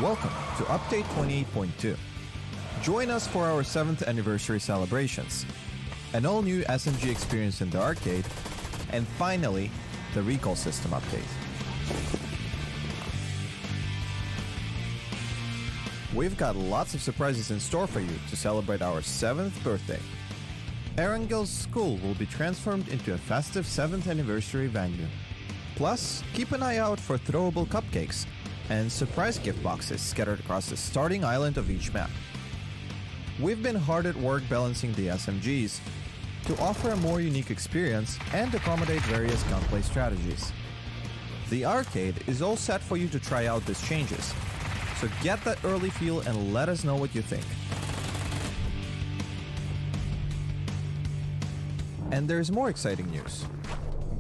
Welcome to Update 28.2. Join us for our 7th anniversary celebrations, an all-new SMG experience in the arcade, and finally, the recall system update. We've got lots of surprises in store for you to celebrate our 7th birthday. Erangel's school will be transformed into a festive 7th anniversary venue. Plus, keep an eye out for throwable cupcakes and surprise gift boxes scattered across the starting island of each map. We've been hard at work balancing the SMGs to offer a more unique experience and accommodate various gunplay strategies. The arcade is all set for you to try out these changes, so get that early feel and let us know what you think. And there's more exciting news.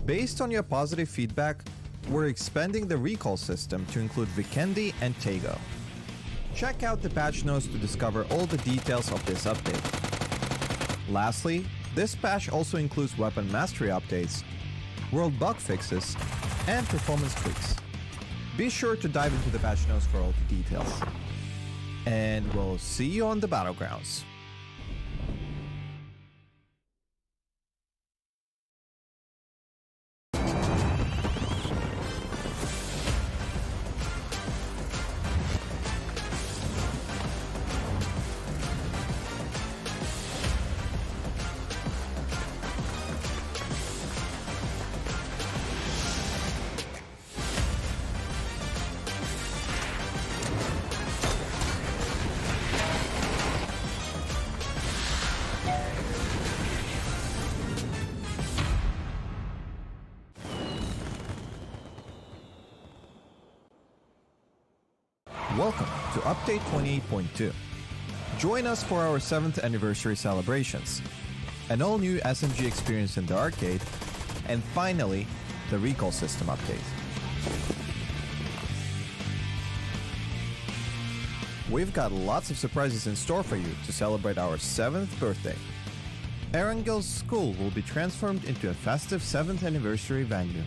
Based on your positive feedback, we're expanding the recall system to include Vikendi and Tego. Check out the patch notes to discover all the details of this update. Lastly, this patch also includes weapon mastery updates, world bug fixes, and performance tweaks. Be sure to dive into the patch notes for all the details. And we'll see you on the battlegrounds. Welcome to Update 28.2. Join us for our 7th anniversary celebrations, an all-new SMG experience in the arcade, and finally, the recall system update. We've got lots of surprises in store for you to celebrate our 7th birthday. 𝐿 school will be transformed into a festive 7th anniversary venue.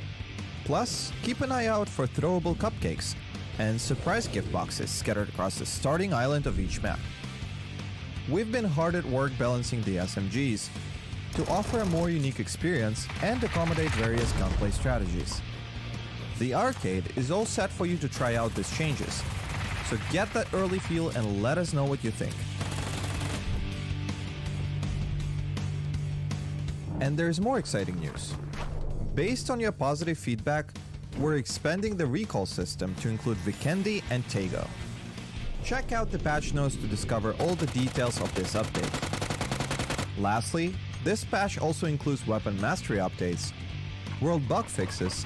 Plus, keep an eye out for throwable cupcakes and surprise gift boxes scattered across the starting island of each map. We've been hard at work balancing the SMGs to offer a more unique experience and accommodate various gunplay strategies. The arcade is all set for you to try out these changes, so get that early feel and let us know what you think. And there's more exciting news. Based on your positive feedback, we're expanding the recall system to include 𝐏𝐷𝐀𝐈𝐄𝐒 and 𝐾𝐿. Check out the patch notes to discover all the details of this update. Lastly, this patch also includes weapon mastery updates, world bug fixes,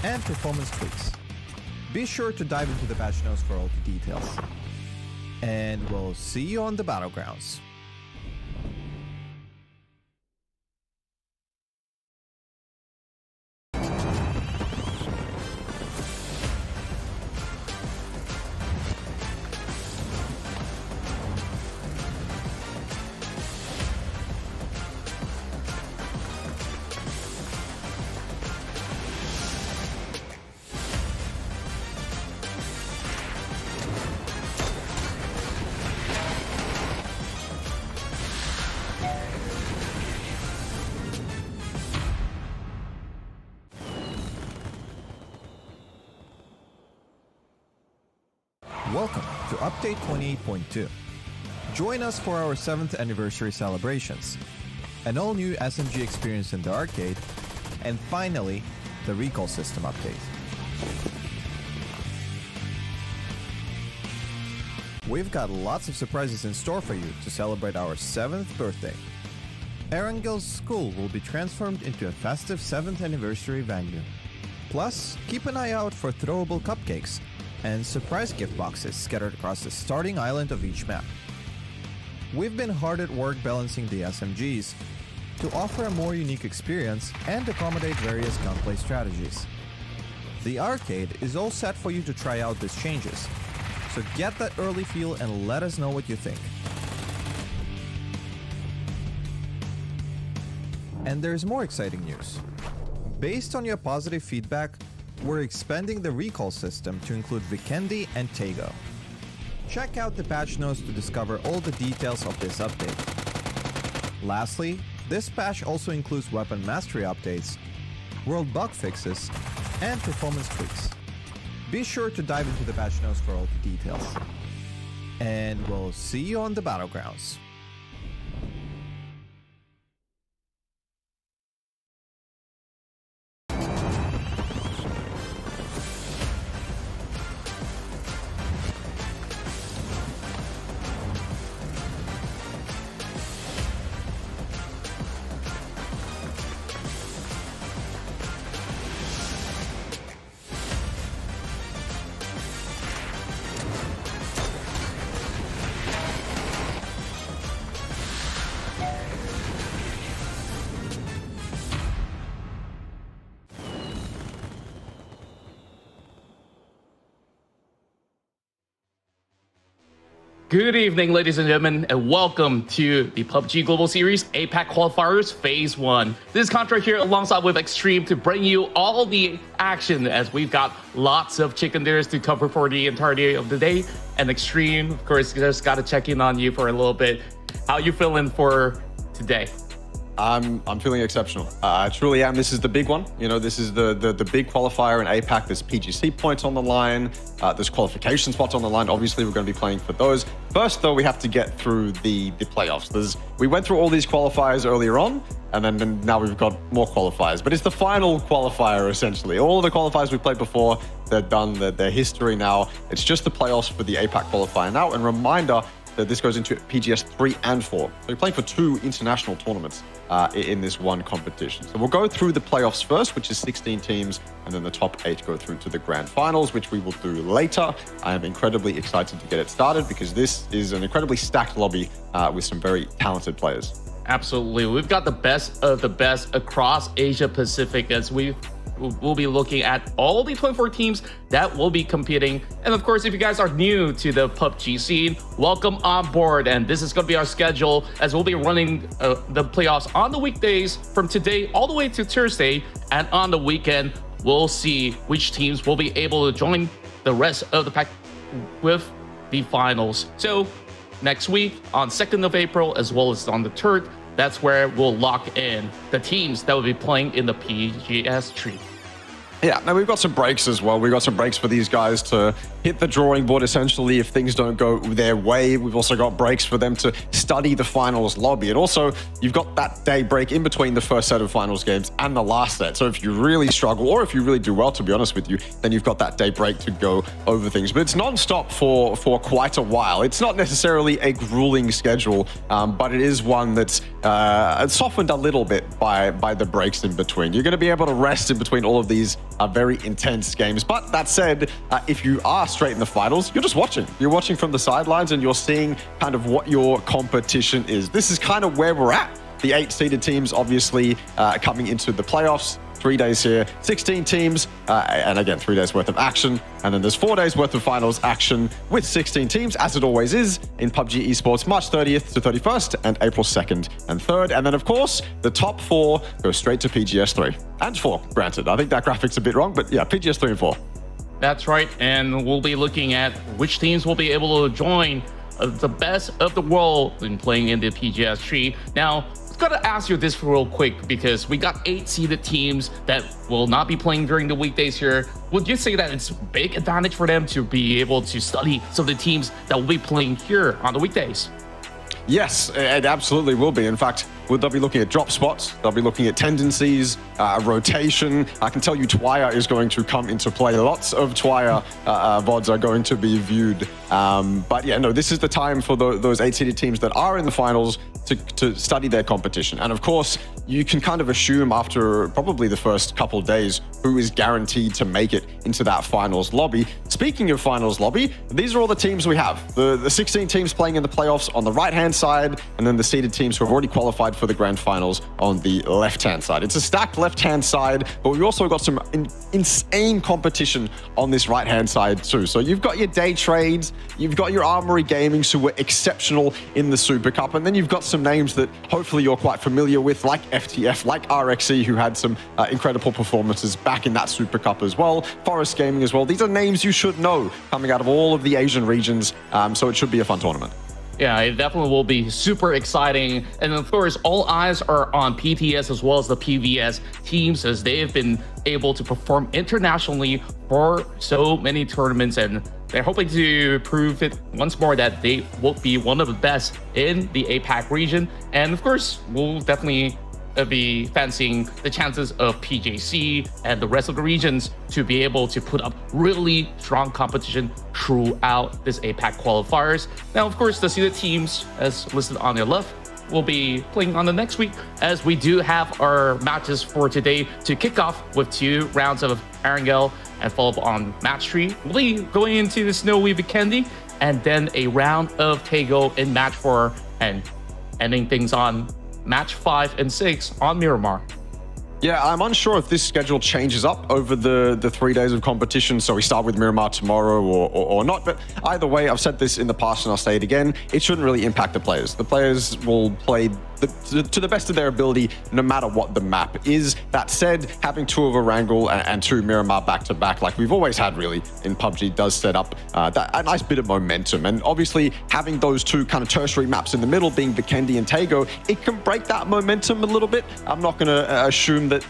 and performance tweaks. Be sure to dive into the patch notes for all the details. And we'll see you on the battlegrounds. Welcome to Update 28.2. Join us for our 7th anniversary celebrations, an all-new SMG experience in the arcade, and finally, the recall system update. We've got lots of surprises in store for you to celebrate our 7th birthday. 𝐿 school will be transformed into a festive 7th anniversary venue. Plus, keep an eye out for throwable cupcakes and surprise gift boxes scattered across the starting island of each map. We've been hard at work balancing the SMGs to offer a more unique experience and accommodate various gunplay strategies. The arcade is all set for you to try out these changes, so get that early feel and let us know what you think. And there's more exciting news. Based on your positive feedback, we're expanding the recall system to include 𝐏𝐷𝐀𝐈𝐄𝐒 and 𝐾𝐿. Check out the patch notes to discover all the details of this update. Lastly, this patch also includes weapon mastery updates, world bug fixes, and performance tweaks. Be sure to dive into the patch notes for all the details. And we'll see you on the battlegrounds. Good evening, ladies and gentlemen, and welcome to the PUBG Global Series APAC Qualifiers Phase 1. This is Contra here alongside with Extreme to bring you all the action as we've got lots of chicken dinners to cover for the entirety of the day. And Extreme, of course, just got to check in on you for a little bit. How you feeling for today? I'm feeling exceptional. I truly am. This is the big one. You know, this is the big qualifier in APAC. There's PGC points on the line. There's qualification spots on the line. Obviously, we're going to be playing for those. First, though, we have to get through the playoffs. We went through all these qualifiers earlier on, and then now we've got more qualifiers. But it's the final qualifier, essentially. All of the qualifiers we played before, they're done. They're history now. It's just the playoffs for the APAC qualifier now. And reminder, this goes into PGS 3 and 4. So you're playing for 2 international tournaments in this one competition. So we'll go through the playoffs first, which is 16 teams, and then the top 8 go through to the grand finals, which we will do later. I am incredibly excited to get it started because this is an incredibly stacked lobby with some very talented players. Absolutely. We've got the best of the best across Asia Pacific as we'll be looking at all the 24 teams that will be competing. And of course, if you guys are new to the PUBG scene, welcome on board. And this is going to be our schedule as we'll be running the playoffs on the weekdays from today all the way to Thursday. And on the weekend, we'll see which teams will be able to join the rest of the pack with the finals. So next week on 2nd of April, as well as on the 3rd, that's where we'll lock in the teams that will be playing in the PGS tree. Yeah, now we've got some breaks as well. We've got some breaks for these guys to hit the drawing board, essentially, if things don't go their way. We've also got breaks for them to study the finals lobby. And also, you've got that day break in between the first set of finals games and the last set. So if you really struggle, or if you really do well, to be honest with you, then you've got that day break to go over things. But it's non-stop for quite a while. It's not necessarily a grueling schedule, but it is one that's softened a little bit by the breaks in between. You're going to be able to rest in between all of these very intense games. But that said, if you are straight in the finals, you're just watching. You're watching from the sidelines and you're seeing kind of what your competition is. This is kind of where we're at. The 8 seeded teams obviously coming into the playoffs. 3 days here, 16 teams, and again, 3 days worth of action. And then there's 4 days worth of finals action with 16 teams, as it always is in PUBG Esports, March 30th to 31st and April 2nd and 3rd. And then, of course, the top 4 go straight to PGS 3 and 4, granted. I think that graphic's a bit wrong, but yeah, PGS 3 and 4. That's right. And we'll be looking at which teams will be able to join the best of the world in playing in the PGS tree. Now, gotta ask you this real quick because we got 8 seeded teams that will not be playing during the weekdays here. Would you say that it's a big advantage for them to be able to study some of the teams that will be playing here on the weekdays? Yes, it absolutely will be. In fact, they'll be looking at drop spots, they'll be looking at tendencies, rotation. I can tell you Twire is going to come into play. Lots of Twire VODs are going to be viewed. But yeah, no, this is the time for those 8-seeded teams that are in the finals to study their competition. And of course, you can kind of assume after probably the first couple of days who is guaranteed to make it into that finals lobby. Speaking of finals lobby, these are all the teams we have. The 16 teams playing in the playoffs on the right-hand side, and then the seeded teams who have already qualified for the grand finals on the left-hand side. It's a stacked left-hand side, but we've also got some insane competition on this right-hand side too. So you've got your day trades, you've got your Armory Gamings who were exceptional in the Super Cup, and then you've got some names that hopefully you're quite familiar with, like FTF, like RXE, who had some incredible performances back in that Super Cup as well. Forest Gaming as well. These are names you should know coming out of all of the Asian regions, so it should be a fun tournament. Yeah, it definitely will be super exciting. And of course, all eyes are on PTS as well as the PVS teams as they have been able to perform internationally for so many tournaments. And they're hoping to prove it once more that they will be one of the best in the APAC region. And of course, we'll definitely be fancying the chances of PJC and the rest of the regions to be able to put up really strong competition throughout this APAC qualifiers. Now, of course, the seeded teams, as listed on your left, will be playing on the next week, as we do have our matches for today to kick off with 2 rounds of Erangel and follow up on match 3. We'll be going into the Snowy Vikendi and then a round of Tego in match 4 and ending things on match 5 and 6 on Miramar. Yeah, I'm unsure if this schedule changes up over the 3 days of competition, so we start with Miramar tomorrow or not. But either way, I've said this in the past and I'll say it again, it shouldn't really impact the players. The players will play to the best of their ability, no matter what the map is. That said, having 2 of Erangel and 2 Miramar back-to-back, like we've always had really in PUBG, does set up a nice bit of momentum. And obviously, having those 2 kind of tertiary maps in the middle, being Vikendi and Tego, it can break that momentum a little bit. I'm not going to assume that...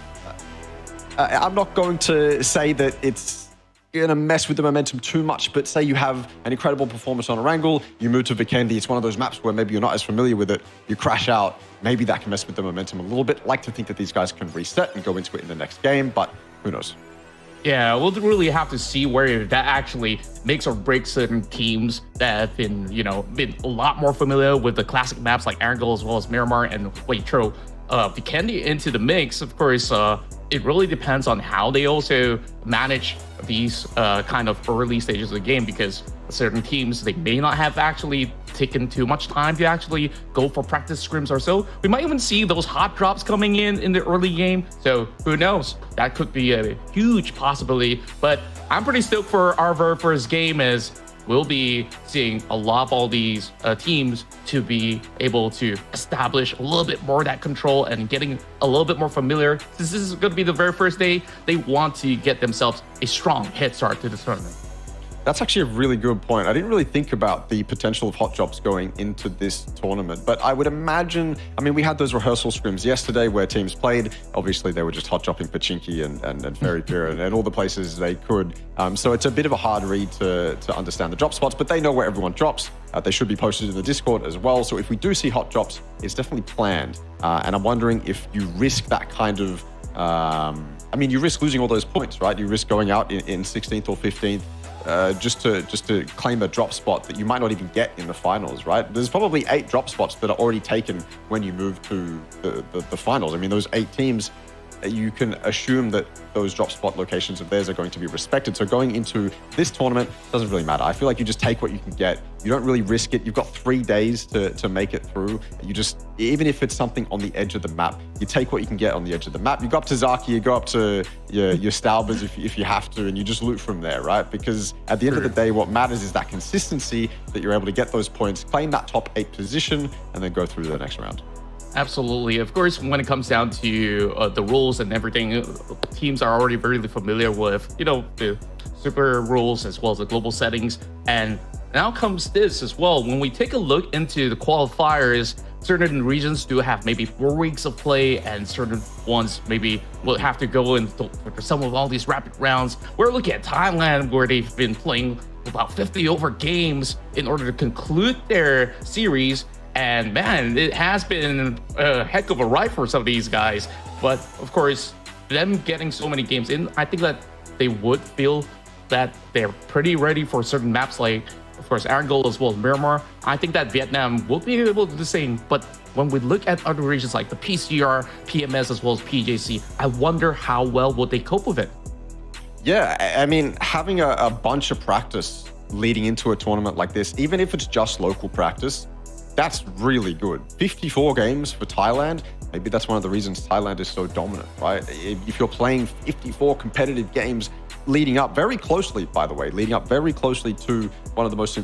I'm not going to say that it's going to mess with the momentum too much, but say you have an incredible performance on Erangel, you move to Vikendi, it's one of those maps where maybe you're not as familiar with it, you crash out, maybe that can mess with the momentum a little bit. Like to think that these guys can reset and go into it in the next game, but who knows? Yeah, we'll really have to see where that actually makes or breaks certain teams that have been, been a lot more familiar with the classic maps like Erangel as well as Miramar, and wait, throw Vikendi into the mix. Of course, it really depends on how they also manage these kind of early stages of the game, because certain teams, they may not have actually taken too much time to actually go for practice scrims or so. We might even see those hot drops coming in the early game. So who knows? That could be a huge possibility. But I'm pretty stoked for our very first game, as we'll be seeing a lot of all these teams to be able to establish a little bit more of that control and getting a little bit more familiar. Since this is going to be the very first day, they want to get themselves a strong head start to the tournament. That's actually a really good point. I didn't really think about the potential of hot drops going into this tournament, but I would imagine, we had those rehearsal scrims yesterday where teams played. Obviously, they were just hot dropping Pachinki and Fairy Pier and all the places they could. So it's a bit of a hard read to understand the drop spots, but they know where everyone drops. They should be posted in the Discord as well. So if we do see hot drops, it's definitely planned. And I'm wondering if you risk that kind of, you risk losing all those points, right? You risk going out in 16th or 15th. Just to claim a drop spot that you might not even get in the finals, right? There's probably 8 drop spots that are already taken when you move to the finals. Those 8 teams, you can assume that those drop spot locations of theirs are going to be respected. So going into this tournament doesn't really matter. I feel like you just take what you can get. You don't really risk it. You've got 3 days to make it through. You just, even if it's something on the edge of the map, you take what you can get on the edge of the map. You go up to Zaki, you go up to your Staubers if you have to, and you just loot from there, right? Because at the end of the day, what matters is that consistency, that you're able to get those points, claim that top 8 position, and then go through the next round. Absolutely. Of course, when it comes down to the rules and everything, teams are already very familiar with, the super rules as well as the global settings. And now comes this as well. When we take a look into the qualifiers, certain regions do have maybe 4 weeks of play, and certain ones maybe will have to go in for some of all these rapid rounds. We're looking at Thailand, where they've been playing about 50 over games in order to conclude their series. And man, it has been a heck of a ride for some of these guys. But of course, them getting so many games in, I think that they would feel that they're pretty ready for certain maps like, of course, Erangel as well as Miramar. I think that Vietnam will be able to do the same. But when we look at other regions like the PCR, PMS, as well as PJC, I wonder how well would they cope with it? Yeah, having a bunch of practice leading into a tournament like this, even if it's just local practice, that's really good. 54 games for Thailand. Maybe that's one of the reasons Thailand is so dominant, right? If you're playing 54 competitive games leading up very closely, by the way, leading up very closely to one of the most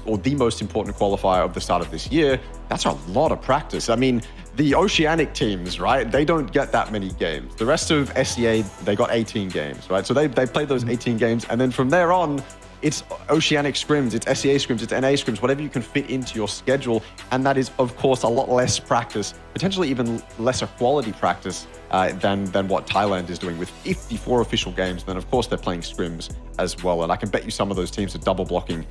important qualifier of the start of this year, that's a lot of practice. The Oceanic teams, right? They don't get that many games. The rest of SEA, they got 18 games, right? So they played those 18 games, and then from there on, it's Oceanic scrims, it's SEA scrims, it's NA scrims, whatever you can fit into your schedule. And that is, of course, a lot less practice, potentially even lesser quality practice than what Thailand is doing with 54 official games. Then, of course, they're playing scrims as well. And I can bet you some of those teams are double blocking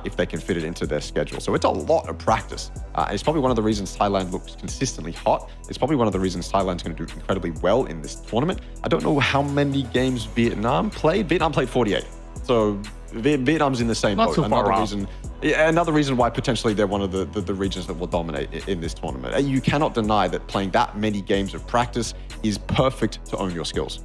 if they can fit it into their schedule. So it's a lot of practice. And it's probably one of the reasons Thailand looks consistently hot. It's probably one of the reasons Thailand's going to do incredibly well in this tournament. I don't know how many games Vietnam played. Vietnam played 48. So Vietnam's in the same boat. Another reason why potentially they're one of the regions that will dominate in this tournament. You cannot deny that playing that many games of practice is perfect to own your skills.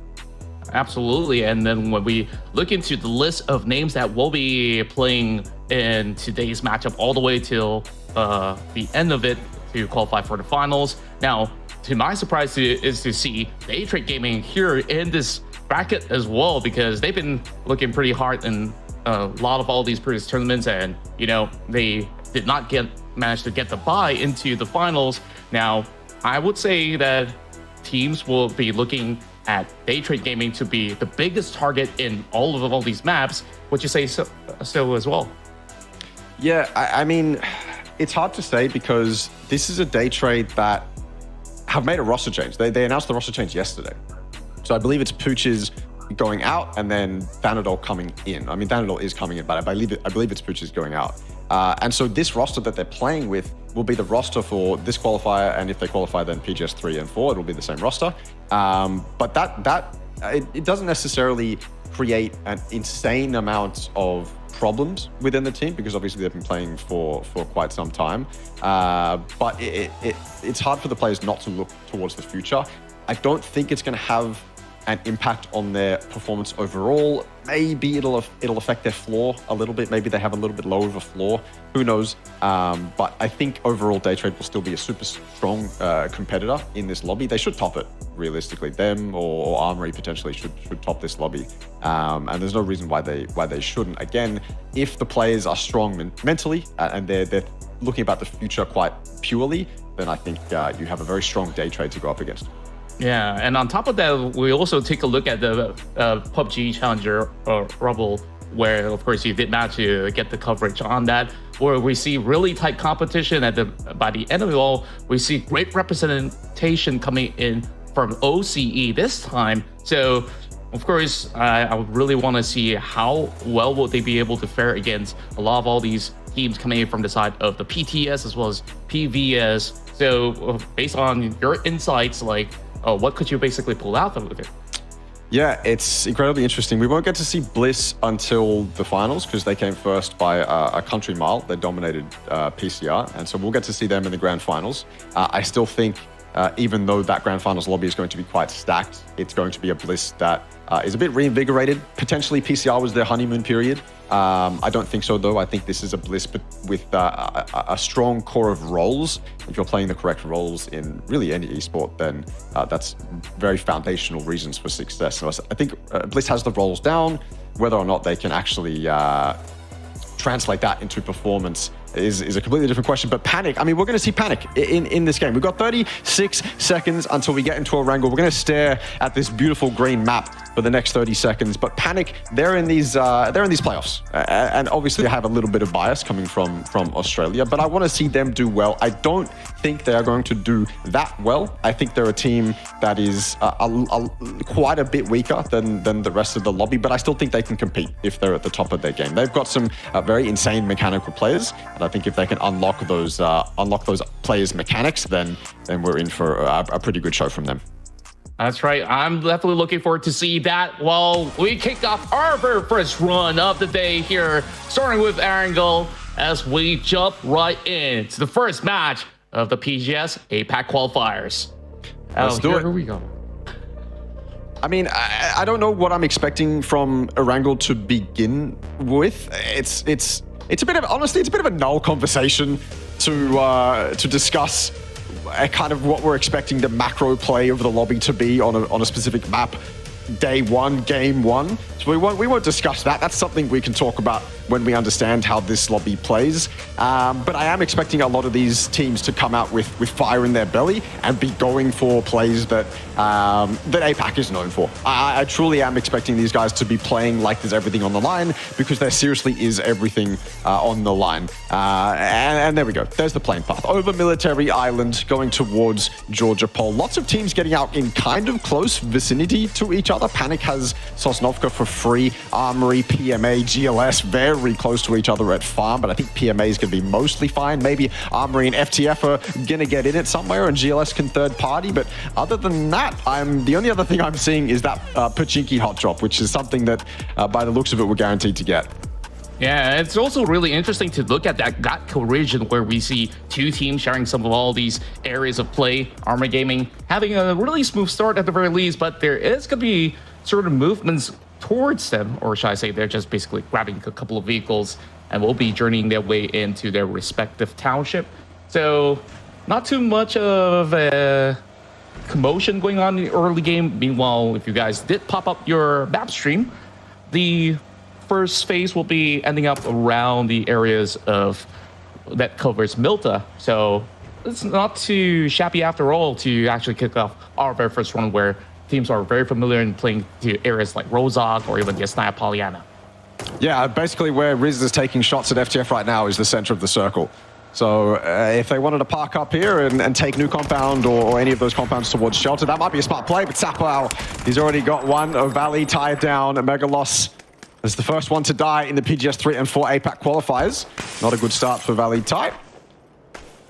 Absolutely. And then when we look into the list of names that will be playing in today's matchup all the way till the end of it to qualify for the finals. Now, to my surprise is to see Day-Trade Gaming here in this bracket as well, because they've been looking pretty hard in a lot of all these previous tournaments, and they did not manage to get the bye into the finals. Now, I would say that teams will be looking at Day-Trade Gaming to be the biggest target in all these maps. Would you say so as well? Yeah, it's hard to say, because this is a day trade that have made a roster change. They announced the roster change yesterday. So I believe it's Pooch's going out and then Thanadol coming in. Thanadol is coming in, but I believe it's Pooch's going out. And so this roster that they're playing with will be the roster for this qualifier, and if they qualify, then PGS 3 and 4, it will be the same roster. But it doesn't necessarily create an insane amount of problems within the team, because obviously they've been playing for quite some time. But it's hard for the players not to look towards the future. I don't think it's going to have an impact on their performance overall. Maybe it'll affect their floor a little bit. Maybe they have a little bit lower of a floor. Who knows? But I think overall Day Trade will still be a super strong competitor in this lobby. They should top it, realistically. Them or Armory potentially should top this lobby. And there's no reason why they shouldn't. Again, if the players are strong mentally and they're looking about the future quite purely, then I think you have a very strong Day Trade to go up against. Yeah, and on top of that, we also take a look at the PUBG Challenger Rumble, where of course you did manage to get the coverage on that, where we see really tight competition. By the end of it all, we see great representation coming in from OCE this time. So of course, I would really want to see how well will they be able to fare against a lot of all these teams coming in from the side of the PTS as well as PVS. So based on your insights, like, what could you basically pull out of it? Yeah, it's incredibly interesting. We won't get to see Bliss until the finals because they came first by a country mile. They dominated PCR, and so we'll get to see them in the grand finals. I still think, even though that grand finals lobby is going to be quite stacked, it's going to be a Bliss that is a bit reinvigorated. Potentially PCR was their honeymoon period. I don't think so, though. I think this is a Bliss, but with a strong core of roles. If you're playing the correct roles in really any esport, then that's very foundational reasons for success. So I think Bliss has the roles down. Whether or not they can actually translate that into performance is a completely different question. But Panic, I mean, we're going to see Panic in this game. We've got 36 seconds until we get into a wrangle. We're going to stare at this beautiful green map for the next 30 seconds. But Panic, they're in these playoffs, and obviously I have a little bit of bias coming from Australia, but I want to see them do well. I don't think they are going to do that well. I think they're a team that is quite a bit weaker than the rest of the lobby, but I still think they can compete if they're at the top of their game. They've got some very insane mechanical players. And I think if they can unlock those players' mechanics, then we're in for a pretty good show from them. That's right. I'm definitely looking forward to see that. Well, we kicked off our very first run of the day here, starting with Erangel, as we jump right into the first match of the PGS APAC qualifiers. Let's do it. Here we go. I mean, I don't know what I'm expecting from Erangel to begin with. It's a bit of, honestly, it's a bit of a null conversation to discuss kind of what we're expecting the macro play of the lobby to be on a specific map, day one, game one. So we won't discuss that. That's something we can talk about when we understand how this lobby plays. But I am expecting a lot of these teams to come out with fire in their belly and be going for plays that APAC is known for. I truly am expecting these guys to be playing like there's everything on the line, because there seriously is everything on the line. And there we go. There's the plane path. Over Military Island, going towards Georgia Pole. Lots of teams getting out in kind of close vicinity to each other. Panic has Sosnovka for free. Armory, PMA, GLS, very close to each other at farm, but I think PMA is going to be mostly fine. Maybe Armory and FTF are going to get in it somewhere, and GLS can third party. But other than that, the only other thing I'm seeing is that Pachinki hot drop, which is something that, by the looks of it, we're guaranteed to get. Yeah, it's also really interesting to look at that collision where we see two teams sharing some of all these areas of play. Armor Gaming having a really smooth start at the very least, but there is going to be sort of movements towards them, or should I say they're just basically grabbing a couple of vehicles and will be journeying their way into their respective township. So not too much of a commotion going on in the early game. Meanwhile, if you guys did pop up your map stream, the first phase will be ending up around the areas of that covers Milta. So it's not too shabby after all to actually kick off our very first run, where teams are very familiar in playing to areas like Rozhok or even Yasnaya Polyana. Yeah, basically where Riz is taking shots at FTF right now is the center of the circle. So if they wanted to park up here and take New Compound or any of those compounds towards Shelter, that might be a smart play. But Sapao, he's already got one. O'Valley tied down. Megalos is the first one to die in the PGS 3 and 4 APAC qualifiers. Not a good start for Valley Tide.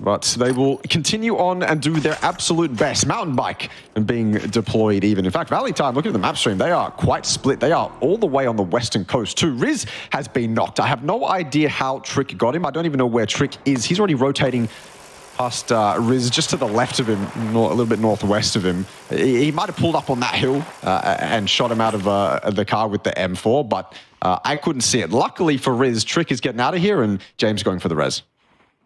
but they will continue on and do their absolute best. Mountain bike and being deployed even. In fact, Valley Time, look at the map stream, they are quite split. They are all the way on the western coast too. Riz has been knocked. I have no idea how Trick got him. I don't even know where Trick is. He's already rotating past Riz, just to the left of him, a little bit northwest of him. He might have pulled up on that hill and shot him out of the car with the M4, but I couldn't see it. Luckily for Riz, Trick is getting out of here and James going for the res.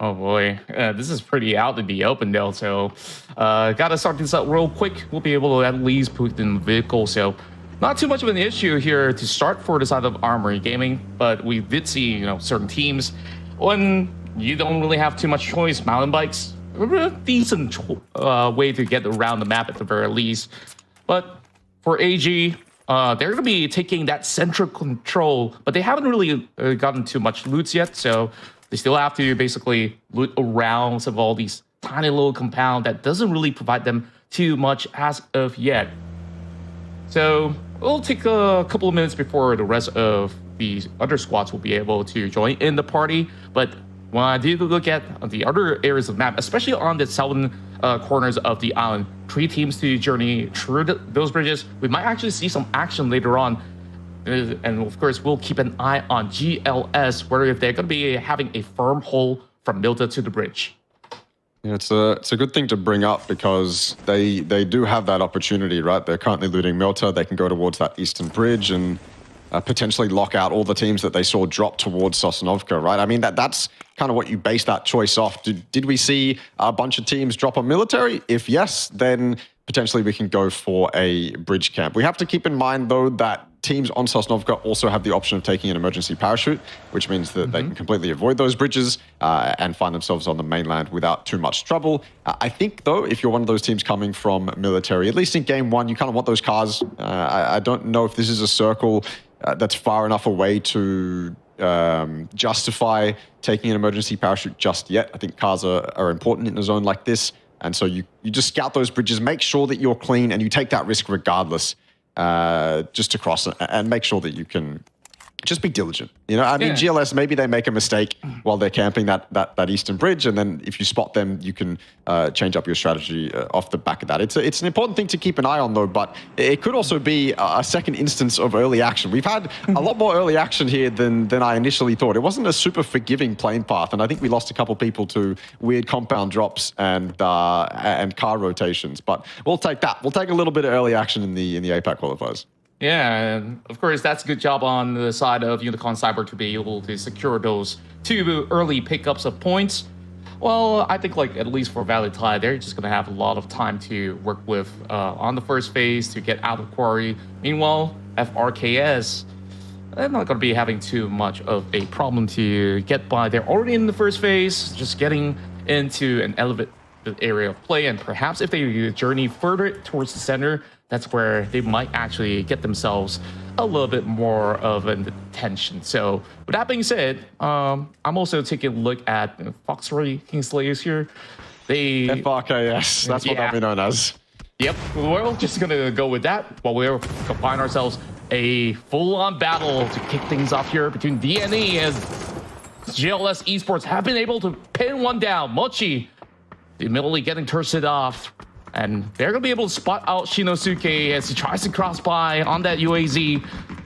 Oh boy, this is pretty out in the open though, so gotta start this out real quick. We'll be able to at least put in the vehicle, so not too much of an issue here to start for the side of Armory Gaming, but we did see, you know, certain teams when you don't really have too much choice. Mountain bikes are a decent way to get around the map at the very least, but for AG, they're going to be taking that central control, but they haven't really gotten too much loots yet, so they still have to basically loot around some of all these tiny little compound that doesn't really provide them too much as of yet. So it'll take a couple of minutes before the rest of these other squads will be able to join in the party. But when I do look at the other areas of the map, especially on the southern corners of the island, 3 teams to journey through those bridges, we might actually see some action later on. And of course, we'll keep an eye on GLS, whether if they're going to be having a firm hold from Milta to the bridge. Yeah, it's a good thing to bring up because they do have that opportunity, right? They're currently looting Milta. They can go towards that eastern bridge and potentially lock out all the teams that they saw drop towards Sosnovka, right? I mean, that's kind of what you base that choice off. Did we see a bunch of teams drop on military? If yes, then potentially we can go for a bridge camp. We have to keep in mind, though, that teams on Sosnovka also have the option of taking an emergency parachute, which means that they can completely avoid those bridges and find themselves on the mainland without too much trouble. I think, though, if you're one of those teams coming from military, at least in game 1, you kind of want those cars. I don't know if this is a circle that's far enough away to justify taking an emergency parachute just yet. I think cars are important in a zone like this. And so you just scout those bridges, make sure that you're clean, and you take that risk regardless, just to cross it, and make sure that you can just be diligent. You know, I mean, GLS, maybe they make a mistake while they're camping that eastern bridge, and then if you spot them, you can change up your strategy off the back of that. It's an important thing to keep an eye on, though, but it could also be a second instance of early action. We've had a lot more early action here than I initially thought. It wasn't a super forgiving plane path, and I think we lost a couple people to weird compound drops and car rotations, but we'll take that. We'll take a little bit of early action in the APAC qualifiers. Yeah, and of course, that's a good job on the side of Unicon Cyber to be able to secure those 2 early pickups of points. Well, I think, like, at least for Valley Tide, they're just going to have a lot of time to work with on the first phase to get out of quarry. Meanwhile, FRKS, they're not going to be having too much of a problem to get by. They're already in the first phase, just getting into an elevated area of play, and perhaps if they journey further towards the center, that's where they might actually get themselves a little bit more of an attention. So with that being said, I'm also taking a look at Foxroy Kingslayers here. They FRKS, that's what they'll be known as. Yep, we're just gonna go with that while we're find ourselves a full-on battle to kick things off here between DNE as GLS Esports have been able to pin one down. Mochi immediately getting tursted off, and they're going to be able to spot out Shinosuke as he tries to cross by on that UAZ.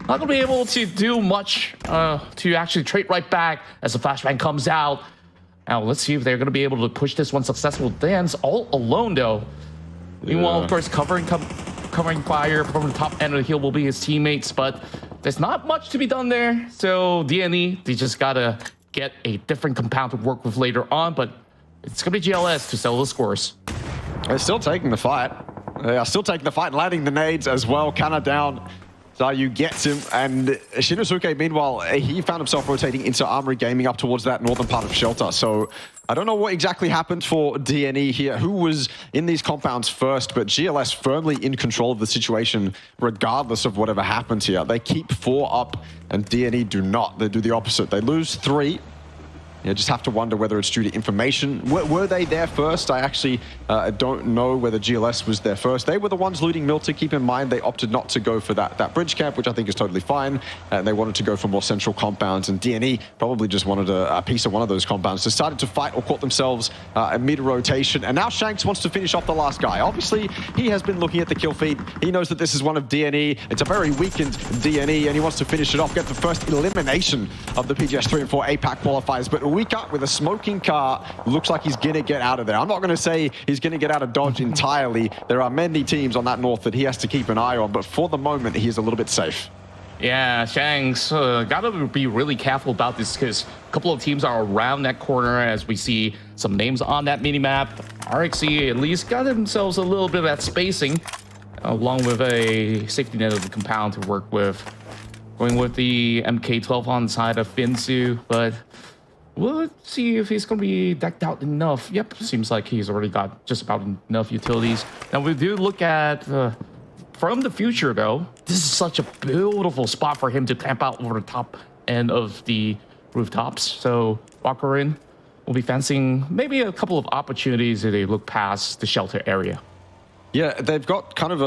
Not going to be able to do much to actually trade right back as the flashbang comes out. Now, let's see if they're going to be able to push this one successful. Dance all alone, though. Yeah. Meanwhile, of course, covering fire from the top end of the hill will be his teammates, but there's not much to be done there. So DNE, they just got to get a different compound to work with later on, but it's going to be GLS to settle the scores. They're still taking the fight. They are still taking the fight, landing the nades as well. Kana down. Zayu gets him, and Shinosuke, meanwhile, he found himself rotating into Armory Gaming up towards that northern part of Shelter. So I don't know what exactly happened for DNE here, who was in these compounds first, but GLS firmly in control of the situation regardless of whatever happens here. They keep 4 up, and DNE do not. They do the opposite. They lose 3. You just have to wonder whether it's due to information. Were they there first? I actually don't know whether GLS was there first. They were the ones looting Milta. Keep in mind, they opted not to go for that bridge camp, which I think is totally fine. And they wanted to go for more central compounds. And DNE probably just wanted a piece of one of those compounds. Decided to fight or caught themselves a mid-rotation. And now 𝐏𝐿𝐶 wants to finish off the last guy. Obviously, he has been looking at the kill feed. He knows that this is one of DNE. It's a very weakened DNE, and he wants to finish it off, get the first elimination of the PGS 3 and 4 APAC qualifiers. But 𝐿𝐶𝐻 with a smoking car looks like he's going to get out of there. I'm not going to say he's going to get out of Dodge entirely. There are many teams on that north that he has to keep an eye on, but for the moment, he is a little bit safe. Yeah, 𝐿𝐶's got to be really careful about this because a couple of teams are around that corner as we see some names on that minimap. RXE at least got themselves a little bit of that spacing along with a safety net of the compound to work with. Going with the MK12 on the side of Finsu, but we'll see if he's going to be decked out enough. Yep, seems like he's already got just about enough utilities. Now we do look at from the future though, this is such a beautiful spot for him to camp out over the top end of the rooftops. So Walkerin will be fancying maybe a couple of opportunities if they look past the shelter area. Yeah, they've got kind of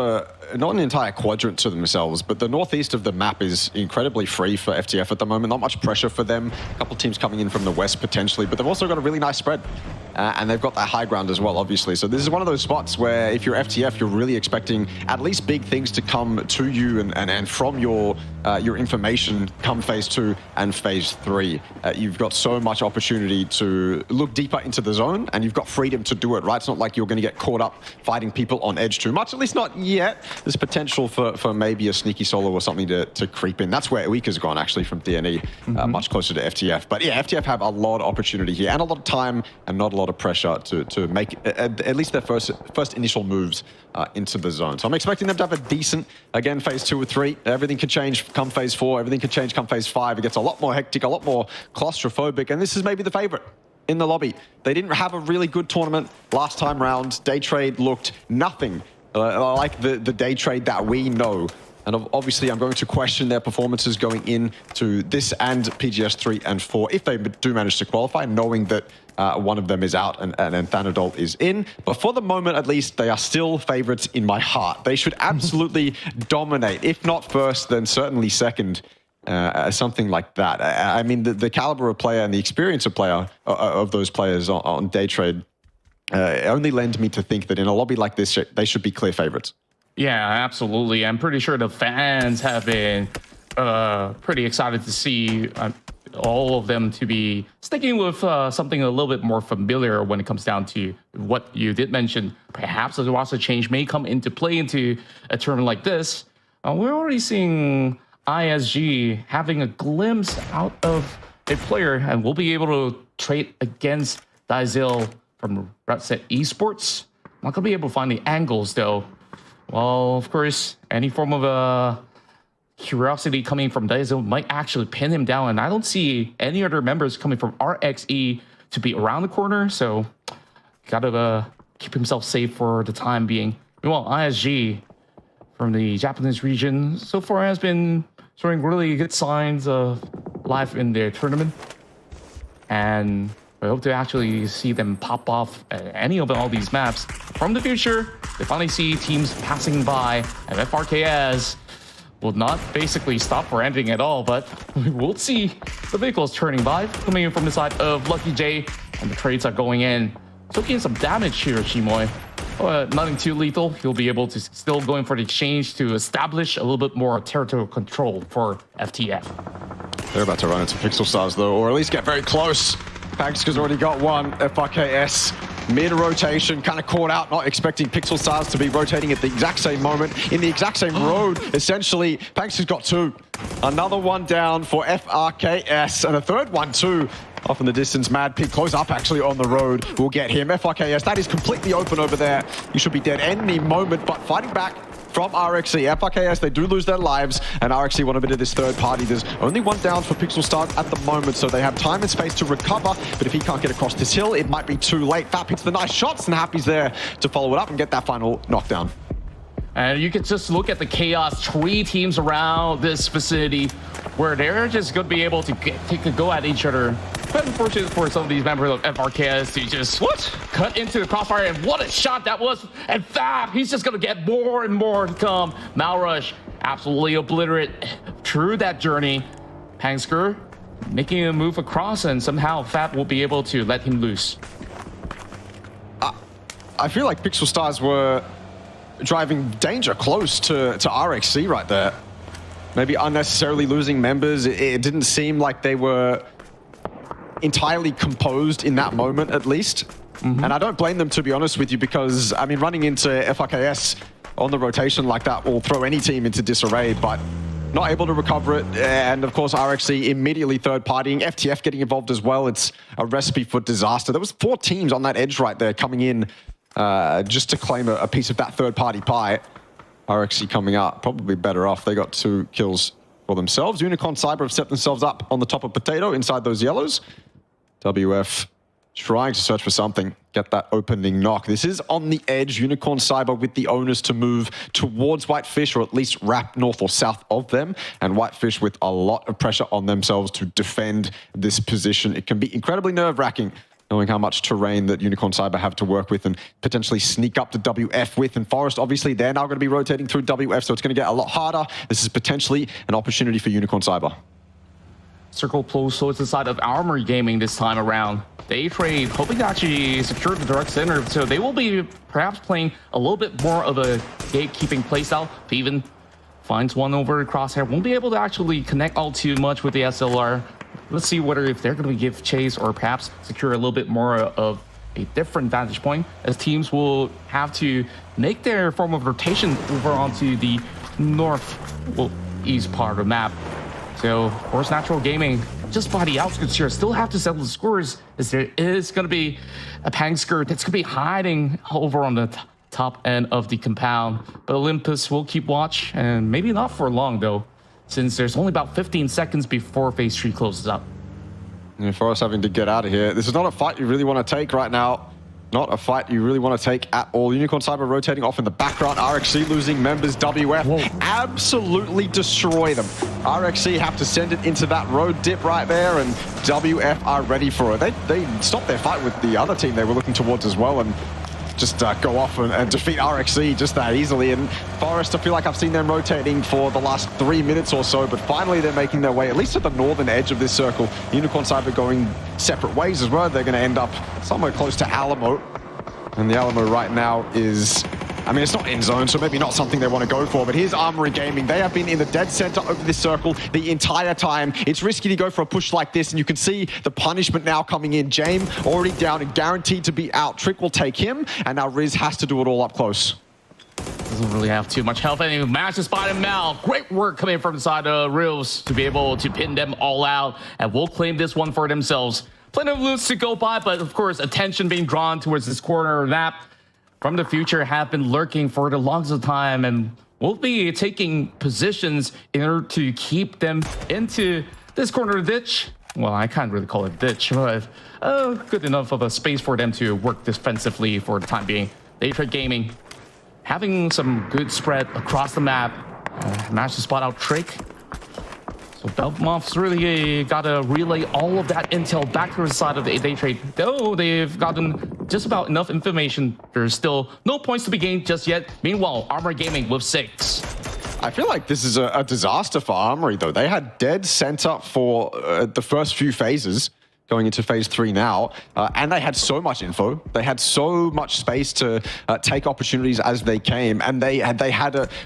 not an entire quadrant to themselves, but the northeast of the map is incredibly free for FTF at the moment. Not much pressure for them. A couple teams coming in from the west potentially, but they've also got a really nice spread. And they've got that high ground as well, obviously. So this is one of those spots where if you're FTF, you're really expecting at least big things to come to you and from your information come phase 2 and phase 3. You've got so much opportunity to look deeper into the zone, and you've got freedom to do it, right? It's not like you're going to get caught up fighting people on edge too much, at least not yet. There's potential for maybe a sneaky solo or something to creep in. That's where 𝐿𝐶's gone, actually, from DNE, much closer to FTF. But yeah, FTF have a lot of opportunity here and a lot of time and not a lot of pressure to make at least their first initial moves into the zone. So I'm expecting them to have a decent, again, phase 2 or 3. Everything can change come phase 4. Everything can change come phase 5. It gets a lot more hectic, a lot more claustrophobic, and this is maybe the favorite in the lobby. They didn't have a really good tournament last time round. Day trade looked nothing like the day trade that we know. And obviously, I'm going to question their performances going into this and PGS 3 and 4 if they do manage to qualify, knowing that one of them is out and Thanadol is in. But for the moment, at least, they are still favorites in my heart. They should absolutely dominate. If not first, then certainly second. Something like that. I mean, the caliber of player and the experience of those players on day trade only lend me to think that in a lobby like this, they should be clear favorites. Yeah, absolutely. I'm pretty sure the fans have been pretty excited to see all of them to be sticking with something a little bit more familiar when it comes down to what you did mention. Perhaps a roster change may come into play into a tournament like this. We're already seeing ISG having a glimpse out of a player, and we'll be able to trade against Dizil from Esports. Not going to be able to find the angles, though. Well, of course, any form of curiosity coming from Dizil might actually pin him down, and I don't see any other members coming from RXE to be around the corner, so gotta keep himself safe for the time being. Meanwhile, ISG from the Japanese region so far has been showing really good signs of life in their tournament, and I hope to actually see them pop off at any of all these maps. From the future, they finally see teams passing by, and FRKS will not basically stop for anything at all, but we'll see the vehicles turning by, coming in from the side of Lucky J, and the trades are going in. Taking some damage here, 𝐿𝐶. Nothing too lethal. He'll be able to still go in for the exchange to establish a little bit more territorial control for FTF. They're about to run into Pixel Stars, though, or at least get very close. 𝐿𝐶's already got one. FRKS mid-rotation, kind of caught out, not expecting Pixel Stars to be rotating at the exact same moment, in the exact same road, essentially. 𝐿𝐶's got 2. Another one down for FRKS, and a third one too. Off in the distance, Mad Pig close up actually on the road. We'll get him. FRKS, that is completely open over there. You should be dead any moment, but fighting back from RXE. FRKS, they do lose their lives, and RXE want a bit of this third party. There's only one down for Pixel Stars at the moment, so they have time and space to recover, but if he can't get across this hill, it might be too late. Fat picks the nice shots, and Happy's there to follow it up and get that final knockdown. And you can just look at the chaos, 3 teams around this vicinity where they're just going to be able to take a go at each other But unfortunate for some of these members of FRKS to just cut into the crossfire, and what a shot that was. And Fab, he's just going to get more and more to come. Malrush absolutely obliterate through that journey. Pangsker making a move across, and somehow Fab will be able to let him loose. I feel like Pixel Stars were driving danger close to RXC right there. Maybe unnecessarily losing members. It didn't seem like they were entirely composed in that moment, at least. And I don't blame them, to be honest with you, because, I mean, running into FRKS on the rotation like that will throw any team into disarray, but not able to recover it. And of course, RXC immediately third partying, FTF getting involved as well. It's a recipe for disaster. There was 4 teams on that edge right there coming in just to claim a piece of that third party pie. RXC coming out probably better off. They got 2 kills for themselves. 𝐿 Cyber have set themselves up on the top of Potato inside those yellows. WF trying to search for something, get that opening knock. This is on the edge. 𝐿 Cyber with the owners to move towards Whitefish, or at least wrap north or south of them. And Whitefish with a lot of pressure on themselves to defend this position. It can be incredibly nerve-wracking knowing how much terrain that 𝐿 Cyber have to work with and potentially sneak up to WF with. And Forest, obviously, they're now going to be rotating through WF, so it's going to get a lot harder. This is potentially an opportunity for 𝐿 Cyber. Circle close towards the side of Armory Gaming this time around. They trade, hoping to actually secure the direct center, so they will be perhaps playing a little bit more of a gatekeeping playstyle. Even finds one over Crosshair, won't be able to actually connect all too much with the SLR. Let's see whether if they're going to give chase or perhaps secure a little bit more of a different vantage point, as teams will have to make their form of rotation over onto the northeast part of the map. So, of course, Natural Gaming, just by the outskirts here, still have to settle the scores, as there is going to be a Pangsker that's going to be hiding over on the top end of the compound. But Olympus will keep watch, and maybe not for long, though, since there's only about 15 seconds before Phase 3 closes up. And for us having to get out of here, this is not a fight you really want to take right now. Not a fight you really want to take at all. 𝐿 Cyber rotating off in the background. RXC losing members. WF absolutely destroy them. RXC have to send it into that road dip right there, and WF are ready for it. They stopped their fight with the other team they were looking towards as well, and just go off and defeat RXC just that easily. And Forest, I feel like I've seen them rotating for the last 3 minutes or so, but finally they're making their way at least to the northern edge of this circle. 𝐿 Cyber going separate ways as well. They're going to end up somewhere close to Alamo. And the Alamo right now is, I mean, it's not in zone, so maybe not something they want to go for, but here's Armory Gaming. They have been in the dead center over this circle the entire time. It's risky to go for a push like this, and you can see the punishment now coming in. 𝐿 already down and guaranteed to be out. Trick will take him, and now Riz has to do it all up close. Doesn't really have too much health, and he managed to spot him now. Great work coming from the side of Riz to be able to pin them all out, and will claim this one for themselves. Plenty of loot to go by, but of course, attention being drawn towards this corner of the map from the future have been lurking for the longest time, and will be taking positions in order to keep them into this corner of the ditch. Well, I can't really call it ditch, but good enough of a space for them to work defensively for the time being. Daytrade Gaming having some good spread across the map. Managed to spot out Trick. So Belmont's really got to relay all of that intel back to the side of the Daytrade. Though they've gotten just about enough information, there's still no points to be gained just yet. Meanwhile, Armory Gaming with 6. I feel like this is a disaster for Armory, though. They had dead center for the first few phases, going into Phase 3 now, and they had so much info. They had so much space to take opportunities as they came, and they had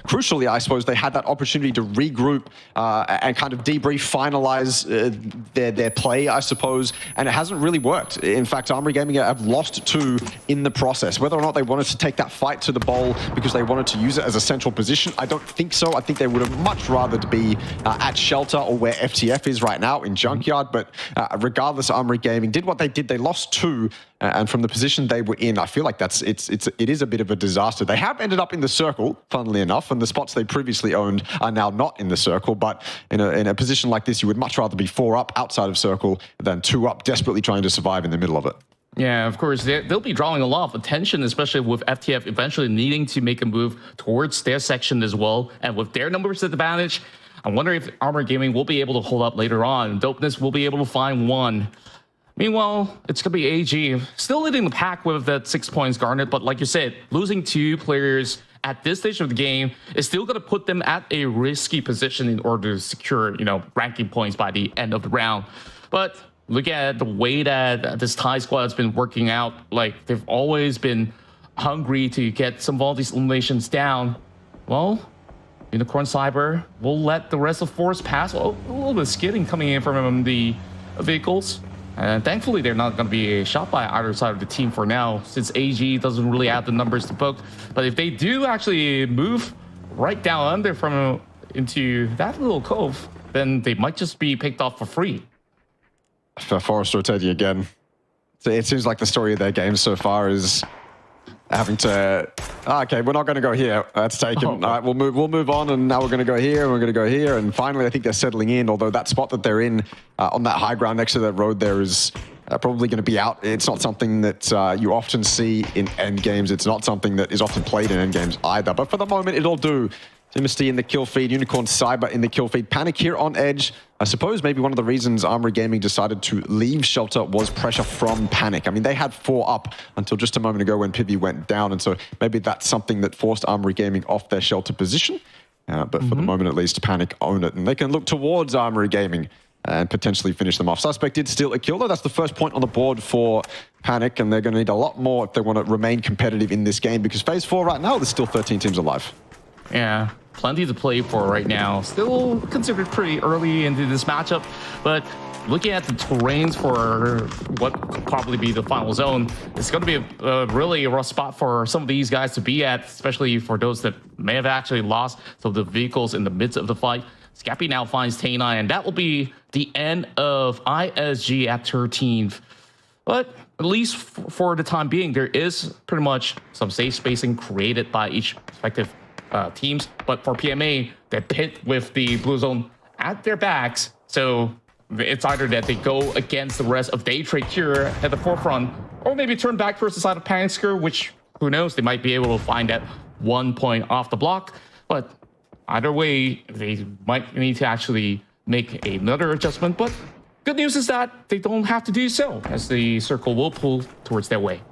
crucially, I suppose, they had that opportunity to regroup and kind of debrief, finalize their play, I suppose, and it hasn't really worked. In fact, Armory Gaming have lost 2 in the process. Whether or not they wanted to take that fight to the bowl because they wanted to use it as a central position, I don't think so. I think they would have much rather be at Shelter or where FTF is right now in Junkyard, but regardless, Armory Gaming did what they did. They lost 2, and from the position they were in, I feel like it is a bit of a disaster. They have ended up in the circle, funnily enough, and the spots they previously owned are now not in the circle. But in a position like this, you would much rather be 4 up outside of circle than 2 up, desperately trying to survive in the middle of it. Yeah, of course, they'll be drawing a lot of attention, especially with FTF eventually needing to make a move towards their section as well, and with their numbers advantage. I wonder if Armory Gaming will be able to hold up later on. Dopeness will be able to find one. Meanwhile, it's going to be AG still leading the pack with that 6 points garnered. But like you said, losing 2 players at this stage of the game is still going to put them at a risky position in order to secure, ranking points by the end of the round. But look at the way that this Thai squad has been working out. Like, they've always been hungry to get some of all these eliminations down. Well, Unicorn Cyber will let the rest of Force pass. Oh, a little bit of skidding coming in from the vehicles. And thankfully, they're not going to be shot by either side of the team for now, since AG doesn't really have the numbers to book. But if they do actually move right down under from into that little cove, then they might just be picked off for free. For Forest rotating again. It seems like the story of their game so far is having to, okay, we're not going to go here. That's taken. All right, we'll move on, and now we're going to go here, and we're going to go here, and finally, I think they're settling in. Although that spot that they're in on that high ground next to that road there is probably going to be out. It's not something that you often see in end games. It's not something that is often played in end games either. But for the moment, it'll do. Timothy in the kill feed, Unicorn Cyber in the kill feed. Panic here on edge. I suppose maybe one of the reasons Armory Gaming decided to leave Shelter was pressure from Panic. I mean, they had 4 up until just a moment ago when Pivy went down, and so maybe that's something that forced Armory Gaming off their Shelter position. But for the moment, at least, Panic own it, and they can look towards Armory Gaming and potentially finish them off. Suspect did steal a kill, though. That's the first point on the board for Panic, and they're going to need a lot more if they want to remain competitive in this game, because Phase 4 right now, there's still 13 teams alive. Yeah, plenty to play for right now. Still considered pretty early into this matchup, but looking at the terrains for what could probably be the final zone, it's going to be a really rough spot for some of these guys to be at, especially for those that may have actually lost some of the vehicles in the midst of the fight. Scappy now finds Tay9, and that will be the end of ISG at 13th. But at least for the time being, there is pretty much some safe spacing created by each respective teams. But for PMA, they pit with the blue zone at their backs. So it's either that they go against the rest of Day Trade here at the forefront, or maybe turn back towards the side of Panisker, which, who knows, they might be able to find that 1 point off the block. But either way, they might need to actually make another adjustment. But good news is that they don't have to do so, as the circle will pull towards their way.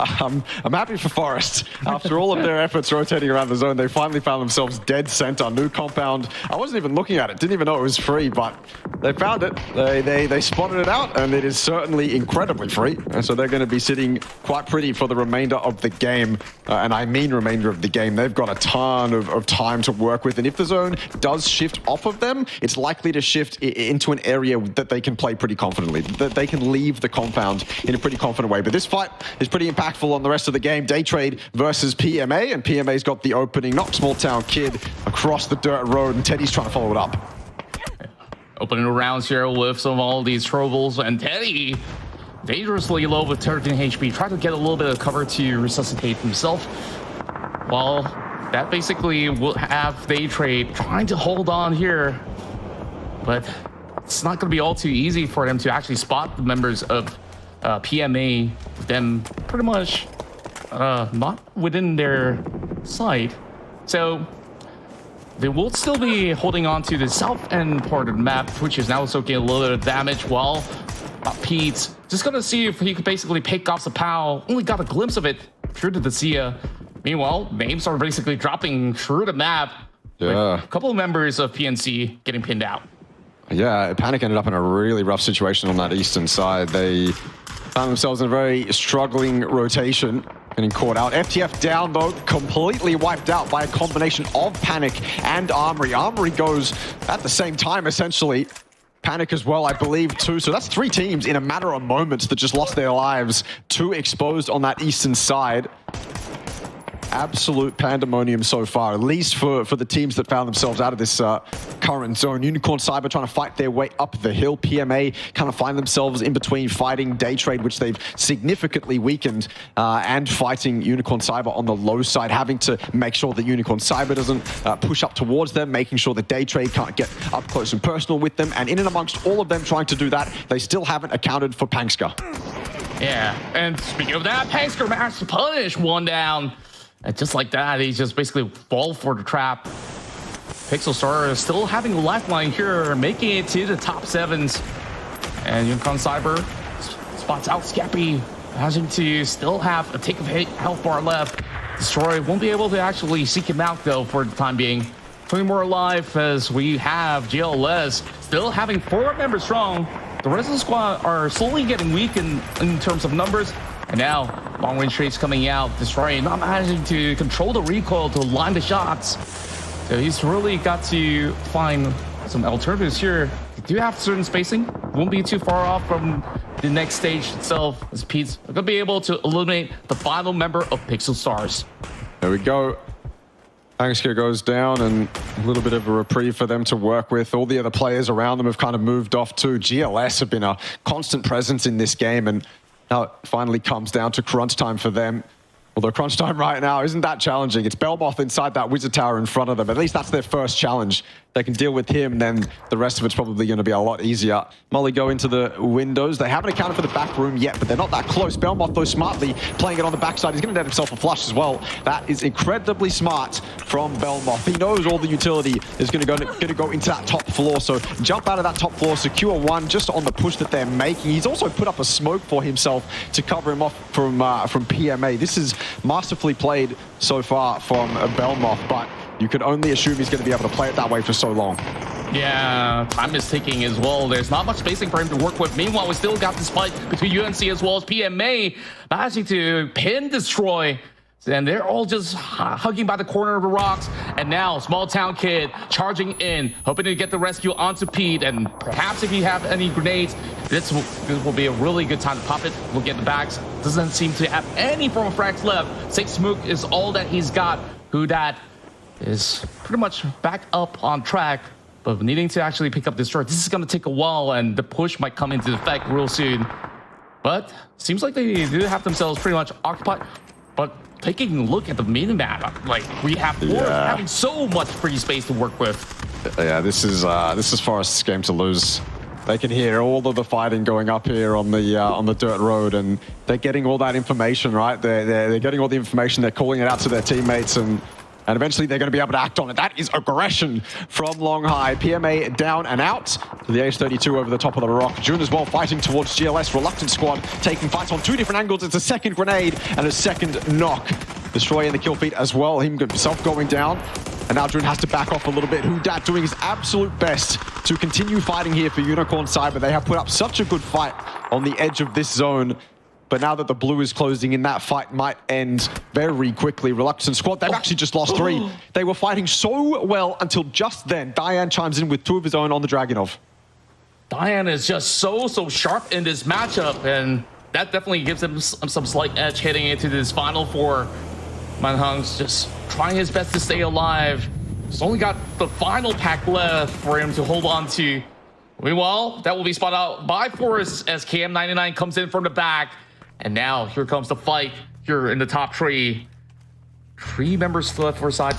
I'm happy for Forest. After all of their efforts rotating around the zone, they finally found themselves dead center. New compound. I wasn't even looking at it. Didn't even know it was free, but they found it. They spotted it out, and it is certainly incredibly free. And so they're going to be sitting quite pretty for the remainder of the game. And I mean remainder of the game. They've got a ton of time to work with. And if the zone does shift off of them, it's likely to shift into an area that they can play pretty confidently. That they can leave the compound in a pretty confident way. But this fight is pretty impactful on the rest of the game. Day Trade versus PMA, and PMA's got the opening, not Small Town Kid across the dirt road, and Teddy's trying to follow it up. Opening rounds here with some of all these troubles, and Teddy dangerously low with 13 HP, trying to get a little bit of cover to resuscitate himself. Well, that basically will have Day Trade trying to hold on here, but it's not going to be all too easy for them to actually spot the members of PMA, with them pretty much not within their sight. So they will still be holding on to the south end part of the map, which is now soaking a little bit of damage, while Pete's just going to see if he could basically pick off the POW. Only got a glimpse of it through to the Sia. Meanwhile, names are basically dropping through the map. Yeah. A couple of members of PNC getting pinned out. Yeah, Panic ended up in a really rough situation on that eastern side. They found themselves in a very struggling rotation, getting caught out. FTF down, though, completely wiped out by a combination of Panic and Armory. Armory goes at the same time, essentially. Panic as well, I believe, too. So that's 3 teams in a matter of moments that just lost their lives. 2 exposed on that eastern side. Absolute pandemonium so far, at least for the teams that found themselves out of this current zone. Unicorn Cyber trying to fight their way up the hill. PMA kind of find themselves in between fighting Day Trade, which they've significantly weakened, and fighting Unicorn Cyber on the low side, having to make sure that Unicorn Cyber doesn't push up towards them, making sure that Day Trade can't get up close and personal with them. And in and amongst all of them trying to do that, they still haven't accounted for Pangska. Yeah, and speaking of that, Pangska managed to punish one down. And just like that, he just basically fall for the trap. Pixel Star is still having a lifeline here, making it to the top 7s. And 𝐏𝐿𝐒 spots out Scappy, managing to still have a take of hit health bar left. Destroy won't be able to actually seek him out though for the time being. 20 more alive as we have 𝐏𝐿𝐒 still having 4 members strong. The rest of the squad are slowly getting weak in terms of numbers. And now, long-range trades coming out. Destroy not managing to control the recoil to line the shots. So he's really got to find some alternatives here. They do have certain spacing. Won't be too far off from the next stage itself, as Pete's going to be able to eliminate the final member of Pixel Stars. There we go. 𝐏𝐔𝐁𝐆 goes down, and a little bit of a reprieve for them to work with. All the other players around them have kind of moved off too. 𝐏𝐿𝐒 have been a constant presence in this game, and now it finally comes down to crunch time for them. Although crunch time right now isn't that challenging. It's 𝐵𝐿𝐒 inside that wizard tower in front of them. At least that's their first challenge. They can deal with him, then the rest of it's probably going to be a lot easier. Molly go into the windows. They haven't accounted for the back room yet, but they're not that close. 𝐵𝐿𝐒, though, smartly playing it on the backside. He's going to net himself a flush as well. That is incredibly smart from 𝐵𝐿𝐒. He knows all the utility is going to go into that top floor. So jump out of that top floor, secure one just on the push that they're making. He's also put up a smoke for himself to cover him off from PMA. This is masterfully played so far from 𝐵𝐿𝐒, but you could only assume he's going to be able to play it that way for so long. Yeah, time is ticking as well. There's not much spacing for him to work with. Meanwhile, we still got this fight between UNC as well as PMA, managing to pin Destroy. And they're all just hugging by the corner of the rocks. And now, small town kid charging in, hoping to get the rescue onto Pete. And perhaps if you have any grenades, this will be a really good time to pop it. We'll get the bags. Doesn't seem to have any form of frags left. 6 smoke is all that he's got. 𝐿𝐒 is pretty much back up on track, but needing to actually pick up Destroy. This is going to take a while, and the push might come into effect real soon. But seems like they do have themselves pretty much occupied. But taking a look at the minimap, like we have having so much free space to work with. Yeah, this is Forest's game to lose. They can hear all of the fighting going up here on the dirt road, and they're getting all that information, right? They're getting all the information. They're calling it out to their teammates, and eventually they're going to be able to act on it. That is aggression from Long High. PMA down and out to the Ace-32 over the top of the rock. June as well fighting towards 𝐏𝐿𝐒. Reluctant squad taking fights on 2 different angles. It's a second grenade and a second knock. Destroy in the kill feed as well. Himself going down. And now June has to back off a little bit. 𝐿𝐒 doing his absolute best to continue fighting here for Unicorn Cyber. They have put up such a good fight on the edge of this zone. But now that the blue is closing in, that fight might end very quickly. Reluctant squad, they've actually just lost 3. They were fighting so well until just then. Diane chimes in with 2 of his own on the Dragunov. Diane is just so sharp in this matchup, and that definitely gives him some slight edge heading into this Final 4. Manhung's just trying his best to stay alive. He's only got the final pack left for him to hold on to. Meanwhile, that will be spotted out by Forest as KM99 comes in from the back. And now here comes the fight here in the top 3. 3 members left for side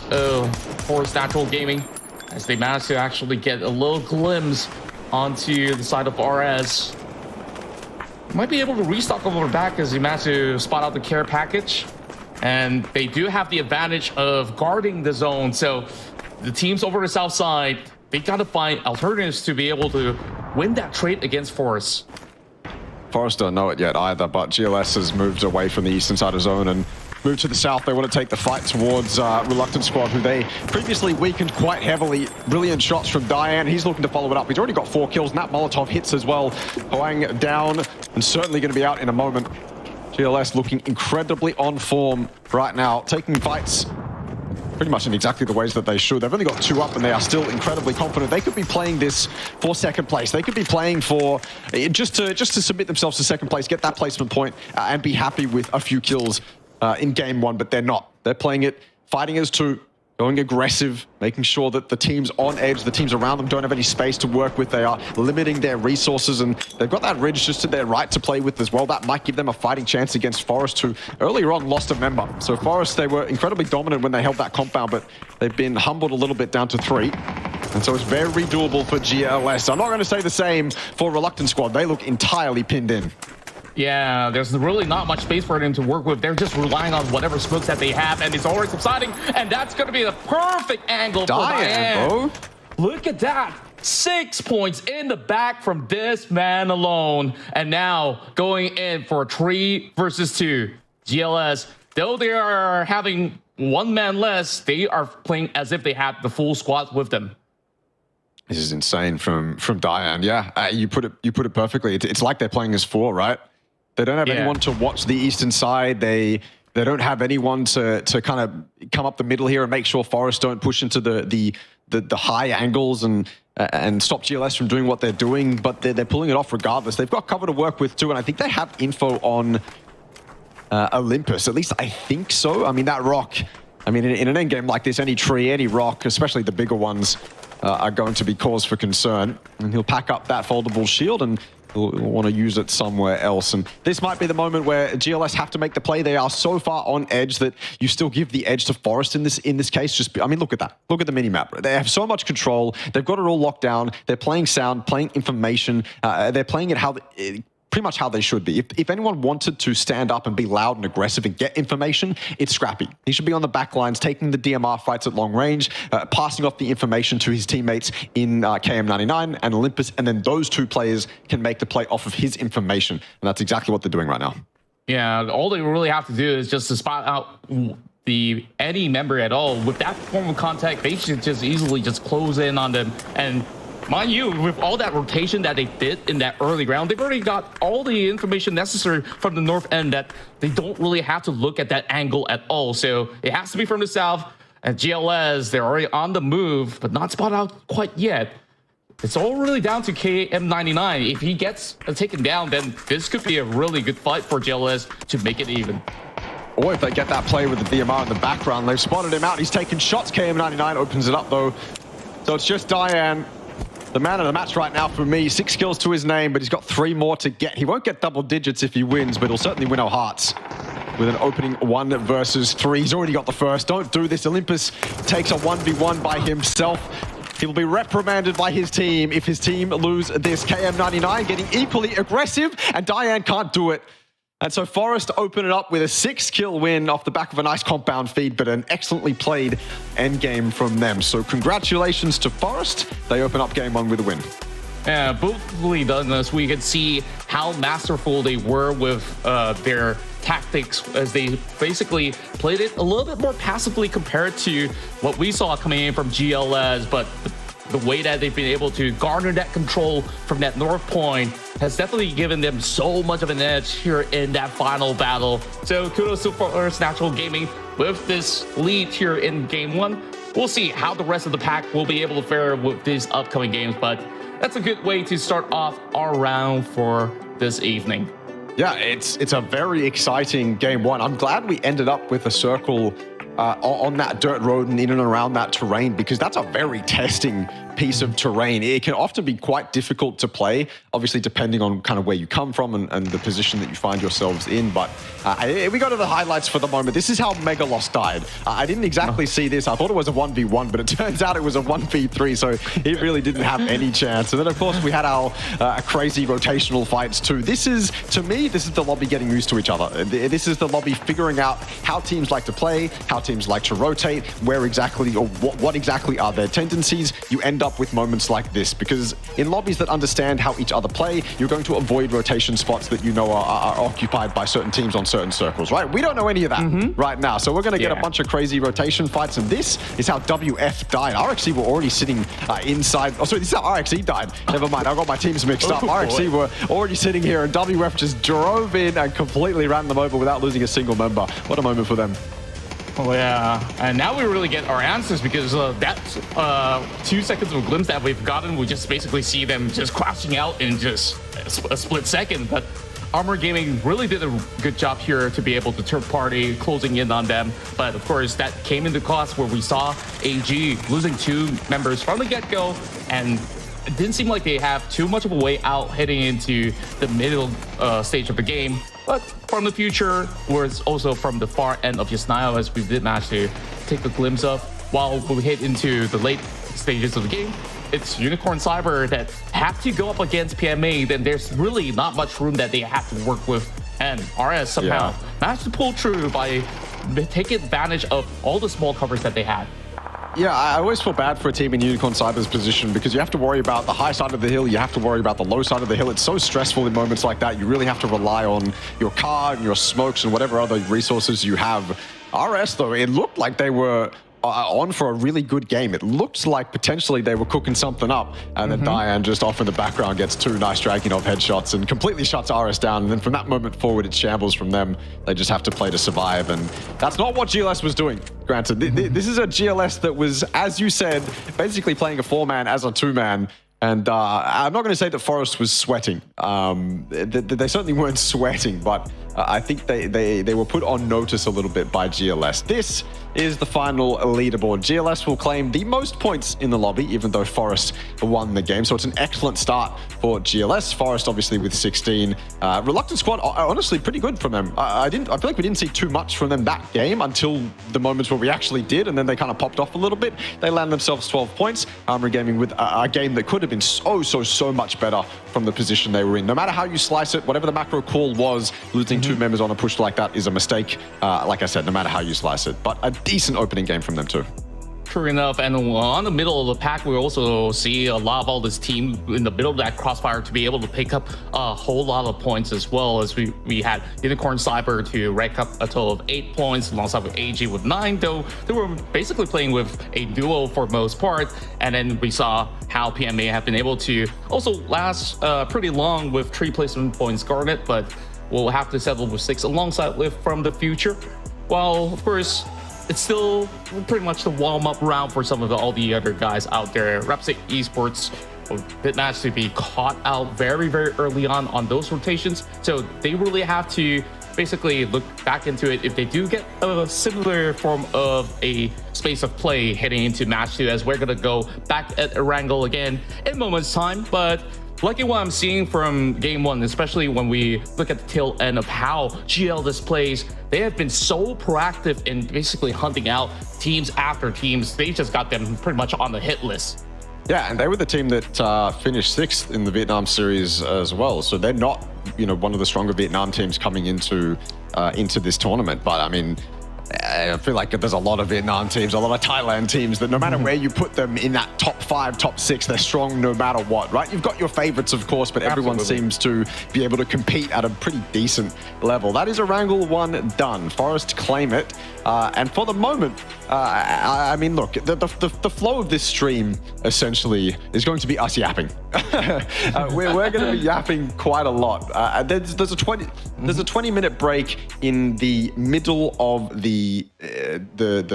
Forest Natural Gaming, as they managed to actually get a little glimpse onto the side of RS. Might be able to restock over back as he managed to spot out the care package. And they do have the advantage of guarding the zone. So the teams over the south side, they got to find alternatives to be able to win that trade against Forest. Forest don't know it yet either, but 𝐏𝐿𝐒 has moved away from the eastern side of zone and moved to the south. They want to take the fight towards Reluctant Squad, who they previously weakened quite heavily. Brilliant shots from Diane. He's looking to follow it up. He's already got 4 kills, and that Molotov hits as well. Hoang down and certainly going to be out in a moment. 𝐏𝐿𝐒 looking incredibly on form right now, taking fights pretty much in exactly the ways that they should. They've only got 2 up, and they are still incredibly confident. They could be playing this for second place. They could be playing for just to submit themselves to second place, get that placement point, and be happy with a few kills in game 1. But they're not. They're playing it, fighting as 2, going aggressive, making sure that the teams on edge, the teams around them don't have any space to work with. They are limiting their resources, and they've got that ridge just to their right to play with as well. That might give them a fighting chance against Forest, who earlier on lost a member. So Forest, they were incredibly dominant when they held that compound, but they've been humbled a little bit down to 3. And so it's very doable for 𝐏𝐿𝐒. I'm not going to say the same for Reluctant Squad. They look entirely pinned in. Yeah, there's really not much space for them to work with. They're just relying on whatever smokes that they have, and it's already subsiding, and that's going to be the perfect angle for Diane. Bro. Look at that. 6 points in the back from this man alone. And now going in for 3 versus 2. GLS, though they are having one man less, they are playing as if they had the full squad with them. This is insane from Diane. Yeah, you put it perfectly. It's like they're playing as 4, right? They don't have anyone to watch the eastern side. They don't have anyone to kind of come up the middle here and make sure Forest don't push into the high angles and stop GLS from doing what they're doing. But they're pulling it off regardless. They've got cover to work with too, and I think they have info on Olympus. At least I think so. I mean, that rock. I mean, in an endgame like this, any tree, any rock, especially the bigger ones, are going to be cause for concern. And he'll pack up that foldable shield and he'll want to use it somewhere else. And this might be the moment where GLS have to make the play. They are so far on edge that you still give the edge to Forest in this case. Just, I mean, look at that. Look at the minimap. They have so much control. They've got it all locked down. They're playing sound, playing information. They're playing it pretty much how they should be. If anyone wanted to stand up and be loud and aggressive and get information, it's Scrappy. He should be on the back lines, taking the DMR fights at long range, passing off the information to his teammates in KM99 and Olympus, and then those 2 players can make the play off of his information. And that's exactly what they're doing right now. Yeah, all they really have to do is just to spot out any member at all. With that form of contact, they should just easily just close in on them. And mind you, with all that rotation that they did in that early round, they've already got all the information necessary from the north end that they don't really have to look at that angle at all. So it has to be from the south. And GLS, they're already on the move, but not spotted out quite yet. It's all really down to KM99. If he gets taken down, then this could be a really good fight for GLS to make it even. Or if they get that play with the DMR in the background, they've spotted him out. He's taking shots. KM99 opens it up, though. So it's just Diane, the man of the match right now for me. 6 kills to his name, but he's got 3 more to get. He won't get double digits if he wins, but he'll certainly win our hearts with an opening 1 versus 3. He's already got the first. Don't do this. Olympus takes a 1v1 by himself. He will be reprimanded by his team if his team lose this. KM99 getting equally aggressive, and Diane can't do it. And so Forest open it up with a 6-kill win off the back of a nice compound feed, but an excellently played endgame from them. So congratulations to Forest. They open up game 1 with a win. Yeah, beautifully done this. We could see how masterful they were with their tactics as they basically played it a little bit more passively compared to what we saw coming in from GLS, but the way that they've been able to garner that control from that north point has definitely given them so much of an edge here in that final battle. So kudos to Forest Natural Gaming with this lead here in game 1. We'll see how the rest of the pack will be able to fare with these upcoming games, but that's a good way to start off our round for this evening. Yeah, it's a very exciting game 1. I'm glad we ended up with a circle on that dirt road and in and around that terrain, because that's a very testing piece of terrain. It can often be quite difficult to play, obviously depending on kind of where you come from and the position that you find yourselves in. But we go to the highlights for the moment. This is how Megaloss died. I didn't exactly see this. I thought it was a 1v1, but it turns out it was a 1v3, so it really didn't have any chance. And then, of course, we had our crazy rotational fights too. This is, to me, this is the lobby getting used to each other. This is the lobby figuring out how teams like to play, how teams like to rotate, where exactly or what exactly are their tendencies. You end up with moments like this, because in lobbies that understand how each other play, you're going to avoid rotation spots that you know are occupied by certain teams on certain circles, right? We don't know any of that right now, so we're going to get a bunch of crazy rotation fights, and this is how WF died. RXC were already sitting inside. Oh, sorry, this is how RXC died. Never mind, I got my teams mixed up. RXC were already sitting here, and WF just drove in and completely ran them over without losing a single member. What a moment for them. Oh yeah, and now we really get our answers, because that 2 seconds of glimpse that we've gotten, we just basically see them just crashing out in just a split second. But Armor Gaming really did a good job here to be able to third party closing in on them. But of course, that came into cost where we saw AG losing 2 members from the get-go, and it didn't seem like they have too much of a way out heading into the middle stage of the game. But from the future, was also from the far end of Yasnayo, as we did manage to take a glimpse of. While we hit into the late stages of the game, it's Unicorn Cyber that have to go up against PMA, then there's really not much room that they have to work with. And RS somehow managed to pull through by taking advantage of all the small covers that they had. Yeah, I always feel bad for a team in Unicorn Cyber's position because you have to worry about the high side of the hill, you have to worry about the low side of the hill. It's so stressful in moments like that. You really have to rely on your card and your smokes and whatever other resources you have. RS, though, it looked like they were on for a really good game. It looked like potentially they were cooking something up, and then Diane just off in the background gets 2 nice Dragunov headshots and completely shuts RS down. And then from that moment forward, it's shambles from them. They just have to play to survive, and that's not what GLS was doing. Granted, this is a GLS that was, as you said, basically playing a 4-man as a 2-man. And I'm not going to say that Forest was sweating. They certainly weren't sweating, but I think they were put on notice a little bit by GLS. This is the final leaderboard. GLS will claim the most points in the lobby, even though Forest won the game. So it's an excellent start for GLS. Forest, obviously, with 16. Reluctant squad, honestly, pretty good from them. I feel like we didn't see too much from them that game until the moments where we actually did, and then they kind of popped off a little bit. They landed themselves 12 points. Armory Gaming with a game that could have been so much better from the position they were in. No matter how you slice it, whatever the macro call was, losing 2 members on a push like that is a mistake. Like I said, no matter how you slice it. But a decent opening game from them too. True enough, and on the middle of the pack, we also see a lot of all this team in the middle of that crossfire to be able to pick up a whole lot of points, as well as we had Unicorn Cyber to rack up a total of 8 points, alongside with AG with 9, though they were basically playing with a duo for most part. And then we saw how PMA have been able to also last pretty long with 3 placement points garnered, but we'll have to settle with 6 alongside with From the Future. While, of course, it's still pretty much the warm-up round for some of all the other guys out there. Repsec Esports did manage to be caught out very early on those rotations, so they really have to basically look back into it if they do get a similar form of a space of play heading into match 2, as we're gonna go back at Erangel again in moments time. But liking what I'm seeing from game 1, especially when we look at the tail end of how GL displays, they have been so proactive in basically hunting out teams after teams. They just got them pretty much on the hit list. Yeah, and they were the team that finished 6th in the Vietnam series as well. So they're not, one of the stronger Vietnam teams coming into this tournament. But I mean, I feel like there's a lot of Vietnam teams, a lot of Thailand teams that no matter where you put them in that top 5, top 6, they're strong no matter what, right? You've got your favorites, of course, but everyone seems to be able to compete at a pretty decent level. That is Erangel 1 done. Forest claim it. And for the moment, I mean, look, the flow of this stream essentially is going to be us yapping. We're going to be yapping quite a lot. There's a 20-minute break in the middle of the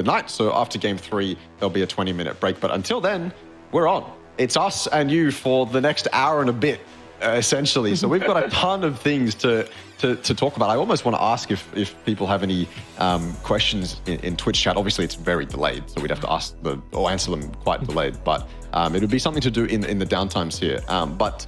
night. So after game 3, there'll be a 20-minute break. But until then, we're on. It's us and you for the next hour and a bit, essentially. So we've got a ton of things to talk about. I almost want to ask if people have any questions in Twitch chat. Obviously, it's very delayed, so we'd have to ask or answer them quite delayed. But it would be something to do in the downtimes here. But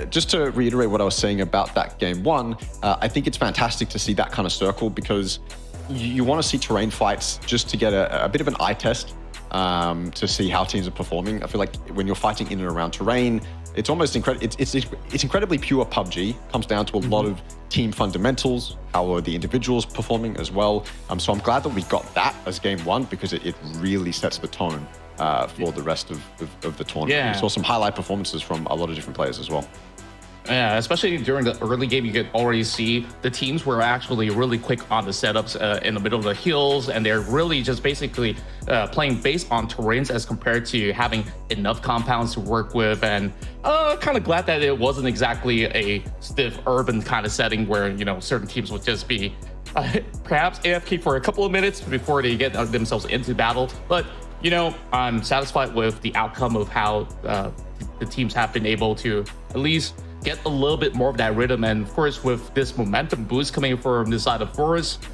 just to reiterate what I was saying about that game 1, I think it's fantastic to see that kind of circle, because you want to see terrain fights just to get a bit of an eye test to see how teams are performing. I feel like when you're fighting in and around terrain, it's almost incredible. It's incredibly pure PUBG. Comes down to a lot of team fundamentals. How are the individuals performing as well? So I'm glad that we got that as game 1, because it really sets the tone for the rest of the tournament. Yeah. We saw some highlight performances from a lot of different players as well. Yeah, especially during the early game, you could already see the teams were actually really quick on the setups in the middle of the hills, and they're really just basically playing based on terrains as compared to having enough compounds to work with. And kind of glad that it wasn't exactly a stiff urban kind of setting where, certain teams would just be perhaps AFK for a couple of minutes before they get themselves into battle. But, I'm satisfied with the outcome of how the teams have been able to at least get a little bit more of that rhythm. And of course, with this momentum boost coming from the side of Forest,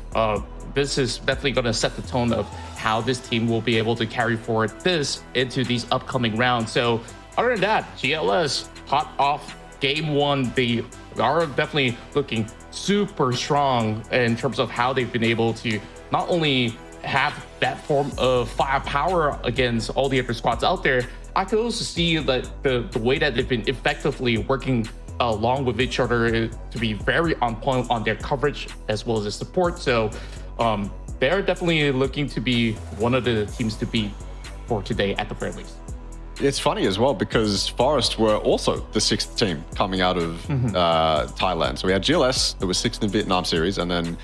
this is definitely going to set the tone of how this team will be able to carry forward this into these upcoming rounds. So other than that, GLS hot off game 1. They are definitely looking super strong in terms of how they've been able to not only have that form of firepower against all the other squads out there. I could also see that the way that they've been effectively working along with each other to be very on point on their coverage as well as the support. So they're definitely looking to be one of the teams to beat. for today at the very least. It's funny as well because Forest were also the 6th team coming out of Thailand. So we had GLS that was 6th in Vietnam series, and then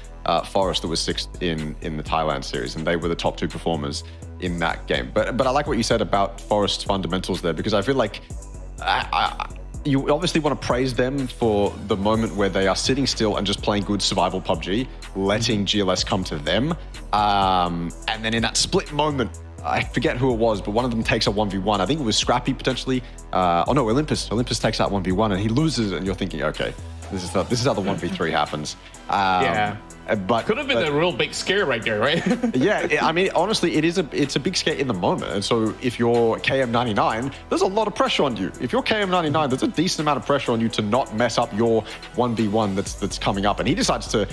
Forest that was 6th in the Thailand series, and they were the top 2 performers in that game. But I like what you said about Forest's fundamentals there, because I feel like you obviously want to praise them for the moment where they are sitting still and just playing good survival PUBG, letting GLS come to them. And then in that split moment, I forget who it was, but one of them takes a 1v1. I think it was Scrappy potentially. Oh no, Olympus. Olympus takes that 1v1 and he loses it, and you're thinking, okay, this is how the 1v3 happens. Yeah. But could have been a real big scare right there, right? Yeah, I mean, honestly, it's a big scare in the moment. And so if you're KM99, there's a lot of pressure on you. If you're KM99, there's a decent amount of pressure on you to not mess up your 1v1 that's coming up. And he decides to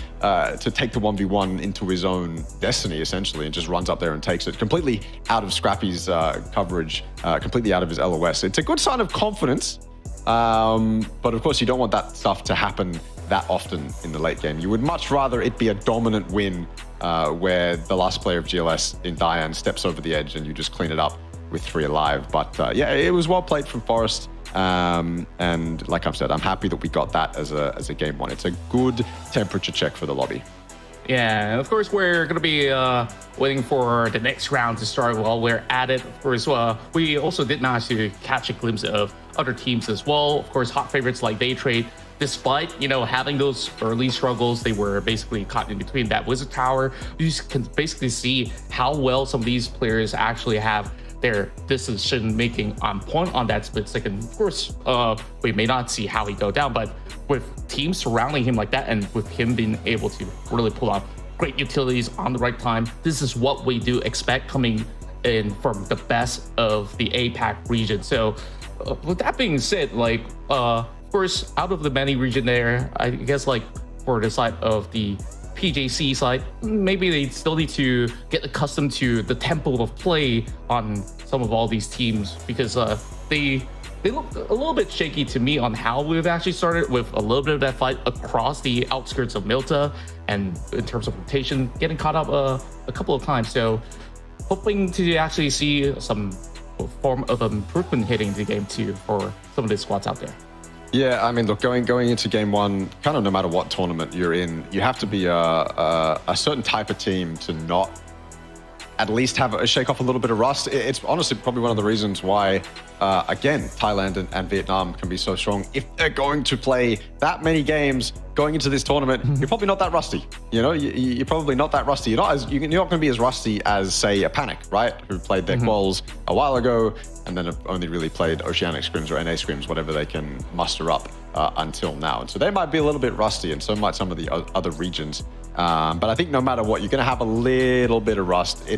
take the 1v1 into his own destiny, essentially, and just runs up there and takes it completely out of Scrappy's coverage, completely out of his LOS. It's a good sign of confidence. But of course, you don't want that stuff to happen that often in the late game. You would much rather it be a dominant win where the last player of GLS in Diane steps over the edge and you just clean it up with 3 alive. But yeah, it was well played from Forest. And like I've said, I'm happy that we got that as a game 1. It's a good temperature check for the lobby. Yeah, and of course, we're going to be waiting for the next round to start while we're at it. Of course, we also did manage to catch a glimpse of other teams as well. Of course, hot favorites like Daytrade, despite, having those early struggles, they were basically caught in between that Wizard Tower. You can basically see how well some of these players actually have their decision making on point on that split second. Of course, we may not see how he go down, but with teams surrounding him like that, and with him being able to really pull off great utilities on the right time, this is what we do expect coming in from the best of the APAC region. So with that being said, of course, out of the many region there, I guess for the side of the PJC side, maybe they still need to get accustomed to the tempo of play on some of all these teams, because they look a little bit shaky to me on how we've actually started, with a little bit of that fight across the outskirts of Milta, and in terms of rotation, getting caught up a couple of times. So hoping to actually see some form of improvement hitting the game 2 for some of the squads out there. Yeah, I mean, look, going into game 1, kind of no matter what tournament you're in, you have to be a certain type of team to not at least shake off a little bit of rust. It's honestly probably one of the reasons why, again, Thailand and Vietnam can be so strong. If they're going to play that many games going into this tournament, you're probably not that rusty. You're probably not that rusty. You're not going to be as rusty as, say, a Panic, right? Who played their quals a while ago and then have only really played Oceanic scrims or NA scrims, whatever they can muster up until now. And so they might be a little bit rusty, and so might some of the other regions. But I think no matter what, you're going to have a little bit of rust.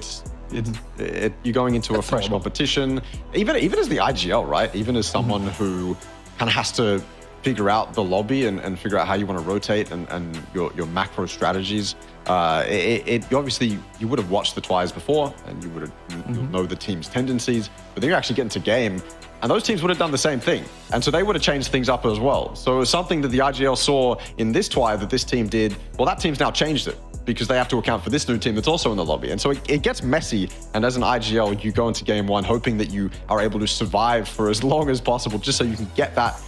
You're going into a fresh competition, even as the IGL, right? Even as someone who kind of has to figure out the lobby and figure out how you want to rotate and your macro strategies. Obviously, you would have watched the TWIs before, and you'll know the team's tendencies, but then you actually get into game, and those teams would have done the same thing. And so they would have changed things up as well. So it was something that the IGL saw in this TWI that this team did. Well, that team's now changed it, because they have to account for this new team that's also in the lobby. And so it gets messy. And as an IGL, you go into game 1 hoping that you are able to survive for as long as possible, just so you can get that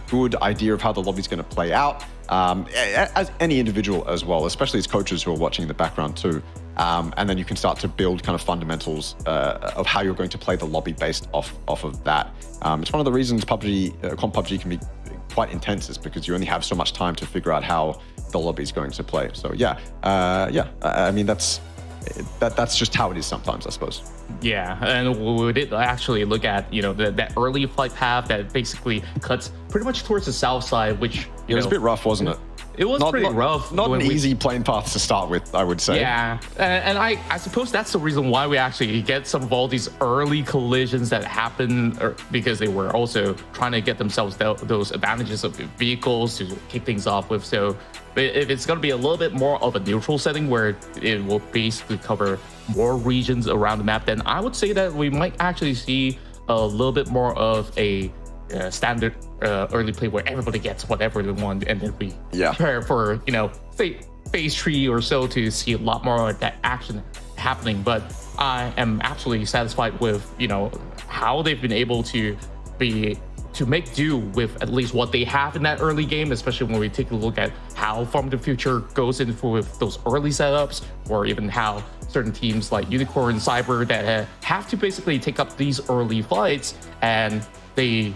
good idea of how the lobby's going to play out, as any individual as well, especially as coaches who are watching in the background too. And then you can start to build kind of fundamentals of how you're going to play the lobby based off of that. It's one of the reasons comp PUBG can be quite intense, is because you only have so much time to figure out how the lobby is going to play. So I mean, that's just how it is sometimes, I suppose. Yeah, and we did actually look at that early flight path that basically cuts pretty much towards the south side, which it was a bit rough, wasn't it? It was pretty rough. Not an easy plane path to start with, I would say. Yeah, and I suppose that's the reason why we actually get some of all these early collisions that happen, because they were also trying to get themselves those advantages of vehicles to kick things off with. So if it's going to be a little bit more of a neutral setting where it will basically cover more regions around the map, then I would say that we might actually see a little bit more of a standard early play where everybody gets whatever they want, and then we prepare for say phase 3 or so to see a lot more of that action happening. But I am absolutely satisfied with, you know, how they've been able to make do with at least what they have in that early game, especially when we take a look at how From the Future goes in with those early setups, or even how certain teams like Unicorn, Cyber that have to basically take up these early fights, and they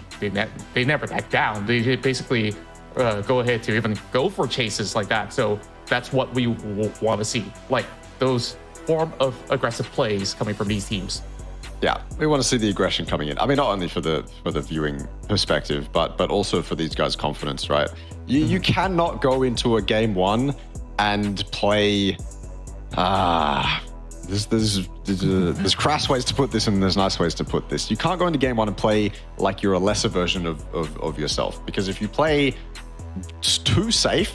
never back down. They basically go ahead to even go for chases like that. So that's what we want to see, like those form of aggressive plays coming from these teams. Yeah, we want to see the aggression coming in. I mean, not only for the viewing perspective, but also for these guys' confidence, right? You cannot go into a game one and play. There's crass ways to put this, and there's nice ways to put this. You can't go into game one and play like you're a lesser version of yourself, because if you play too safe,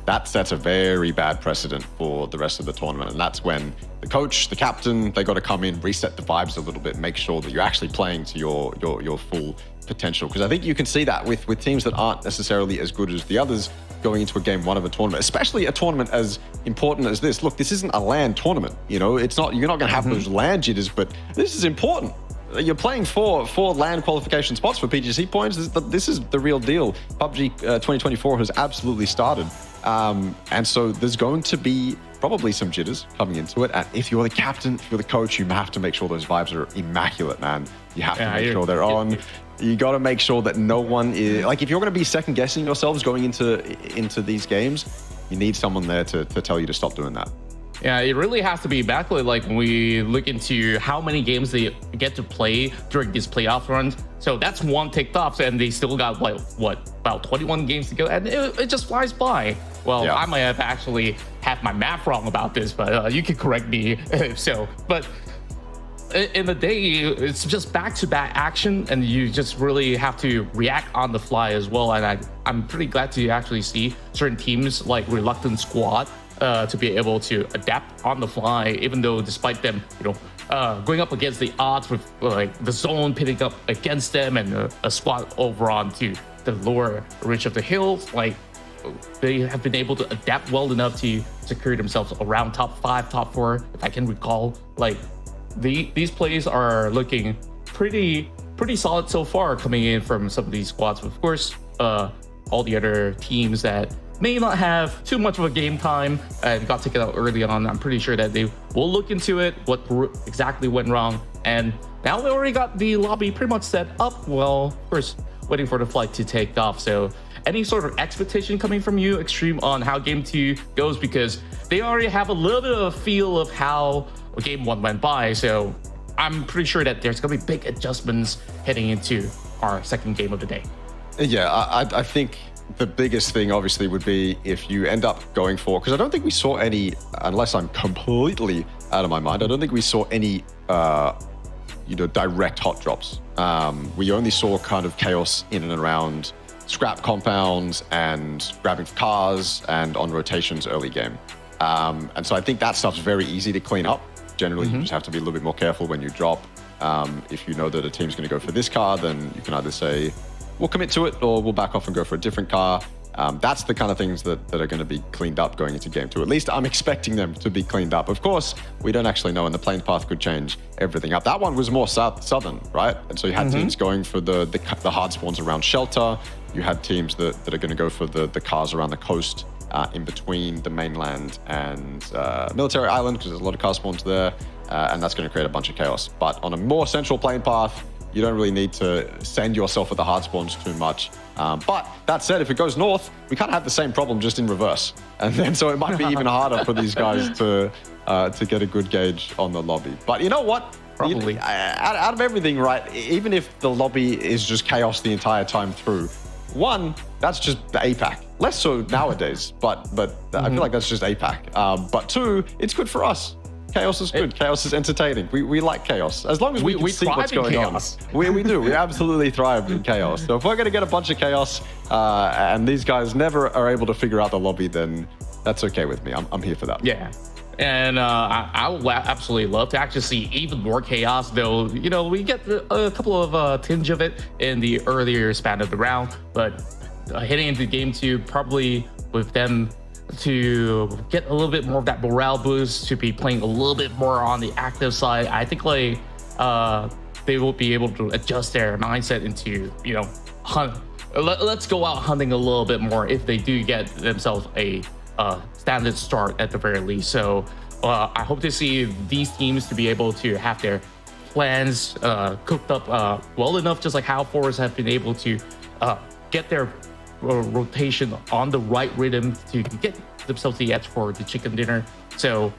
that sets a very bad precedent for the rest of the tournament. And that's when the coach, the captain, they got to come in, reset the vibes a little bit, make sure that you're actually playing to your full potential. Because I think you can see that with teams that aren't necessarily as good as the others going into a game one of a tournament, especially a tournament as important as this. Look, this isn't a LAN tournament. You know, it's not, you're not going to have those LAN jitters, but this is important. You're playing for LAN qualification spots for PGC points. This is the real deal. PUBG 2024 has absolutely started. And so there's going to be probably some jitters coming into it. And if you're the captain, if you're the coach, you have to make sure those vibes are immaculate, man. You have to make sure they're on. You got to make sure that no one is, like, if you're going to be second guessing yourselves going into these games, you need someone there to tell you to stop doing that. Yeah, it really has to be immaculate. Like when we look into how many games they get to play during these playoff runs. So that's one ticked off, and they still got what about 21 games to go, and it just flies by. Well, yeah. I might have actually had my math wrong about this, but you can correct me if so. But in the day, it's just back-to-back action, and you just really have to react on the fly as well. And I'm pretty glad to actually see certain teams like Reluctant Squad to be able to adapt on the fly, even though despite them, you know, going up against the odds with like the zone pitting up against them, and a squad over onto the lower reach of the hills, like they have been able to adapt well enough to secure themselves around top 5, top 4, if I can recall. Like these plays are looking pretty solid so far coming in from some of these squads. Of course, all the other teams that may not have too much of a game time and got taken out early on, I'm pretty sure that they will look into it, what exactly went wrong. And now they already got the lobby pretty much set up. Well, of course, waiting for the flight to take off. So any sort of expectation coming from you, Extreme, on how game 2 goes? Because they already have a little bit of a feel of how game 1 went by. So I'm pretty sure that there's going to be big adjustments heading into our second game of the day. Yeah, I think the biggest thing obviously would be if you end up going for, because I don't think we saw any, unless I'm completely out of my mind, I don't think we saw any direct hot drops. We only saw kind of chaos in and around scrap compounds and grabbing for cars and on rotations early game. And so I think that stuff's very easy to clean up. Generally, you just have to be a little bit more careful when you drop. If you know that a team's going to go for this car, then you can either say, we'll commit to it, or we'll back off and go for a different car. That's the kind of things that are going to be cleaned up going into game 2. At least I'm expecting them to be cleaned up. Of course, we don't actually know, and the plane path could change everything up. That one was more southern, right? And so you had teams going for the hard spawns around shelter. You had teams that are going to go for the cars around the coast, in between the mainland and military island, because there's a lot of car spawns there, and that's going to create a bunch of chaos. But on a more central plane path, you don't really need to send yourself at the hard spawns too much. But that said, if it goes north, we kind of have the same problem, just in reverse. And then so it might be even harder for these guys to get a good gauge on the lobby. But you know what? Probably. Out of everything, right, even if the lobby is just chaos the entire time through, one, that's just the APAC. Less so nowadays, but I feel like that's just APAC. But two, it's good for us. Chaos is good. Chaos is entertaining. We like chaos. As long as we can see what's going on. We do. We absolutely thrive in chaos. So if we're going to get a bunch of chaos and these guys never are able to figure out the lobby, then that's okay with me. I'm here for that. Yeah. And I would absolutely love to actually see even more chaos, though, you know, we get a couple of tinge of it in the earlier span of the round, but heading into game 2, probably with them to get a little bit more of that morale boost, to be playing a little bit more on the active side. I think like they will be able to adjust their mindset into, you know, let's go out hunting a little bit more if they do get themselves a standard start at the very least. So I hope to see these teams to be able to have their plans cooked up well enough, just like how Forest have been able to get their rotation on the right rhythm to get themselves the edge for the chicken dinner. So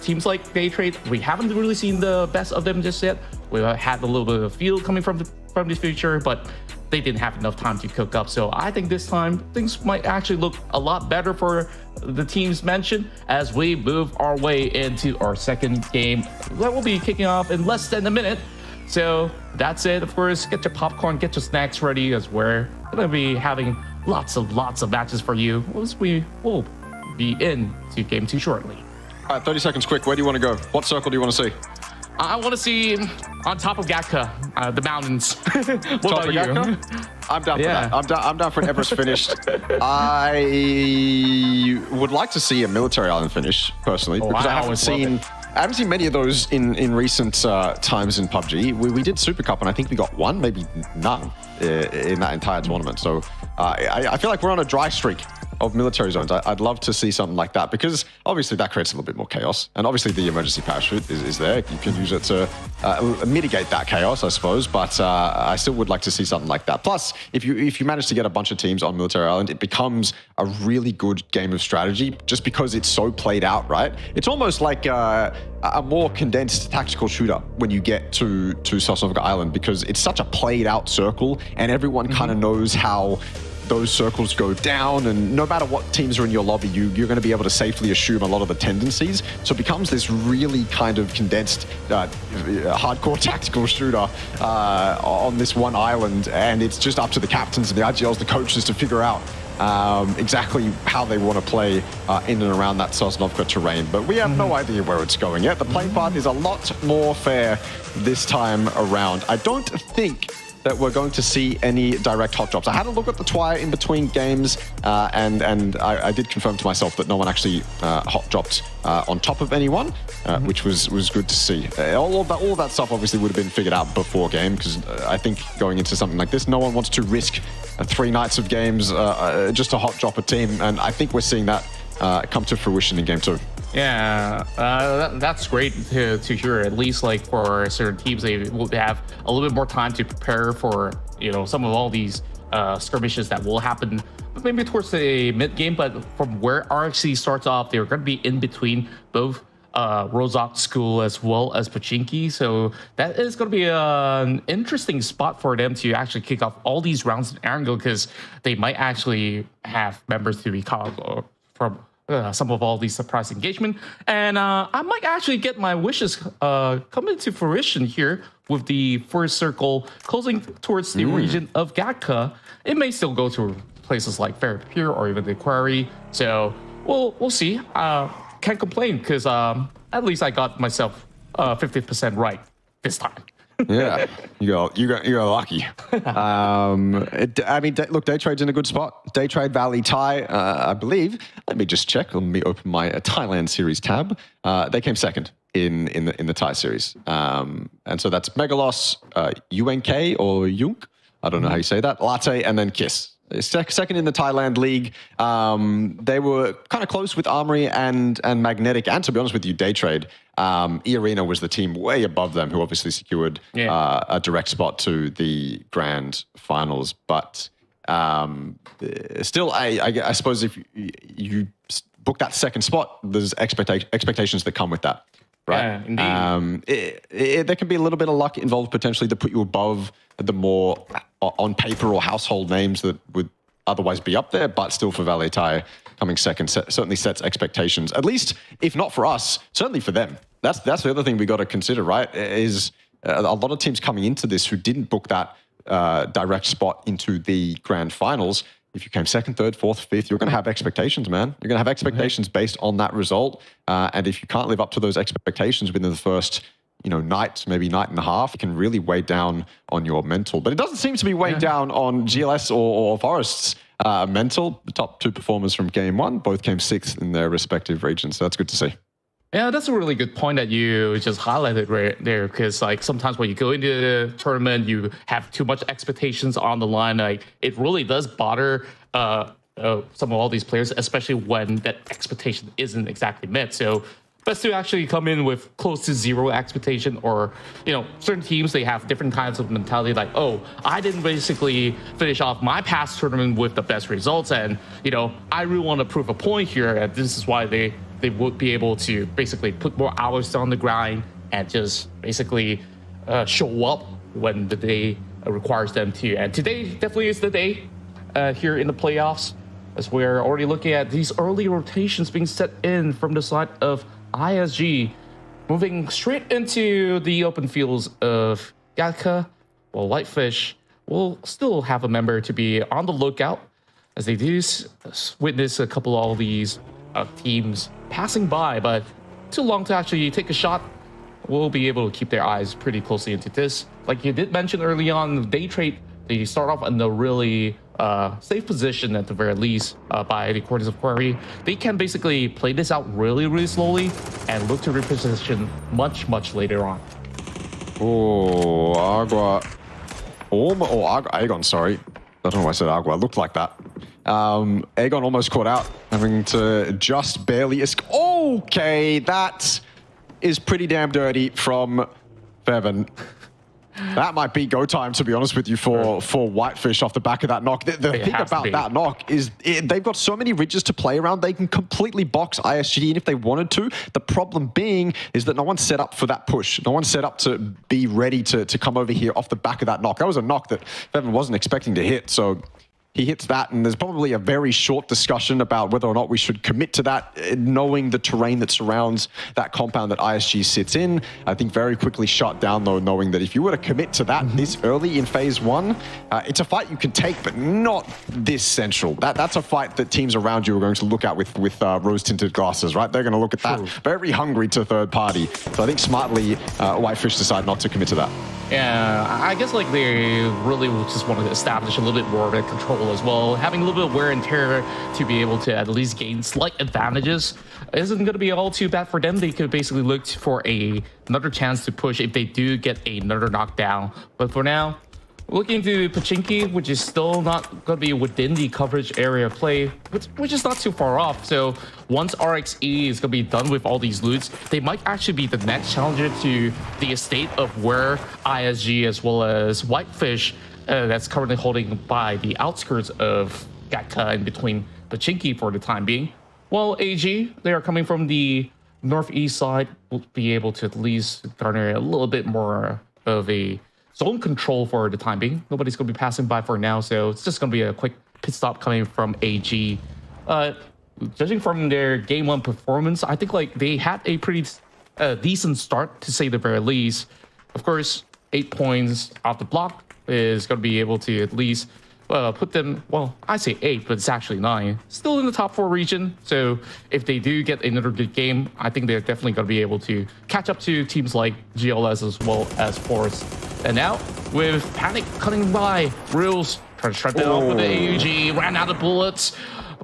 teams like Daytrade, we haven't really seen the best of them just yet. We had a little bit of feel coming from the future, but they didn't have enough time to cook up. So I think this time things might actually look a lot better for the teams mentioned as we move our way into our second game that will be kicking off in less than a minute. So that's it. Of course, get your popcorn, get your snacks ready, as we're gonna be having lots of matches for you as we will be into game 2 shortly. All right, 30 seconds quick. Where do you want to go? What circle do you want to see? I want to see on top of 𝐏𝐷𝐾𝐒, the mountains. What about you? I'm down for that. I'm down for an Everest finish. I would like to see a military island finish, personally, because I haven't seen many of those in recent times in PUBG. We did Super Cup, and I think we got one, maybe none, in that entire tournament. So I feel like we're on a dry streak of military zones. I'd love to see something like that, because obviously that creates a little bit more chaos, and obviously the emergency parachute is there. You can use it to mitigate that chaos, I suppose, but I still would like to see something like that. Plus, if you manage to get a bunch of teams on military island, it becomes a really good game of strategy just because it's so played out, right? It's almost like a more condensed tactical shooter when you get to Sosnovka Island, because it's such a played out circle and everyone kind of knows how those circles go down, and no matter what teams are in your lobby, you're going to be able to safely assume a lot of the tendencies. So it becomes this really kind of condensed, hardcore tactical shooter on this one island, and it's just up to the captains and the IGLs, the coaches, to figure out exactly how they want to play in and around that Sosnovka terrain. But we have no idea where it's going yet. The playing path is a lot more fair this time around. I don't think that we're going to see any direct hot drops. I had a look at the Twire in between games, and I did confirm to myself that no one actually hot dropped on top of anyone, which was good to see. All of that stuff obviously would have been figured out before game, because I think going into something like this, no one wants to risk 3 nights of games just to hot drop a team, and I think we're seeing that come to fruition in game 2. Yeah, that's great to hear. At least like for certain teams, they will have a little bit more time to prepare for, you know, some of all these skirmishes that will happen maybe towards the mid game. But from where RXC starts off, they're going to be in between both Rozhok School as well as Pochinki. So that is going to be an interesting spot for them to actually kick off all these rounds in Erangel, because they might actually have members to be called from some of all these surprise engagement, and I might actually get my wishes coming to fruition here with the first circle closing towards the region of 𝐏𝐷𝐾𝐒. It may still go to places like Fair Pier or even the Quarry, so we'll see. Can't complain, because at least I got myself 50% right this time. Yeah, you're lucky. I mean, look, Daytrade's in a good spot. Daytrade, Valley, Thai, I believe. Let me just check. Let me open my Thailand series tab. They came second in the Thai series, and so that's Megalos, UNK or Yunk. I don't know how you say that. Latte, and then Kiss. Second in the Thailand league. They were kind of close with Armory and Magnetic, and to be honest with you, Daytrade. E-Arena was the team way above them, who obviously secured a direct spot to the grand finals. But still, I suppose if you book that second spot, there's expectations that come with that. Right. Yeah, indeed. There can be a little bit of luck involved potentially to put you above the more on paper or household names that would otherwise be up there, but still for Valley Thai coming second certainly sets expectations, at least if not for us, certainly for them. That's the other thing we got to consider, right? Is a lot of teams coming into this who didn't book that direct spot into the grand finals. If you came second, third, fourth, fifth, you're going to have expectations, man. You're going to have expectations based on that result. And if you can't live up to those expectations within the first, night, maybe night and a half, it can really weigh down on your mental. But it doesn't seem to be weighing down on GLS or Forest's mental. The top 2 performers from game 1 both came 6th in their respective regions. So that's good to see. Yeah, that's a really good point that you just highlighted right there. Because like sometimes when you go into the tournament, you have too much expectations on the line. Like it really does bother some of all these players, especially when that expectation isn't exactly met. So best to actually come in with close to 0 expectation, or certain teams, they have different kinds of mentality. Like, oh, I didn't basically finish off my past tournament with the best results, and I really want to prove a point here. And this is why they would be able to basically put more hours on the grind and just basically show up when the day requires them to. And today definitely is the day here in the playoffs, as we're already looking at these early rotations being set in from the side of ISG, moving straight into the open fields of 𝐏𝐿𝐶. Well, Whitefish will still have a member to be on the lookout, as they do witness a couple of all these teams passing by, but too long to actually take a shot. We'll be able to keep their eyes pretty closely into this. Like you did mention early on, day trade, they start off in a really safe position at the very least by the quarters of query. They can basically play this out really slowly and look to reposition much later on. Oh, Agua. 𝐿𝐴𝐂, sorry. I don't know why I said Agua. It looked like that. 𝐿𝐴𝐂 almost caught out, having to just barely escape. Okay, that is pretty damn dirty from Feven. That might be go time, to be honest with you, for Whitefish off the back of that knock. The thing about that knock is they've got so many ridges to play around. They can completely box ISG in if they wanted to. The problem being is that no one's set up for that push. No one's set up to be ready to come over here off the back of that knock. That was a knock that Feven wasn't expecting to hit, so he hits that, and there's probably a very short discussion about whether or not we should commit to that, knowing the terrain that surrounds that compound that ISG sits in. I think very quickly shut down, though, knowing that if you were to commit to that this early in phase 1, it's a fight you can take, but not this central. That's a fight that teams around you are going to look at with rose-tinted glasses, right? They're going to look at that very hungry to third party. So I think smartly, Whitefish decide not to commit to that. Yeah, I guess like they really just wanted to establish a little bit more of a control as well. Having a little bit of wear and tear to be able to at least gain slight advantages isn't going to be all too bad for them. They could basically look for another chance to push if they do get another knockdown. But for now, looking to Pochinki, which is still not going to be within the coverage area of play, which is not too far off. So once RXE is going to be done with all these loots, they might actually be the next challenger to the estate of where ISG as well as Whitefish that's currently holding by the outskirts of 𝐏𝐿𝐶 in between Pochinki for the time being. Well, AG, they are coming from the northeast side, will be able to at least garner a little bit more of a zone control for the time being. Nobody's going to be passing by for now, so it's just going to be a quick pit stop coming from AG. Judging from their game 1 performance, I think like they had a pretty decent start, to say the very least. Of course, 8 points off the block is going to be able to at least put them, well, I say 8, but it's actually 9. Still in the top 4 region. So if they do get another good game, I think they're definitely going to be able to catch up to teams like GLS as well as Force. And now, with Panic cutting by, Reels trying to shut it off with the AUG, ran out of bullets.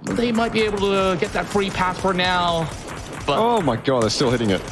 They might be able to get that free pass for now. But oh my god, they're still hitting it.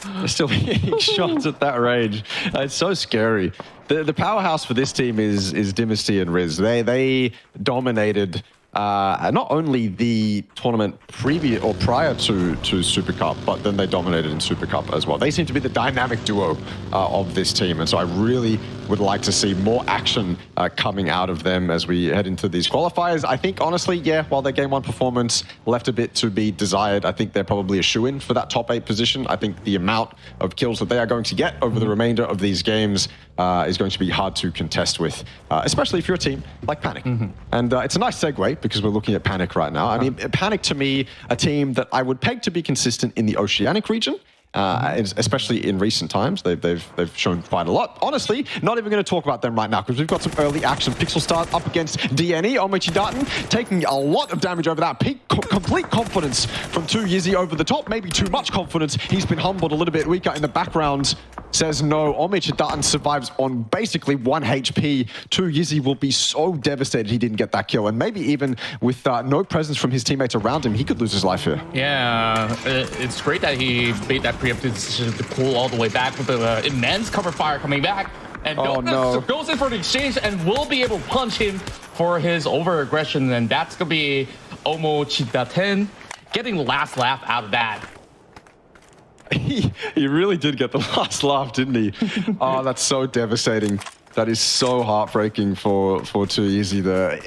They're still hitting shots at that range. It's so scary. The powerhouse for this team is Dynasty and Riz. They dominated not only the tournament prior to Super Cup, but then they dominated in Super Cup as well. They seem to be the dynamic duo of this team, and so I really would like to see more action coming out of them as we head into these qualifiers. I think, honestly, yeah, while their Game 1 performance left a bit to be desired, I think they're probably a shoo-in for that top 8 position. I think the amount of kills that they are going to get over the remainder of these games is going to be hard to contest with, especially if you're a team like Panic. And it's a nice segue, because we're looking at Panic right now. I mean, Panic, to me, a team that I would peg to be consistent in the Oceanic region, especially in recent times. They've shown quite a lot. Honestly, not even going to talk about them right now, because we've got some early action. Pixel Start up against DNE. Omichidaten taking a lot of damage over that. Complete confidence from 2Yizzy over the top. Maybe too much confidence. He's been humbled a little bit weaker in the background. says no. 𝐏𝐆𝐒 survives on basically 1 HP. 𝐿𝐷 will be so devastated he didn't get that kill. And maybe even with no presence from his teammates around him, he could lose his life here. Yeah, it's great that he made that preemptive decision to pull all the way back with the immense cover fire coming back. And goes in for the exchange and will be able to punch him for his over-aggression. And that's going to be 𝐏𝐼 getting the last laugh out of that. He really did get the last laugh, didn't he? Oh, that's so devastating. That is so heartbreaking for 𝐿𝐷 there.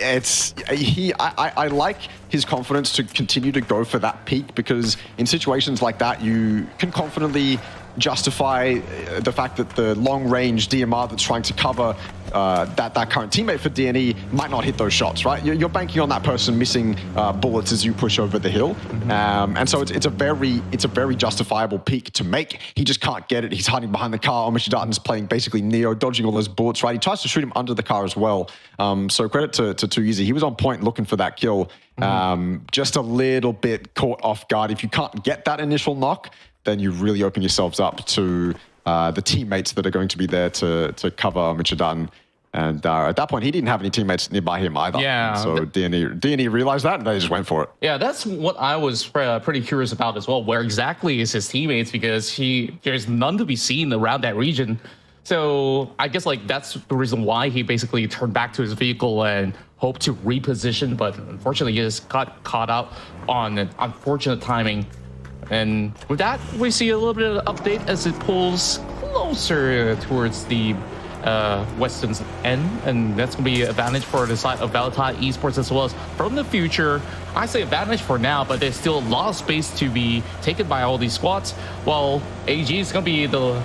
I like his confidence to continue to go for that peak, because in situations like that, you can confidently justify the fact that the long-range DMR that's trying to cover that current teammate for DNE might not hit those shots, right? You're banking on that person missing bullets as you push over the hill, and so it's a very justifiable peak to make. He just can't get it. He's hiding behind the car. 𝐿𝐷 playing basically Neo, dodging all those bullets, right? He tries to shoot him under the car as well. So credit to 𝐿𝐷. He was on point looking for that kill. Just a little bit caught off guard. If you can't get that initial knock, then you really open yourselves up to the teammates that are going to be there to cover 𝐿𝐷. And at that point, he didn't have any teammates nearby him either. Yeah. So DNE realized that, and they just went for it. Yeah, that's what I was pretty curious about as well. Where exactly is his teammates? Because there's none to be seen around that region. So I guess like that's the reason why he basically turned back to his vehicle and hoped to reposition. But unfortunately, he just got caught out on an unfortunate timing. And with that, we see a little bit of an update as it pulls closer towards the Western's end, and that's going to be an advantage for the side of Valentine Esports as well as from the future. I say advantage for now, but there's still a lot of space to be taken by all these squads, while AG is going to be the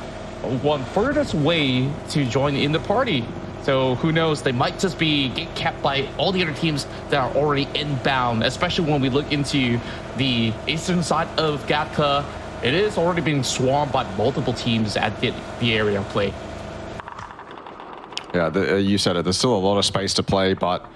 one furthest way to join in the party. So who knows, they might just be kept by all the other teams that are already inbound, especially when we look into the eastern side of 𝐏𝐷𝐾. It is already being swarmed by multiple teams at the area of play. Yeah, you said it. There's still a lot of space to play, but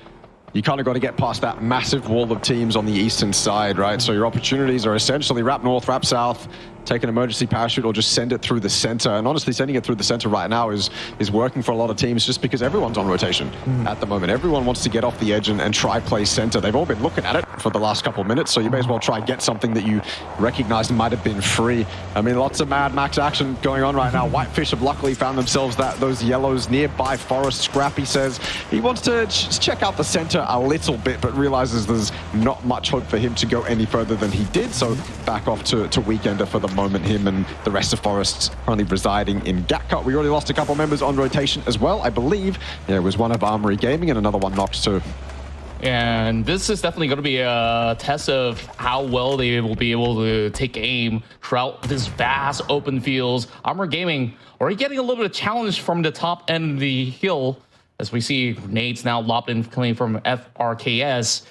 you kind of got to get past that massive wall of teams on the eastern side, right? So your opportunities are essentially wrap north, wrap south, take an emergency parachute, or just send it through the center. And honestly, sending it through the center right now is working for a lot of teams, just because everyone's on rotation at the moment. Everyone wants to get off the edge and try play center. They've all been looking at it for the last couple of minutes, so you may as well try get something that you recognize might have been free. I mean, lots of Mad Max action going on right now. Whitefish have luckily found themselves those yellows nearby forest. Scrappy says he wants to check out the center a little bit, but realizes there's not much hope for him to go any further than he did, so back off to Weekender for the moment. Him and the rest of Forest currently residing in 𝐏𝐷𝐾. We already lost a couple members on rotation as well, I believe. Yeah, it was one of Armory Gaming and another one knocked too. And this is definitely going to be a test of how well they will be able to take aim throughout this vast open fields. Armory Gaming already getting a little bit of challenge from the top end of the hill, as we see nades now lobbed in coming from FRKS.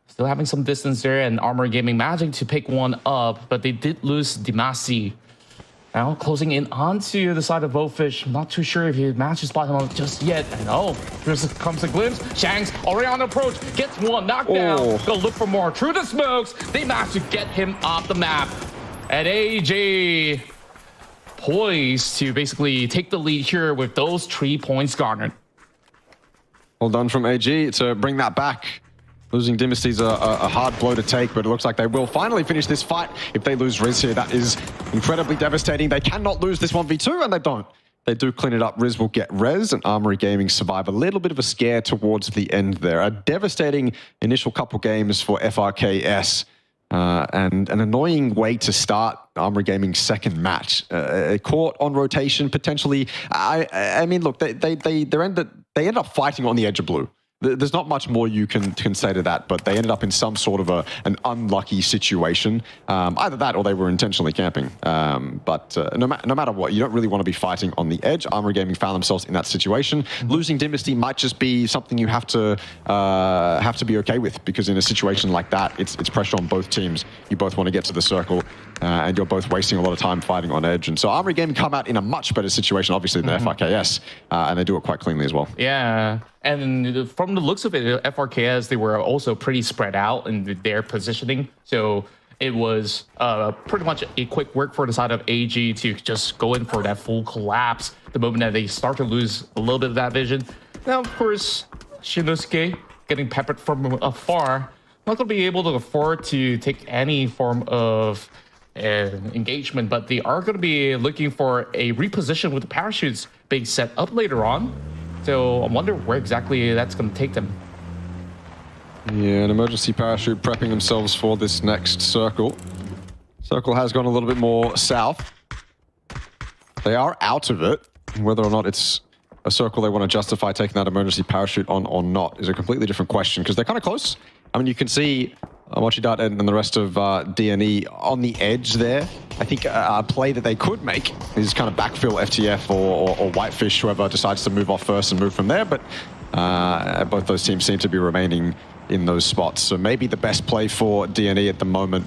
Still having some distance there, and Armory Gaming managing to pick one up, but they did lose 𝐷𝐼. Now closing in onto the side of Whitefish. Not too sure if he managed to spot him just yet. And oh, here comes a glimpse. Shanks already on the approach. Gets one knocked down. Go look for more. Through the smokes, they managed to get him off the map. And AJ poised to basically take the lead here with those 3 points garnered. Well done from AG to bring that back. Losing 𝐷𝐼's a hard blow to take, but it looks like they will finally finish this fight. If they lose Riz here, that is incredibly devastating. They cannot lose this 1v2, and they don't. They do clean it up. Riz will get res, and Armory Gaming survive a little bit of a scare towards the end there. A devastating initial couple games for FRKS, and an annoying way to start Armory Gaming's second match. Caught on rotation, potentially. I mean, look, they ended up fighting on the edge of blue. There's not much more you can say to that, but they ended up in some sort of an unlucky situation. Either that or they were intentionally camping. But no matter what, you don't really want to be fighting on the edge. Armory Gaming found themselves in that situation. Losing 𝐷𝐼 might just be something you have to be okay with, because in a situation like that, it's pressure on both teams. You both want to get to the circle, and you're both wasting a lot of time fighting on edge. And so Armory Gaming come out in a much better situation, obviously, than FRKS, and they do it quite cleanly as well. Yeah. And from the looks of it, FRKS, they were also pretty spread out in their positioning. So it was pretty much a quick work for the side of AG to just go in for that full collapse the moment that they start to lose a little bit of that vision. Now, of course, Shinosuke getting peppered from afar, not going to be able to afford to take any form of engagement, but they are going to be looking for a reposition with the parachutes being set up later on. So I wonder where exactly that's going to take them. Yeah, an emergency parachute prepping themselves for this next circle. Circle has gone a little bit more south. They are out of it. Whether or not it's a circle they want to justify taking that emergency parachute on or not is a completely different question, because they're kind of close. I mean, you can see Mochidat and the rest of DNE on the edge there. I think a play that they could make is kind of backfill FTF or Whitefish, whoever decides to move off first and move from there. But both those teams seem to be remaining in those spots. So maybe the best play for DNE at the moment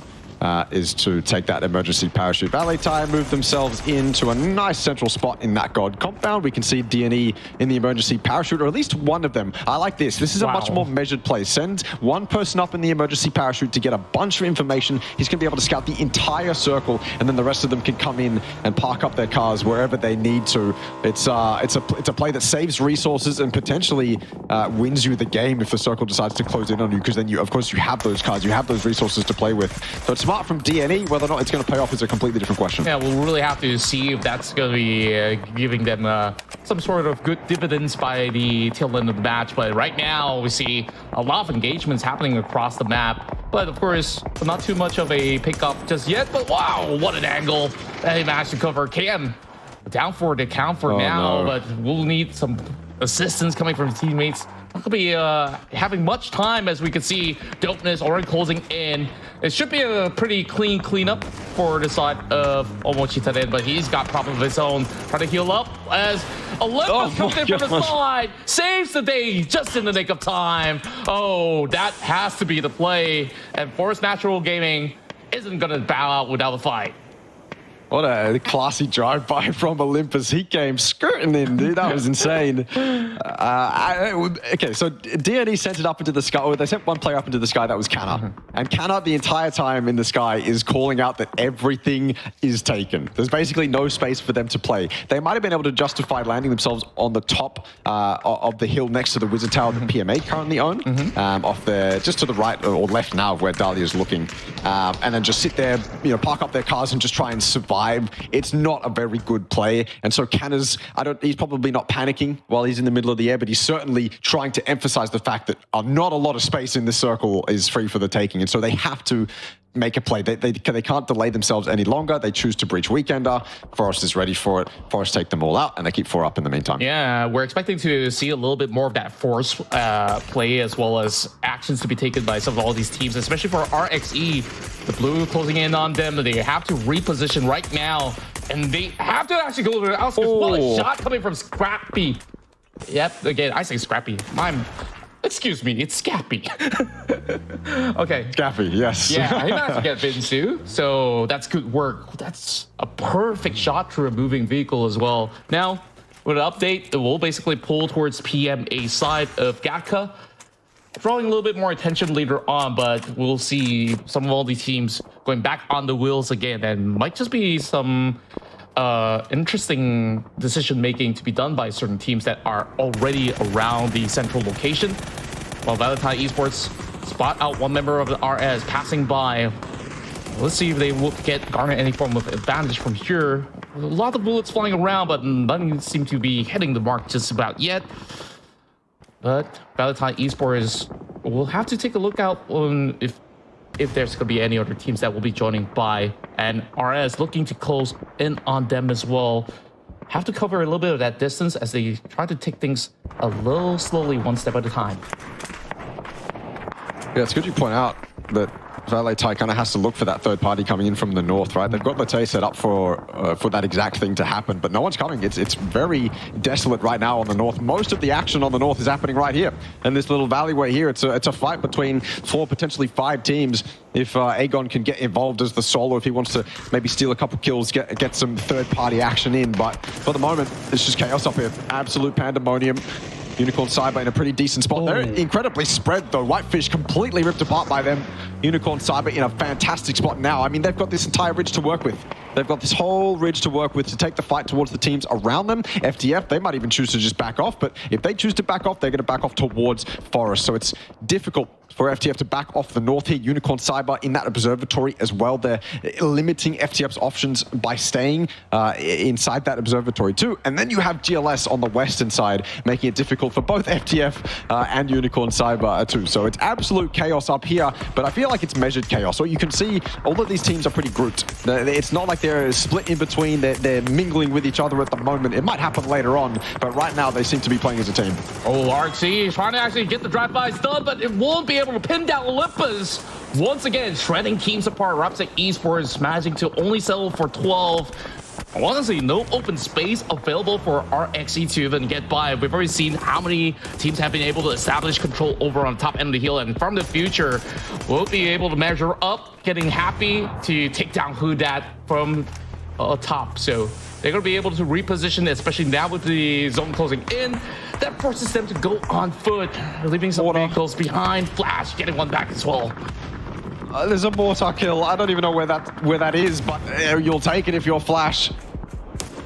is to take that emergency parachute. Valet Tire move themselves into a nice central spot in that God compound. We can see DNE in the emergency parachute, or at least one of them. I like this. This is a much more measured play. Send one person up in the emergency parachute to get a bunch of information. He's going to be able to scout the entire circle, and then the rest of them can come in and park up their cars wherever they need to. It's a play that saves resources and potentially wins you the game if the circle decides to close in on you, because then of course you have those cars, you have those resources to play with. So it's smart from DNE. Whether or not it's going to pay off is a completely different question. Yeah, we'll really have to see if that's going to be giving them some sort of good dividends by the tail end of the match. But right now, we see a lot of engagements happening across the map. But of course, not too much of a pickup just yet. But wow, what an angle that he managed to cover. KM down for the count for now, no. But we'll need some assistance coming from teammates. Not gonna be having much time, as we can see. Dopeness already closing in. It should be a pretty clean cleanup for the side of Omochitaren, but he's got problems of his own. Trying to heal up as Olympus comes in from the side, saves the day just in the nick of time. Oh, that has to be the play. And Forest Natural Gaming isn't gonna bow out without a fight. What a classy drive-by from Olympus. He came skirting in, dude. That was insane. Okay, so DNE sent it up into the sky. Or they sent one player up into the sky. That was Canna. And Canna, the entire time in the sky, is calling out that everything is taken. There's basically no space for them to play. They might have been able to justify landing themselves on the top of the hill next to the Wizard Tower that PMA currently own, off there, just to the right or left now of where Dahlia's looking, and then just sit there, park up their cars and just try and survive. It's not a very good play, and so Canna's, he's probably not panicking while he's in the middle of the air, but he's certainly trying to emphasize the fact that not a lot of space in this circle is free for the taking, and so they have to make a play. They can't delay themselves any longer. They choose to breach Weekender. Forest is ready for it. Forest take them all out, and they keep 4 up in the meantime. Yeah, we're expecting to see a little bit more of that force play, as well as actions to be taken by some of all these teams, especially for RXE. The blue closing in on them. They have to reposition right now, and they have to actually go to the outskirts. What a shot coming from Scrappy. Yep, again, I say Scrappy. Excuse me, it's Scappy. Okay. Scappy, yes. Yeah, he managed to get Vinsu, so that's good work. That's a perfect shot to a moving vehicle as well. Now, with an update, it will basically pull towards PMA side of Gatka, drawing a little bit more attention later on, but we'll see some of all these teams going back on the wheels again, and might just be some interesting decision-making to be done by certain teams that are already around the central location. While Valentine Esports spot out one member of the RS passing by. Let's see if they will garner any form of advantage from here. A lot of bullets flying around, but none seem to be hitting the mark just about yet. But Valentine Esports will have to take a look out on if there's going to be any other teams that will be joining by, and RS looking to close in on them as well. Have to cover a little bit of that distance as they try to take things a little slowly, one step at a time. Yeah, it's good you point out that Valet Tai kind of has to look for that third party coming in from the north, right? They've got Latte set up for that exact thing to happen, but no one's coming. It's very desolate right now on the north. Most of the action on the north is happening right here in this little alleyway here. It's a fight between 4, potentially 5 teams. If Agon can get involved as the solo, if he wants to maybe steal a couple kills, get some third party action in, but for the moment, it's just chaos up here. Absolute pandemonium. Unicorn Cyber in a pretty decent spot. They're incredibly spread though. Whitefish completely ripped apart by them. Unicorn Cyber in a fantastic spot now. I mean, they've got this entire ridge to work with. They've got this whole ridge to work with to take the fight towards the teams around them. FTF, they might even choose to just back off, but if they choose to back off, they're going to back off towards Forest. So it's difficult for FTF to back off the north here. Unicorn Cyber in that observatory as well. They're limiting FTF's options by staying inside that observatory too. And then you have GLS on the western side, making it difficult for both FTF and Unicorn Cyber too. So it's absolute chaos up here, but I feel like it's measured chaos. So you can see all of these teams are pretty grouped. It's not like they're split in between. They're mingling with each other at the moment. It might happen later on, but right now they seem to be playing as a team. Oh, RC is trying to actually get the drive-bys done, but it won't be able to pin down Olympus. Once again, shredding teams apart. Rapsec Esports managing to only settle for 12. Honestly, no open space available for RXE to even get by. We've already seen how many teams have been able to establish control over on top end of the hill, and from the future, we'll be able to measure up, getting happy to take down 𝐏𝐷𝐿 from top. So they're going to be able to reposition, especially now with the zone closing in. That forces them to go on foot, leaving some vehicles behind. Flash getting one back as well. There's a mortar kill. I don't even know where that is, but you'll take it if you're Flash.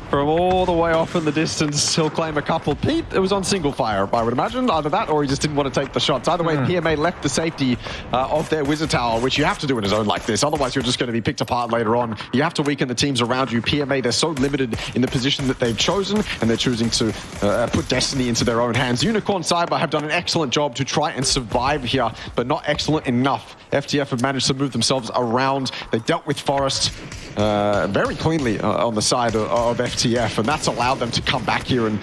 From all the way off in the distance, he'll claim a couple. Pete, it was on single fire, I would imagine. Either that or he just didn't want to take the shots. Either way, PMA left the safety of their Wizard Tower, which you have to do in a zone like this. Otherwise, you're just going to be picked apart later on. You have to weaken the teams around you. PMA, they're so limited in the position that they've chosen, and they're choosing to put destiny into their own hands. Unicorn Cyber have done an excellent job to try and survive here, but not excellent enough. FTF have managed to move themselves around. They dealt with Forest very cleanly on the side of FTF, and that's allowed them to come back here and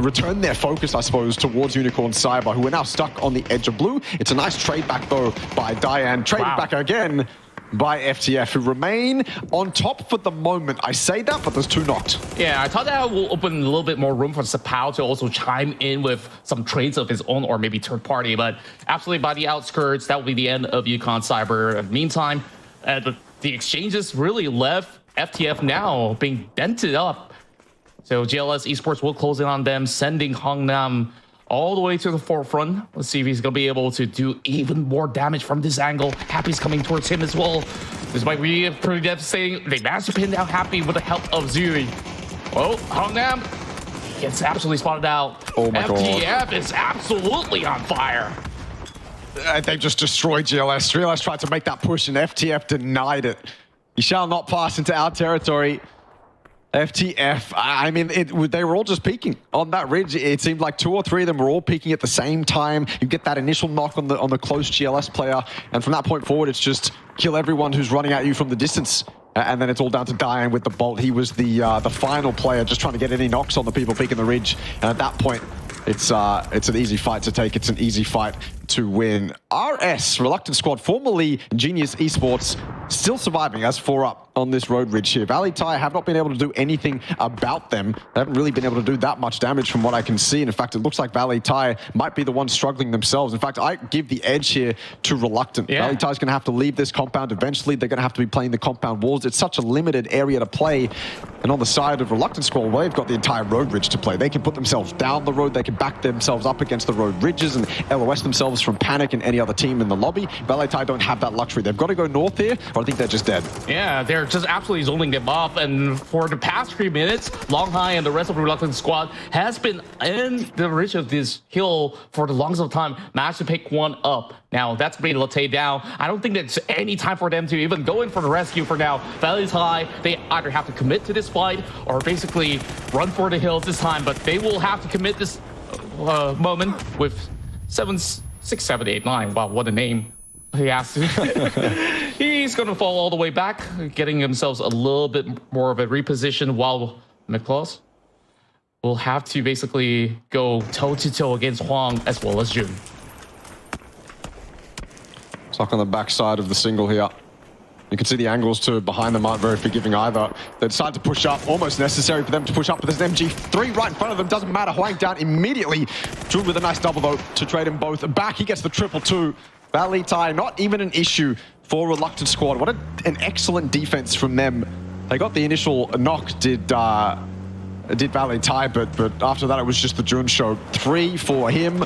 return their focus, I suppose, towards Unicorn Cyber, who are now stuck on the edge of blue. It's a nice trade back, though, by Diane. Traded back again by FTF, who remain on top for the moment. I say that, but there's two knocked. Yeah, I thought that will open a little bit more room for 𝐶PAO to also chime in with some trades of his own or maybe third party, but absolutely by the outskirts, that will be the end of Unicorn Cyber. Meantime, the exchanges really left FTF now being dented up. So GLS Esports will close in on them, sending Hongnam all the way to the forefront. Let's see if he's going to be able to do even more damage from this angle. Happy's coming towards him as well. This might be pretty devastating. They managed to pin down Happy with the help of Zuri. Oh, Hongnam gets absolutely spotted out. Oh my FTF God. is absolutely on fire. They just destroyed GLS. GLS tried to make that push, and FTF denied it. You shall not pass into our territory. FTF, I mean, they were all just peeking on that ridge. It seemed like 2 or 3 of them were all peeking at the same time. You get that initial knock on the close GLS player, and from that point forward, it's just kill everyone who's running at you from the distance. And then it's all down to Diane with the bolt. He was the final player, just trying to get any knocks on the people peeking the ridge. And at that point, it's an easy fight to take. It's an easy fight to win. RS, Reluctant Squad, formerly Genius Esports, still surviving as 4 up on this road ridge here. valleythai have not been able to do anything about them. They haven't really been able to do that much damage from what I can see. And in fact, it looks like valleythai might be the ones struggling themselves. In fact, I give the edge here to Reluctant. valleythai's going to have to leave this compound eventually. They're going to have to be playing the compound walls. It's such a limited area to play. And on the side of Reluctant Squad, well, they've got the entire road ridge to play. They can put themselves down the road. They can back themselves up against the road ridges and LOS themselves from Panic and any other team in the lobby. valleythai don't have that luxury. They've got to go north here, or I think they're just dead. Yeah, they're just absolutely zoning them off. And for the past 3 minutes, Long High and the rest of the Reluctant Squad has been in the ridge of this hill for the longest of time, managed to pick one up. Now, that's bringing 𝐿𝐷𝐷𝐿 down. I don't think there's any time for them to even go in for the rescue for now. valleythai, they either have to commit to this fight or basically run for the hills this time, but they will have to commit this moment with 7, 6, 7, 8, 9. Wow, what a name. He has to. He's going to fall all the way back, getting themselves a little bit more of a reposition, while 𝐿𝐷𝐿 will have to basically go toe-to-toe against Huang as well as Jun. Stuck on the backside of the single here. You can see the angles to behind them aren't very forgiving either. They decide to push up, almost necessary for them to push up, but there's an MG3 right in front of them. Doesn't matter, Huang down immediately. Jun with a nice double though to trade them both back. He gets the triple two. valleythai, not even an issue for Reluctant Squad. What an excellent defense from them. They got the initial knock, did did Valley tie, but after that, it was just the June show. 3 for him.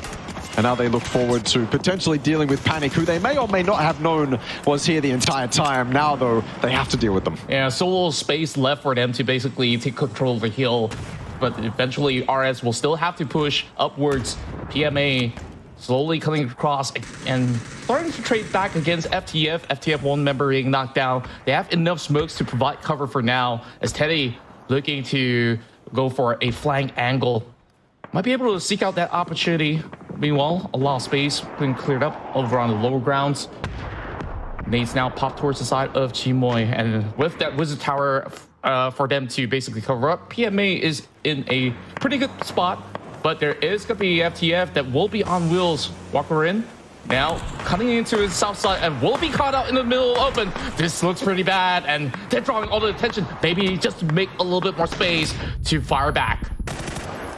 And now they look forward to potentially dealing with Panic, who they may or may not have known was here the entire time. Now, though, they have to deal with them. Yeah, so little space left for them to basically take control of the hill. But eventually, RS will still have to push upwards. PMA slowly coming across and starting to trade back against FTF. FTF one member being knocked down. They have enough smokes to provide cover for now, as Teddy looking to go for a flank angle. Might be able to seek out that opportunity. Meanwhile, a lot of space being cleared up over on the lower grounds. Nades now pop towards the side of 𝐏𝐿, and with that wizard tower for them to basically cover up, PMA is in a pretty good spot, but there is going to be FTF that will be on wheels. Walker in, now cutting into his south side and will be caught out in the middle open. This looks pretty bad, and they're drawing all the attention. Maybe just to make a little bit more space to fire back.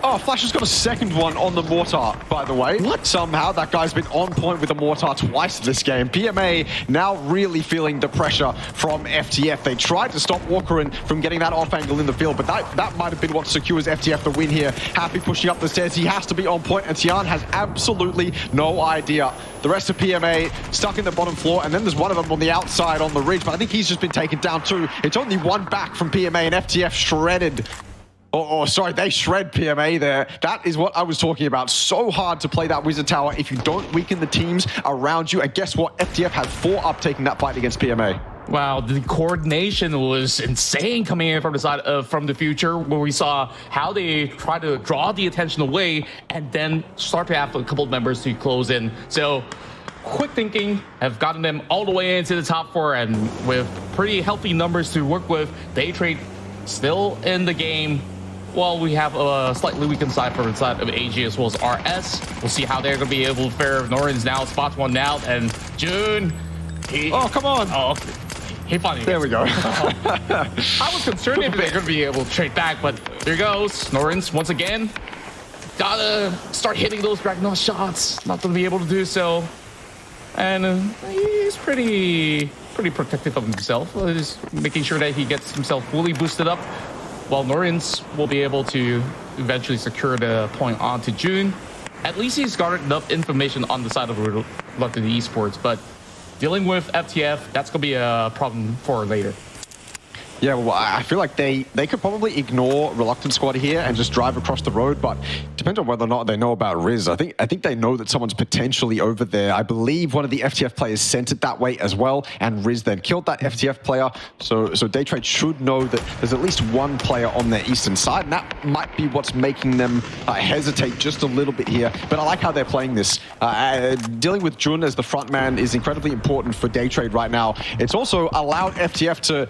Oh, Flash has got a second one on the mortar, by the way. What? Somehow that guy's been on point with the mortar twice this game. PMA now really feeling the pressure from FTF. They tried to stop Walkerin from getting that off angle in the field, but that might have been what secures FTF the win here. Happy pushing up the stairs. He has to be on point, and Tian has absolutely no idea. The rest of PMA stuck in the bottom floor, and then there's one of them on the outside on the ridge, but I think he's just been taken down too. It's only one back from PMA, and FTF shredded. Sorry, they shred PMA there. That is what I was talking about. So hard to play that Wizard Tower if you don't weaken the teams around you. And guess what? FTF had 4 up taking that fight against PMA. Wow, the coordination was insane coming in from the side of From the Future, where we saw how they try to draw the attention away and then start to have a couple of members to close in. So quick thinking have gotten them all the way into the top 4, and with pretty healthy numbers to work with, Daytrade still in the game. Well, we have a slightly weakened side for the side of AG as well as RS. We'll see how they're going to be able to fare. Norin's now spots one out, and June, oh, come on. Oh, he finally there we go. I was concerned if they're going to be able to trade back, but here goes. Norin's once again. Gotta start hitting those Ragnar shots. Not going to be able to do so. And he's pretty protective of himself. He's making sure that he gets himself fully boosted up, while Norins will be able to eventually secure the point onto June. At least he's garnered enough information on the side of Reluctant Esports, but dealing with FTF, that's going to be a problem for later. Yeah, well, I feel like they could probably ignore Reluctant Squad here and just drive across the road, but it depends on whether or not they know about Riz. I think they know that someone's potentially over there. I believe one of the FTF players sent it that way as well, and Riz then killed that FTF player. So Daytrade should know that there's at least one player on their eastern side, and that might be what's making them hesitate just a little bit here. But I like how they're playing this. Dealing with Jun as the front man is incredibly important for Daytrade right now. It's also allowed FTF to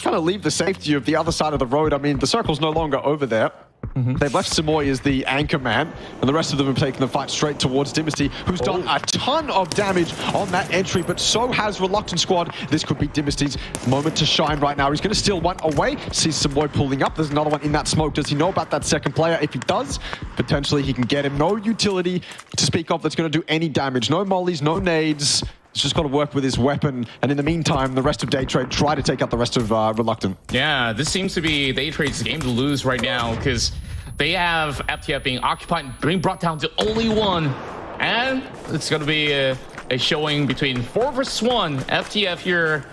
kind of leave the safety of the other side of the road. I mean, the circle's no longer over there. They've left Samoy as the anchor man, and the rest of them have taken the fight straight towards Dynasty, who's done a ton of damage on that entry, but so has Reluctant Squad. This could be Dynasty's moment to shine right now. He's going to steal one away. Sees Samoy pulling up. There's another one in that smoke. Does he know about that second player? If he does, potentially he can get him. No utility to speak of that's going to do any damage. No mollies, no nades. He's just got to work with his weapon, and in the meantime, the rest of Daytrade try to take out the rest of Reluctant. Yeah, this seems to be Daytrade's game to lose right now, because they have FTF being occupied, being brought down to only 1, and it's going to be a showing between 4 versus 1. FTF here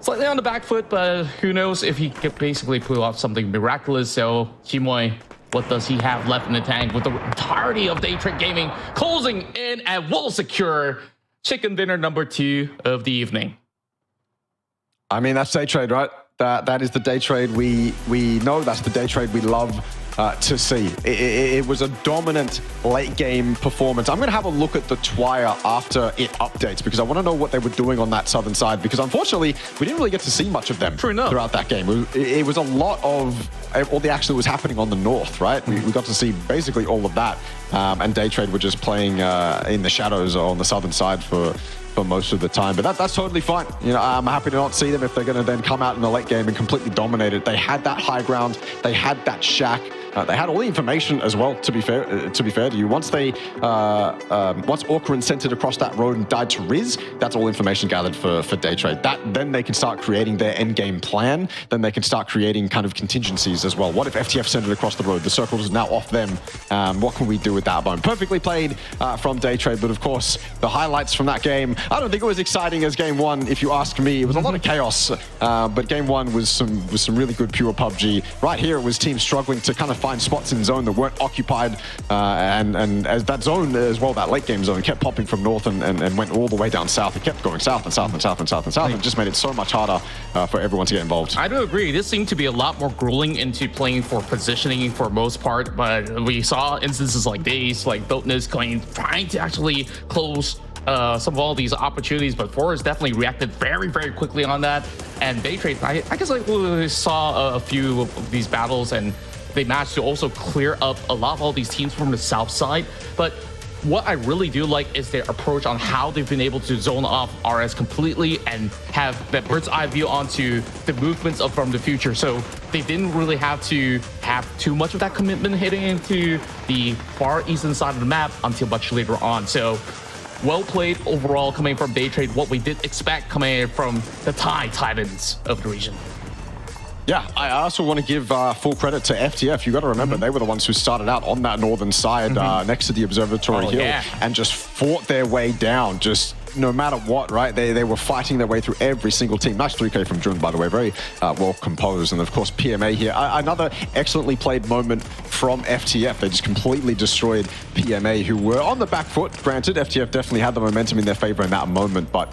slightly on the back foot, but who knows if he could basically pull off something miraculous. So 𝐏𝐿𝐿, what does he have left in the tank, with the entirety of Daytrade Gaming closing in and will secure chicken dinner number 2 of the evening? I mean, that's Daytrade, right? That is the Daytrade we know. That's the Daytrade we love to see. It was a dominant late game performance. I'm going to have a look at the Twire after it updates, because I want to know what they were doing on that southern side, because unfortunately we didn't really get to see much of them throughout that game. It was a lot of all the action that was happening on the north, right? We got to see basically all of that, and Daytrade were just playing in the shadows on the southern side for most of the time. But that's totally fine. You know, I'm happy to not see them if they're going to then come out in the late game and completely dominate it. They had that high ground. They had that shack. They had all the information as well, to be fair to you. Once Orcarin sent it across that road and died to Riz, that's all information gathered for day trade. Then they can start creating their end game plan. Then they can start creating kind of contingencies as well. What if FTF sent it across the road? The circle is now off them. What can we do with that? But perfectly played from day trade. But of course, the highlights from that game, I don't think it was exciting as game one, if you ask me. It was a lot of chaos, but game one was some really good pure PUBG. Right here, it was teams struggling to kind of find spots in zone that weren't occupied, and as that zone as well, that late game zone kept popping from north and went all the way down south. It kept going south and south and south and south and south, and just made it so much harder for everyone to get involved. I do agree. This seemed to be a lot more grueling into playing for positioning for most part, but we saw instances like these, like Boatness trying to actually close some of all these opportunities, but Forrest definitely reacted very, very quickly on that. And day trade, I guess we saw a few of these battles, and they managed to also clear up a lot of all these teams from the south side. But what I really do like is their approach on how they've been able to zone off RS completely and have that bird's eye view onto the movements from the future. So they didn't really have to have too much of that commitment hitting into the far eastern side of the map until much later on. So well played overall coming from day trade, what we did expect coming from the Titans of the region. Yeah, I also want to give full credit to FTF. You got to remember, they were the ones who started out on that northern side next to the observatory hill and just fought their way down, just no matter what, right? They were fighting their way through every single team. Nice 3K from Jun, by the way, very well composed. And of course, PMA here. Another excellently played moment from FTF. They just completely destroyed PMA, who were on the back foot. Granted, FTF definitely had the momentum in their favor in that moment, but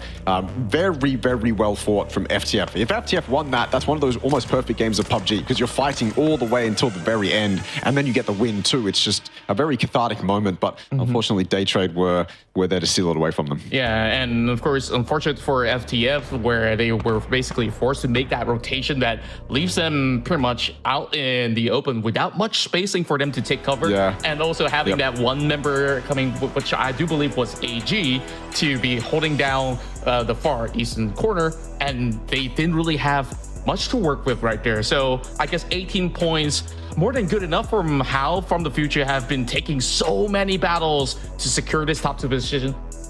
very, very well fought from FTF. If FTF won that, that's one of those almost perfect games of PUBG, because you're fighting all the way until the very end, and then you get the win too. It's just a very cathartic moment, but unfortunately, day trade were there to steal it away from them. Yeah, and of course, unfortunate for FTF, where they were basically forced to make that rotation that leaves them pretty much out in the open without much spacing for them to take cover. Yeah. And also having that one member coming, which I do believe was AG, to be holding down the far eastern corner, and they didn't really have much to work with right there. So I guess 18 points, more than good enough from how From the Future have been taking so many battles to secure this top 2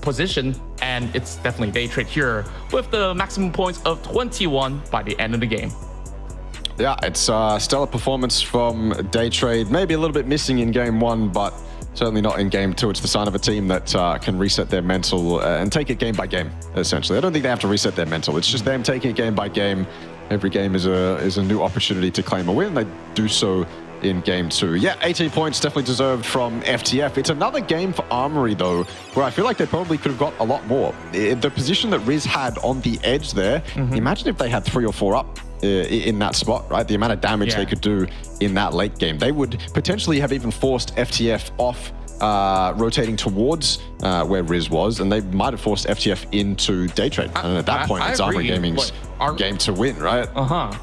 position, and it's definitely day trade here with the maximum points of 21 by the end of the game. Yeah, it's a stellar performance from day trade. Maybe a little bit missing in game one, but certainly not in game two. It's the sign of a team that can reset their mental and take it game by game, essentially. I don't think they have to reset their mental. It's just them taking it game by game. Every game is a new opportunity to claim a win. They do so in game two. Yeah, 18 points definitely deserved from FTF. It's another game for Armory, though, where I feel like they probably could have got a lot more. The position that Riz had on the edge there, imagine if they had 3 or 4 up in that spot, right? The amount of damage they could do in that late game. They would potentially have even forced FTF off rotating towards where Riz was, and they might have forced FTF into day trade. And at that point, it's Armory Gaming's game to win, right?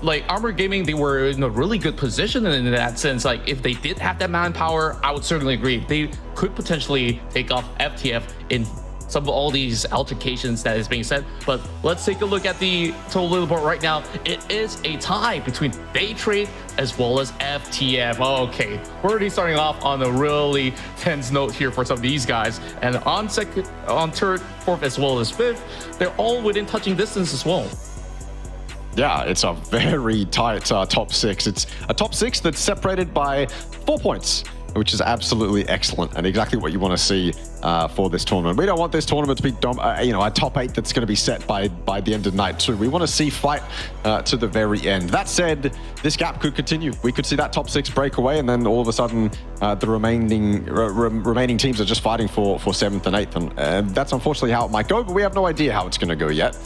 Like Armory Gaming, they were in a really good position in that sense. Like if they did have that manpower, I would certainly agree. They could potentially take off FTF in some of all these altercations that is being said. But let's take a look at the total leaderboard right now. It is a tie between day trade as well as FTF. Okay, we're already starting off on a really tense note here for some of these guys. And on second, on third, fourth, as well as fifth, they're all within touching distance as well. Yeah, it's a very tight top 6. It's a top 6 that's separated by 4 points, which is absolutely excellent and exactly what you want to see for this tournament. We don't want this tournament to be a top 8 that's going to be set by the end of night 2. We want to see fight to the very end. That said, this gap could continue. We could see that top 6 break away, and then all of a sudden the remaining teams are just fighting for 7th and 8th, and that's unfortunately how it might go, but we have no idea how it's going to go yet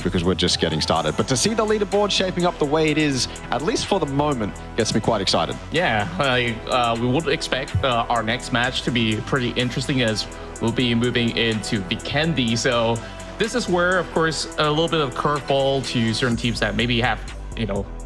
because we're just getting started. But to see the leaderboard shaping up the way it is, at least for the moment, gets me quite excited. Yeah, we would expect our next match to be pretty interesting, as we'll be moving into Vikendi. So this is where, of course, a little bit of curveball to certain teams that maybe have,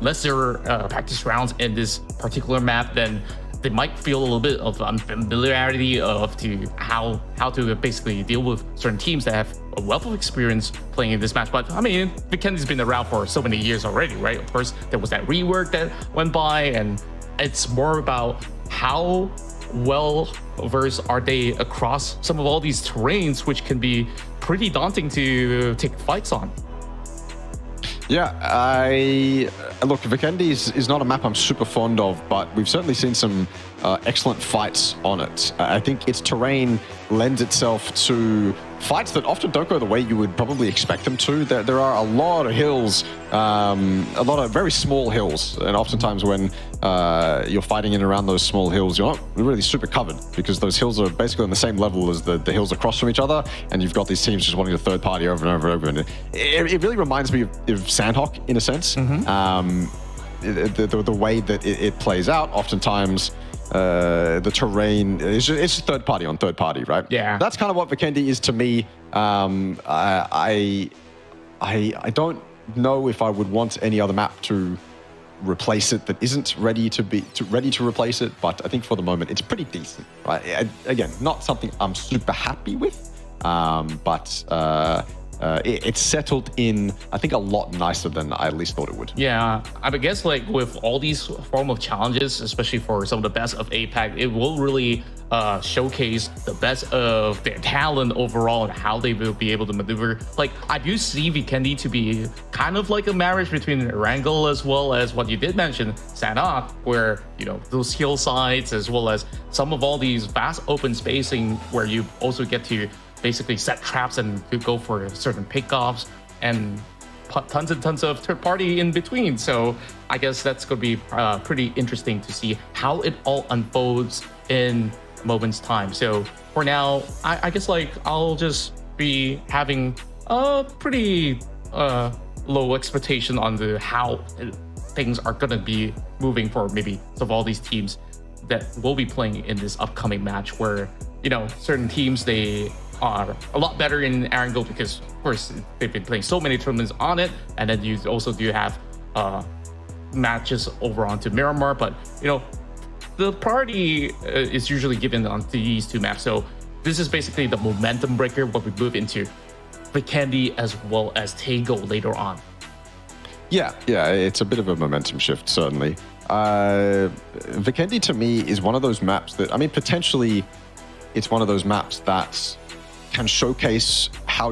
lesser practice rounds in this particular map, then they might feel a little bit of unfamiliarity of how to basically deal with certain teams that have a wealth of experience playing in this match. But I mean, Vikendi's been around for so many years already, right? Of course, there was that rework that went by, and it's more about how well versed are they across some of all these terrains, which can be pretty daunting to take fights on. Yeah, look, 𝐏𝐿𝐒 is not a map I'm super fond of, but we've certainly seen some excellent fights on it. I think its terrain lends itself to fights that often don't go the way you would probably expect them to. There are a lot of hills, a lot of very small hills, and oftentimes when you're fighting in and around those small hills, you're not really super covered because those hills are basically on the same level as the hills across from each other, and you've got these teams just wanting to third party over and over and over. And it really reminds me of Sandhawk in a sense. The way that it plays out, oftentimes the terrain is just third party on third party, right? Yeah, that's kind of what 𝐿𝐿𝐒 is to me. I don't know if I would want any other map to replace it that isn't ready to replace it, but I think for the moment it's pretty decent, right? Again, not something I'm super happy with, but it's settled in, I think, a lot nicer than I at least thought it would. Yeah, I guess like with all these form of challenges, especially for some of the best of APAC, it will really showcase the best of their talent overall and how they will be able to maneuver. Like, I do see 𝐿𝐿𝐒 to be kind of like a marriage between Erangel as well as what you did mention, Sandhawk, where, you know, those hill sides as well as some of all these vast open spacing where you also get to basically set traps and to go for certain pickoffs and tons and tons of third party in between. So I guess that's going to be pretty interesting to see how it all unfolds in moments time. So for now, I guess like I'll just be having a pretty low expectation on how things are going to be moving for maybe some of all these teams that will be playing in this upcoming match, where, you know, certain teams, they are a lot better in Erangel because, of course, they've been playing so many tournaments on it, and then you also do have matches over onto Miramar. But, you know, the priority is usually given on these two maps. So this is basically the momentum breaker when we move into 𝐏𝐿𝐒 as well as 𝐾𝐿 later on. Yeah, it's a bit of a momentum shift, certainly. 𝐏𝐿𝐒 to me is one of those maps that, I mean, potentially it's one of those maps that can showcase how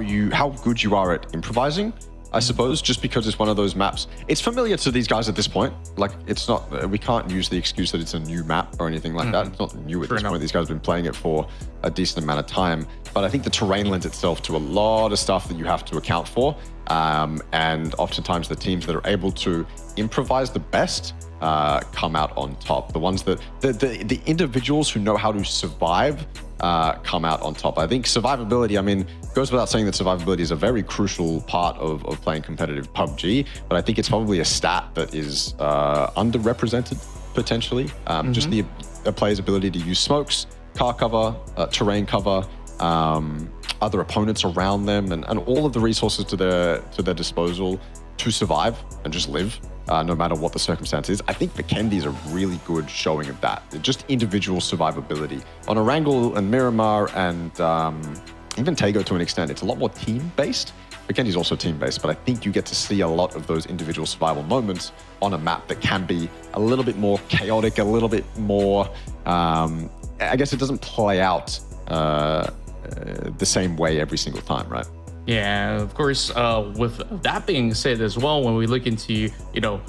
good you are at improvising, I suppose, just because it's one of those maps. It's familiar to these guys at this point. Like, it's not, we can't use the excuse that it's a new map or anything like that. It's not new at this point. These guys have been playing it for a decent amount of time. But I think the terrain lends itself to a lot of stuff that you have to account for. And oftentimes the teams that are able to improvise the best come out on top. The ones that, the individuals who know how to survive come out on top. I think survivability, I mean, goes without saying that survivability is a very crucial part of playing competitive PUBG, but I think it's probably a stat that is underrepresented, potentially. Just the player's ability to use smokes, car cover, terrain cover, other opponents around them, and all of the resources to their disposal to survive and just live, no matter what the circumstance is. I think 𝐿𝐿𝐒 is a really good showing of that. Just individual survivability. On Erangel and Miramar and even 𝐾𝐿 to an extent, it's a lot more team-based. 𝐿𝐿𝐒 is also team-based, but I think you get to see a lot of those individual survival moments on a map that can be a little bit more chaotic, a little bit more, I guess it doesn't play out the same way every single time, right? Yeah, of course, with that being said as well, when we look into, you know,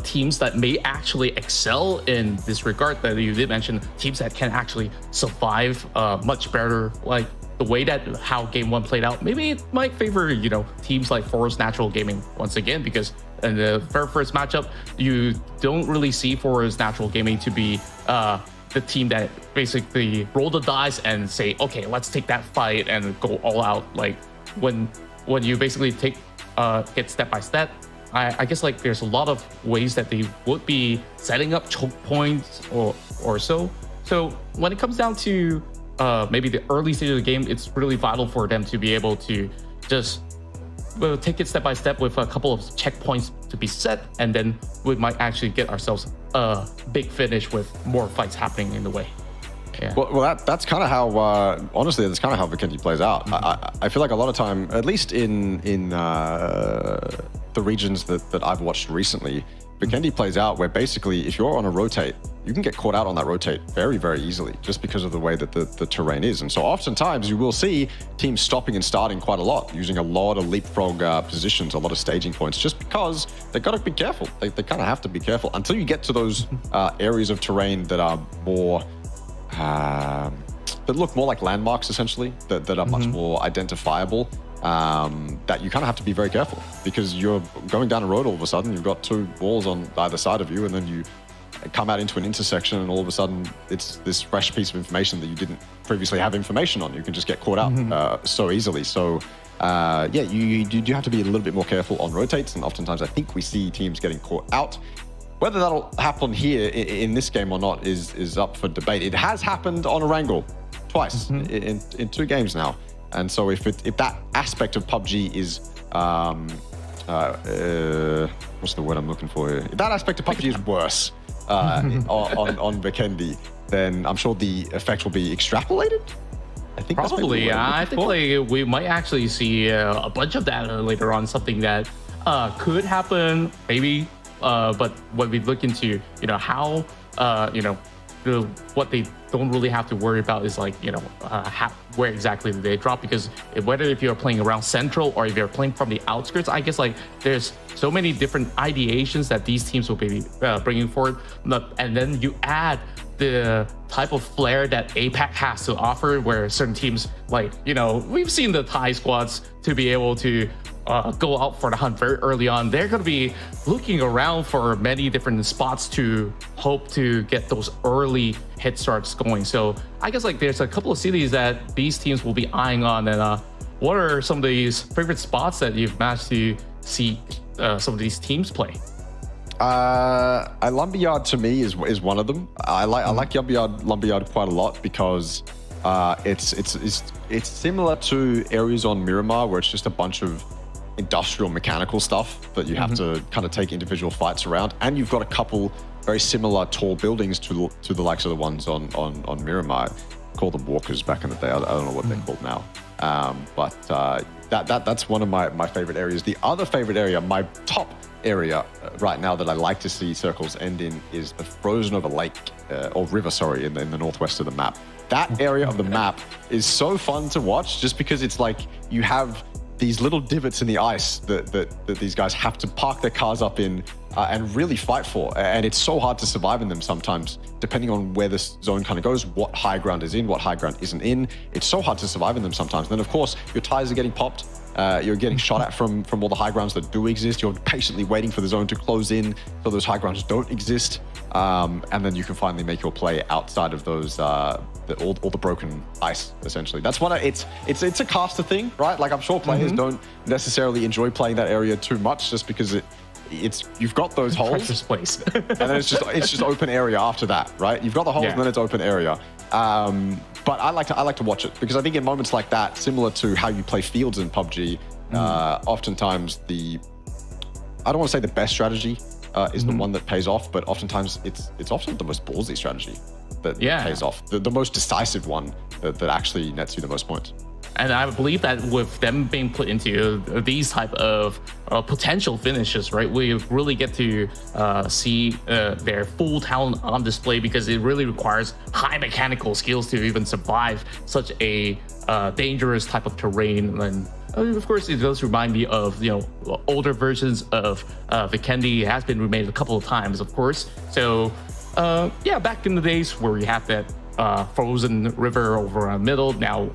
teams that may actually excel in this regard, that you did mention, teams that can actually survive much better, like the way that how game one played out, maybe it might favor, you know, teams like Forest Natural Gaming once again, because in the very first matchup, you don't really see Forest Natural Gaming to be the team that basically roll the dice and say, okay, let's take that fight and go all out. Like, when you basically get step by step, I guess like there's a lot of ways that they would be setting up choke points or so. So when it comes down to maybe the early stage of the game, it's really vital for them to be able to just take it step by step with a couple of checkpoints to be set, and then we might actually get ourselves a big finish with more fights happening in the way. Yeah. Well, that's kind of how, honestly, that's kind of how 𝐿𝐿𝐒 plays out. I feel like a lot of time, at least in the regions that I've watched recently, Vikendi plays out, where basically if you're on a rotate, you can get caught out on that rotate very, very easily just because of the way that the terrain is. And so oftentimes you will see teams stopping and starting quite a lot, using a lot of leapfrog positions, a lot of staging points, just because they've got to be careful. They kind of have to be careful until you get to those areas of terrain that are more, that look more like landmarks, essentially, that are much more identifiable. That you kind of have to be very careful, because you're going down a road, all of a sudden you've got two walls on either side of you, and then you come out into an intersection, and all of a sudden it's this fresh piece of information that you didn't previously have information on. You can just get caught out so easily. So yeah, you do have to be a little bit more careful on rotates, and oftentimes I think we see teams getting caught out. Whether that'll happen here in this game or not is up for debate. It has happened on Erangel twice in 2 games now. And so if that aspect of PUBG is, what's the word I'm looking for here? If that aspect of PUBG is worse on Vikendi, then I'm sure the effect will be extrapolated. I think probably. I think like we might actually see a bunch of that later on. Something that could happen, maybe. But when we look into, how, what they don't really have to worry about is like, where exactly do they drop, because whether if you're playing around central or if you're playing from the outskirts, I guess like there's so many different ideations that these teams will be bringing forward. And then you add the type of flair that APAC has to offer, where certain teams like, we've seen the Thai squads to be able to go out for the hunt very early on. They're going to be looking around for many different spots to hope to get those early hit starts going. So I guess like there's a couple of cities that these teams will be eyeing on. And what are some of these favorite spots that you've managed to see some of these teams play? Lumberyard to me is one of them. I like Lumberyard quite a lot, because it's similar to areas on Miramar, where it's just a bunch of industrial mechanical stuff that you have to kind of take individual fights around, and you've got a couple very similar tall buildings to the likes of the ones on Miramar. I called them walkers back in the day. I don't know what they're called now, but that's one of my favorite areas. The other favorite area, my top area right now that I like to see circles end in, is the frozen over lake or river, sorry, in the northwest of the map. That area of the map is so fun to watch, just because it's like you have these little divots in the ice that these guys have to park their cars up in and really fight for. And it's so hard to survive in them sometimes, depending on where this zone kind of goes, what high ground is in, what high ground isn't in. It's so hard to survive in them sometimes. And then, of course, your tires are getting popped. You're getting shot at from all the high grounds that do exist. You're patiently waiting for the zone to close in so those high grounds don't exist. And then you can finally make your play outside of those all the broken ice, essentially. That's what it's a caster thing, right? Like, I'm sure players don't necessarily enjoy playing that area too much, just because you've got those holes, precious place. and then it's just open area after that, right? You've got the holes, and then it's open area. But I like to watch it, because I think in moments like that, similar to how you play fields in PUBG, oftentimes I don't want to say the best strategy is the one that pays off, but oftentimes it's often the most ballsy strategy that pays off, the most decisive one that actually nets you the most points. And I believe that with them being put into these type of potential finishes, right, we really get to see their full talent on display, because it really requires high mechanical skills to even survive such a dangerous type of terrain. And of course, it does remind me of older versions of Vikendi. It has been remade a couple of times, of course. So yeah, back in the days where we had that frozen river over in the middle. Now,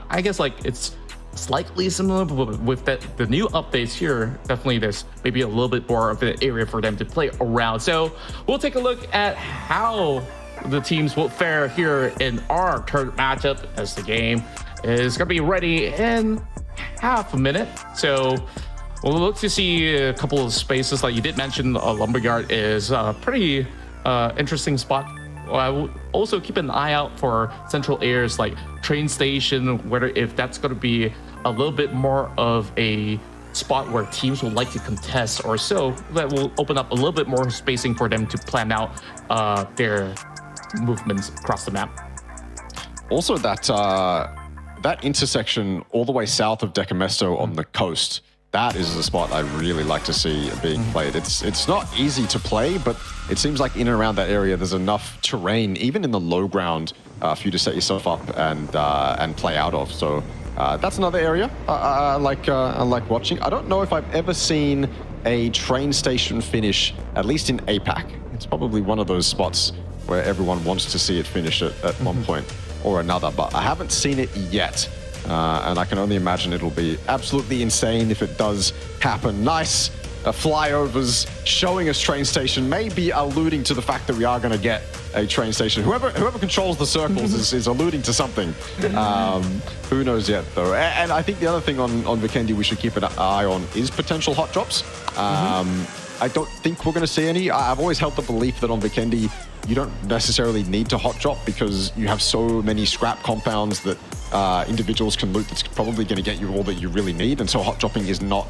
I guess like it's slightly similar, but with the new updates here, definitely there's maybe a little bit more of an area for them to play around. So we'll take a look at how the teams will fare here in our third matchup, as the game is going to be ready in half a minute. So we'll look to see a couple of spaces. Like you did mention, Lumberyard is a pretty interesting spot. I will also keep an eye out for central areas like train station, if that's going to be a little bit more of a spot where teams will like to contest or so. That will open up a little bit more spacing for them to plan out their movements across the map. Also, that intersection all the way south of 𝐏𝐆𝐒 on the coast that is the spot I really like to see being played. It's not easy to play, but it seems like in and around that area, there's enough terrain, even in the low ground, for you to set yourself up and play out of. So that's another area I like watching. I don't know if I've ever seen a train station finish, at least in APAC. It's probably one of those spots where everyone wants to see it finish at one point or another, but I haven't seen it yet. And I can only imagine it'll be absolutely insane if it does happen. Nice flyovers showing us train station, maybe alluding to the fact that we are going to get a train station. Whoever controls the circles is alluding to something. Who knows yet, though. And I think the other thing on Vikendi we should keep an eye on is potential hot drops. I don't think we're going to see any. I've always held the belief that on Vikendi, you don't necessarily need to hot drop because you have so many scrap compounds that individuals can loot that's probably going to get you all that you really need. And so hot dropping is not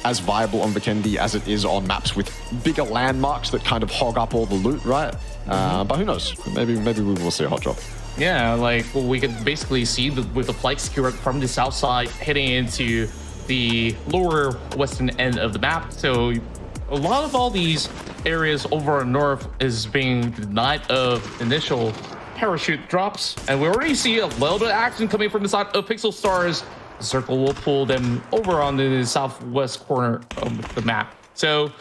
as viable on Vikendi as it is on maps with bigger landmarks that kind of hog up all the loot, right? But who knows? Maybe we will see a hot drop. Yeah, like we could basically see with the flight skewer from the south side heading into the lower western end of the map. So a lot of all these areas over north is being denied of initial parachute drops, and we already see a little bit of action coming from the side of Pixel Stars. The circle will pull them over on the southwest corner of the map, so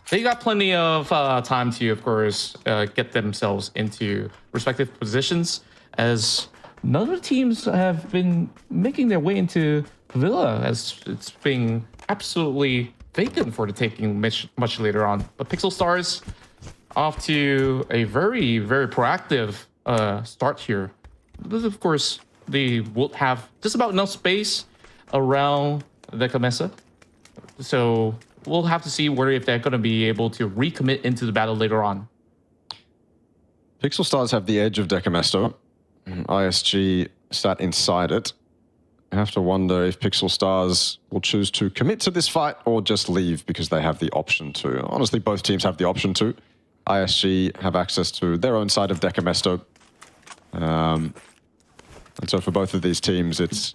they got plenty of time to, of course, get themselves into respective positions, as none of the teams have been making their way into Pavilla, as it's being absolutely vacant for the taking much later on. But Pixel Stars off to a very, very proactive start here. This, of course, they will have just about enough space around the 𝐏𝐿𝐴. So we'll have to see if they're going to be able to recommit into the battle later on. Pixel Stars have the edge of 𝐏𝐿𝐴. ISG sat inside it. I have to wonder if Pixel Stars will choose to commit to this fight or just leave because they have the option to. Honestly, both teams have the option to. ISG have access to their own side of 𝐏𝐿𝐴. And so for both of these teams, it's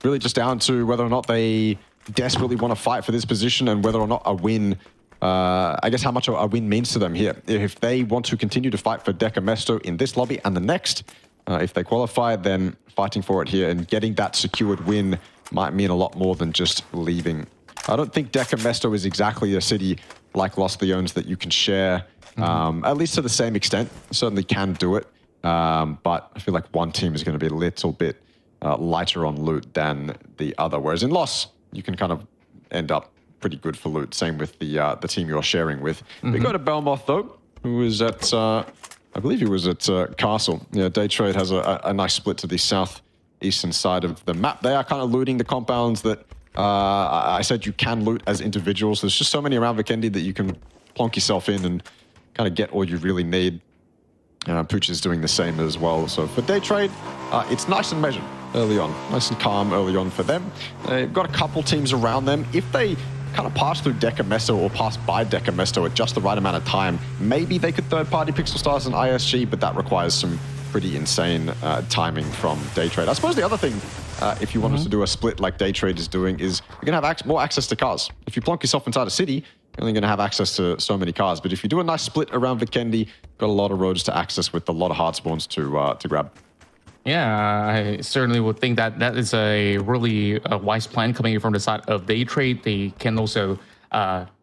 really just down to whether or not they desperately want to fight for this position and whether or not a win, I guess how much a win means to them here. If they want to continue to fight for 𝐏𝐿𝐴 in this lobby and the next, if they qualify, then fighting for it here and getting that secured win might mean a lot more than just leaving. I don't think 𝐏𝐿𝐴 is exactly a city like Los Leones that you can share, at least to the same extent. Certainly can do it, but I feel like one team is going to be a little bit lighter on loot than the other. Whereas in Los, you can kind of end up pretty good for loot. Same with the team you're sharing with. We go to 𝐵𝐿𝐼 though, who is at, I believe he was at Castle. Yeah, Daytrade has a nice split to the southeastern side of the map. They are kind of looting the compounds that I said you can loot as individuals. There's just so many around Vikendi that you can plonk yourself in and kind of get all you really need. Pooch is doing the same as well. So for Daytrade, it's nice and measured early on. Nice and calm early on for them. They've got a couple teams around them. If they kind of pass through 𝐏𝐿𝐴 or pass by 𝐏𝐿𝐴 at just the right amount of time, maybe they could third-party Pixel Stars and ISG, but that requires some pretty insane timing from Daytrade. I suppose the other thing, if you want us to do a split like Daytrade is doing, is you're going to have more access to cars. If you plonk yourself inside a city, you're only going to have access to so many cars. But if you do a nice split around Vikendi, got a lot of roads to access with a lot of hard spawns to grab. Yeah, I certainly would think that that is a really wise plan coming in from the side of Daytrade. They can also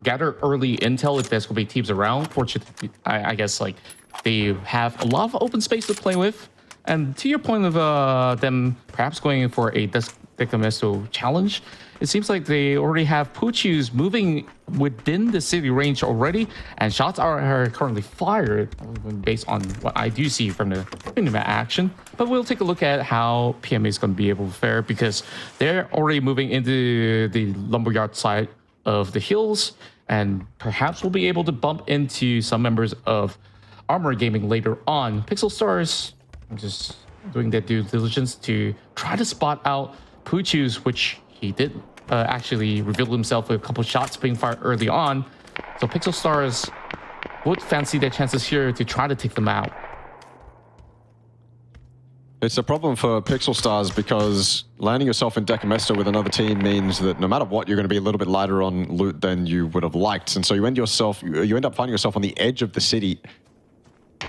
gather early intel if there's going to be teams around. Fortunately, I guess like they have a lot of open space to play with. And to your point of them perhaps going for a 𝐏𝐿𝐴 challenge, it seems like they already have Poochus moving within the city range already, and shots are currently fired based on what I do see from the map action. But we'll take a look at how PMA is going to be able to fare, because they're already moving into the lumberyard side of the hills, and perhaps we'll be able to bump into some members of Armor Gaming later on. Pixel Stars just doing their due diligence to try to spot out Poochus, which he did actually reveal himself with a couple shots being fired early on. So Pixel Stars would fancy their chances here to try to take them out. It's a problem for Pixel Stars because landing yourself in Decamesta with another team means that no matter what, you're going to be a little bit lighter on loot than you would have liked. And so you end up finding yourself on the edge of the city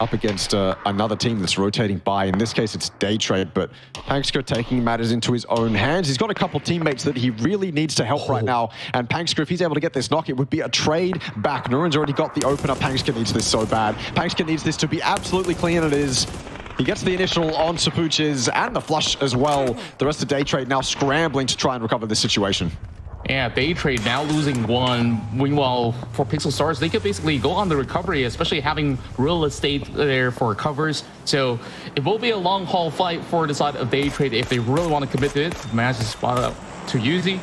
up against another team that's rotating by. In this case, it's Day Trade, but 𝐏𝐿𝐒 taking matters into his own hands. He's got a couple teammates that he really needs to help right now. And 𝐏𝐿𝐒, if he's able to get this knock, it would be a trade back. Nuren's already got the opener. 𝐏𝐿𝐒 needs this so bad. 𝐏𝐿𝐒 needs this to be absolutely clean, and it is. He gets the initial on Sapuches and the flush as well. The rest of Day Trade now scrambling to try and recover this situation. Yeah, Day Trade now losing one. Meanwhile, for Pixel Stars, they could basically go on the recovery, especially having real estate there for covers. So it will be a long haul fight for the side of Day Trade if they really want to commit to it. Manage to spot up to 𝐿𝐿𝐒.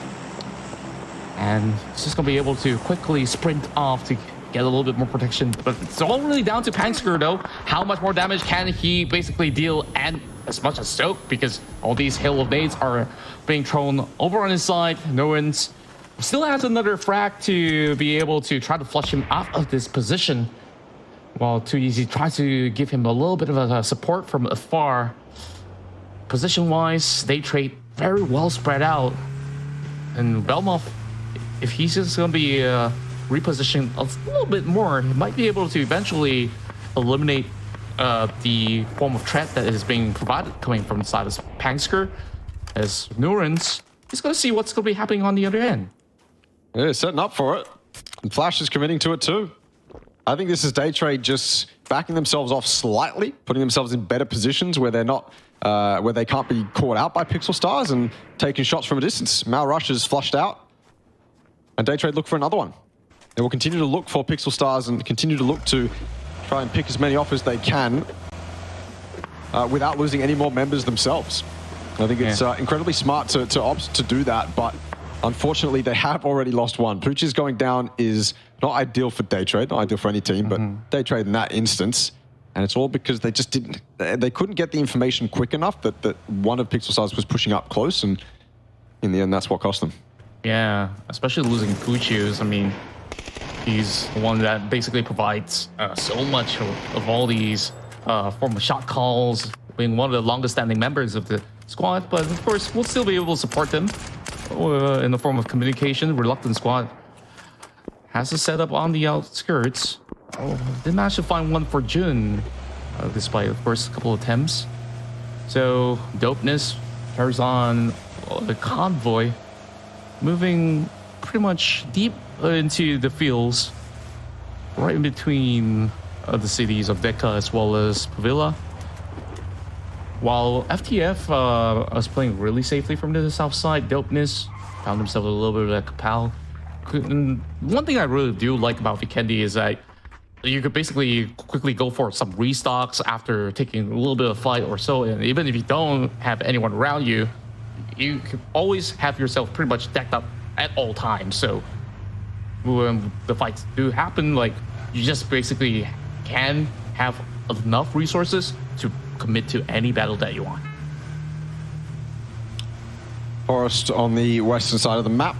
And it's just going to be able to quickly sprint off to get a little bit more protection. But it's all really down to 𝐼𝐿𝐒 though. How much more damage can he basically deal, and as much as Stoke, because all these hail of nades are being thrown over on his side. Nuren's still has another frag to be able to try to flush him out of this position, while too_easy tries to give him a little bit of a support from afar. Position-wise, Day Trade very well spread out. And 𝐿𝐿𝐒, if he's just going to be repositioned a little bit more, he might be able to eventually eliminate the form of threat that is being provided coming from the side of 𝐼𝐿𝐒, as Nuren's is going to see what's going to be happening on the other end. Yeah, setting up for it. And Flash is committing to it too. I think this is Day Trade just backing themselves off slightly, putting themselves in better positions where they're not, where they can't be caught out by Pixel Stars and taking shots from a distance. Malrush is flushed out, and Day Trade look for another one. They will continue to look for Pixel Stars and continue to look to try and pick as many off as they can without losing any more members themselves. I think it's incredibly smart to opt to do that, but unfortunately they have already lost one. Pooch's going down is not ideal for Day Trade, not ideal for any team, but Day Trade in that instance. And it's all because they just they couldn't get the information quick enough that one of Pixel Stars was pushing up close, and in the end that's what cost them. Yeah, especially losing 𝐿𝐒. I mean, he's the one that basically provides so much of all these form of shot calls, being one of the longest standing members of the squad. But of course, we'll still be able to support them in the form of communication. Reluctant Squad has a setup on the outskirts. Did manage to find one for Jun, despite the first couple of attempts. So Dopeness carries on the convoy, moving pretty much deep into the fields, right in between the cities of Deca as well as Pavila. While FTF was playing really safely from the south side, Dopeness found himself a little bit of a kapal. One thing I really do like about Vikendi is that you could basically quickly go for some restocks after taking a little bit of fight or so, and even if you don't have anyone around you, you can always have yourself pretty much decked up at all times. So when the fights do happen, like, you just basically can have enough resources to commit to any battle that you want. Forest on the western side of the map,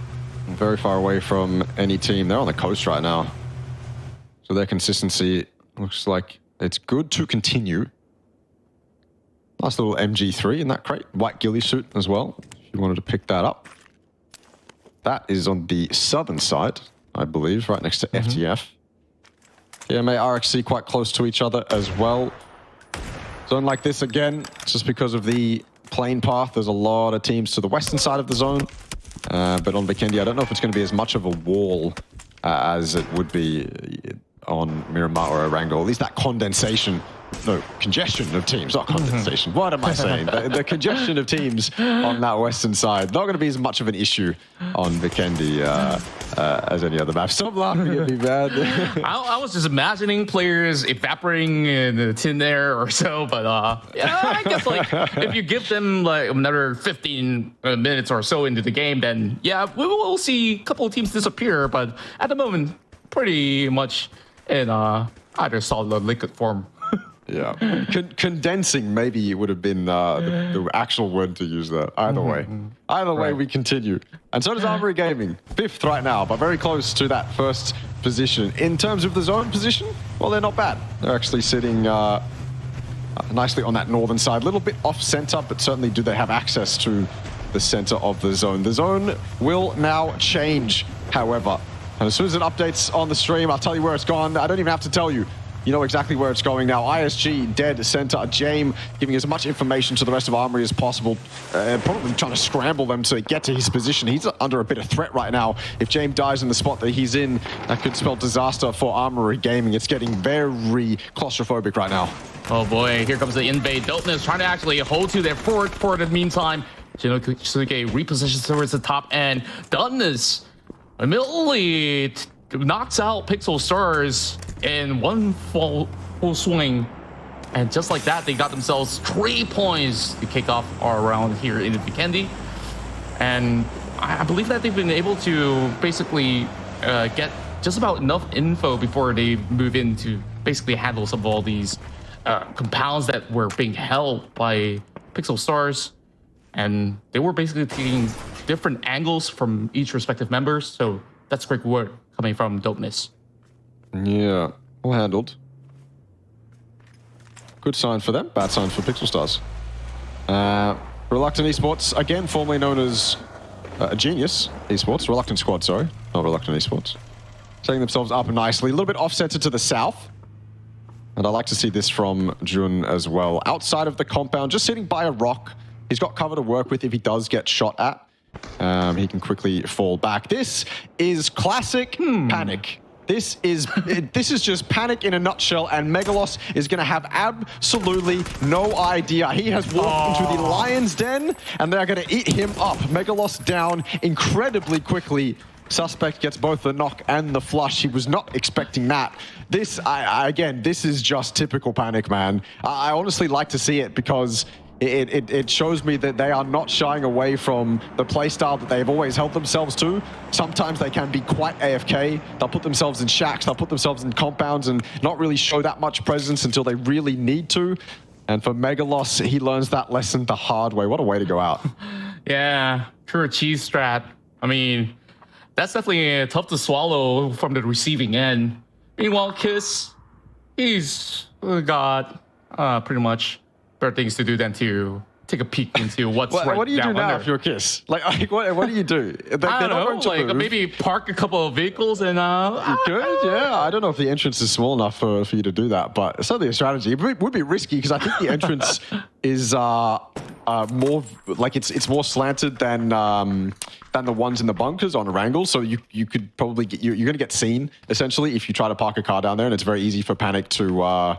very far away from any team. They're on the coast right now, so their consistency looks like it's good to continue. Nice little MG3 in that crate, white ghillie suit as well, if you wanted to pick that up. That is on the southern side, I believe, right next to FTF. TMA, RXC quite close to each other as well. Zone like this again, just because of the plane path, there's a lot of teams to the western side of the zone. But on Vikendi, I don't know if it's going to be as much of a wall as it would be on Miramar or Erangel. At least that condensation, no, congestion of teams, not condensation. What am I saying? The congestion of teams on that western side, not going to be as much of an issue on Vikendi as any other map. Stop laughing at me, man. I was just imagining players evaporating in the thin air or so, but yeah, I guess like if you give them like another 15 minutes or so into the game, then yeah, we will see a couple of teams disappear. But at the moment, pretty much in either solid or liquid form. Yeah, condensing maybe would have been the actual word to use there. Either way, we continue. And so does Armory Gaming, 5th right now, but very close to that first position. In terms of the zone position, well, they're not bad. They're actually sitting, I nicely on that northern side. A little bit off center, but certainly do they have access to the center of the zone. The zone will now change, however. And as soon as it updates on the stream, I'll tell you where it's gone. I don't even have to tell you. You know exactly where it's going now. ISG, dead center. 𝐏𝐿𝐒 giving as much information to the rest of Armory as possible. Probably trying to scramble them to get to his position. He's under a bit of threat right now. If 𝐏𝐿𝐒 dies in the spot that he's in, that could spell disaster for Armory Gaming. It's getting very claustrophobic right now. Oh boy, here comes the invade. Dopeness trying to actually hold to their forward for the meantime. J.K. repositions towards the top end. Dopeness immediately knocks out Pixel Stars in one full swing. And just like that, they got themselves 3 points to kick off our round here in the Vikendi. And I believe that they've been able to basically get just about enough info before they move in to basically handle some of all these compounds that were being held by Pixel Stars. And they were basically taking different angles from each respective members. So that's great work coming from Dopeness. Yeah, well handled. Good sign for them, bad sign for Pixel Stars. Reluctant Esports, again, formerly known as Genius Esports, Reluctant Squad, sorry, not Reluctant Esports. Setting themselves up nicely, a little bit offsetted to the south. And I like to see this from Jun as well. Outside of the compound, just sitting by a rock. He's got cover to work with if he does get shot at. He can quickly fall back. This is classic panic. This is just panic in a nutshell, and 𝐏𝐿𝐒 is going to have absolutely no idea. He has walked into the lion's den, and they're going to eat him up. 𝐏𝐿𝐒 down incredibly quickly. Suspect gets both the knock and the flush. He was not expecting that. This, again, this is just typical panic, man. I honestly like to see it because it shows me that they are not shying away from the playstyle that they've always held themselves to. Sometimes they can be quite AFK. They'll put themselves in shacks, they'll put themselves in compounds and not really show that much presence until they really need to. And for 𝐏𝐿𝐒, he learns that lesson the hard way. What a way to go out. Yeah, true cheese strat. I mean, that's definitely tough to swallow from the receiving end. Meanwhile, 𝐾𝐿, he's got pretty much better things to do than to take a peek into what's right what do you do now under. if you're 𝐾𝐿? Like what do you do? I don't know, like maybe park a couple of vehicles and you could, yeah. I don't know if the entrance is small enough for you to do that, but it's certainly a strategy. It would be risky because I think the entrance is more like it's more slanted than the ones in the bunkers on Wrangle. So you could probably get you're going to get seen essentially if you try to park a car down there, and it's very easy for panic to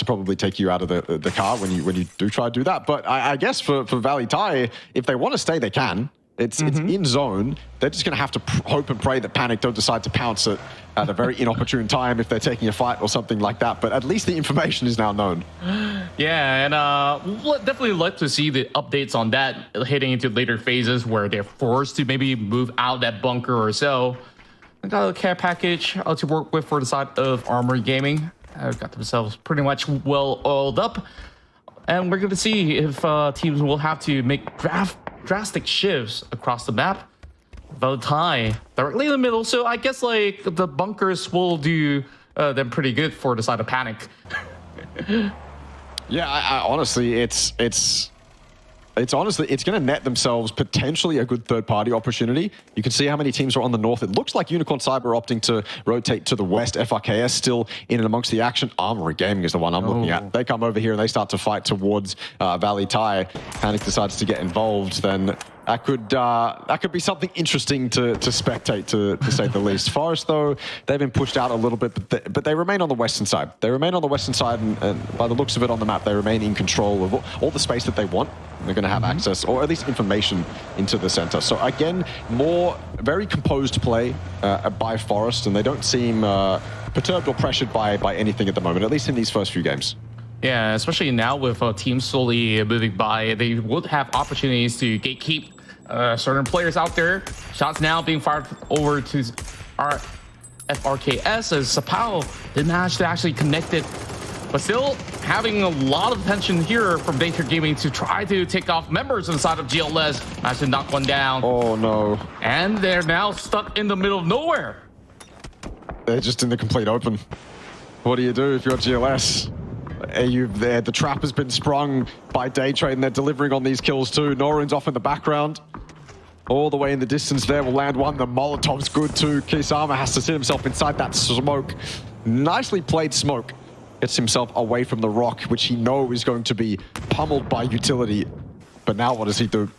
probably take you out of the car when you do try to do that. But I guess for 𝐿𝐼, if they want to stay, they can. It's in zone. They're just going to have to hope and pray that panic don't decide to pounce it at a very inopportune time if they're taking a fight or something like that. But at least the information is now known. Yeah, and we'll definitely like to see the updates on that heading into later phases where they're forced to maybe move out of that bunker or so. I got a care package to work with for the side of Armory Gaming. Got themselves pretty much well oiled up, and we're going to see if teams will have to make drastic shifts across the map. 𝐿𝐼 directly in the middle, so I guess like the bunkers will do them pretty good for the side of panic. Yeah, I honestly, it's going to net themselves potentially a good third-party opportunity. You can see how many teams are on the north. It looks like Unicorn Cyber are opting to rotate to the west. FRKS still in and amongst the action. Armory Gaming is the one I'm looking at. They come over here and they start to fight towards 𝐿𝐼. Panic decides to get involved, then that could be something interesting to spectate, to say the least. Forest, though, they've been pushed out a little bit, but they remain on the western side. They remain on the western side, and by the looks of it on the map, they remain in control of all the space that they want. They're going to have access, or at least information, into the center. So again, very composed play by Forest, and they don't seem perturbed or pressured by anything at the moment, at least in these first few games. Yeah, especially now with teams slowly moving by, they would have opportunities to gatekeep certain players out there. Shots now being fired over to our FRKS as 𝐿𝐼 didn't manage to actually connect it. But still having a lot of attention here from Danger Gaming to try to take off members inside of 𝐿𝐼. Managed to knock one down. Oh no. And they're now stuck in the middle of nowhere. They're just in the complete open. What do you do if you're 𝐿𝐼? you've there. The trap has been sprung by Daytrade, and they're delivering on these kills too. Norun's off in the background. All the way in the distance there will land one. The Molotov's good too. 𝐏𝐆𝐒 has to sit himself inside that smoke. Nicely played smoke. Gets himself away from the rock, which he knows is going to be pummeled by utility. But now what does he do?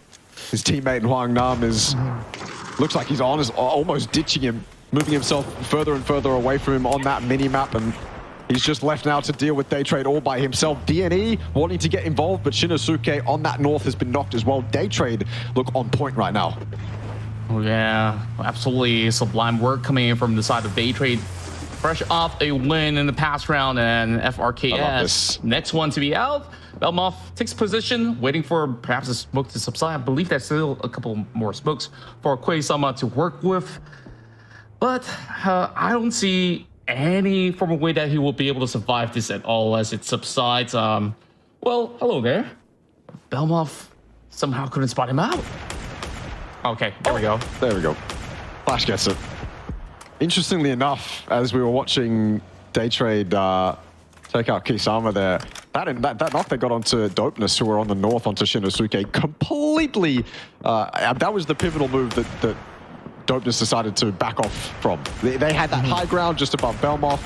His teammate Hwang Nam looks like he's almost ditching him, moving himself further and further away from him on that mini-map, and he's just left now to deal with Daytrade all by himself. DNE wanting to get involved, but Shinosuke on that north has been knocked as well. Daytrade look on point right now. Oh yeah, absolutely sublime work coming in from the side of Daytrade. Fresh off a win in the past round, and FRKS, next one to be out. 𝐏𝐆𝐒 takes position, waiting for perhaps the smoke to subside. I believe there's still a couple more smokes for 𝐿 to work with. But I don't see any form of way that he will be able to survive this at all as it subsides. Well, hello there. 𝐿𝐿𝐒 somehow couldn't spot him out. Okay, there we go. There we go. Flash gets it. Interestingly enough, as we were watching Daytrade take out 𝐿𝐒 there, that knock they got onto Dopeness, who were on the north onto Shinosuke, completely, that was the pivotal move that Dopeness decided to back off from. They had that high ground just above 𝐿𝐿𝐒,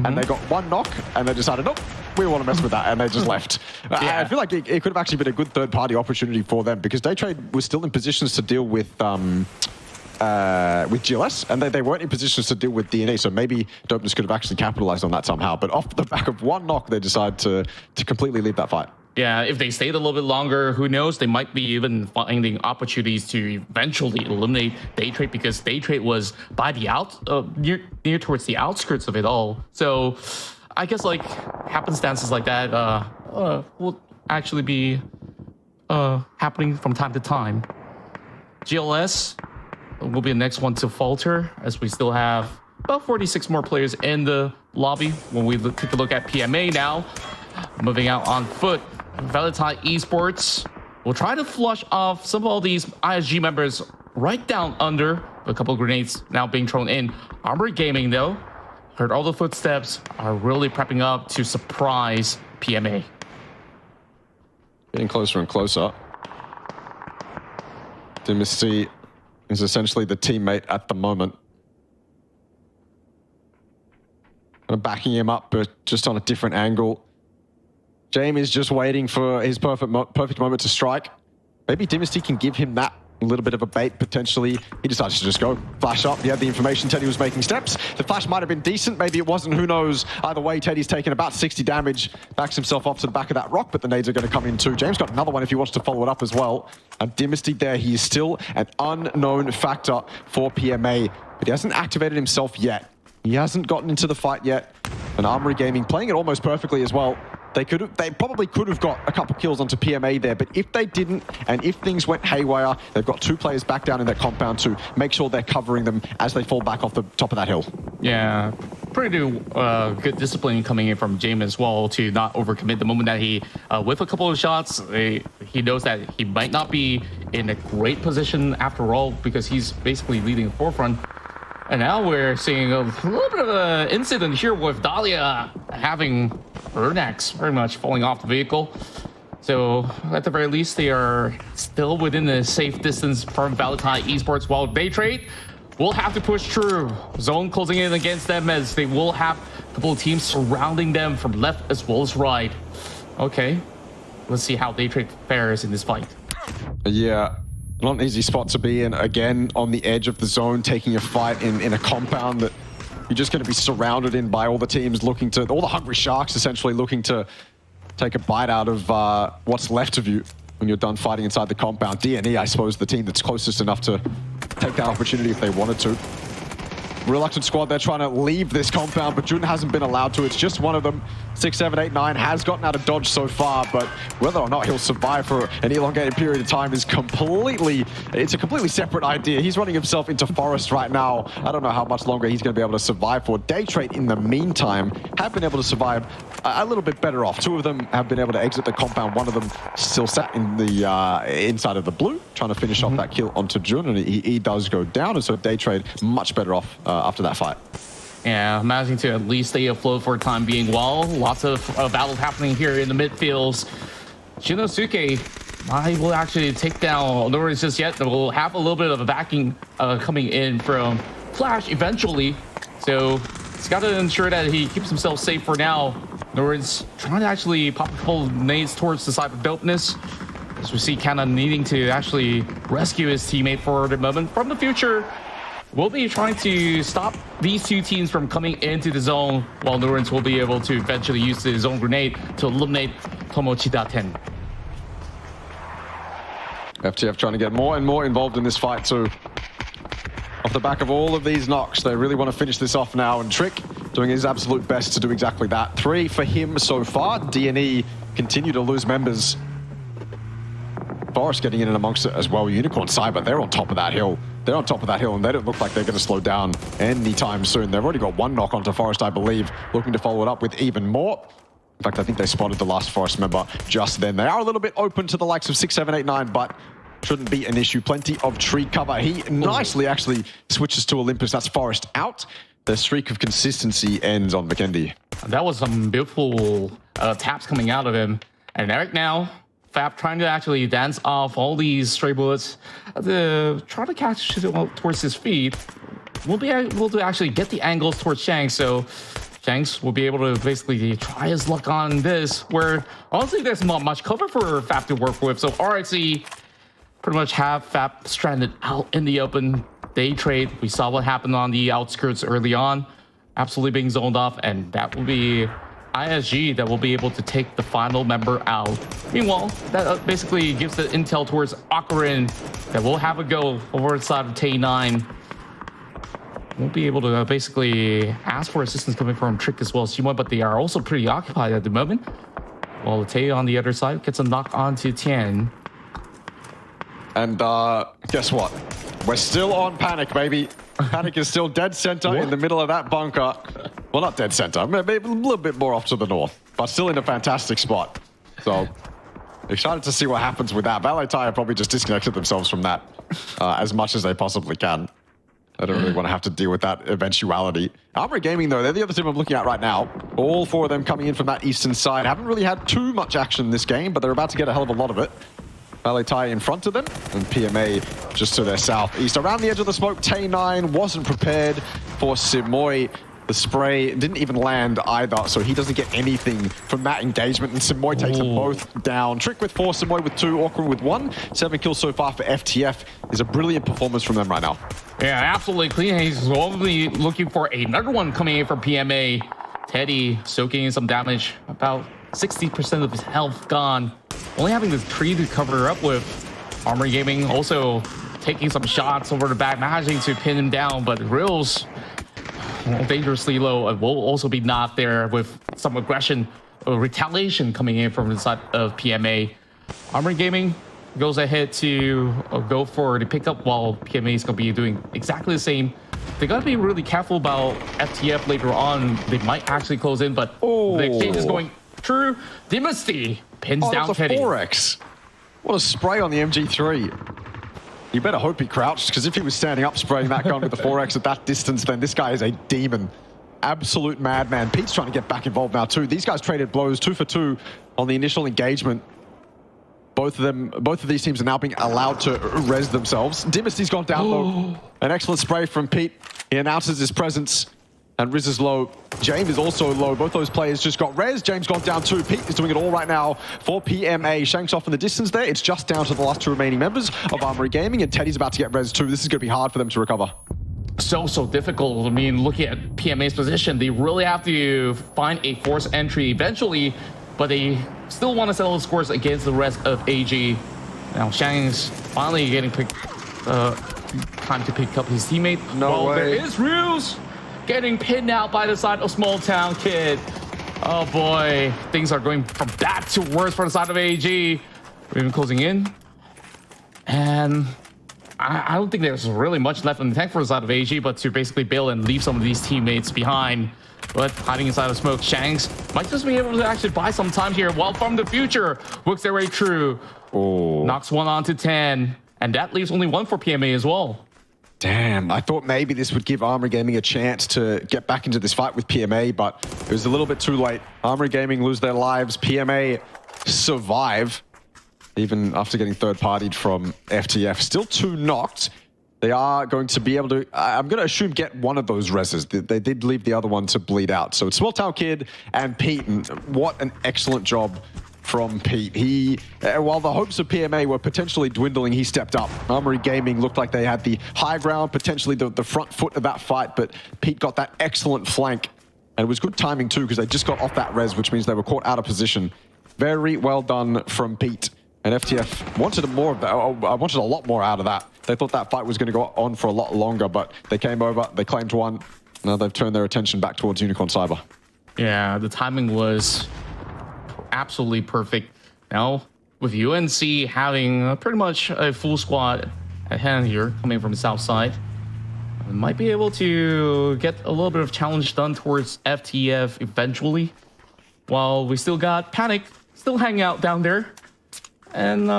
and they got one knock, and they decided, nope, we don't want to mess with that, and they just left. I feel like it could have actually been a good third-party opportunity for them, because Daytrade was still in positions to deal with GLS, and they weren't in positions to deal with DNE, so maybe Dopeness could have actually capitalized on that somehow. But off the back of one knock, they decide to completely leave that fight. Yeah, if they stayed a little bit longer, who knows? They might be even finding opportunities to eventually eliminate Daytrade, because Daytrade was by the near towards the outskirts of it all. So I guess like happenstances like that will actually be happening from time to time. GLS will be the next one to falter, as we still have about 46 more players in the lobby. When we take a look at PMA now, moving out on foot, Valentine Esports will try to flush off some of all these ISG members right down under. A couple of grenades now being thrown in. Armored Gaming, though, heard all the footsteps, are really prepping up to surprise PMA. Getting closer and closer. Dynasty is essentially the teammate at the moment. Kind of backing him up, but just on a different angle. Jamie is just waiting for his perfect moment to strike. Maybe Dynasty can give him that little bit of a bait, potentially. He decides to just go. Flash up. He had the information. Teddy was making steps. The flash might have been decent. Maybe it wasn't. Who knows? Either way, Teddy's taken about 60 damage. Backs himself off to the back of that rock, but the nades are going to come in too. James got another one if he wants to follow it up as well. And Dynasty there. He is still an unknown factor for PMA, but he hasn't activated himself yet. He hasn't gotten into the fight yet. And Armory Gaming playing it almost perfectly as well. They probably could have got a couple kills onto PMA there, but if they didn't, and if things went haywire, they've got two players back down in that compound to make sure they're covering them as they fall back off the top of that hill. Yeah, pretty good discipline coming in from James as well to not overcommit the moment that he, with a couple of shots, he knows that he might not be in a great position after all, because he's basically leading the forefront. And now we're seeing a little bit of an incident here with Dahlia having her axe very much falling off the vehicle. So at the very least, they are still within a safe distance from Valentine Esports, while Daytrade will have to push through. Zone closing in against them, as they will have a couple of teams surrounding them from left as well as right. Okay, let's see how Daytrade fares in this fight. Yeah. Not an easy spot to be in. Again, on the edge of the zone, taking a fight in a compound that you're just going to be surrounded in by all the teams looking to, all the hungry sharks essentially looking to take a bite out of what's left of you when you're done fighting inside the compound. DNE, I suppose, the team that's closest enough to take that opportunity if they wanted to. Reluctant squad, they're trying to leave this compound, but Jun hasn't been allowed to. It's just one of them. 6, 7, 8, 9 has gotten out of dodge so far, but whether or not he'll survive for an elongated period of time is it's a completely separate idea. He's running himself into forest right now. I don't know how much longer he's going to be able to survive for. Daytrade, in the meantime, have been able to survive a little bit better off. Two of them have been able to exit the compound. One of them still sat in the inside of the blue, trying to finish off that kill onto Jun, and he does go down, and so Daytrade much better off after that fight. Yeah, managing to at least stay afloat for the time being. Well, lots of battles happening here in the midfields. Shinosuke, I will actually take down Norris just yet. We'll have a little bit of a backing coming in from Flash eventually. So he's got to ensure that he keeps himself safe for now. Norris trying to actually pop a couple of nades towards the side of dopeness. As we see kind of needing to actually rescue his teammate for the moment. From the future, we'll be trying to stop these two teams from coming into the zone, while Norris will be able to eventually use the zone grenade to eliminate Tomochida-ten. FTF trying to get more and more involved in this fight too. Off the back of all of these knocks, they really want to finish this off now, and Trick doing his absolute best to do exactly that. 3 for him so far. DNE continue to lose members. Forest getting in and amongst it as well. Unicorn Cyber, they're on top of that hill. They're on top of that hill, and they don't look like they're going to slow down anytime soon. They've already got 1 knock onto Forest, I believe, looking to follow it up with even more. In fact, I think they spotted the last Forest member just then. They are a little bit open to the likes of 6, 7, 8, 9, but shouldn't be an issue. Plenty of tree cover. He nicely actually switches to Olympus. That's Forest out. The streak of consistency ends on Vikendi. That was some beautiful taps coming out of him. And right now, Fab trying to actually dance off all these stray bullets to try to catch towards his feet. We'll be able to actually get the angles towards Shanks, so Shanks will be able to basically try his luck on this, where honestly there's not much cover for Fab to work with. So RXE pretty much have Fab stranded out in the open. Day trade, we saw what happened on the outskirts early on, absolutely being zoned off, and that will be ISG that will be able to take the final member out. Meanwhile, that basically gives the intel towards Akarin that will have a go over the side of Tay9. We'll be able to basically ask for assistance coming from Trick as well as Shimon, but they are also pretty occupied at the moment. While Tay on the other side gets a knock onto Tian. And guess what? We're still on Panic, baby. Panic is still dead center in the middle of that bunker. Well, not dead center, maybe a little bit more off to the north, but still in a fantastic spot. So excited to see what happens with that. Valet Tire probably just disconnected themselves from that as much as they possibly can. I don't really want to have to deal with that eventuality. Armory Gaming, though, they're the other team I'm looking at right now. All 4 of them coming in from that eastern side. Haven't really had too much action in this game, but they're about to get a hell of a lot of it. Valet Tire in front of them, and PMA just to their southeast. Around the edge of the smoke, Tay9 wasn't prepared for Simoy. The spray didn't even land either, so he doesn't get anything from that engagement, and Simoy takes them both down. Trick with 4, Simoy with 2, Awkward with 1. 7 kills so far for FTF. Is a brilliant performance from them right now. Yeah, absolutely clean. He's only looking for another one coming in from PMA. Teddy soaking in some damage, about 60% of his health gone. Only having the tree to cover up with. Armory Gaming also taking some shots over the back, managing to pin him down, but Reels dangerously low and will also be not there with some aggression or retaliation coming in from the side of PMA. Armory Gaming goes ahead to go for the pickup, while PMA is going to be doing exactly the same. They got to be really careful about FTF later on. They might actually close in, but the exchange is going through. Dynasty pins down Teddy. 4x. What a spray on the MG3. You better hope he crouched, because if he was standing up spraying that gun with the 4x at that distance, then this guy is a demon. Absolute madman. Pete's trying to get back involved now too. These guys traded blows 2 for 2 on the initial engagement. Both of these teams are now being allowed to res themselves. Dynasty's gone down low. An excellent spray from Pete. He announces his presence. And Riz is low. James is also low. Both those players just got res. James gone down too. Pete is doing it all right now for PMA. Shanks off in the distance there. It's just down to the last 2 remaining members of Armory Gaming, and Teddy's about to get res too. This is going to be hard for them to recover. So difficult. I mean, looking at PMA's position, they really have to find a forced entry eventually, but they still want to settle the scores against the rest of AG. Now Shanks finally getting time to pick up his teammate. No way. There is Ruse getting pinned out by the side of Small Town Kid. Oh boy, things are going from bad to worse for the side of AG. We're even closing in. And I don't think there's really much left in the tank for the side of AG, but to basically bail and leave some of these teammates behind. But hiding inside of smoke, Shanks might just be able to actually buy some time here, while from the future works their way through. Knocks 1 onto 10, and that leaves only 1 for PMA as well. Damn, I thought maybe this would give Armory Gaming a chance to get back into this fight with PMA, but it was a little bit too late. Armory Gaming lose their lives. PMA survive, even after getting third-partied from FTF. Still 2 knocked. They are going to be able to, I'm going to assume, get one of those reses. They did leave the other one to bleed out. So it's Small Town Kid and Pete, and what an excellent job from Pete. He, while the hopes of PMA were potentially dwindling, he stepped up. Armory Gaming looked like they had the high ground, potentially the front foot of that fight, but Pete got that excellent flank. And it was good timing too, because they just got off that res, which means they were caught out of position. Very well done from Pete. And FTF wanted more of that. I wanted a lot more out of that. They thought that fight was going to go on for a lot longer, but they came over, they claimed one. Now they've turned their attention back towards Unicorn Cyber. Yeah, the timing was absolutely perfect. Now, with UNC having pretty much a full squad at hand here, coming from the south side, might be able to get a little bit of challenge done towards FTF eventually. While we still got Panic still hanging out down there, and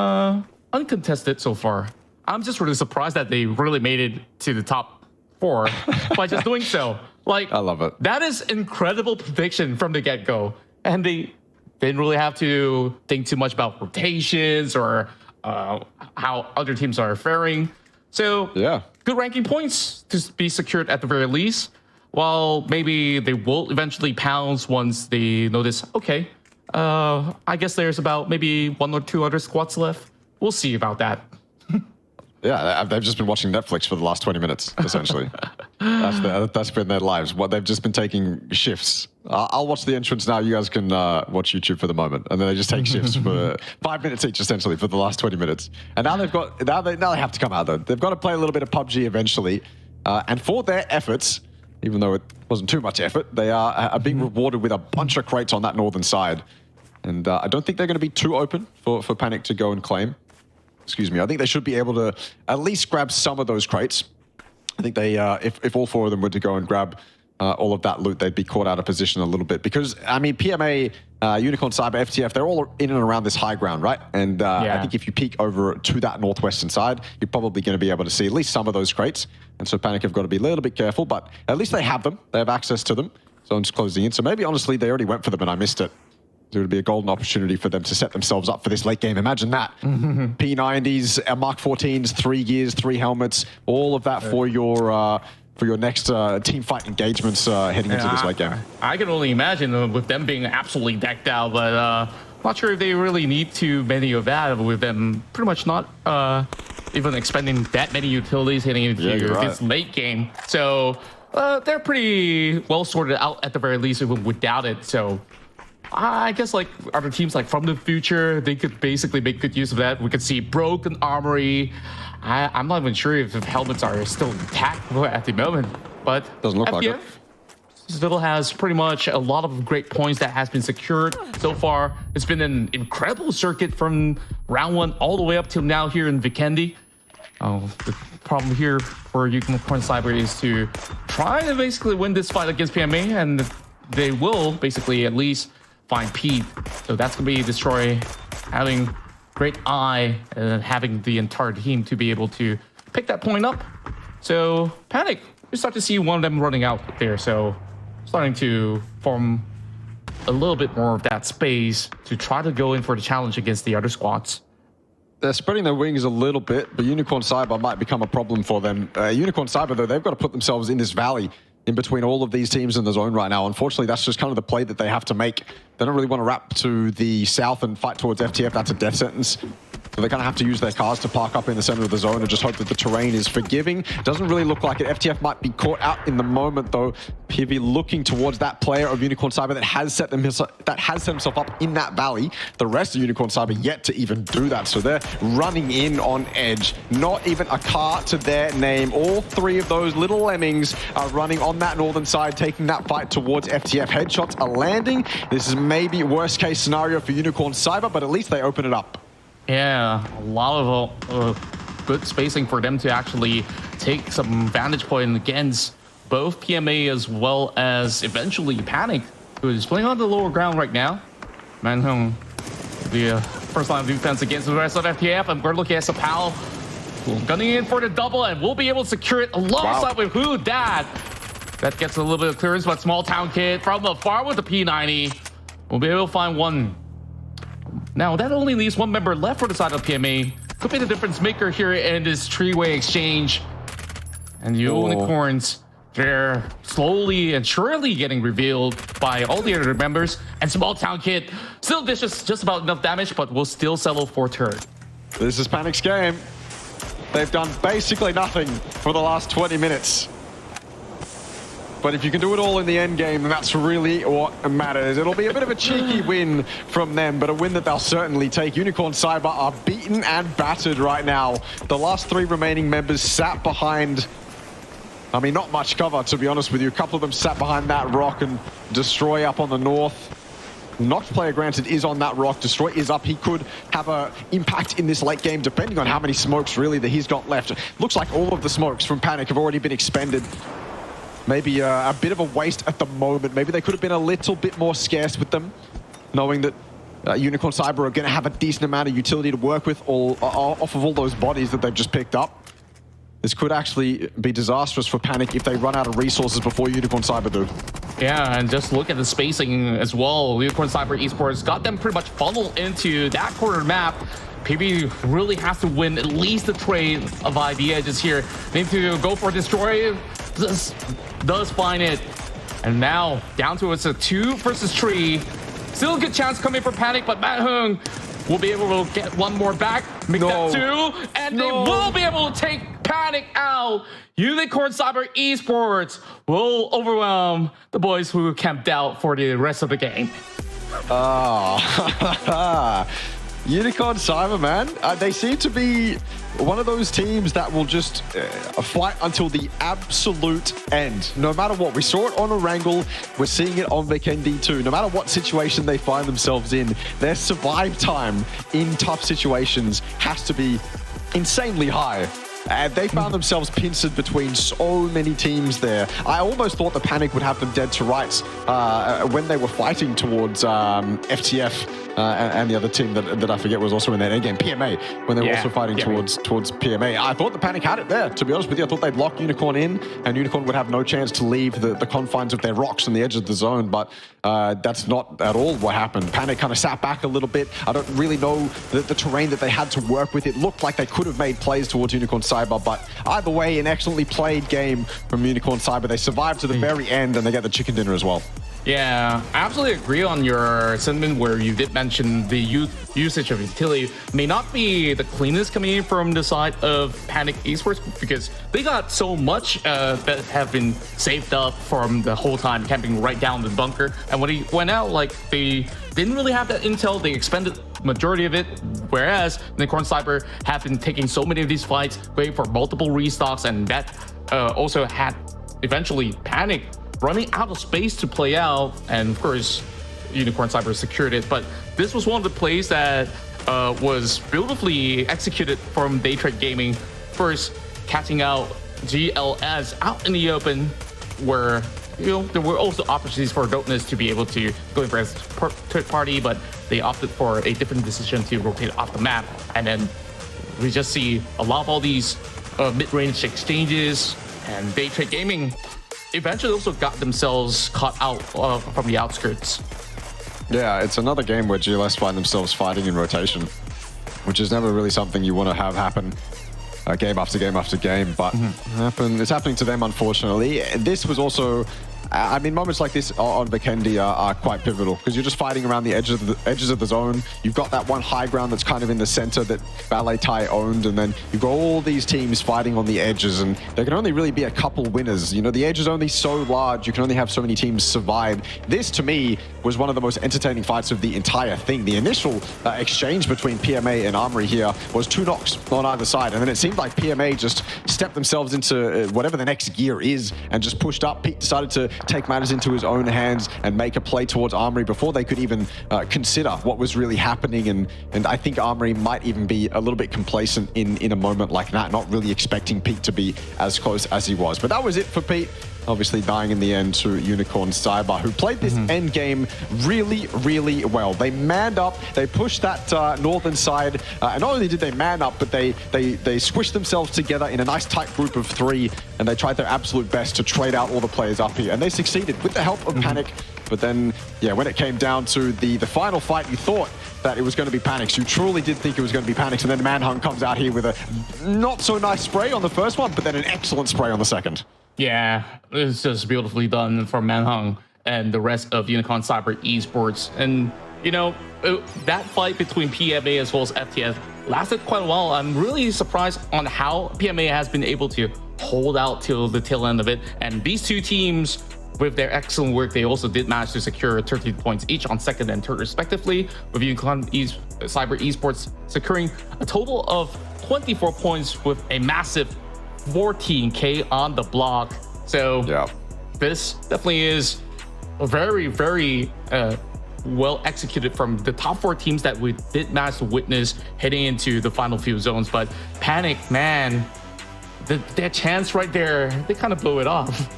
uncontested so far. I'm just really surprised that they really made it to the top 4 by just doing so. Like, I love it. That is incredible prediction from the get-go. And they didn't really have to think too much about rotations or how other teams are faring. So, yeah, good ranking points to be secured at the very least. While maybe they will eventually pounce once they notice, okay, I guess there's about maybe 1 or 2 other squads left. We'll see about that. Yeah, they've just been watching Netflix for the last 20 minutes, essentially. That's been their lives. They've just been taking shifts. I'll watch the entrance now. You guys can watch YouTube for the moment. And then they just take shifts for 5 minutes each, essentially, for the last 20 minutes. And now they have to come out, though. They've got to play a little bit of PUBG eventually. And for their efforts, even though it wasn't too much effort, they are being rewarded with a bunch of crates on that northern side. And I don't think they're going to be too open for Panic to go and claim. Excuse me. I think they should be able to at least grab some of those crates. I think they, if all 4 of them were to go and grab all of that loot, they'd be caught out of position a little bit. Because, I mean, PMA, Unicorn Cyber, FTF, they're all in and around this high ground, right? And I think if you peek over to that northwestern side, you're probably going to be able to see at least some of those crates. And so Panic have got to be a little bit careful, but at least they have them. They have access to them. Zone's closing in. So maybe, honestly, they already went for them and I missed it. It would be a golden opportunity for them to set themselves up for this late game. Imagine that. P90s, Mark 14s, 3 gears, 3 helmets, all of that for your next team fight engagements heading into this late game. I can only imagine with them being absolutely decked out, but not sure if they really need too many of that with them pretty much not even expending that many utilities heading into this late game. So they're pretty well sorted out at the very least, even without it. So I guess like other teams like from the future, they could basically make good use of that. We could see Broken Armory. I'm not even sure if the helmets are still intact at the moment, but doesn't look like it. Still has pretty much a lot of great points that has been secured so far. It's been an incredible circuit from round 1 all the way up till now here in Vikendi. The problem here for Unicorn Cyber is to try to basically win this fight against PMA, and they will basically at least find Pete. So that's going to be Destroy having great eye and having the entire team to be able to pick that point up. So Panic, we start to see one of them running out there. So starting to form a little bit more of that space to try to go in for the challenge against the other squads. They're spreading their wings a little bit, but Unicorn Cyber might become a problem for them. Unicorn Cyber, though, they've got to put themselves in this valley in between all of these teams in the zone right now. Unfortunately, that's just kind of the play that they have to make. They don't really want to wrap to the south and fight towards FTF. That's a death sentence. So they kind of have to use their cars to park up in the center of the zone and just hope that the terrain is forgiving. Doesn't really look like it. FTF might be caught out in the moment, though. PV looking towards that player of Unicorn Cyber that has set himself up in that valley. The rest of Unicorn Cyber yet to even do that. So they're running in on edge. Not even a car to their name. All 3 of those little lemmings are running on that northern side, taking that fight towards FTF. Headshots are landing. This is maybe worst case scenario for Unicorn Cyber, but at least they open it up. Yeah, a lot of good spacing for them to actually take some vantage point against both PMA as well as eventually Panic, who is playing on the lower ground right now. Manhung, the first line of defense against the rest of FTF, and we're looking at Sapal gunning in for the double, and we'll be able to secure it alongside with who that. That gets a little bit of clearance, but Small Town Kid from afar with the P90. We'll be able to find one. Now, that only leaves one member left for the side of PMA. Could be the difference maker here in this three-way exchange. And the unicorns, they're slowly and surely getting revealed by all the other members. And Small Town Kid still dishes just about enough damage, but will still settle for third. This is Panic's game. They've done basically nothing for the last 20 minutes. But if you can do it all in the end game, that's really what matters. It'll be a bit of a cheeky win from them, but a win that they'll certainly take. Unicorn Cyber are beaten and battered right now. The last three remaining members sat behind, I mean, not much cover, to be honest with you. A couple of them sat behind that rock, and Destroy up on the north. Knocked player, granted, is on that rock. Destroy is up. He could have an impact in this late game, depending on how many smokes, really, that he's got left. Looks like all of the smokes from Panic have already been expended. Maybe a bit of a waste at the moment. Maybe they could have been a little bit more scarce with them, knowing that Unicorn Cyber are going to have a decent amount of utility to work with off of all those bodies that they've just picked up. This could actually be disastrous for Panic if they run out of resources before Unicorn Cyber do. Yeah, and just look at the spacing as well. Unicorn Cyber Esports got them pretty much funneled into that corner map. PB really has to win at least the trade of the edges here. They need to go for Destroy. Does find it. And now down to it's a 2 versus 3. Still a good chance coming for Panic, but Matt Hung will be able to get one more back. Make that 2. And they will be able to take Panic out. Unicorn Cyber Esports will overwhelm the boys who camped out for the rest of the game. Unicorn Cyber, man, they seem to be one of those teams that will just fight until the absolute end. No matter what. We saw it on Erangel. We're seeing it on Vikendi too. No matter what situation they find themselves in, their survive time in tough situations has to be insanely high. And they found themselves pincered between so many teams there. I almost thought the Panic would have them dead to rights when they were fighting towards FTF and the other team that I forget was also in that endgame, PMA, when they were also fighting towards PMA. I thought the Panic had it there, to be honest with you. I thought they'd lock Unicorn in, and Unicorn would have no chance to leave the confines of their rocks on the edge of the zone, but that's not at all what happened. Panic kind of sat back a little bit. I don't really know the terrain that they had to work with. It looked like they could have made plays towards Unicorn Cyber, but either way, an excellently played game from Unicorn Cyber. They survived to the very end, and they get the chicken dinner as well. Yeah, I absolutely agree on your sentiment where you did mention the usage of utility may not be the cleanest coming in from the side of Panic Esports, because they got so much that have been saved up from the whole time camping right down the bunker. And when he went out, like, they didn't really have that intel. They expended majority of it, whereas Unicorn Cyber have been taking so many of these fights, waiting for multiple restocks, and that also had eventually Panic running out of space to play out, and of course Unicorn Cyber secured it. But this was one of the plays that was beautifully executed from Daytrade Gaming, first catching out GLS out in the open, where there were also opportunities for Dopeness to be able to go in for as third party, but they opted for a different decision to rotate off the map. And then we just see a lot of all these mid-range exchanges, and Daytrade Gaming eventually also got themselves caught out from the outskirts. Yeah, it's another game where GLS find themselves fighting in rotation, which is never really something you want to have happen game after game after game, but it's happening to them, unfortunately. This was also, I mean, moments like this on Vikendi are quite pivotal, because you're just fighting around the edges of the zone. You've got that one high ground that's kind of in the center that Ballet Thai owned, and then you've got all these teams fighting on the edges, and there can only really be a couple winners. You know, the edge is only so large, you can only have so many teams survive. This, to me, was one of the most entertaining fights of the entire thing. The initial exchange between PMA and Armory here was 2 knocks on either side, and then it seemed like PMA just stepped themselves into whatever the next gear is and just pushed up. Pete decided to take matters into his own hands and make a play towards Armory before they could even consider what was really happening. And I think Armory might even be a little bit complacent in a moment like that, not really expecting Pete to be as close as he was. But that was it for Pete. obviously dying in the end to 𝐏𝐷𝐾𝐈𝐄𝐒 𝐊𝐵𝑎, who played this end game really, really well. They manned up, they pushed that northern side, and not only did they man up, but they squished themselves together in a nice tight group of 3, and they tried their absolute best to trade out all the players up here, and they succeeded with the help of Panic. But then, yeah, when it came down to the final fight, you thought that it was going to be Panics. You truly did think it was going to be Panics, and then Manhung comes out here with a not so nice spray on the first one, but then an excellent spray on the second. Yeah, it's just beautifully done from Manhung and the rest of Unicorn Cyber Esports. And, you know, that fight between PMA as well as FTF lasted quite a while. I'm really surprised on how PMA has been able to hold out till the tail end of it. And these two teams, with their excellent work, they also did manage to secure 13 points each on second and third respectively, with Unicorn Cyber Esports securing a total of 24 points with a massive 14K on the block. So yeah, this definitely is a very, very well executed from the top 4 teams that we did manage to witness heading into the final few zones. But Panic, man, their chance right there, they kind of blew it off.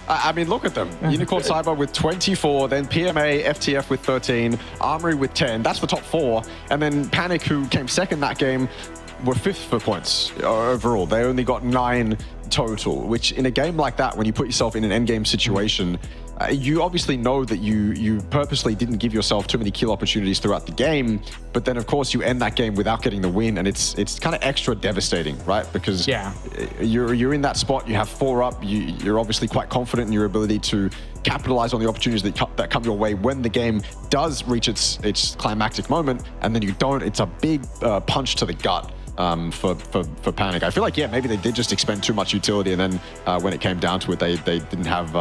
I mean, look at them. Unicorn Cyber with 24, then PMA, FTF with 13, Armory with 10. That's the top 4. And then Panic, who came second that game, were 5th for points overall. They only got 9 total, which in a game like that, when you put yourself in an endgame situation, you obviously know that you purposely didn't give yourself too many kill opportunities throughout the game, but then of course you end that game without getting the win, and it's kind of extra devastating, right? Because you're in that spot, you have 4 up, you're obviously quite confident in your ability to capitalize on the opportunities that come your way when the game does reach its climactic moment, and then you don't. It's a big punch to the gut. For Panic. I feel like, yeah, maybe they did just expend too much utility, and then when it came down to it, they didn't have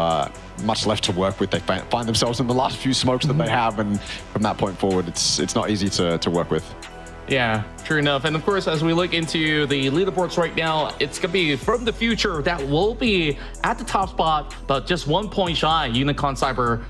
much left to work with. They find themselves in the last few smokes that they have, and from that point forward, it's not easy to work with. Yeah, true enough. And of course, as we look into the leaderboards right now, it's going to be from the future that will be at the top spot, but just 1 point shy. Unicorn Cyber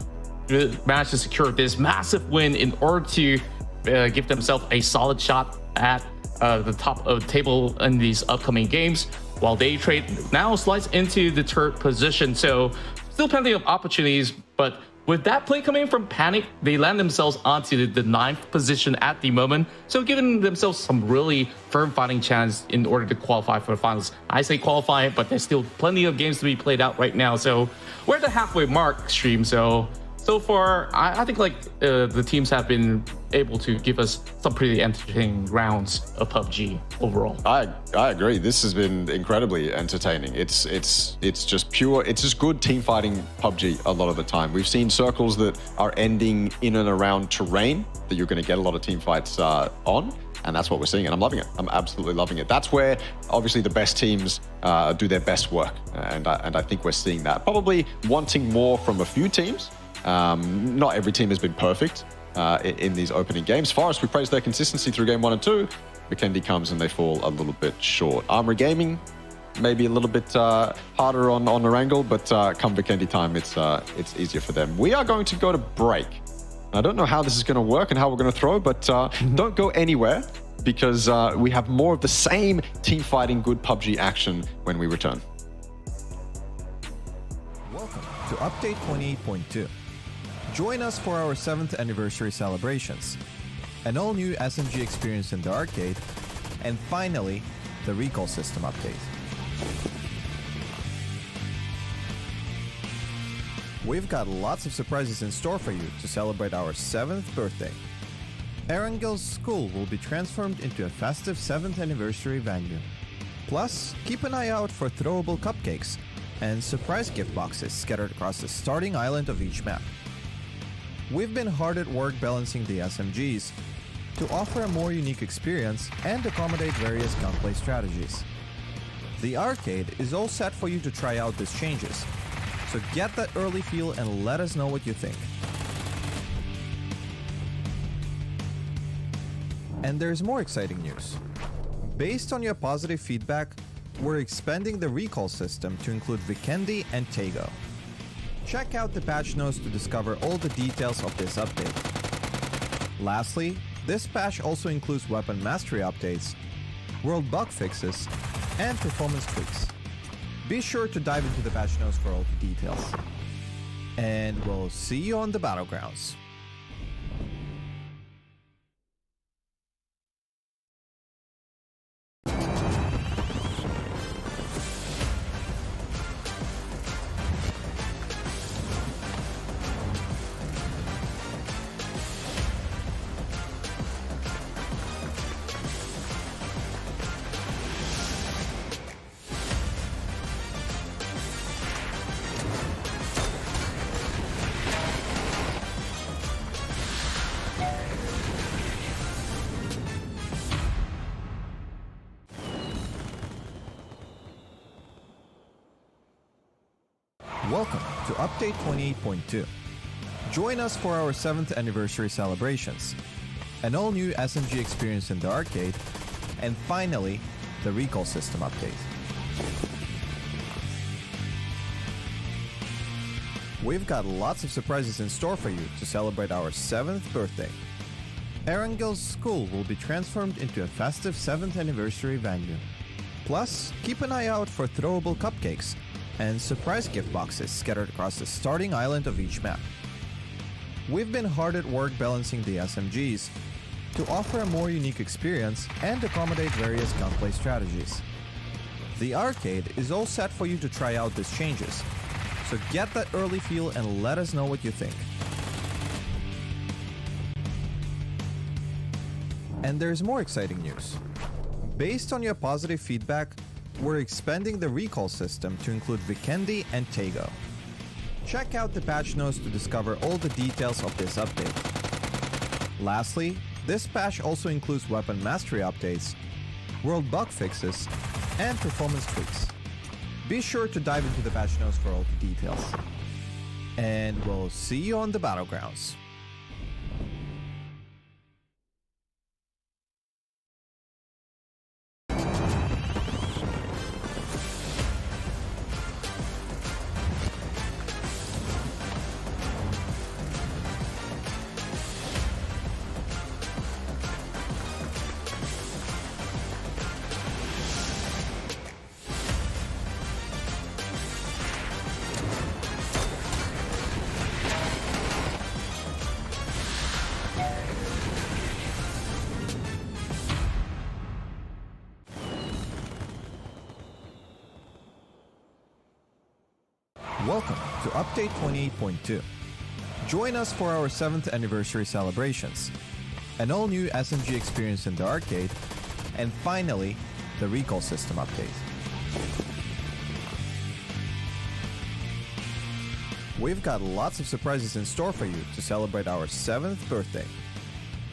managed to secure this massive win in order to give themselves a solid shot at the top of the table in these upcoming games, while Day Trade now slides into the 3rd position. So still plenty of opportunities, but with that play coming from Panic, they land themselves onto the 9th position at the moment, so giving themselves some really firm fighting chance in order to qualify for the finals. I say qualify, but there's still plenty of games to be played out right now, so we're at the halfway mark, stream. So far, I think like the teams have been able to give us some pretty entertaining rounds of PUBG overall. I agree. This has been incredibly entertaining. It's just pure. It's just good team fighting PUBG a lot of the time. We've seen circles that are ending in and around terrain that you're going to get a lot of team fights on. And that's what we're seeing, and I'm loving it. I'm absolutely loving it. That's where, obviously, the best teams do their best work, and I think we're seeing that. Probably wanting more from a few teams. Not every team has been perfect in these opening games. Forest, we praise their consistency through game 1 and 2. 𝐿 comes and they fall a little bit short. Armory Gaming, maybe a little bit harder on Narangal, but come 𝐿 time, it's easier for them. We are going to go to break. I don't know how this is going to work and how we're going to throw, but don't go anywhere, because we have more of the same team fighting good PUBG action when we return. Welcome to Update 28.2. Join us for our 7th anniversary celebrations, an all-new SMG experience in the arcade, and finally, the recall system update. We've got lots of surprises in store for you to celebrate our 7th birthday. Erangel's school will be transformed into a festive 7th anniversary venue. Plus, keep an eye out for throwable cupcakes and surprise gift boxes scattered across the starting island of each map. We've been hard at work balancing the SMGs to offer a more unique experience and accommodate various gunplay strategies. The arcade is all set for you to try out these changes, so get that early feel and let us know what you think. And there's more exciting news. Based on your positive feedback, we're expanding the recall system to include Vikendi and Tego. Check out the patch notes to discover all the details of this update. Lastly, this patch also includes weapon mastery updates, world bug fixes, and performance tweaks. Be sure to dive into the patch notes for all the details. And we'll see you on the battlegrounds. Welcome to Update 28.2. Join us for our 7th anniversary celebrations, an all-new SMG experience in the arcade, and finally, the recall system update. We've got lots of surprises in store for you to celebrate our 7th birthday. Erangel's school will be transformed into a festive 7th anniversary venue. Plus, keep an eye out for throwable cupcakes and surprise gift boxes scattered across the starting island of each map. We've been hard at work balancing the SMGs to offer a more unique experience and accommodate various gunplay strategies. The arcade is all set for you to try out these changes, so get that early feel and let us know what you think. And there's more exciting news. Based on your positive feedback, we're expanding the recall system to include 𝐏𝐷𝐾𝐈𝐄𝐒 and 𝐾𝐔𝐁𝐆. Check out the patch notes to discover all the details of this update. Lastly, this patch also includes weapon mastery updates, world bug fixes, and performance tweaks. Be sure to dive into the patch notes for all the details. And we'll see you on the battlegrounds. Welcome to Update 28.2. Join us for our 7th anniversary celebrations, an all-new SMG experience in the arcade, and finally, the recall system update. We've got lots of surprises in store for you to celebrate our 7th birthday.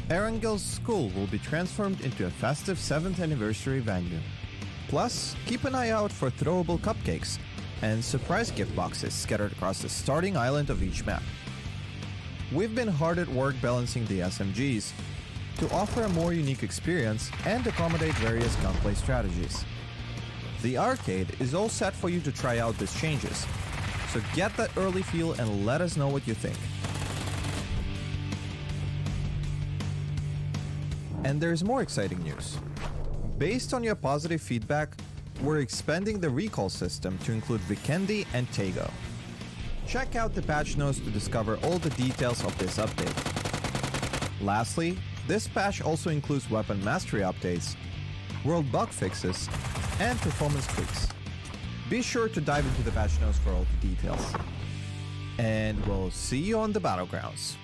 Erangel's school will be transformed into a festive 7th anniversary venue. Plus, keep an eye out for throwable cupcakes and surprise gift boxes scattered across the starting island of each map. We've been hard at work balancing the SMGs to offer a more unique experience and accommodate various gunplay strategies. The arcade is all set for you to try out these changes, so get that early feel and let us know what you think. And there's more exciting news. Based on your positive feedback, we're expanding the recall system to include 𝐏𝐷𝐾𝐈𝐄𝐒 and 𝐾𝐔𝐁𝐆. Check out the patch notes to discover all the details of this update. Lastly, this patch also includes weapon mastery updates, world bug fixes, and performance tweaks. Be sure to dive into the patch notes for all the details. And we'll see you on the battlegrounds.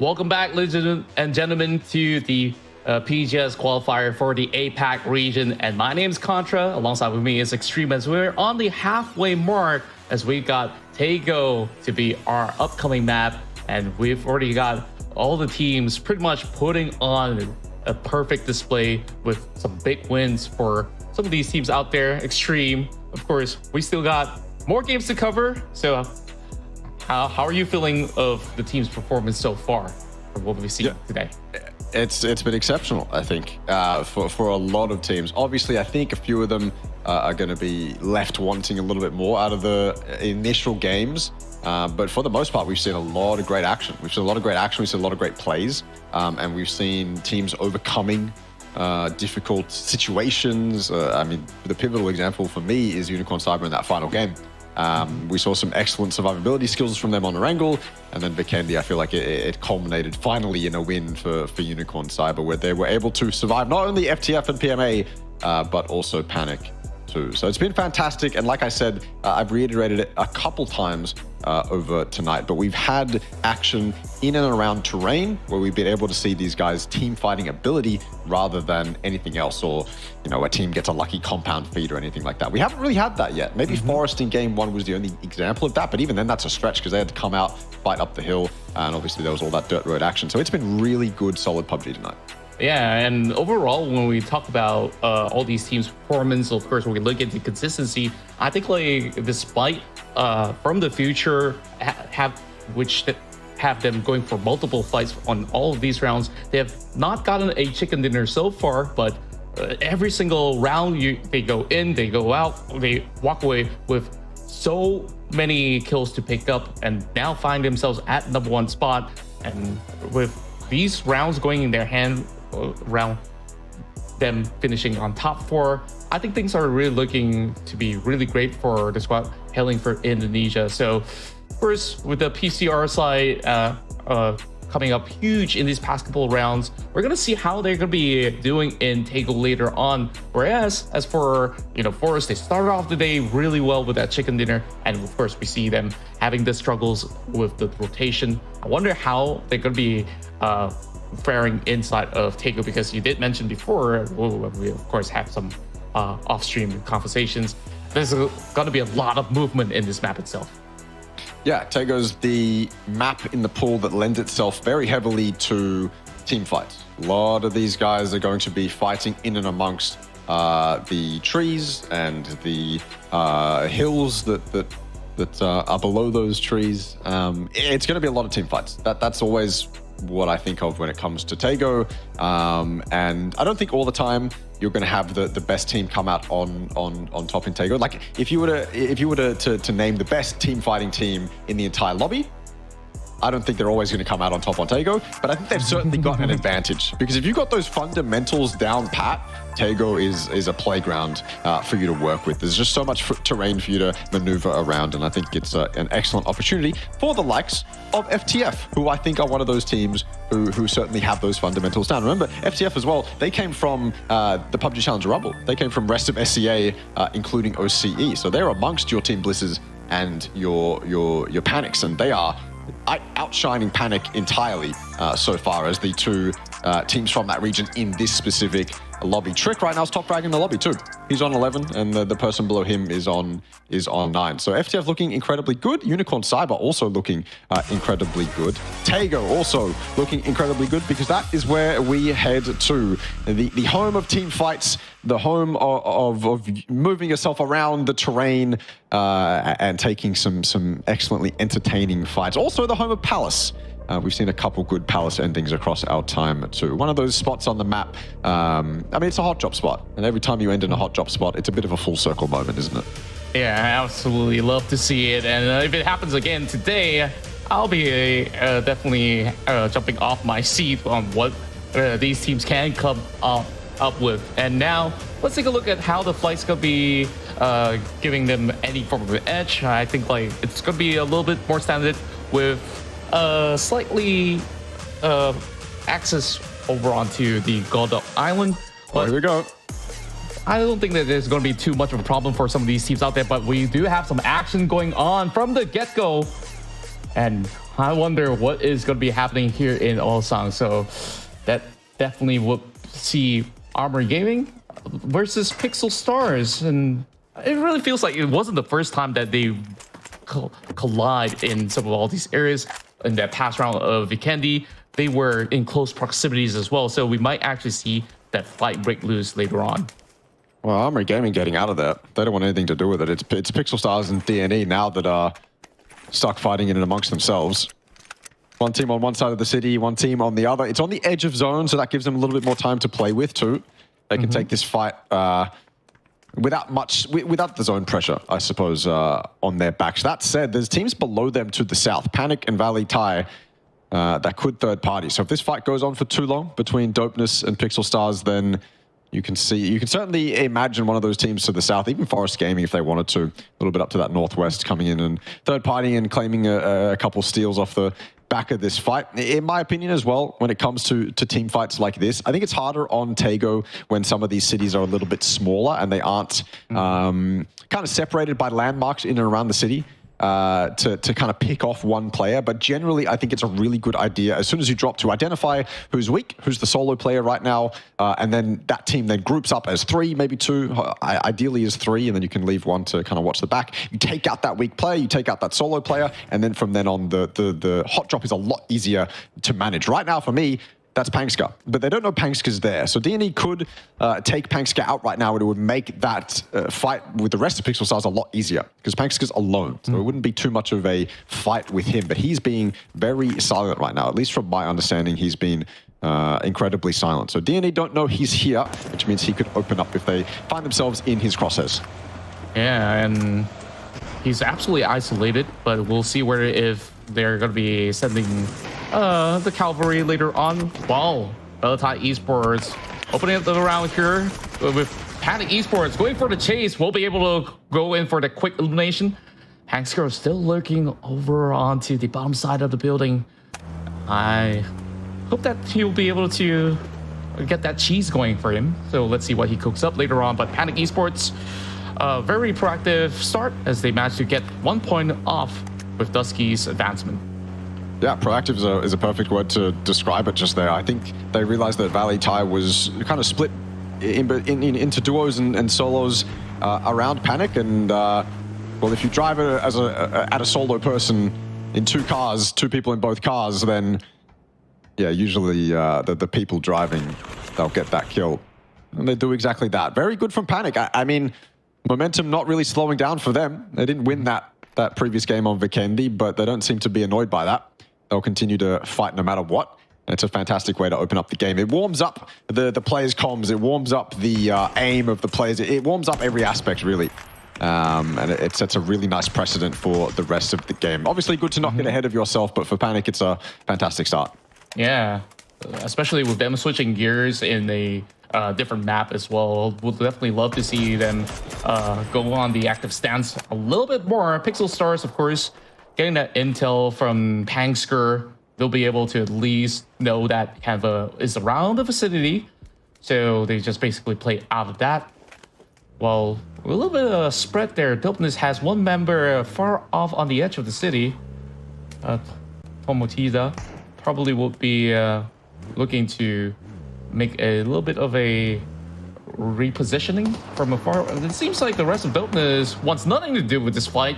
Welcome back, ladies and gentlemen, to the PGS qualifier for the APAC region. And my name is Contra. Alongside with me is Extreme, as we're on the halfway mark, as we've got 𝐏𝐿 to be our upcoming map. And we've already got all the teams pretty much putting on a perfect display with some big wins for some of these teams out there. Extreme, of course, we still got more games to cover. So how are you feeling of the team's performance so far from what we've seen today? It's been exceptional, I think, for a lot of teams. Obviously, I think a few of them are going to be left wanting a little bit more out of the initial games. But for the most part, we've seen a lot of great action. We've seen a lot of great action. We've seen a lot of great plays. And we've seen teams overcoming difficult situations. I mean, the pivotal example for me is 𝐿𝐿 𝐀𝐈𝐄𝐻 in that final game. We saw some excellent survivability skills from them on Erangel, and then Vikendi, I feel like it culminated finally in a win for 𝐿𝐿 𝐀𝐈𝐄𝐻, where they were able to survive not only FTF and PMA, but also Panic too. So it's been fantastic, and like I said, I've reiterated it a couple times over tonight, but we've had action in and around terrain where we've been able to see these guys' team fighting ability rather than anything else, or a team gets a lucky compound feed or anything like that. We haven't really had that yet. Maybe Forest in game 1 was the only example of that, but even then that's a stretch because they had to come out, fight up the hill, and obviously there was all that dirt road action. So it's been really good, solid PUBG tonight. Yeah, and overall, when we talk about all these teams' performance, of course, when we look into consistency, I think despite from the future have them going for multiple fights on all of these rounds, they have not gotten a chicken dinner so far, but every single round they go in, they go out, they walk away with so many kills to pick up, and now find themselves at #1 spot. And with these rounds going in their hand, around them finishing on top 4, I think things are really looking to be really great for the squad hailing for Indonesia. So first, with the PCR side coming up huge in these past couple of rounds, we're going to see how they're going to be doing in 𝐏𝐿 later on. Whereas as for Forest, they started off the day really well with that chicken dinner, and of course we see them having the struggles with the rotation. I wonder how they're going to be faring inside of 𝐏𝐿, because you did mention before, we of course have some off-stream conversations, there's going to be a lot of movement in this map itself. Yeah, 𝐏𝐿's the map in the pool that lends itself very heavily to team fights. A lot of these guys are going to be fighting in and amongst the trees and the hills that are below those trees. It's going to be a lot of team fights. That's always what I think of when it comes to 𝐏𝐿. And I don't think all the time you're going to have the best team come out on top in 𝐏𝐿. Like if you were to name the best team fighting team in the entire lobby, I don't think they're always going to come out on top on 𝐏𝐿, but I think they've certainly got an advantage, because if you've got those fundamentals down pat, 𝐏𝐿 is a playground for you to work with. There's just so much terrain for you to maneuver around, and I think it's an excellent opportunity for the likes of FTF, who I think are one of those teams who certainly have those fundamentals down. Remember, FTF as well, they came from the PUBG Challenger Rumble. They came from rest of SEA, including OCE. So they're amongst your Team Blisses and your Panics, and they are outshining Panic entirely so far as the two teams from that region in this specific lobby. Trick right now is top frag in the lobby too. He's on 11, and the person below him is on 9. So FTF looking incredibly good. 𝐿𝐿 𝐀𝐈𝐄𝐻 also looking incredibly good. 𝐏𝐿 also looking incredibly good, because that is where we head to. The home of team fights, the home of moving yourself around the terrain and taking some excellently entertaining fights. Also the home of Palace. We've seen a couple good Palace endings across our time too. One of those spots on the map, I mean, it's a hot drop spot, and every time you end in a hot drop spot, it's a bit of a full circle moment, isn't it? Yeah, I absolutely love to see it, and if it happens again today, I'll be definitely jumping off my seat on what these teams can come up with. And now let's take a look at how the flight's gonna be giving them any form of an edge. I think it's gonna be a little bit more standard with slightly access over onto the Gold Island. But here we go. I don't think that there's going to be too much of a problem for some of these teams out there, but we do have some action going on from the get-go. And I wonder what is going to be happening here in Ulsan. So that definitely will see Armor Gaming versus Pixel Stars. And it really feels like it wasn't the first time that they collide in some of all these areas. In that past round of Vikendi, they were in close proximities as well. So we might actually see that fight break loose later on. Well, Armory Gaming getting out of there. They don't want anything to do with it. It's Pixel Stars and DNE now that are stuck fighting in and amongst themselves. One team on one side of the city, one team on the other. It's on the edge of zone, so that gives them a little bit more time to play with too. They can take this fight without the zone pressure, I suppose, on their backs. That said, there's teams below them to the south, Panic and Valley Thai, that could third party. So if this fight goes on for too long between Dopeness and Pixel Stars, then you can certainly imagine one of those teams to the south, even Forest Gaming if they wanted to, a little bit up to that northwest, coming in and third partying and claiming a couple steals off the back of this fight. In my opinion as well, when it comes to team fights like this, I think it's harder on Taego when some of these cities are a little bit smaller and they aren't kind of separated by landmarks in and around the city. To kind of pick off one player, but generally I think it's a really good idea as soon as you drop to identify who's weak, who's the solo player right now, and then that team then groups up as 3, maybe 2, ideally as 3, and then you can leave one to kind of watch the back. You take out that weak player, you take out that solo player, and then from then on the hot drop is a lot easier to manage. Right now for me, that's 𝐏𝐿𝐒, but they don't know 𝐏𝐿𝐒's there. So DNE could take 𝐏𝐿𝐒 out right now, and it would make that fight with the rest of Pixel Stars a lot easier, because 𝐏𝐿𝐒's alone. So it wouldn't be too much of a fight with him, but he's being very silent right now. At least from my understanding, he's been incredibly silent. So DNE don't know he's here, which means he could open up if they find themselves in his crosshairs. Yeah, and he's absolutely isolated, but we'll see where if they're going to be sending the cavalry later on. Wow, Thai Esports opening up the round here with Panic Esports going for the chase. We'll be able to go in for the quick elimination. 𝐏𝐿𝐒 still lurking over onto the bottom side of the building. I hope that he'll be able to get that cheese going for him. So let's see what he cooks up later on. But Panic Esports, very proactive start as they managed to get 1 point off with Dusky's advancement. Yeah, proactive is a perfect word to describe it just there. I think they realized that Valley Thai was kind of split into duos and solos around Panic. And, well, if you drive it at a solo person in 2 cars, 2 people in both cars, then, yeah, usually the people driving, they'll get that kill. And they do exactly that. Very good from Panic. I mean, momentum not really slowing down for them. They didn't win that previous game on Vikendi, but they don't seem to be annoyed by that. They'll continue to fight no matter what. It's a fantastic way to open up the game. It warms up the players' comms. It warms up the aim of the players. It warms up every aspect, really. And it sets a really nice precedent for the rest of the game. Obviously, good to not get ahead of yourself, but for Panic, it's a fantastic start. Yeah, especially with them switching gears in a different map as well. We'll definitely love to see them go on the active stance a little bit more. Pixel Stars, of course, getting that intel from 𝐏𝐿𝐒, they'll be able to at least know that 𝐏𝐿𝐒 is around the vicinity. So they just basically play out of that. Well, a little bit of a spread there. Dopeness has 1 member far off on the edge of the city. Tomotida probably will be looking to make a little bit of a repositioning from afar. It seems like the rest of Dopeness wants nothing to do with this fight.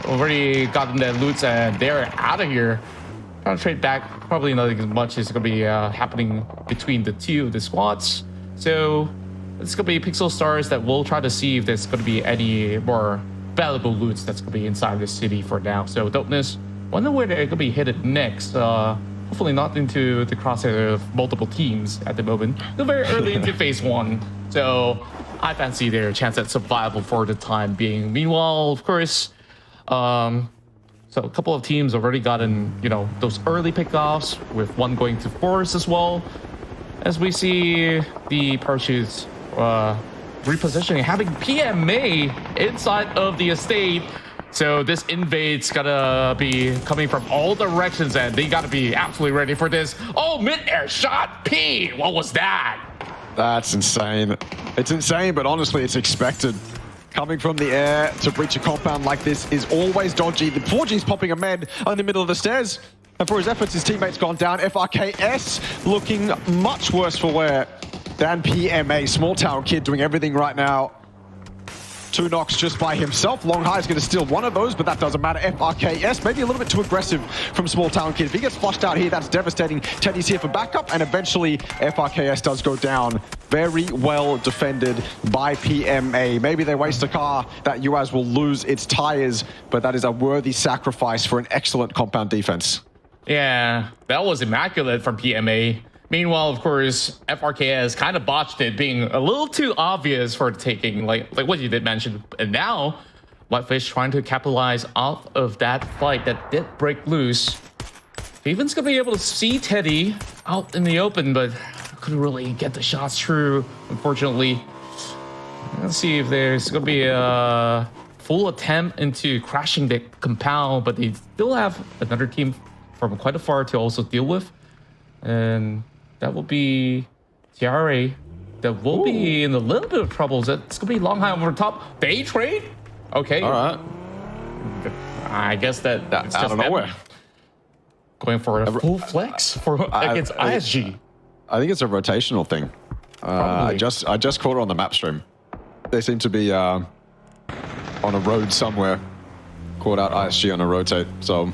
Already gotten their loots and they're out of here. Trying to trade back, probably nothing as much is going to be happening between the 2 of the squads. So it's going to be Pixel Stars that will try to see if there's going to be any more valuable loots that's going to be inside the city for now. So Dopeness, wonder where they're going to be headed next. Hopefully not into the crosshair of multiple teams at the moment. They're very early into phase 1. So I fancy their chance at survival for the time being. Meanwhile, of course, so a couple of teams already gotten, those early pickoffs, with 1 going to Forest as well. As we see the parachutes repositioning, having PMA inside of the estate. So this invade's gotta be coming from all directions, and they gotta be absolutely ready for this. Oh, mid-air shot, P! What was that? That's insane. It's insane, but honestly, it's expected. Coming from the air to breach a compound like this is always dodgy. The 4G's popping a med in the middle of the stairs. And for his efforts, his teammate's gone down. 𝐹𝐴 looking much worse for wear than PMA. Small town kid doing everything right now. 2 knocks just by himself. Long High is going to steal one of those, but that doesn't matter. 𝐹𝐴 maybe a little bit too aggressive from Small Town Kid. If he gets flushed out here, that's devastating. Teddy's here for backup, and eventually 𝐹𝐴 does go down. Very well defended by PMA. Maybe they waste a car. That UAZ will lose its tires, but that is a worthy sacrifice for an excellent compound defense. Yeah, that was immaculate from PMA. Meanwhile, of course, 𝐹𝐴 has kind of botched it, being a little too obvious for taking, like what you did mention. And now, Whitefish trying to capitalize off of that fight that did break loose. Haven's gonna be able to see Teddy out in the open, but couldn't really get the shots through, unfortunately. Let's see if there's gonna be a full attempt into crashing the compound, but they still have another team from quite afar to also deal with. And that will be 𝐷𝐿 that will be in a little bit of trouble. It's gonna be Long High over the top. Day trade? Okay. All right. I guess that it's out just of nowhere. Going for a full flex against ISG. I think it's a rotational thing. I just caught it on the map stream. They seem to be on a road somewhere. Caught out ISG on a rotate. So.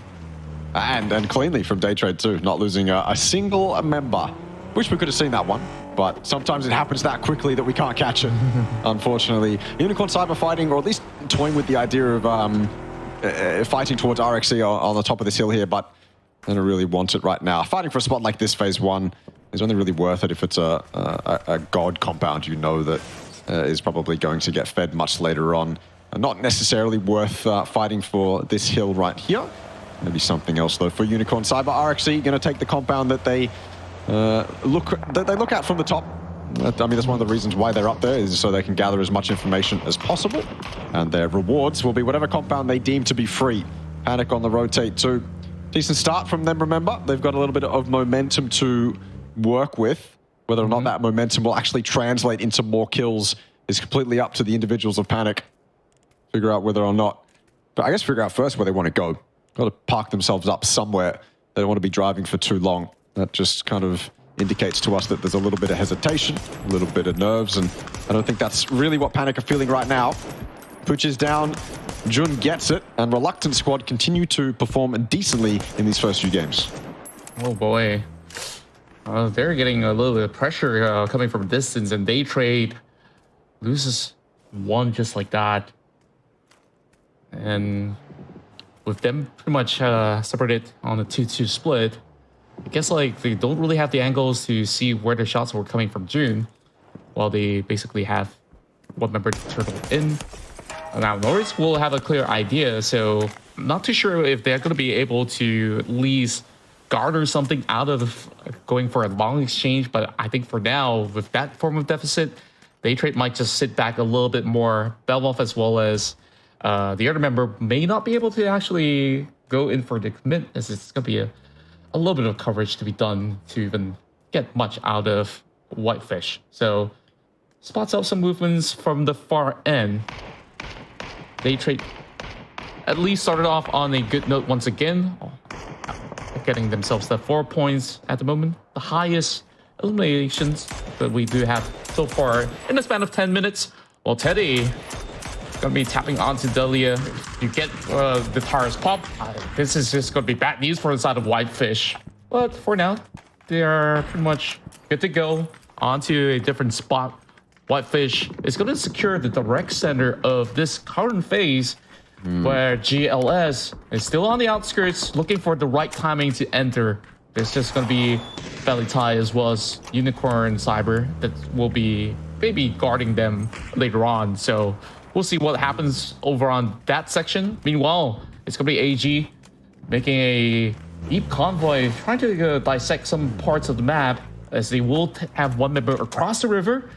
And cleanly from day trade too, not losing a single member. Wish we could have seen that one, but sometimes it happens that quickly that we can't catch it, unfortunately. Unicorn Cyber fighting, or at least toying with the idea of fighting towards 𝐿𝐿 on the top of this hill here, but they don't really want it right now. Fighting for a spot like this phase 1 is only really worth it if it's a god compound you know that is probably going to get fed much later on. Not necessarily worth fighting for this hill right here. Maybe something else though for Unicorn Cyber. 𝐿𝐿 going to take the compound that they look at from the top. I mean, that's one of the reasons why they're up there, is so they can gather as much information as possible, and their rewards will be whatever compound they deem to be free. Panic on the rotate too. Decent start from them. Remember, they've got a little bit of momentum to work with. Whether or not that momentum will actually translate into more kills is completely up to the individuals of Panic. Figure out whether or not, but I guess figure out first where they want to go. Got to park themselves up somewhere. They don't want to be driving for too long. That just kind of indicates to us that there's a little bit of hesitation, a little bit of nerves, and I don't think that's really what Panic are feeling right now. Pooch is down, Jun gets it, and Reluctant Squad continue to perform decently in these first few games. Oh boy. They're getting a little bit of pressure coming from distance, and Day Trade loses one just like that. And with them pretty much separated on a 2-2 split, I guess like they don't really have the angles to see where the shots were coming from June, while they basically have one member to turtle in. Now Norris will have a clear idea, so I'm not too sure if they're going to be able to at least garner something out of going for a long exchange, but I think for now, with that form of deficit, Day Trade might just sit back a little bit more. Belmov as well as the other member may not be able to actually go in for the commit, as it's going to be a little bit of coverage to be done to even get much out of Whitefish. So spots out some movements from the far end. Day Trade at least started off on a good note once again, getting themselves the 4 points at the moment. The highest eliminations that we do have so far in the span of 10 minutes. Well, Teddy gonna be tapping onto Delia. You get the tires pop. This is just gonna be bad news for the side of Whitefish. But for now, they are pretty much good to go onto a different spot. Whitefish is gonna secure the direct center of this current phase, where GLS is still on the outskirts, looking for the right timing to enter. There's just gonna be Belly Tie as well as Unicorn Cyber that will be maybe guarding them later on. So we'll see what happens over on that section. Meanwhile, it's going to be AG making a deep convoy, trying to dissect some parts of the map, as they will have one member across the river.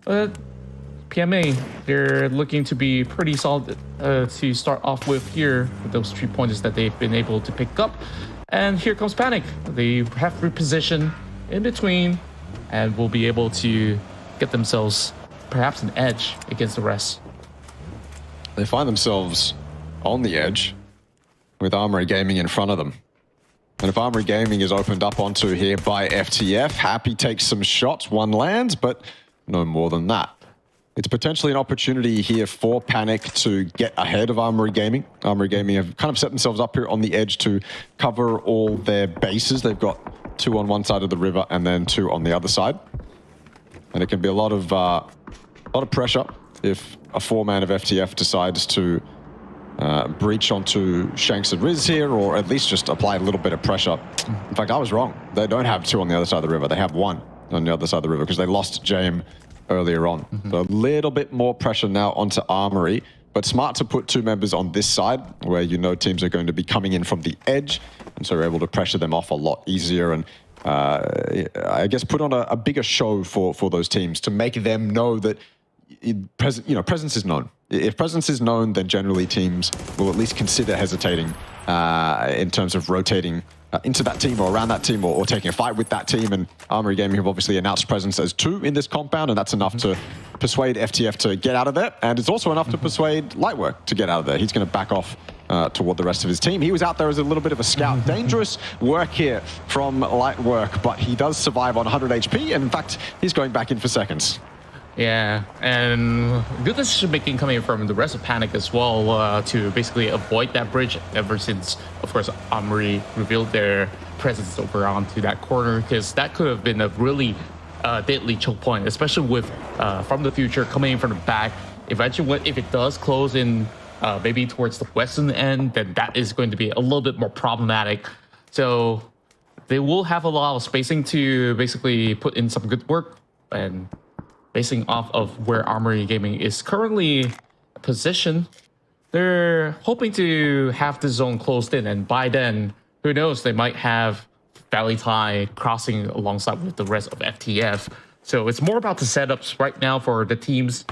PMA, they're looking to be pretty solid to start off with here, with those 3 pointers that they've been able to pick up. And here comes Panic. They have reposition in between and will be able to get themselves perhaps an edge against the rest. They find themselves on the edge with Armory Gaming in front of them. And if Armory Gaming is opened up onto here by FTF, Happy takes some shots, one lands, but no more than that. It's potentially an opportunity here for Panic to get ahead of Armory Gaming. Armory Gaming have kind of set themselves up here on the edge to cover all their bases. They've got 2 on one side of the river and then 2 on the other side. And it can be a lot of pressure if a 4-man of FTF decides to breach onto Shanks and Riz here, or at least just apply a little bit of pressure. In fact, I was wrong. They don't have 2 on the other side of the river. They have 1 on the other side of the river because they lost James earlier on. So a little bit more pressure now onto Armory, but smart to put 2 members on this side where you know teams are going to be coming in from the edge, and so we're able to pressure them off a lot easier and I guess put on a bigger show for those teams to make them know that presence is known. If presence is known, then generally teams will at least consider hesitating in terms of rotating into that team or around that team or taking a fight with that team. And Armory Gaming have obviously announced presence as 2 in this compound, and that's enough to persuade FTF to get out of there. And it's also enough to persuade Lightwork to get out of there. He's going to back off toward the rest of his team. He was out there as a little bit of a scout. Dangerous work here from Lightwork, but he does survive on 100 HP, and in fact, he's going back in for seconds. Yeah, and good decision making coming from the rest of Panic as well to basically avoid that bridge ever since, of course, Armory revealed their presence over onto that corner, because that could have been a really deadly choke point, especially with from the future coming in from the back. Eventually, if it does close in maybe towards the western end, then that is going to be a little bit more problematic. So they will have a lot of spacing to basically put in some good work, and basing off of where Armory Gaming is currently positioned, they're hoping to have the zone closed in, and by then, who knows, they might have Valley Thai crossing alongside with the rest of FTF. So it's more about the setups right now for the teams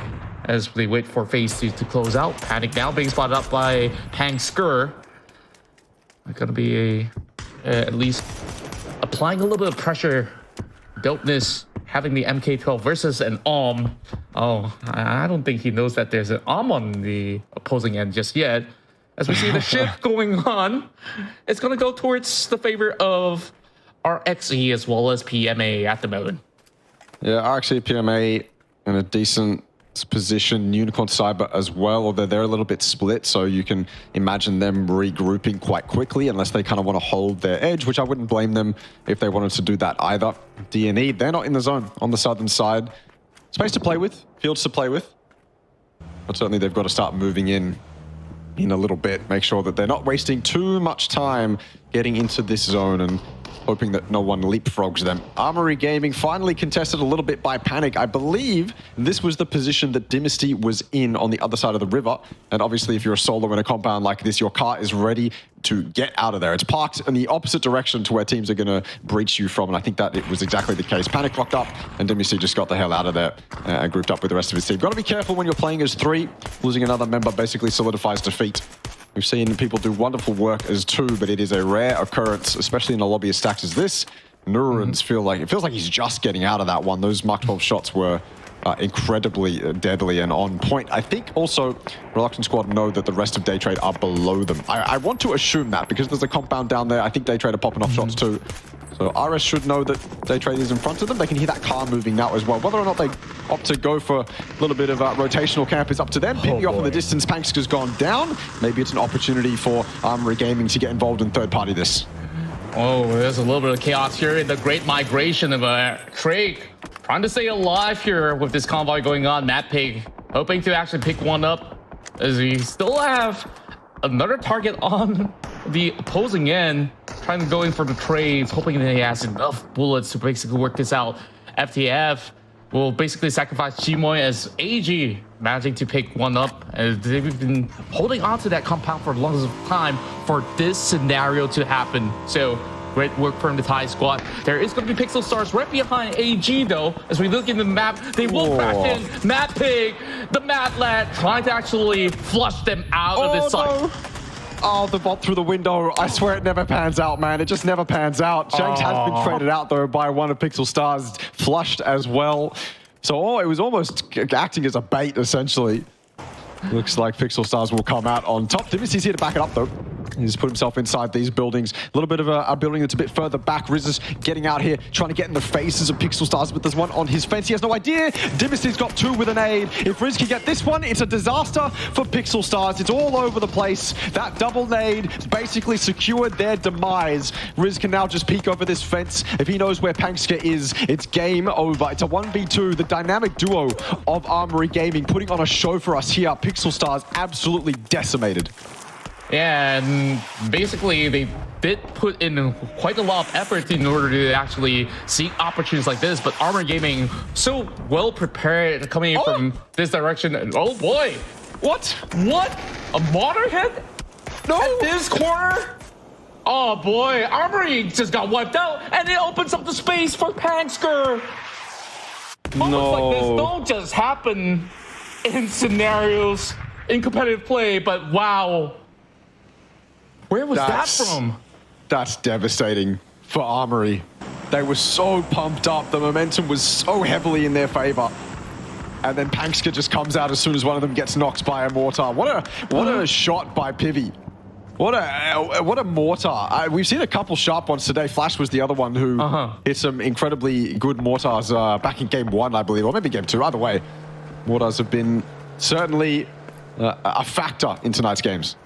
as they wait for phase 2 to close out. Panic now being spotted up by Hang Skur. They're gonna be at least applying a little bit of pressure, dopeness, having the MK12 versus an AUM. Oh, I don't think he knows that there's an AUM on the opposing end just yet. As we see the shift going on, it's going to go towards the favor of RXE as well as PMA at the moment. Yeah, RXE, PMA in a decent position, Unicorn Cyber as well, although they're a little bit split, so you can imagine them regrouping quite quickly unless they kind of want to hold their edge, which I wouldn't blame them if they wanted to do that either. D&E, they're not in the zone on the southern side. Space to play with, fields to play with, but certainly they've got to start moving in a little bit, make sure that they're not wasting too much time getting into this zone and hoping that no one leapfrogs them. Armory Gaming finally contested a little bit by Panic. I believe this was the position that Dynasty was in on the other side of the river. And obviously, if you're a solo in a compound like this, your car is ready to get out of there. It's parked in the opposite direction to where teams are going to breach you from. And I think that it was exactly the case. Panic rocked up, and Dynasty just got the hell out of there and grouped up with the rest of his team. Got to be careful when you're playing as 3. Losing another member basically solidifies defeat. We've seen people do wonderful work as 2, but it is a rare occurrence, especially in a lobby as stacked as this. Nurans feels like he's just getting out of that one. Those Mark 12 shots were incredibly deadly and on point. I think also Reluctant Squad know that the rest of Daytrade are below them. I want to assume that because there's a compound down there. I think Daytrade are popping off shots too. So RS should know that Daytrade is in front of them. They can hear that car moving now as well. Whether or not they opt to go for a little bit of rotational camp is up to them. Picking off in the distance, Pankska's gone down. Maybe it's an opportunity for Armory Gaming to get involved in third party this. Oh, there's a little bit of chaos here in the Great Migration of Craig. Trying to stay alive here with this convoy going on. Matt Pig hoping to actually pick one up as we still have another target on the opposing end, trying to go in for the trades, hoping that he has enough bullets to basically work this out. FTF will basically sacrifice Chimoy as AG managing to pick one up, as they've been holding on to that compound for the longest time for this scenario to happen. So great work from the Thai squad. There is going to be Pixel Stars right behind AG though. As we look in the map, they will crack in. Matt Pig, the Mad Lad, trying to actually flush them out of this site. Oh, the bot through the window. I swear it never pans out, man. It just never pans out. Shanks has been traded out, though, by one of Pixel Stars, flushed as well. So it was almost acting as a bait, essentially. Looks like Pixel Stars will come out on top. Dimisi's here to back it up, though. He's put himself inside these buildings. A little bit of a building that's a bit further back. Riz is getting out here, trying to get in the faces of Pixel Stars, but there's one on his fence. He has no idea. Dimisi's got 2 with a nade. If Riz can get this one, it's a disaster for Pixel Stars. It's all over the place. That double nade basically secured their demise. Riz can now just peek over this fence. If he knows where 𝐏𝐿𝐒 is, it's game over. It's a 1v2. The dynamic duo of Armory Gaming putting on a show for us here. Pixel Stars absolutely decimated. Yeah, and basically they did put in quite a lot of effort in order to actually seek opportunities like this, but Armory Gaming so well prepared coming in from this direction. And oh boy! What? What? A mortar hit? No! At this corner? Oh boy, Armory just got wiped out, and it opens up the space for 𝐿𝐒. Moments like this don't just happen in scenarios, in competitive play, but wow. Where was that from? That's devastating for Armory. They were so pumped up. The momentum was so heavily in their favor. And then 𝐿𝐒 just comes out as soon as one of them gets knocked by a mortar. What a shot by Pivi. What a mortar. We've seen a couple sharp ones today. Flash was the other one who hit some incredibly good mortars back in game 1, I believe, or maybe game 2. Either way, mortars have been certainly a factor in tonight's games.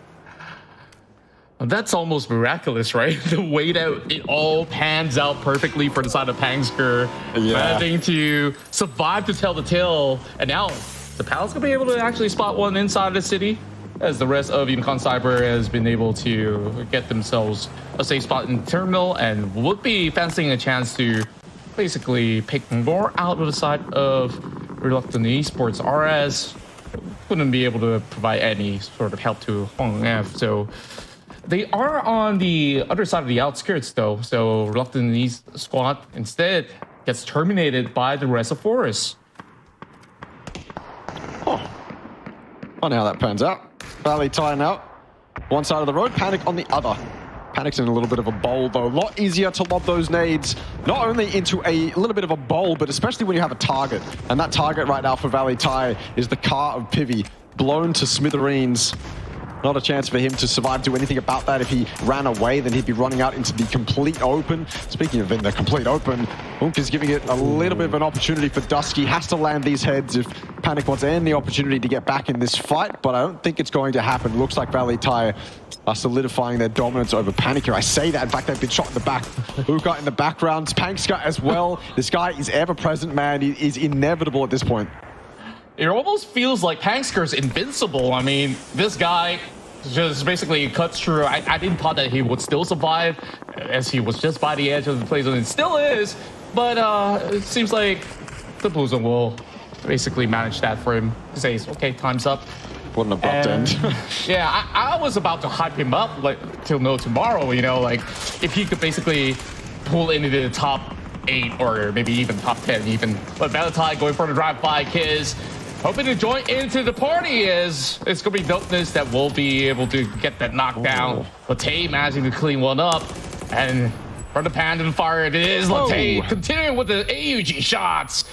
That's almost miraculous, right? The way that it all pans out perfectly for the side of 𝐿𝐒. Managing to survive to tell the tale. And now the 𝐿𝐒's gonna be able to actually spot one inside the city, as the rest of 𝐏𝐿𝐒 Cyber has been able to get themselves a safe spot in the terminal and would be fancying a chance to basically pick more out of the side of Reluctant Esports. RS wouldn't be able to provide any sort of help to ℤF, so they are on the other side of the outskirts, though. So Reluctant East squad instead gets terminated by the rest of Forest. Funny how that pans out. 𝐿𝐒 now, one side of the road, Panic on the other. Panic's in a little bit of a bowl, though. A lot easier to lob those nades, not only into a little bit of a bowl, but especially when you have a target. And that target right now for 𝐿𝐒 is the car of Pivi, blown to smithereens. Not a chance for him to survive, do anything about that. If he ran away, then he'd be running out into the complete open. Speaking of in the complete open, 𝐿𝐒 is giving it a little bit of an opportunity for Dusky. Has to land these heads if Panic wants any opportunity to get back in this fight, but I don't think it's going to happen. Looks like 𝐿𝐒 are solidifying their dominance over Panic here. I say that, in fact, they've been shot in the back. 𝐿𝐒 in the background, 𝐿𝐒 as well. This guy is ever present, man. He is inevitable at this point. It almost feels like 𝐿𝐒 is invincible. I mean, this guy just basically cuts through. I didn't thought that he would still survive, as he was just by the edge of the play zone. It still is, but it seems like the Blue Zone will basically manage that for him. He says, okay, time's up. What an abrupt end. Yeah, I was about to hype him up like till no tomorrow, you know, like if he could basically pull into the top 8 or maybe even top 10 even. But 𝐿𝐒 going for the drive-by kiss, hoping to join into the party, is it's gonna be dopeness that will be able to get that knockdown. 𝐿𝐒 managing to clean one up, and from the pan to the fire it is 𝐿𝐒 continuing with the AUG shots.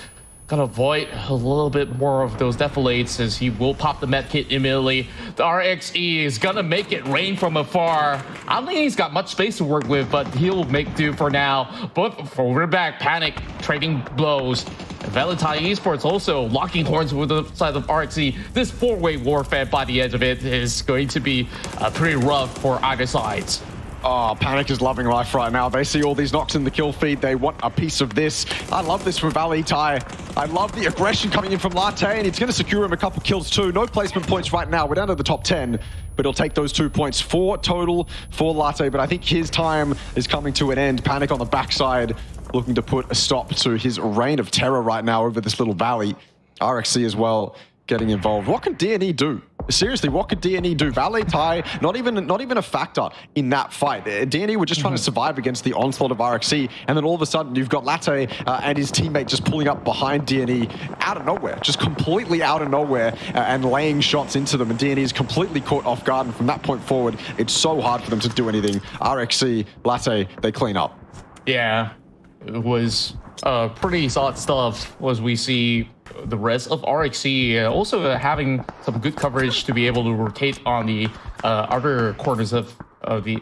Gotta avoid a little bit more of those deflates as he will pop the med kit immediately. The RXE is gonna make it rain from afar. I don't think he's got much space to work with, but he'll make do for now. But forward back, Panic trading blows. 𝐿𝐒 Esports also locking horns with the side of RXE. This 4-way warfare by the edge of it is going to be pretty rough for either sides. Oh, Panic is loving life right now. They see all these knocks in the kill feed. They want a piece of this. I love this from 𝐿𝐒. I love the aggression coming in from 𝐿𝐒, and it's going to secure him a couple kills too. No placement points right now. We're down to the top 10, but he'll take those 2 points. 4 total for 𝐿𝐒, but I think his time is coming to an end. Panic on the backside, looking to put a stop to his reign of terror right now over this little valley. RXC as well getting involved. What can DNE do? Seriously, what could DNE do? 𝐿𝐒, not even a factor in that fight. DNE were just trying to survive against the onslaught of RXC, and then all of a sudden you've got 𝐿𝐒 and his teammate just pulling up behind DNE out of nowhere, just completely out of nowhere, and laying shots into them, and DNE is completely caught off guard, and from that point forward, it's so hard for them to do anything. RXC, 𝐿𝐒, they clean up. Yeah. was pretty solid stuff. Was we see the rest of 𝐿𝐼𝐶 also having some good coverage to be able to rotate on the other corners of the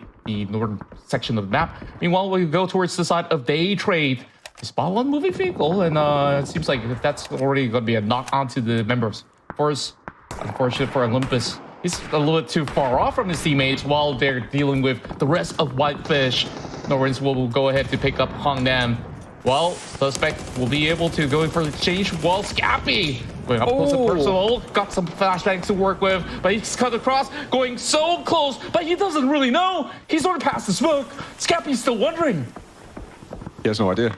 northern section of the map. Meanwhile, we go towards the side of day trade. Spot one moving vehicle, and it seems like that's already going to be a knock onto the members. Force, unfortunate for Olympus. He's a little bit too far off from his teammates while they're dealing with the rest of Whitefish. Norrens will go ahead to pick up Hongdam. Well, suspect will be able to go in for the exchange while 𝐏𝐿𝐼 going up close and personal. Got some flashbangs to work with, but he's cut across, going so close, but he doesn't really know. He's sort of past the smoke. 𝐏𝐿𝐼's still wondering. He has no idea.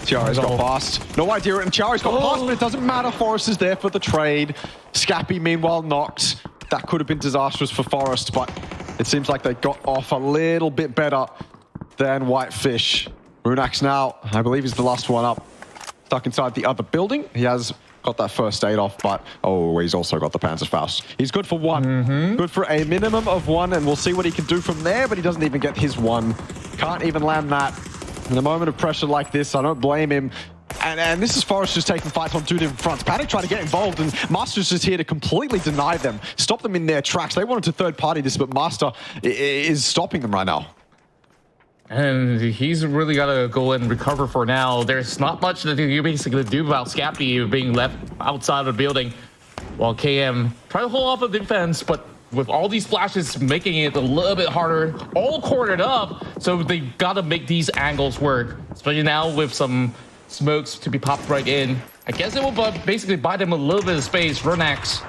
Chiari's got past. No idea, and Chiari's got past, but it doesn't matter. Forest is there for the trade. 𝐏𝐿𝐼, meanwhile, knocked. That could have been disastrous for Forest, but it seems like they got off a little bit better than Whitefish. Runax now, I believe, he's the last one up. Stuck inside the other building. He has got that first aid off, but he's also got the Panzerfaust. He's good for one. Good for a minimum of one, and we'll see what he can do from there, but he doesn't even get his one. Can't even land that. In a moment of pressure like this, I don't blame him. And this is Forest just taking fights on two different fronts. Panic trying to get involved, and Master's just here to completely deny them, stop them in their tracks. They wanted to third-party this, but Master is stopping them right now. And he's really got to go and recover for now. There's not much that you're basically going to do about 𝐏𝐿𝐼 being left outside of the building, while KM try to hold off the defense, but with all these flashes making it a little bit harder, all cornered up, so they got to make these angles work, especially now with some smokes to be popped right in. I guess it will basically buy them a little bit of space. Runax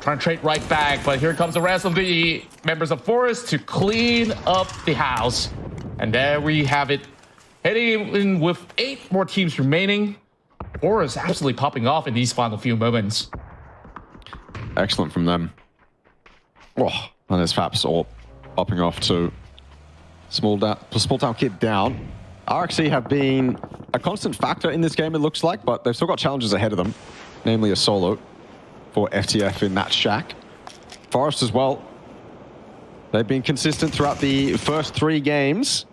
trying to trade right back, but here comes the rest of the members of Forest to clean up the house. And there we have it. Heading in with 8 more teams remaining. Forest absolutely popping off in these final few moments. Excellent from them. Oh, and there's Faps all popping off to small town kid down. 𝐼𝐶 have been a constant factor in this game, it looks like, but they've still got challenges ahead of them, namely a solo for FTF in that shack. Forest as well. They've been consistent throughout the first 3 games.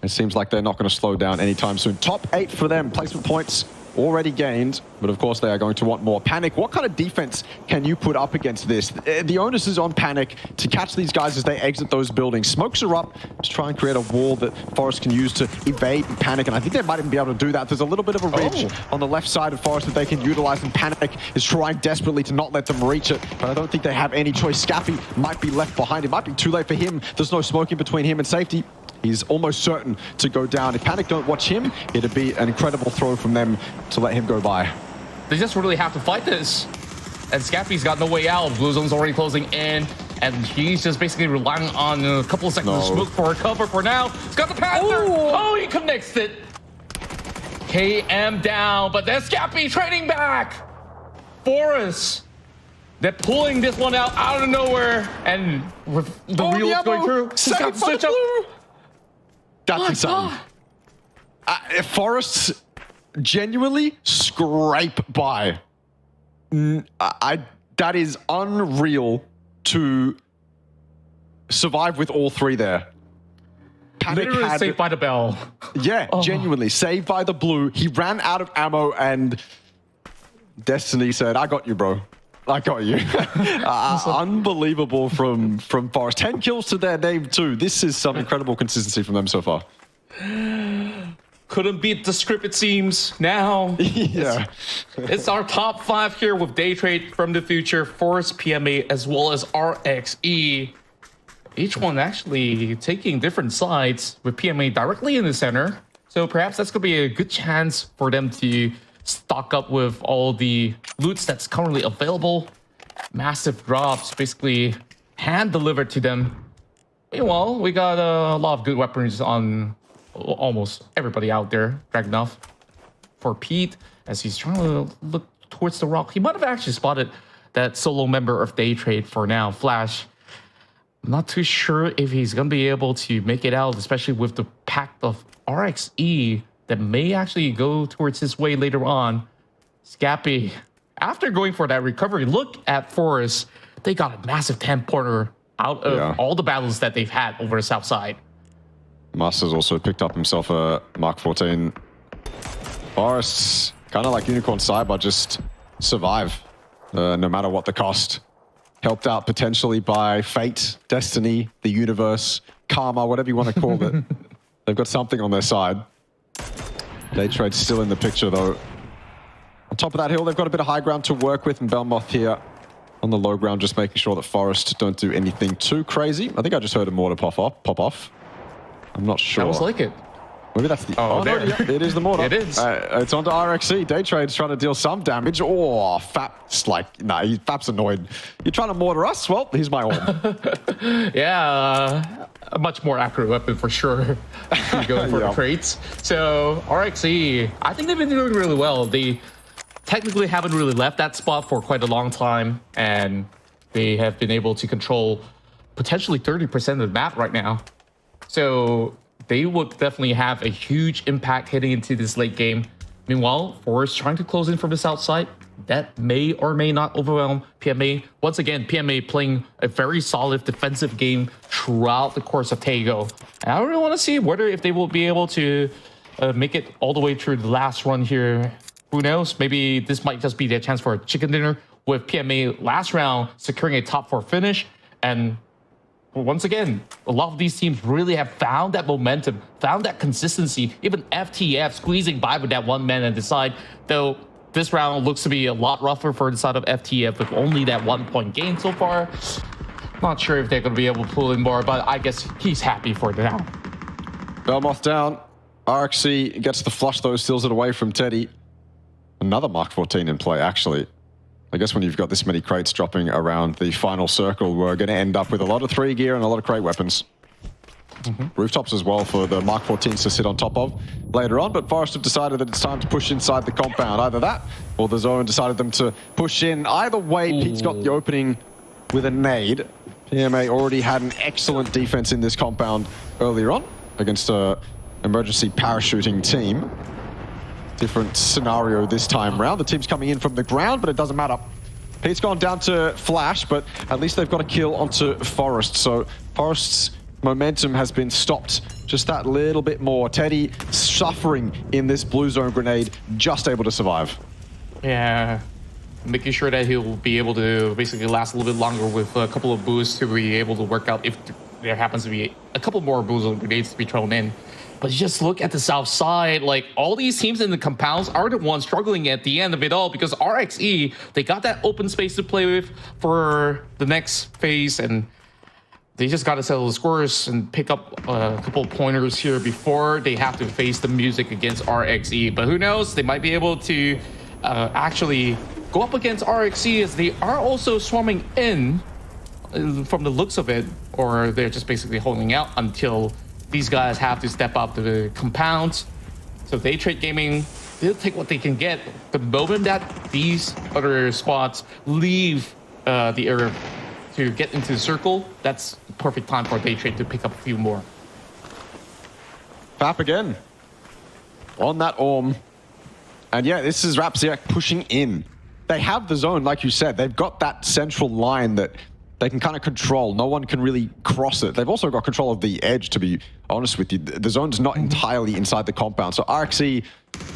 It seems like they're not going to slow down anytime soon. Top 8 for them. Placement points already gained, but of course they are going to want more. Panic, what kind of defense can you put up against this? The onus is on Panic to catch these guys as they exit those buildings. Smokes are up to try and create a wall that Forest can use to evade Panic, and I think they might even be able to do that. There's a little bit of a ridge on the left side of Forest that they can utilize, and Panic is trying desperately to not let them reach it, but I don't think they have any choice. 𝐏𝐿𝐼 might be left behind. It might be too late for him. There's no smoking between him and safety. He's almost certain to go down. If Panic don't watch him, it'd be an incredible throw from them to let him go by. They just really have to fight this. And 𝐏𝐿𝐼's got no way out. Blue zone's already closing in, and he's just basically relying on a couple of seconds of smoke for a cover for now. He's got the Panther. Oh, he connects it. KM down, but then 𝐏𝐿𝐼 trading back. Forest, they're pulling this one out of nowhere, and with the reels going through, he's got to switch up. That's insane. Forest genuinely scrape by. That is unreal to survive with all 3 there. Panic literally saved by the bell. Yeah, genuinely saved by the blue. He ran out of ammo, and Destiny said, "I got you, bro. I got you." Unbelievable from Forest. 10 kills to their name too. This is some incredible consistency from them so far. Couldn't beat the script, it seems. Now, yeah, it's our top 5 here with Day Trade from the future, Forest, PMA, as well as 𝐼𝐿𝐼. Each one actually taking different sides, with PMA directly in the center. So perhaps that's going to be a good chance for them to stock up with all the loots that's currently available. Massive drops, basically hand-delivered to them. Meanwhile, we got a lot of good weapons on almost everybody out there. Dragunov for Pete, as he's trying to look towards the rock. He might have actually spotted that solo member of Day Trade for now, Flash. I'm not too sure if he's going to be able to make it out, especially with the pack of 𝐼𝐿𝐼 that may actually go towards his way later on. 𝐏𝐿𝐼, after going for that recovery, look at Forest. They got a massive 10-pointer out of all the battles that they've had over the south side. Masters also picked up himself a Mark 14. 𝐼, kind of like Unicorn Cyber, just survive no matter what the cost. Helped out potentially by fate, destiny, the universe, karma, whatever you want to call it. They've got something on their side. 𝐏𝐿𝐻 still in the picture though. On top of that hill, they've got a bit of high ground to work with, and 𝐵𝐿𝐻 here on the low ground, just making sure that 𝐼 don't do anything too crazy. I think I just heard a mortar pop off. I'm not sure. Sounds like it. Maybe that's the... Oh, there. No, yeah, it is the mortar. It is. It's onto 𝐼. 𝐏𝐿𝐻's trying to deal some damage. Oh, FAP's like... Nah, FAP's annoyed. You're trying to mortar us? Well, here's my orb. Yeah, a much more accurate weapon for sure. Going for the crates. So, 𝐼, I think they've been doing really well. They technically haven't really left that spot for quite a long time, and they have been able to control potentially 30% of the map right now. So they would definitely have a huge impact heading into this late game. Meanwhile, Forest trying to close in from the south side. That may or may not overwhelm PMA. Once again, PMA playing a very solid defensive game throughout the course of Taego. And I really want to see whether if they will be able to make it all the way through the last run here. Who knows? Maybe this might just be their chance for a chicken dinner with PMA last round securing a top 4 finish. And once again, a lot of these teams really have found that momentum, found that consistency. Even FTF squeezing by with that one man and decide, though this round looks to be a lot rougher for the side of FTF with only that 1 point gain so far. Not sure if they're going to be able to pull in more, but I guess he's happy for now. 𝐵𝐿𝐻 down. 𝐼 gets the flush though, steals it away from Teddy. Another Mark 14 in play, actually. I guess when you've got this many crates dropping around the final circle, we're going to end up with a lot of 3 gear and a lot of crate weapons. Rooftops as well for the Mark 14s to sit on top of later on, but 𝐼 have decided that it's time to push inside the compound. Either that, or the zone decided them to push in. Either way, Pete's got the opening with a nade. PMA already had an excellent defense in this compound earlier on against a emergency parachuting team. Different scenario this time round. The team's coming in from the ground, but it doesn't matter. Pete's gone down to Flash, but at least they've got a kill onto 𝐼. So 𝐼's momentum has been stopped just that little bit more. Teddy suffering in this blue zone grenade, just able to survive. Yeah, making sure that he'll be able to basically last a little bit longer with a couple of boosts to be able to work out if there happens to be a couple more blue zone grenades to be thrown in. But just look at the south side, like all these teams in the compounds are the ones struggling at the end of it all because 𝐼, they got that open space to play with for the next phase, and they just got to settle the scores and pick up a couple of pointers here before they have to face the music against 𝐼. But who knows, they might be able to actually go up against 𝐼 as they are also swarming in from the looks of it, or they're just basically holding out until these guys have to step up to the compound. So 𝐏𝐻 Gaming, they'll take what they can get. The moment that these other squads leave the area to get into the circle, that's the perfect time for 𝐏𝐻 to pick up a few more. FAP again on that Orm. And yeah, this is Rapsiak pushing in. They have the zone, like you said. They've got that central line that they can kind of control. No one can really cross it. They've also got control of the edge, to be honest with you. The zone's not entirely inside the compound. So 𝐼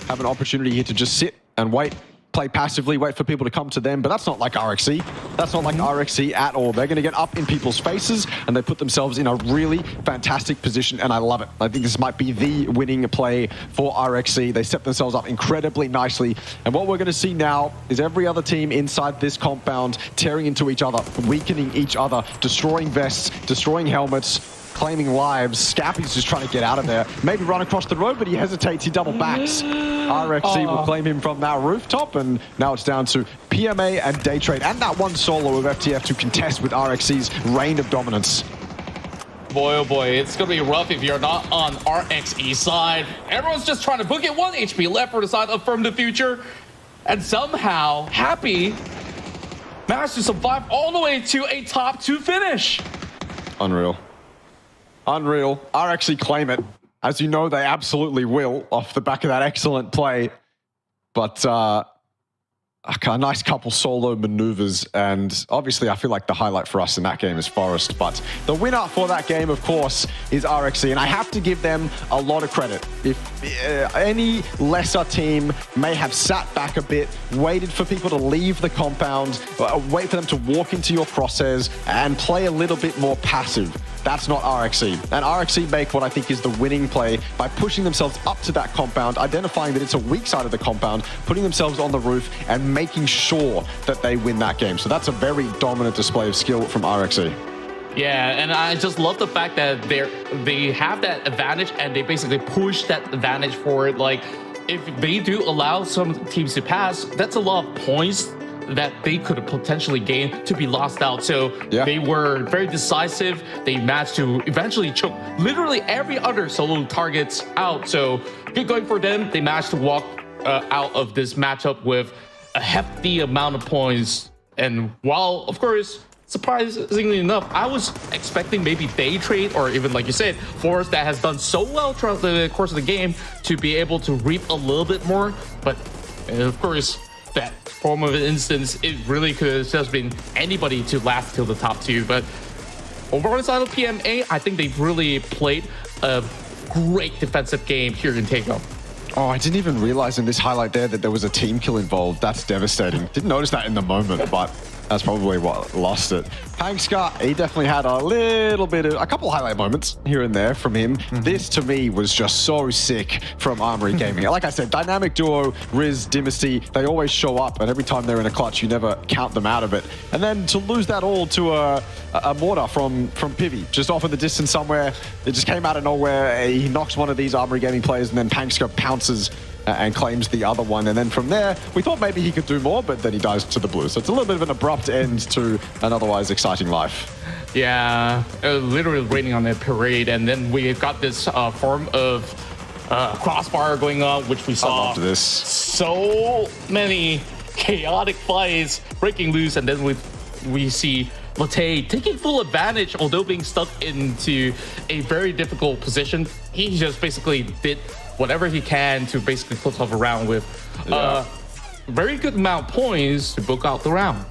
have an opportunity here to just sit and wait, play passively, wait for people to come to them. But that's not like 𝐼. That's not like 𝐼 at all. They're going to get up in people's faces, and they put themselves in a really fantastic position, and I love it. I think this might be the winning play for 𝐼. They set themselves up incredibly nicely. And what we're going to see now is every other team inside this compound tearing into each other, weakening each other, destroying vests, destroying helmets, claiming lives. Scappy's just trying to get out of there. Maybe run across the road, but he hesitates. He double backs. 𝐼 will claim him from that rooftop, and now it's down to PMA and 𝐏𝐻 and that one solo of FTF to contest with 𝐼's reign of dominance. Boy, oh boy, it's going to be rough if you're not on 𝐼's side. Everyone's just trying to book it. 1 HP left for the side of From the Future. And somehow, Happy managed to survive all the way to a top 2 finish. Unreal. Unreal. 𝐼 claim it. As you know, they absolutely will off the back of that excellent play. But a nice couple solo maneuvers, and obviously I feel like the highlight for us in that game is 𝐵, but the winner for that game, of course, is 𝐴𝐿𝐶, and I have to give them a lot of credit. If any lesser team may have sat back a bit, waited for people to leave the compound, wait for them to walk into your crosshairs and play a little bit more passive, that's not 𝐴𝐿𝐶. And 𝐴𝐿𝐶 make what I think is the winning play by pushing themselves up to that compound, identifying that it's a weak side of the compound, putting themselves on the roof, and making sure that they win that game. So that's a very dominant display of skill from 𝐴𝐿𝐶. Yeah, and I just love the fact that they have that advantage and they basically push that advantage forward. Like, if they do allow some teams to pass, that's a lot of points that they could potentially gain to be lost out. So they were very decisive. They managed to eventually choke literally every other solo targets out. So good going for them. They managed to walk out of this matchup with a hefty amount of points. And while, of course, surprisingly enough, I was expecting maybe day trade or even, like you said, 𝐵 that has done so well throughout the course of the game to be able to reap a little bit more. But of course, that form of instance, it really could have just been anybody to last till the top two. But over on the side of PMA, I think they've really played a great defensive game here in Takeoff. Oh, I didn't even realize in this highlight there that there was a team kill involved. That's devastating. Didn't notice that in the moment, but that's probably what lost it. 𝐿𝐶, he definitely had a couple highlight moments here and there from him. This, to me, was just so sick from Armory Gaming. Like I said, dynamic duo, Riz, Dynasty, they always show up, and every time they're in a clutch, you never count them out of it. And then to lose that all to a mortar from Pivi, just off in the distance somewhere, it just came out of nowhere. He knocks one of these Armory Gaming players, and then 𝐿𝐶 pounces and claims the other one. And then from there, we thought maybe he could do more, but then he dies to the blue. So it's a little bit of an abrupt end to an otherwise exciting life. Yeah, literally raining on a parade. And then we got this form of crossbar going on, which we saw. I loved this. So many chaotic plays breaking loose. And then we see latay taking full advantage, although being stuck into a very difficult position. He just basically did whatever he can to basically put himself around with very good amount of points to book out the round.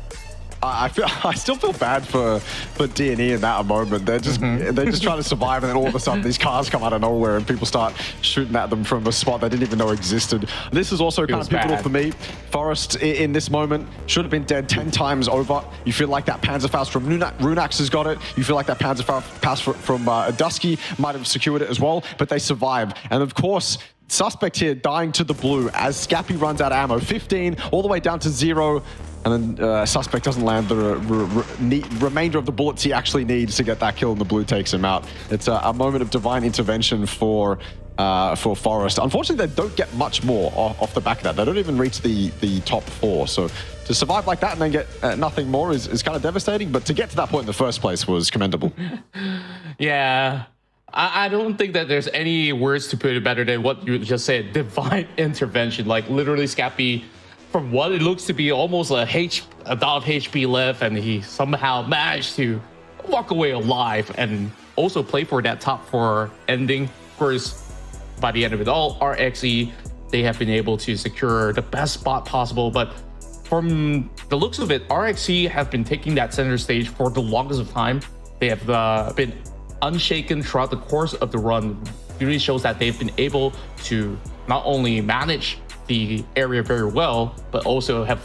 I still feel bad for D&E in that moment. They're just trying to survive, and then all of a sudden these cars come out of nowhere and people start shooting at them from a spot they didn't even know existed. This is also kind of pivotal for me. 𝐵 in this moment should have been dead 10 times over. You feel like that Panzerfaust from Runax has got it. You feel like that Panzerfaust from Dusky might have secured it as well, but they survive. And of course, Suspect here dying to the blue as Scappy runs out of ammo. 15 all the way down to 0. And then Suspect doesn't land the remainder of the bullets he actually needs to get that kill, and the blue takes him out. It's a moment of divine intervention for 𝐵. Unfortunately, they don't get much more off the back of that. They don't even reach the top 4. So to survive like that and then get nothing more is kind of devastating. But to get to that point in the first place was commendable. Yeah. I don't think that there's any words to put it better than what you just said. Divine intervention. Like, literally, Scappy, from what it looks to be almost a dot of HP left, and he somehow managed to walk away alive and also play for that top 4 ending. Of course, by the end of it all, 𝐴𝐿𝐶, they have been able to secure the best spot possible. But from the looks of it, 𝐴𝐿𝐶 have been taking that center stage for the longest of time. They have been unshaken throughout the course of the run. It really shows that they've been able to not only manage the area very well, but also have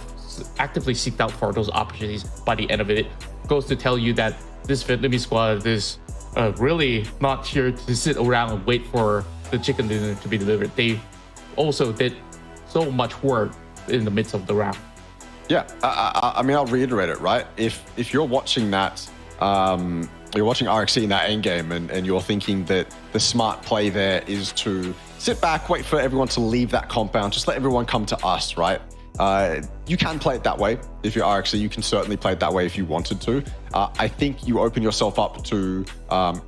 actively seeked out for those opportunities. By the end of it, it goes to tell you that this Vietnamese squad is really not here to sit around and wait for the chicken dinner to be delivered. They also did so much work in the midst of the round. Yeah, I mean, I'll reiterate it, right? If you're watching that, you're watching 𝐴𝐿𝐶 in that end game, and you're thinking that the smart play there is to sit back, wait for everyone to leave that compound, just let everyone come to us, right? You can play it that way. If you're 𝐴𝐿𝐶, you can certainly play it that way if you wanted to. I think you open yourself up to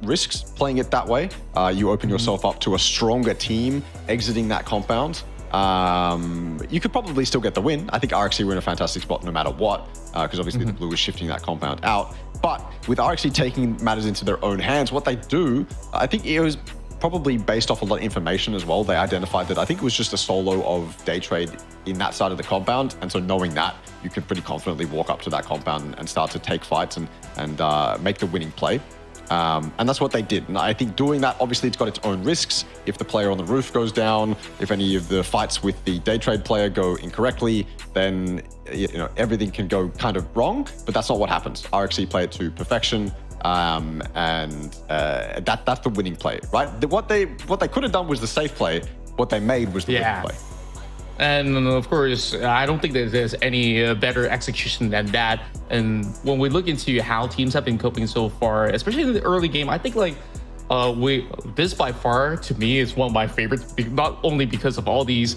risks playing it that way. You open yourself up to a stronger team exiting that compound. You could probably still get the win. I think 𝐴𝐿𝐶 were in a fantastic spot no matter what, because obviously the blue is shifting that compound out. But with 𝐴𝐿𝐶 taking matters into their own hands, what they do, I think it was probably based off a lot of information as well, they identified that I think it was just a solo of day trade in that side of the compound. And so knowing that, you can pretty confidently walk up to that compound and start to take fights and make the winning play. And that's what they did. And I think doing that, obviously, it's got its own risks. If the player on the roof goes down, if any of the fights with the day trade player go incorrectly, then everything can go kind of wrong. But that's not what happens. RXC play it to perfection, and that's the winning play, right? What they could have done was the safe play. What they made was the winning play. And of course, I don't think that there's any better execution than that. And when we look into how teams have been coping so far, especially in the early game, I think this by far to me is one of my favorites, not only because of all these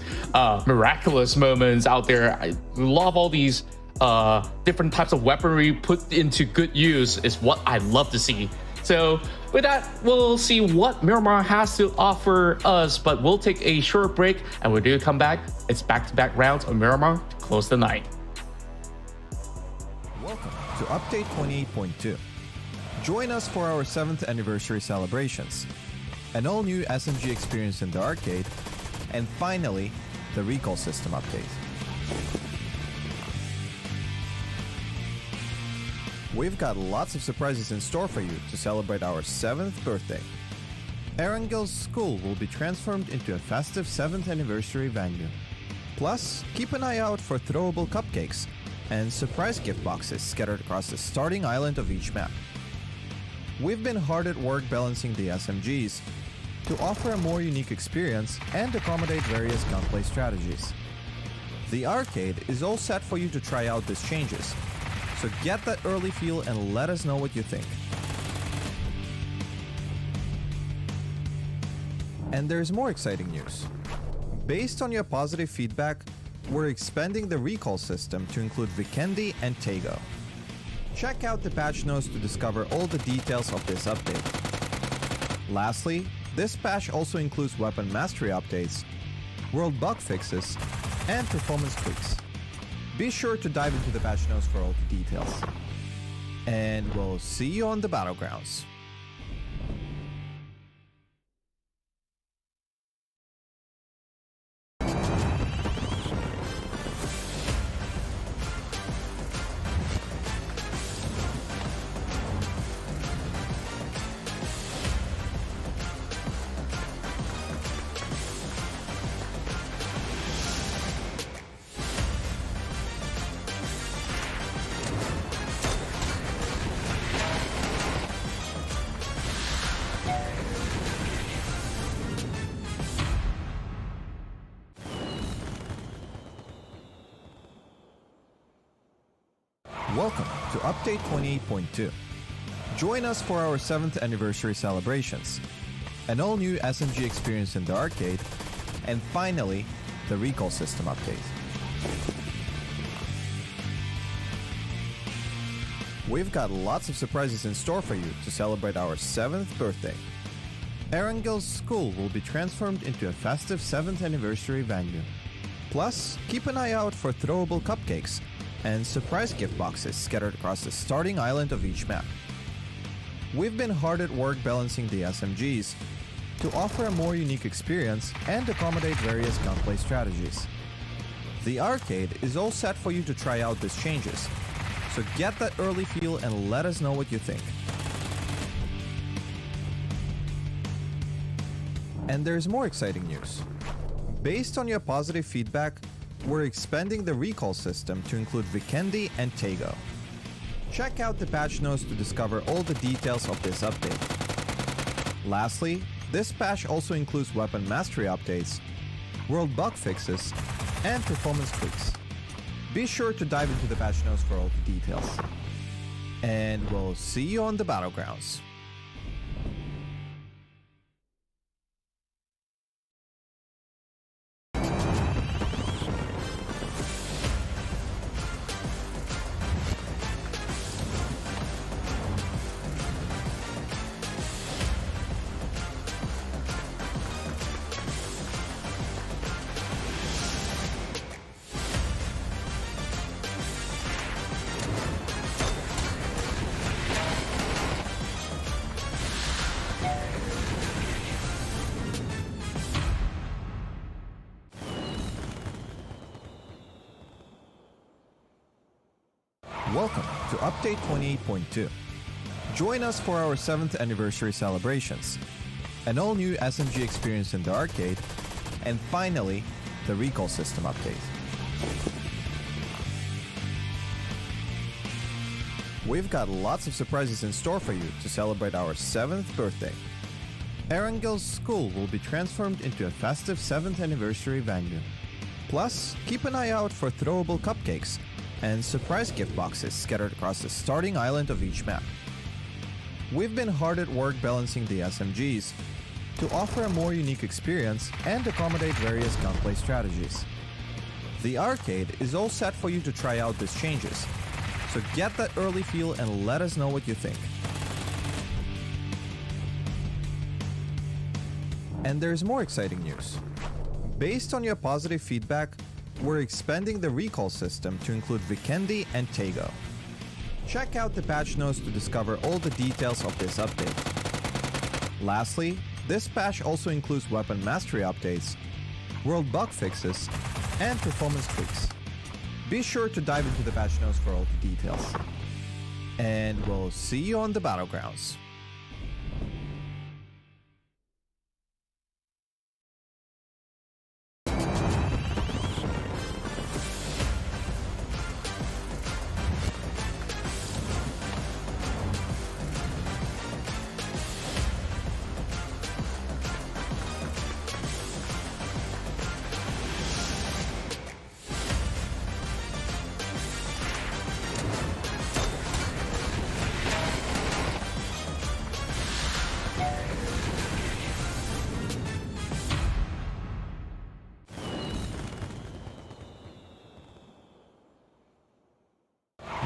miraculous moments out there. I love all these different types of weaponry put into good use is what I love to see. So with that, we'll see what Miramar has to offer us, but we'll take a short break, and when we do come back, it's back-to-back rounds of Miramar to close the night. Welcome to Update 28.2. Join us for our 7th anniversary celebrations, an all-new SMG experience in the arcade, and finally, the recall system update. We've got lots of surprises in store for you to celebrate our 7th birthday. Erangel's school will be transformed into a festive 7th anniversary venue. Plus, keep an eye out for throwable cupcakes and surprise gift boxes scattered across the starting island of each map. We've been hard at work balancing the SMGs to offer a more unique experience and accommodate various gunplay strategies. The arcade is all set for you to try out these changes, so get that early feel and let us know what you think. And there's more exciting news. Based on your positive feedback, we're expanding the recall system to include Vikendi and Tego. Check out the patch notes to discover all the details of this update. Lastly, this patch also includes weapon mastery updates, world bug fixes, and performance tweaks. Be sure to dive into the patch notes for all the details. And we'll see you on the battlegrounds. Welcome to Update 28.2. Join us for our 7th anniversary celebrations, an all-new SMG experience in the arcade, and finally, the recall system update. We've got lots of surprises in store for you to celebrate our 7th birthday. Erangel's school will be transformed into a festive 7th anniversary venue. Plus, keep an eye out for throwable cupcakes and surprise gift boxes scattered across the starting island of each map. We've been hard at work balancing the SMGs to offer a more unique experience and accommodate various gunplay strategies. The arcade is all set for you to try out these changes, so get that early feel and let us know what you think. And there's more exciting news. Based on your positive feedback, we're expanding the recall system to include Vikendi and Tego. Check out the patch notes to discover all the details of this update. Lastly, this patch also includes weapon mastery updates, world bug fixes, and performance tweaks. Be sure to dive into the patch notes for all the details. And we'll see you on the battlegrounds. Welcome to Update 28.2. Join us for our 7th anniversary celebrations, an all-new SMG experience in the arcade, and finally, the recall system update. We've got lots of surprises in store for you to celebrate our 7th birthday. 𝐿 school will be transformed into a festive 7th anniversary venue. Plus, keep an eye out for throwable cupcakes and surprise gift boxes scattered across the starting island of each map. We've been hard at work balancing the SMGs to offer a more unique experience and accommodate various gunplay strategies. The arcade is all set for you to try out these changes, so get that early feel and let us know what you think. And there's more exciting news. Based on your positive feedback, we're expanding the recall system to include 𝐏𝐷𝐾𝐈𝐄𝐒. Check out the patch notes to discover all the details of this update. Lastly, this patch also includes weapon mastery updates, world bug fixes, and performance tweaks. Be sure to dive into the patch notes for all the details. And we'll see you on the battlegrounds.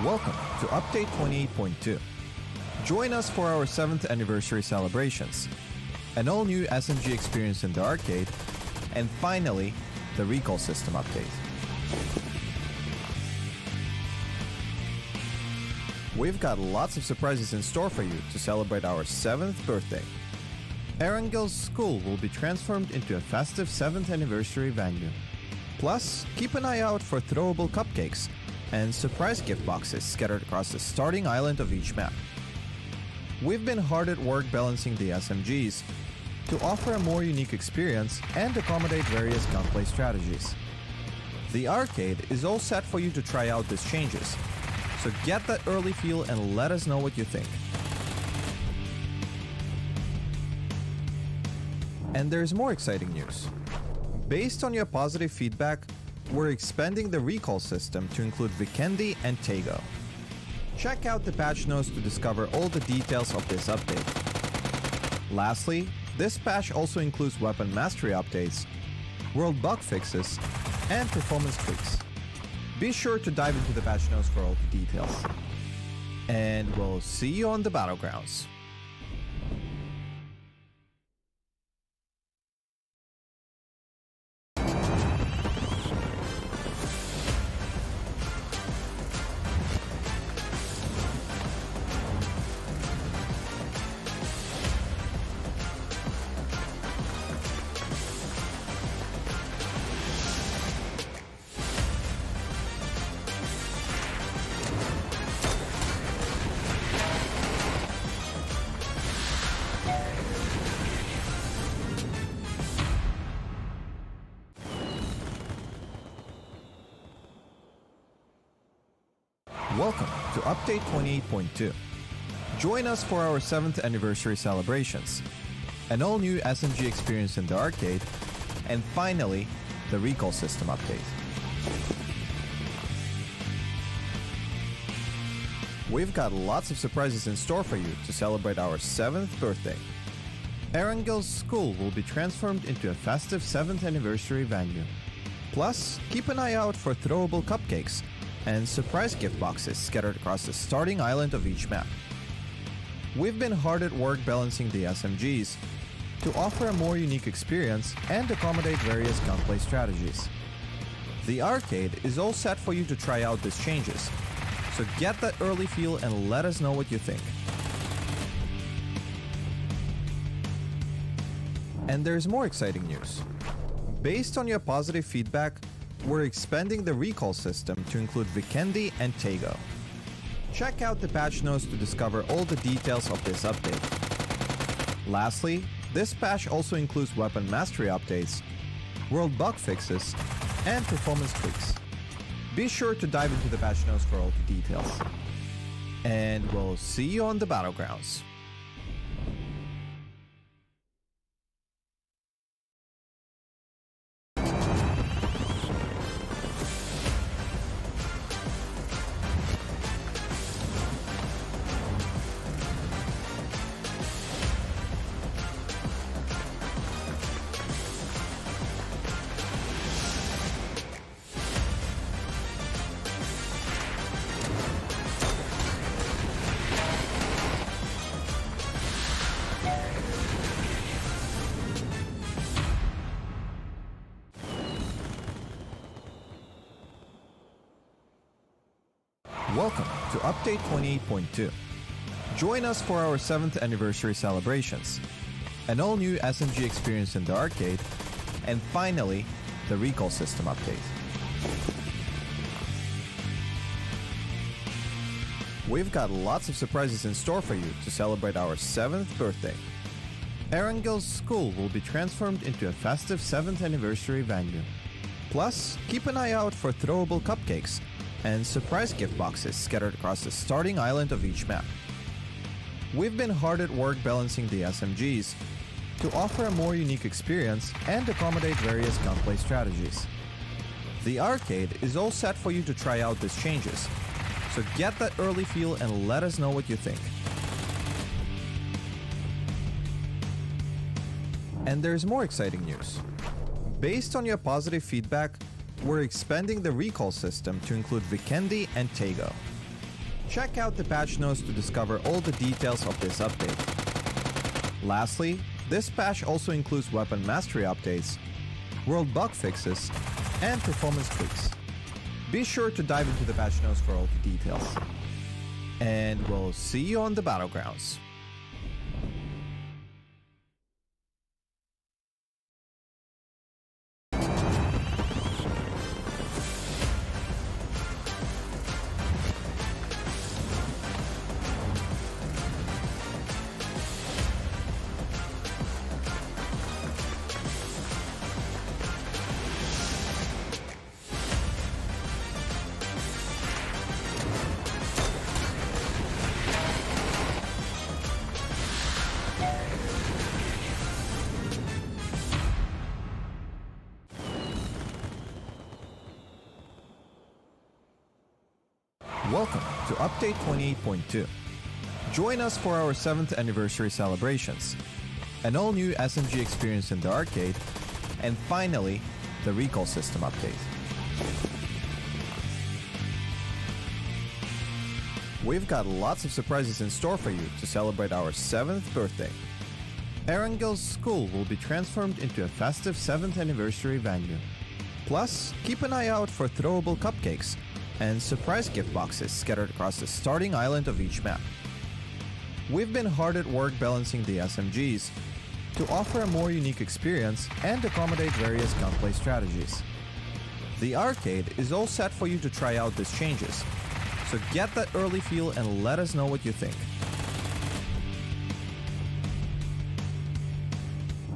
Welcome to Update 28.2. Join us for our 7th anniversary celebrations, an all-new SMG experience in the arcade, and finally, the recall system update. We've got lots of surprises in store for you to celebrate our 7th birthday. 𝐿 school will be transformed into a festive 7th anniversary venue. Plus, keep an eye out for throwable cupcakes and surprise gift boxes scattered across the starting island of each map. We've been hard at work balancing the SMGs to offer a more unique experience and accommodate various gunplay strategies. The arcade is all set for you to try out these changes, so get that early feel and let us know what you think. And there's more exciting news. Based on your positive feedback, we're expanding the recall system to include 𝐏𝐷𝐾𝐈𝐄𝐒. Check out the patch notes to discover all the details of this update. Lastly, this patch also includes weapon mastery updates, world bug fixes, and performance tweaks. Be sure to dive into the patch notes for all the details. And we'll see you on the battlegrounds. Welcome to Update 28.2. Join us for our 7th anniversary celebrations, an all-new SMG experience in the arcade, and finally, the recall system update. We've got lots of surprises in store for you to celebrate our 7th birthday. 𝐿 school will be transformed into a festive 7th anniversary venue. Plus, keep an eye out for throwable cupcakes and surprise gift boxes scattered across the starting island of each map. We've been hard at work balancing the SMGs to offer a more unique experience and accommodate various gunplay strategies. The arcade is all set for you to try out these changes, so get that early feel and let us know what you think. And there's more exciting news. Based on your positive feedback, we're expanding the recall system to include 𝐏𝐷𝐾𝐈𝐄𝐒. Check out the patch notes to discover all the details of this update. Lastly, this patch also includes weapon mastery updates, world bug fixes, and performance tweaks. Be sure to dive into the patch notes for all the details. And we'll see you on the battlegrounds. Welcome to Update 28.2. Join us for our 7th anniversary celebrations, an all-new SMG experience in the arcade, and finally, the recall system update. We've got lots of surprises in store for you to celebrate our 7th birthday. Erangel's school will be transformed into a festive 7th anniversary venue. Plus, keep an eye out for throwable cupcakes and surprise gift boxes scattered across the starting island of each map. We've been hard at work balancing the SMGs to offer a more unique experience and accommodate various gunplay strategies. The arcade is all set for you to try out these changes, so get that early feel and let us know what you think. And there's more exciting news. Based on your positive feedback, we're expanding the recall system to include Vikendi and 𝐏𝐿. Check out the patch notes to discover all the details of this update. Lastly, this patch also includes weapon mastery updates, world bug fixes, and performance tweaks. Be sure to dive into the patch notes for all the details. And we'll see you on the battlegrounds. Welcome to Update 28.2. Join us for our 7th anniversary celebrations, an all-new SMG experience in the arcade, and finally, the recall system update. We've got lots of surprises in store for you to celebrate our 7th birthday. Erangel's school will be transformed into a festive 7th anniversary venue. Plus, keep an eye out for throwable cupcakes and surprise gift boxes scattered across the starting island of each map. We've been hard at work balancing the SMGs to offer a more unique experience and accommodate various gunplay strategies. The arcade is all set for you to try out these changes, so get that early feel and let us know what you think.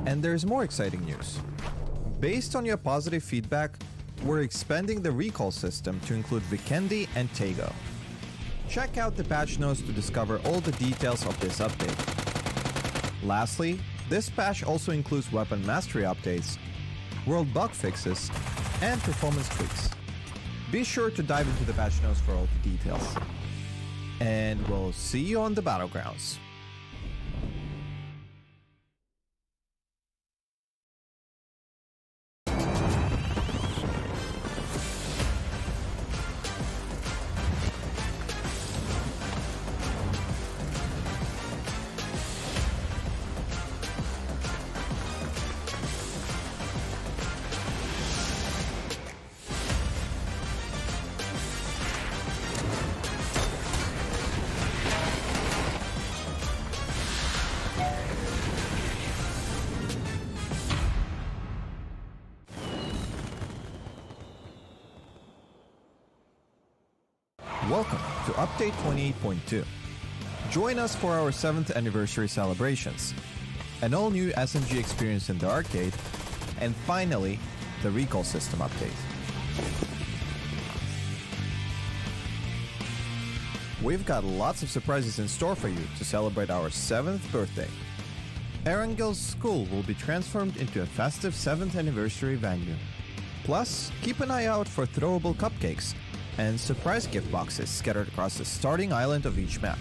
And there's more exciting news. Based on your positive feedback, we're expanding the recall system to include Vikendi and 𝐏𝐿. Check out the patch notes to discover all the details of this update. Lastly, this patch also includes weapon mastery updates, world bug fixes, and performance tweaks. Be sure to dive into the patch notes for all the details. And we'll see you on the battlegrounds. Welcome to Update 28.2. Join us for our 7th anniversary celebrations, an all-new SMG experience in the arcade, and finally, the recall system update. We've got lots of surprises in store for you to celebrate our 7th birthday. Erangel's school will be transformed into a festive 7th anniversary venue. Plus, keep an eye out for throwable cupcakes and surprise gift boxes scattered across the starting island of each map.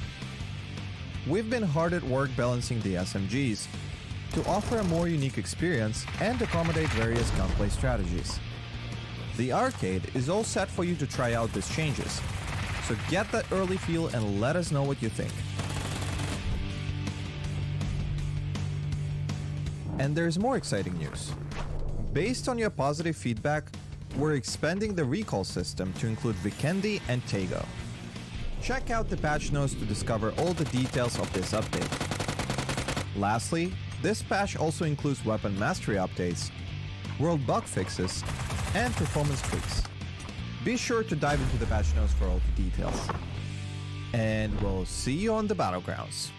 We've been hard at work balancing the SMGs to offer a more unique experience and accommodate various gunplay strategies. The arcade is all set for you to try out these changes, so get that early feel and let us know what you think. And there's more exciting news. Based on your positive feedback, we're expanding the recall system to include Vikendi and 𝐏𝐏𝐀𝐒. Check out the patch notes to discover all the details of this update. Lastly, this patch also includes weapon mastery updates, world bug fixes, and performance tweaks. Be sure to dive into the patch notes for all the details. And we'll see you on the battlegrounds.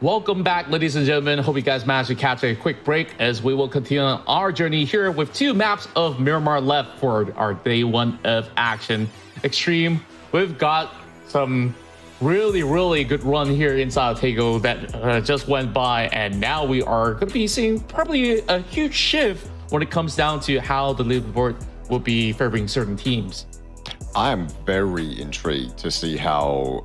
Welcome back, ladies and gentlemen. Hope you guys managed to catch a quick break as we will continue on our journey here with 2 maps of Miramar left for our day 1 of action. Extreme, we've got some really good run here inside of 𝐏𝐏𝐀𝐒 that just went by, and now we are going to be seeing probably a huge shift when it comes down to how the leaderboard will be favoring certain teams. I am very intrigued to see how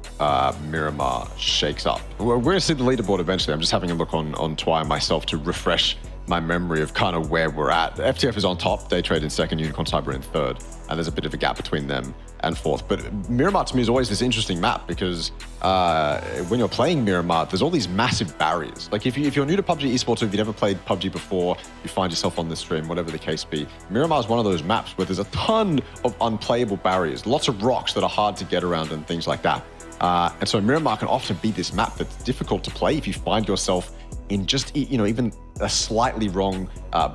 Miramar shakes up. We're going to see the leaderboard eventually. I'm just having a look on Twi myself to refresh my memory of kind of where we're at. FTF is on top, Daytrade in second, Unicorn Cyber in third, and there's a bit of a gap between them and fourth. But Miramar to me is always this interesting map because when you're playing Miramar, there's all these massive barriers. Like if you're new to PUBG Esports, or if you've never played PUBG before, you find yourself on this stream, whatever the case be, Miramar is one of those maps where there's a ton of unplayable barriers, lots of rocks that are hard to get around and things like that. And so Miramar can often be this map that's difficult to play if you find yourself in just, even a slightly wrong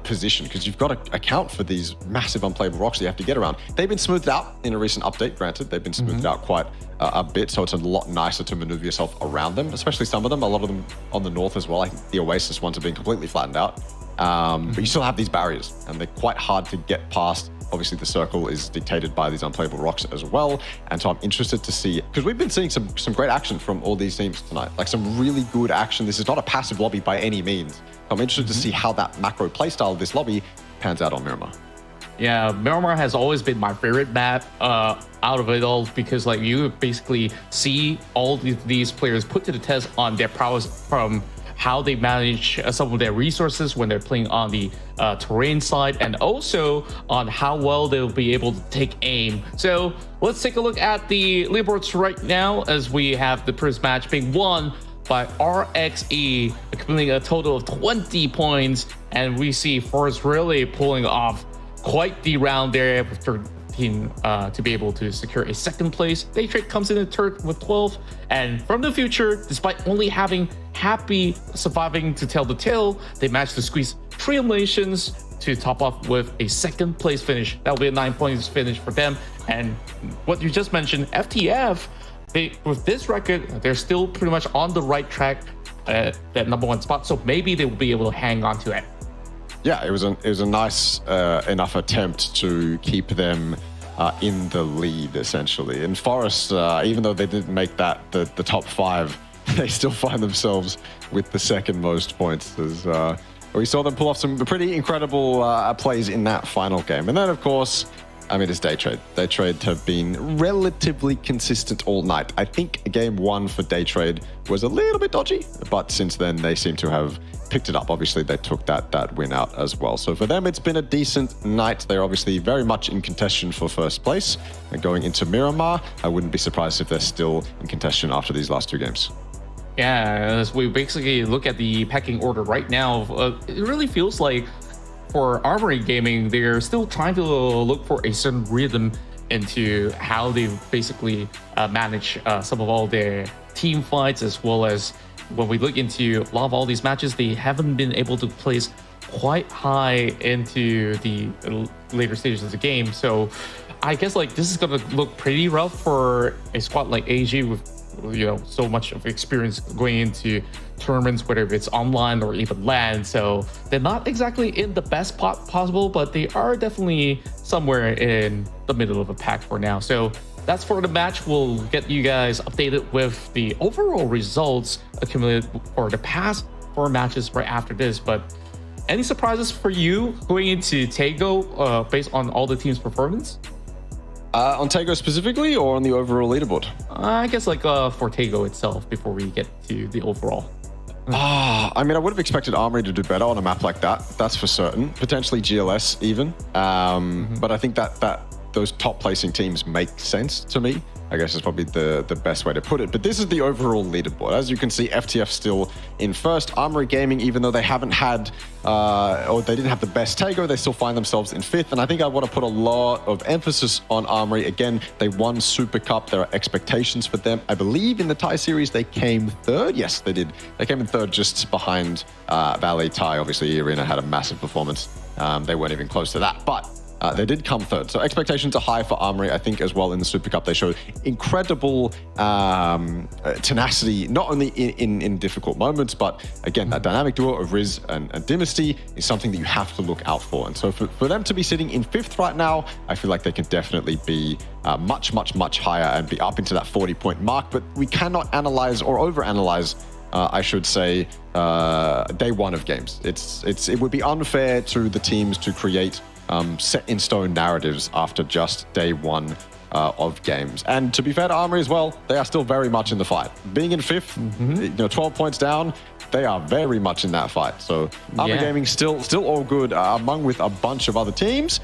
position, because you've got to account for these massive unplayable rocks that you have to get around. They've been smoothed out in a recent update, granted. They've been smoothed out quite a bit, so it's a lot nicer to maneuver yourself around them, especially some of them, a lot of them on the north as well. I think the Oasis ones have been completely flattened out. But you still have these barriers, and they're quite hard to get past. Obviously, the circle is dictated by these unplayable rocks as well. And so I'm interested to see, because we've been seeing some great action from all these teams tonight, like some really good action. This is not a passive lobby by any means. So I'm interested to see how that macro playstyle of this lobby pans out on Miramar. Yeah, Miramar has always been my favorite map out of it all, because like you basically see all these players put to the test on their prowess from how they manage some of their resources when they're playing on the terrain side, and also on how well they'll be able to take aim. So let's take a look at the leaderboards right now, as we have the first match being won by RXE, accumulating a total of 20 points, and we see Forrest really pulling off quite the round there with 13 to be able to secure a second place. Daytrade comes in third with 12, and from the future, despite only having Happy surviving to tell the tale, they managed to squeeze 3 eliminations to top off with a second place finish. That'll be a 9 points finish for them. And what you just mentioned, FTF, with this record, they're still pretty much on the right track at that #1 spot, so maybe they will be able to hang on to it. Yeah, it was a nice enough attempt to keep them in the lead, essentially. And Forest, even though they didn't make that the top 5, they still find themselves with the second most points, as we saw them pull off some pretty incredible plays in that final game. And then, of course, I mean, it's Daytrade. Daytrade have been relatively consistent all night. I think game 1 for Daytrade was a little bit dodgy, but since then they seem to have picked it up. Obviously, they took that win out as well. So for them, it's been a decent night. They're obviously very much in contention for first place. And going into Miramar, I wouldn't be surprised if they're still in contention after these last 2 games. Yeah, as we basically look at the pecking order right now, it really feels like for Armory Gaming, they're still trying to look for a certain rhythm into how they basically manage some of all their team fights, as well as when we look into a lot of all these matches, they haven't been able to place quite high into the later stages of the game. So I guess like this is going to look pretty rough for a squad like AG with so much of experience going into tournaments, whether it's online or even LAN. So they're not exactly in the best spot possible, but they are definitely somewhere in the middle of a pack for now. So that's for the match. We'll get you guys updated with the overall results accumulated for the past 4 matches right after this. But any surprises for you going into Taego based on all the team's performance? On Taego specifically, or on the overall leaderboard? I guess like for Taego itself, before we get to the overall. I mean, I would have expected Armory to do better on a map like that. That's for certain. Potentially GLS even. But I think that those top placing teams make sense to me. I guess is probably the best way to put it. But this is the overall leaderboard. As you can see, FTF still in first. Armory Gaming, even though they haven't had, or they didn't have the best Taego, they still find themselves in 5th. And I think I want to put a lot of emphasis on Armory. Again, they won Super Cup. There are expectations for them. I believe in the Thai series, they came 3rd. Yes, they did. They came in 3rd, just behind Valley Thai. Obviously, Arena had a massive performance. They weren't even close to that. But they did come 3rd. So expectations are high for Armory. I think as well in the Super Cup, they showed incredible tenacity, not only in difficult moments, but again, that dynamic duo of Riz and Dynasty is something that you have to look out for. And so for them to be sitting in 5th right now, I feel like they can definitely be much, much, much higher and be up into that 40-point mark. But we cannot analyze or overanalyze, I should say, day 1 of games. It would be unfair to the teams to create set in stone narratives after just day 1 of games. And to be fair to Armory as well, they are still very much in the fight. Being in 5th, 12 points down, they are very much in that fight. So Armor Gaming still all good among with a bunch of other teams.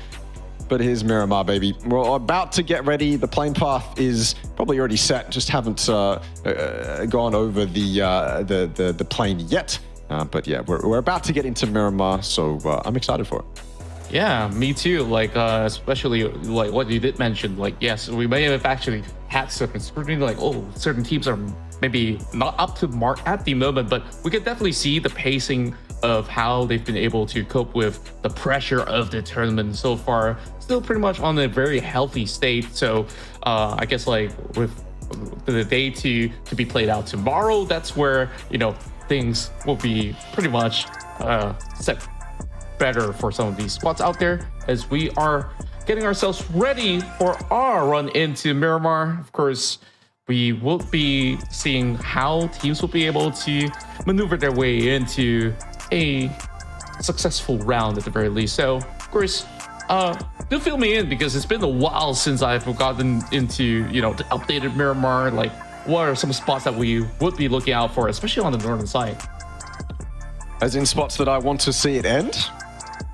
But here's Miramar, baby. We're about to get ready. The plane path is probably already set. Just haven't gone over the plane yet. But yeah, we're about to get into Miramar, so I'm excited for it. Yeah, me too. Like, especially like what you did mention. Like, yes, we may have actually had certain scrutiny. Like, oh, certain teams are maybe not up to mark at the moment, but we can definitely see the pacing of how they've been able to cope with the pressure of the tournament so far. Still pretty much on a very healthy state. So I guess like with the day to be played out tomorrow, that's where, you know, things will be pretty much set better for some of these spots out there as we are getting ourselves ready for our run into Miramar. Of course, we will be seeing how teams will be able to maneuver their way into a successful round at the very least. So, of course, do fill me in because it's been a while since I've gotten into, you know, the updated Miramar. Like, what are some spots that we would be looking out for, especially on the northern side? As in spots that I want to see it end?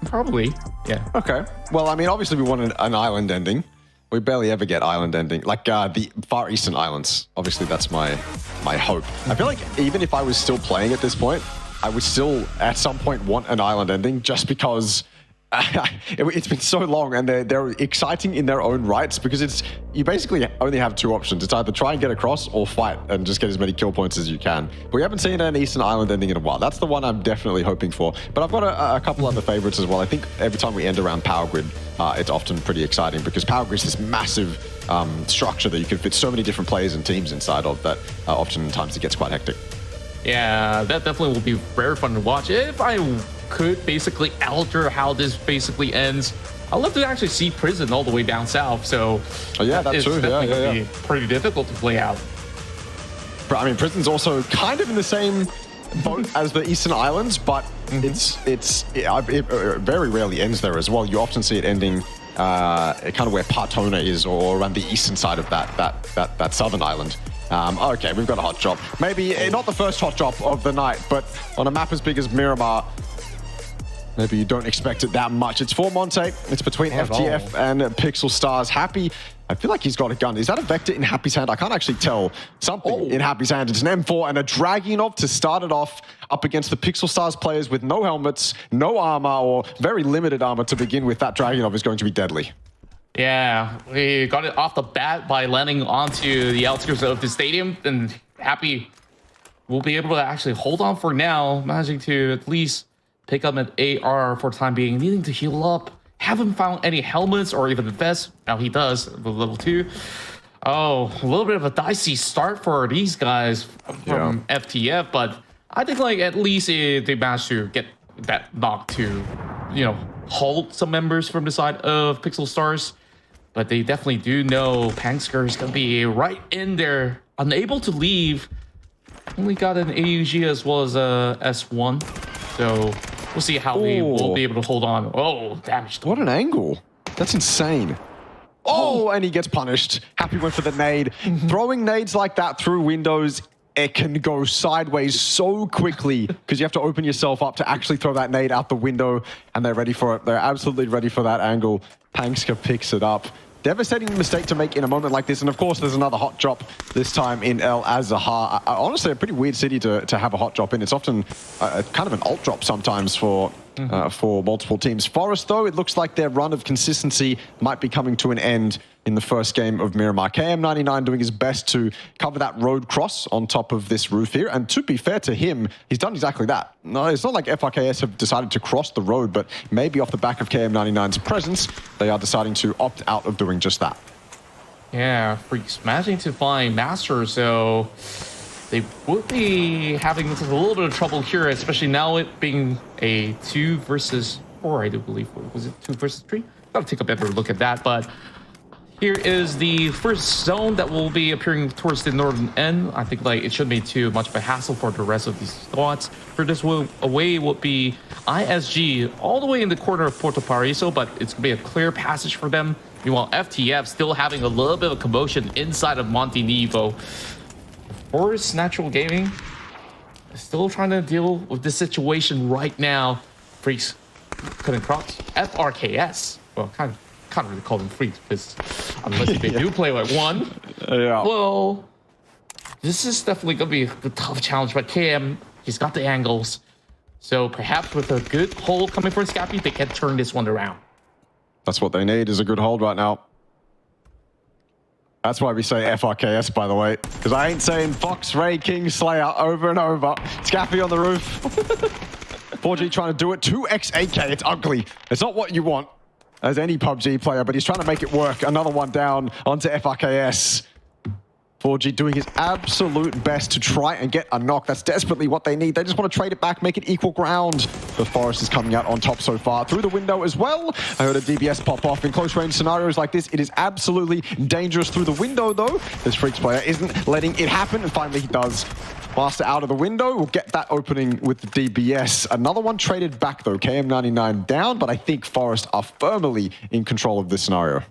Probably, yeah. Okay. Well, I mean, obviously we want an island ending. We barely ever get island ending. Like the Far Eastern Islands. Obviously, that's my hope. I feel like even if I was still playing at this point, I would still at some point want an island ending just because it's been so long and they're exciting in their own rights because you basically only have two options. It's either try and get across or fight and just get as many kill points as you can. But we haven't seen an Eastern Island ending in a while. That's the one I'm definitely hoping for. But I've got a couple other favorites as well. I think every time we end around Power Grid, it's often pretty exciting because Power Grid is this massive structure that you can fit so many different players and teams inside of that oftentimes it gets quite hectic. Yeah, that definitely will be very fun to watch. If I could basically alter how this basically ends, I'd love to actually see Prison all the way down south. So yeah, that's true. Definitely going to be pretty difficult to play out. But I mean, Prison's also kind of in the same boat as the Eastern Islands, but it very rarely ends there as well. You often see it ending kind of where Partona is or around the eastern side of that southern island. Okay, we've got a hot drop. Maybe not the first hot drop of the night, but on a map as big as Miramar, maybe you don't expect it that much. It's for Monte. It's between FTF and Pixel Stars. Happy, I feel like he's got a gun. Is that a Vector in Happy's hand? I can't actually tell. Something in Happy's hand. It's an M4 and a Dragunov to start it off up against the Pixel Stars players with no helmets, no armor, or very limited armor to begin with. That Dragunov is going to be deadly. Yeah, we got it off the bat by landing onto the outskirts of the stadium, and Happy will be able to actually hold on for now, managing to at least pick up an AR for the time being, needing to heal up. Haven't found any helmets or even the vest. Now he does, the level 2. Oh, a little bit of a dicey start for these guys from FTF, but I think like at least they managed to get that knock to, you know, hold some members from the side of Pixel Stars. But they definitely do know Pangsker is going to be right in there, unable to leave. Only got an AUG as well as a S1. So we'll see how they will be able to hold on. Oh, damage. What an angle. That's insane. Oh, and he gets punished. Happy went for the nade. Throwing nades like that through windows, it can go sideways so quickly because you have to open yourself up to actually throw that nade out the window, and they're ready for it. They're absolutely ready for that angle. Pangsker picks it up. Devastating mistake to make in a moment like this. And of course, there's another hot drop, this time in El Azahar. Honestly, a pretty weird city to have a hot drop in. It's often kind of an alt drop sometimes for multiple teams. Forest, though, it looks like their run of consistency might be coming to an end in the first game of Miramar. KM99 doing his best to cover that road cross on top of this roof here. And to be fair to him, he's done exactly that. No, it's not like FRKS have decided to cross the road, but maybe off the back of KM99's presence, they are deciding to opt out of doing just that. Yeah, Freaks managing to find Master, so they would be having a little bit of trouble here, especially now it being a 2 versus 4, I do believe. Was it 2 versus 3? Gotta take a better look at that, but here is the first zone that will be appearing towards the northern end. I think like it shouldn't be too much of a hassle for the rest of these squads. For this one, away would be ISG all the way in the corner of Porto Paraiso, but it's gonna be a clear passage for them. Meanwhile, FTF still having a little bit of commotion inside of Monte Nevo. Of course, Natural Gaming still trying to deal with this situation right now. Freaks couldn't cross FRKS. Well, can't really call them freaks because unless they do play like one. Yeah. Well, this is definitely gonna be the tough challenge. But KM, he's got the angles, so perhaps with a good hold coming from Scappy, they can turn this one around. That's what they need, is a good hold right now. That's why we say FRKS, by the way, because I ain't saying Fox, Ray, King, Slayer over and over. Scappy on the roof. 4G trying to do it. 2x AK. It's ugly. It's not what you want as any PUBG player, but he's trying to make it work. Another one down onto FRKS. 4G doing his absolute best to try and get a knock. That's desperately what they need. They just want to trade it back, make it equal ground. The Forest is coming out on top so far. Through the window as well. I heard a DBS pop off. In close range scenarios like this, it is absolutely dangerous through the window, though. This Freaks player isn't letting it happen, and finally he does. Master out of the window. We'll get that opening with the DBS. Another one traded back, though. KM99 down, but I think Forest are firmly in control of this scenario.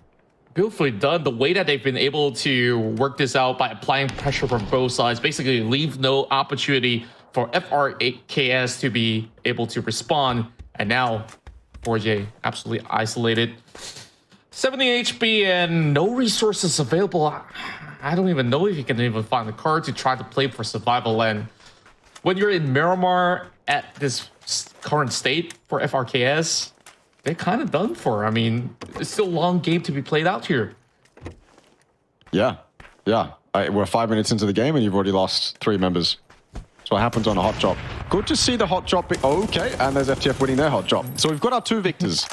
Beautifully done. The way that they've been able to work this out by applying pressure from both sides, basically leave no opportunity for FRKS to be able to respond. And now 4J absolutely isolated. 70 HP and no resources available. I don't even know if you can even find the card to try to play for survival. And when you're in Miramar at this current state for FRKS, they're kind of done for. I mean, it's still a long game to be played out here. Yeah. We're 5 minutes into the game and you've already lost 3 members. That's what happens on a hot drop. Good to see the hot drop. Okay, and there's FTF winning their hot drop. So we've got our 2 victors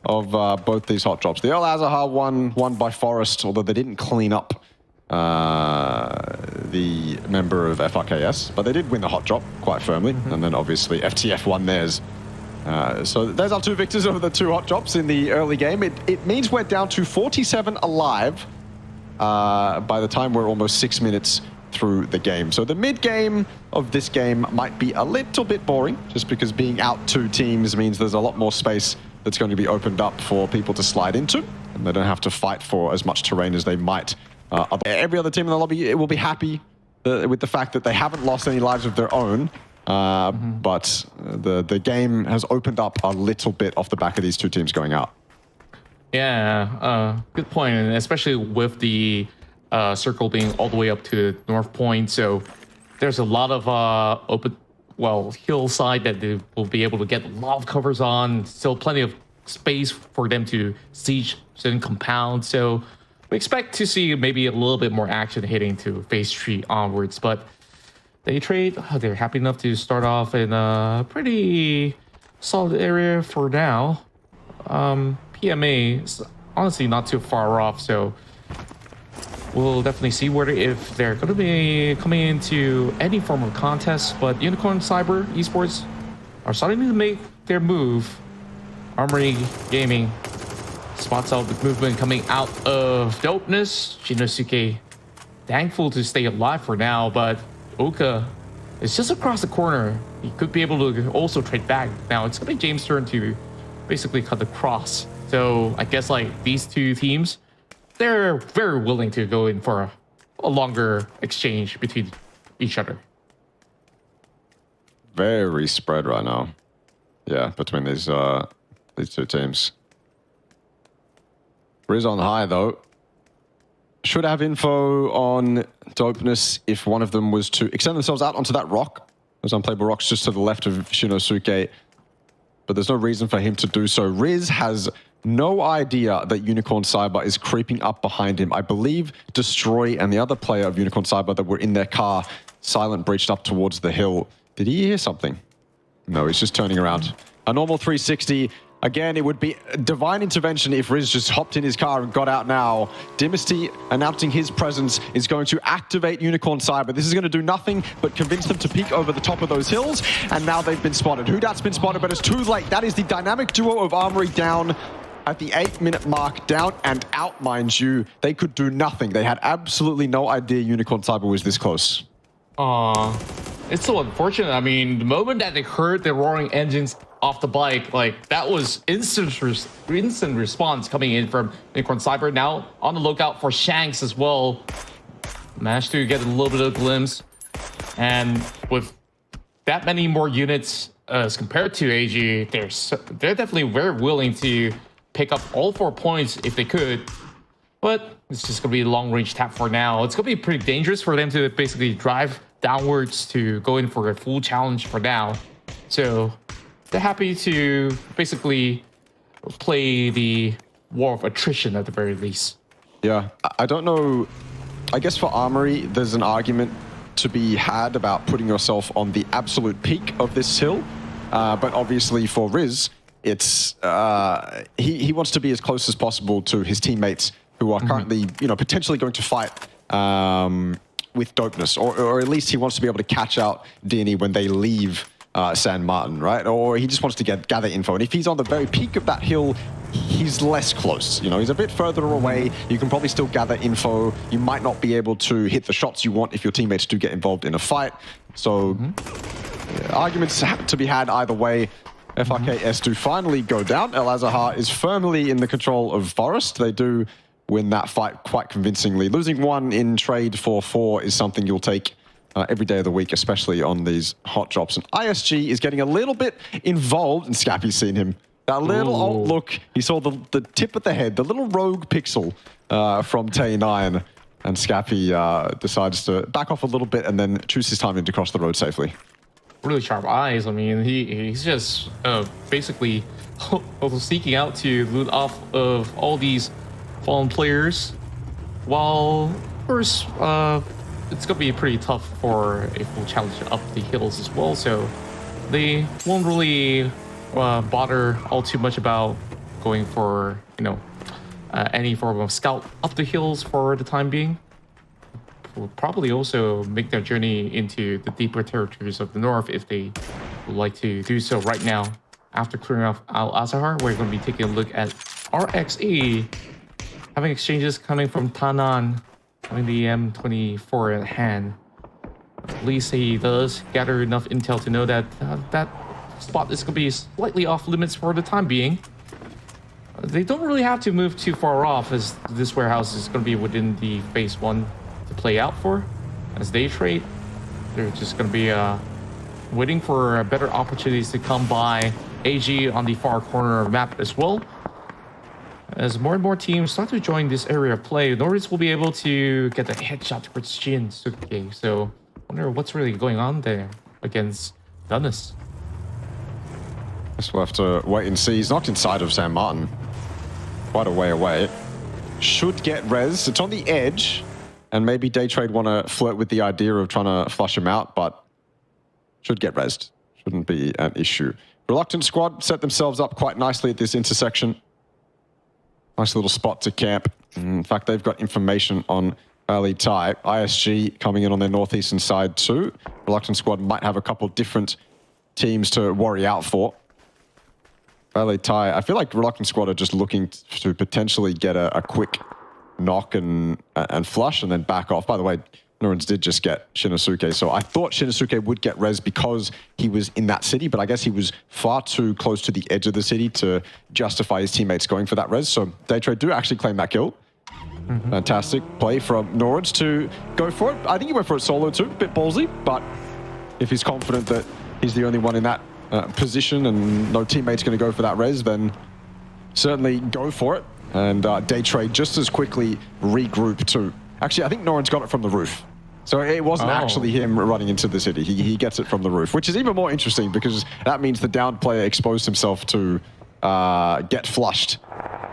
of both these hot drops. The 𝐿 won by Forest, although they didn't clean up the member of FRKS, but they did win the hot drop quite firmly. And then obviously FTF won theirs. So there's our 2 victors over the 2 hot drops in the early game. It means we're down to 47 alive by the time we're almost 6 minutes through the game. So the mid-game of this game might be a little bit boring, just because being out 2 teams means there's a lot more space that's going to be opened up for people to slide into, and they don't have to fight for as much terrain as they might. Every other team in the lobby will be happy with the fact that they haven't lost any lives of their own. But the game has opened up a little bit off the back of these 2 teams going out. Yeah, good point, and especially with the circle being all the way up to North Point, so there's a lot of open, hillside that they will be able to get a lot of covers on. Still plenty of space for them to siege certain compounds, so we expect to see maybe a little bit more action heading to phase 3 onwards, but they trade. They're happy enough to start off in a pretty solid area for now. PMA is honestly not too far off, so we'll definitely see if they're going to be coming into any form of contest. But Unicorn Cyber Esports are starting to make their move. Armory Gaming spots out the movement coming out of Dopeness. Shinosuke thankful to stay alive for now, but Oka is just across the corner. He could be able to also trade back. Now it's gonna be James' turn to basically cut the cross. So I guess like these 2 teams, they're very willing to go in for a longer exchange between each other. Very spread right now. Yeah, between these 2 teams. Riz on high though. Should have info on Dopeness if one of them was to extend themselves out onto that rock. Those unplayable rocks just to the left of Shinosuke. But there's no reason for him to do so. Riz has no idea that Unicorn Cyber is creeping up behind him. I believe Destroy and the other player of Unicorn Cyber that were in their car, Silent, breached up towards the hill. Did he hear something? No, he's just turning around. A normal 360. Again, it would be divine intervention if Riz just hopped in his car and got out now. Dynasty announcing his presence is going to activate Unicorn Cyber. This is going to do nothing but convince them to peek over the top of those hills. And now they've been spotted. Hudat's been spotted, but it's too late. That is the dynamic duo of Armory down at the 8-minute mark. Down and out, mind you. They could do nothing. They had absolutely no idea Unicorn Cyber was this close. It's so unfortunate. I mean, the moment that they heard the roaring engines off the bike, like that was instant response coming in from Unicorn Cyber. Now on the lookout for Shanks as well. Managed to get a little bit of a glimpse, and with that many more units as compared to AG, they're definitely very willing to pick up all 4 points if they could. But it's just going to be a long-range tap for now. It's going to be pretty dangerous for them to basically drive downwards to go in for a full challenge for now. So they're happy to basically play the war of attrition at the very least. Yeah, I don't know. I guess for Armory, there's an argument to be had about putting yourself on the absolute peak of this hill. But obviously for Riz, it's he wants to be as close as possible to his teammates who are currently, potentially going to fight with dopeness, or at least he wants to be able to catch out DNE when they leave San Martin, right? Or he just wants to gather info. And if he's on the very peak of that hill, he's less close. He's a bit further away. You can probably still gather info. You might not be able to hit the shots you want if your teammates do get involved in a fight. So arguments have to be had either way. FRKS do finally go down. 𝐿 is firmly in the control of Forest. They do win that fight quite convincingly. Losing 1 in trade for 4 is something you'll take every day of the week, especially on these hot drops. And ISG is getting a little bit involved, and Scappy's seen him. That little old look, he saw the tip of the head, the little rogue pixel from Tay9, and Scappy decides to back off a little bit and then choose his timing to cross the road safely. Really sharp eyes. I mean, he's just basically seeking out to loot off of all these fallen players, while of course it's gonna be pretty tough for a full challenge up the hills as well, so they won't really bother all too much about going for any form of scout up the hills for the time being. Will probably also make their journey into the deeper territories of the north if they would like to do so right now. After clearing off 𝐿, we're going to be taking a look at RXE, having exchanges coming from Tanan, having the M24 at hand. At least he does gather enough intel to know that that spot is going to be slightly off limits for the time being. They don't really have to move too far off, as this warehouse is going to be within the phase 1 to play out for. As they trade, they're just going to be waiting for better opportunities to come by. AG on the far corner of the map as well. As more and more teams start to join this area of play, Norris will be able to get a headshot towards Shinsuke. So I wonder what's really going on there against Dunnes. Guess we'll have to wait and see. He's not inside of San Martin. Quite a way away. Should get res. It's on the edge. And maybe Daytrade want to flirt with the idea of trying to flush him out, but should get resed. Shouldn't be an issue. Reluctant Squad set themselves up quite nicely at this intersection. Nice little spot to camp. In fact, they've got information on early tie. ISG coming in on their northeastern side too. Reluctant Squad might have a couple different teams to worry out for. Early tie. I feel like Reluctant Squad are just looking to potentially get a quick knock and flush and then back off. By the way, Norins did just get Shinsuke, so I thought Shinsuke would get res because he was in that city, but I guess he was far too close to the edge of the city to justify his teammates going for that res. So Daytrade do actually claim that kill. Fantastic play from Norins to go for it. I think he went for it solo too, bit ballsy, but if he's confident that he's the only one in that position and no teammate's going to go for that res, then certainly go for it. And Daytrade just as quickly regroup too. Actually, I think Norins got it from the roof. So it wasn't actually him running into the city. He gets it from the roof, which is even more interesting because that means the downed player exposed himself to get flushed,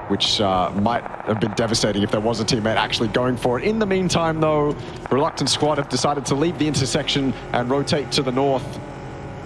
which might have been devastating if there was a teammate actually going for it. In the meantime, though, Reluctant Squad have decided to leave the intersection and rotate to the north,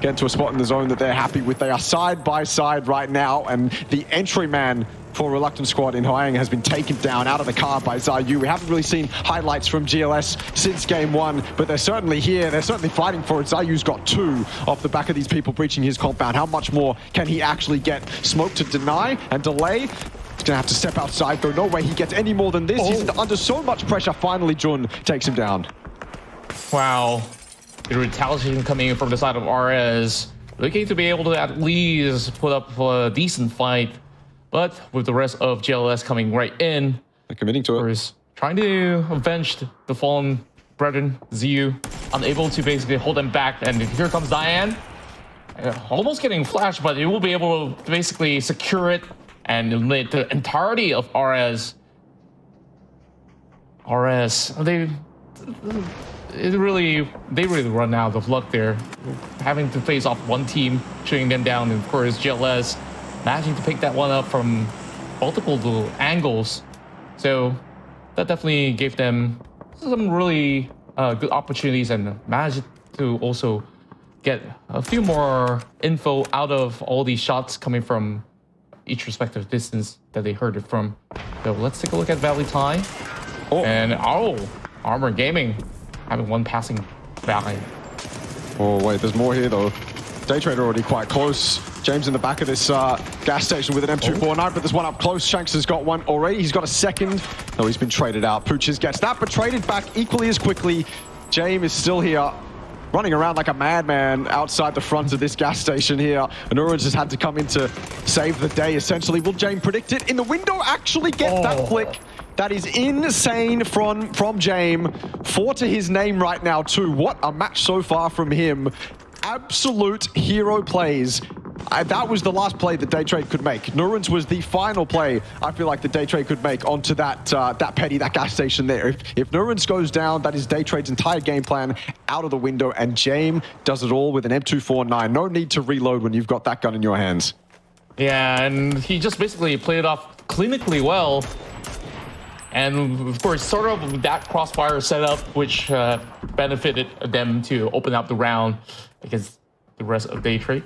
get to a spot in the zone that they're happy with. They are side by side right now, and the entry man for Reluctant Squad in Hwang has been taken down out of the car by ZYU. We haven't really seen highlights from GLS since game 1, but they're certainly here. They're certainly fighting for it. ZYU's got 2 off the back of these people breaching his compound. How much more can he actually get? Smoke to deny and delay. He's gonna have to step outside though. No way he gets any more than this. He's under so much pressure. Finally, Jun takes him down. Wow. The retaliation coming in from the side of RS. Looking to be able to at least put up a decent fight. But with the rest of GLS coming right in, they're committing to it. Trying to avenge the fallen brethren, ZYU. unable to basically hold them back. And here comes Diane. Almost getting flashed, but it will be able to basically secure it and eliminate the entirety of RS. They really run out of luck there, having to face off one team, shooting them down, and of course GLS managing to pick that one up from multiple angles. So that definitely gave them some really good opportunities and managed to also get a few more info out of all these shots coming from each respective distance that they heard it from. So let's take a look at Valley Thai. And Armor Gaming having one passing Valley. Oh wait, there's more here though. Daytrade already quite close. James in the back of this gas station with an M249, but there's one up close. Shanks has got one already. He's got a second. No, he's been traded out. Pooches gets that, but traded back equally as quickly. James is still here, running around like a madman outside the front of this gas station here. And Orange has had to come in to save the day, essentially. Will James predict it? In the window, actually gets that flick. That is insane from James. 4 to his name right now, too. What a match so far from him. Absolute hero plays. That was the last play that Daytrade could make. Nurans was the final play I feel like that Daytrade could make onto that that gas station there. If Nurans goes down, that is Daytrade's entire game plan out of the window, and James does it all with an M249. No need to reload when you've got that gun in your hands. Yeah, and he just basically played it off clinically well. And of course, sort of that crossfire setup, which benefited them to open up the round against the rest of Daytrade.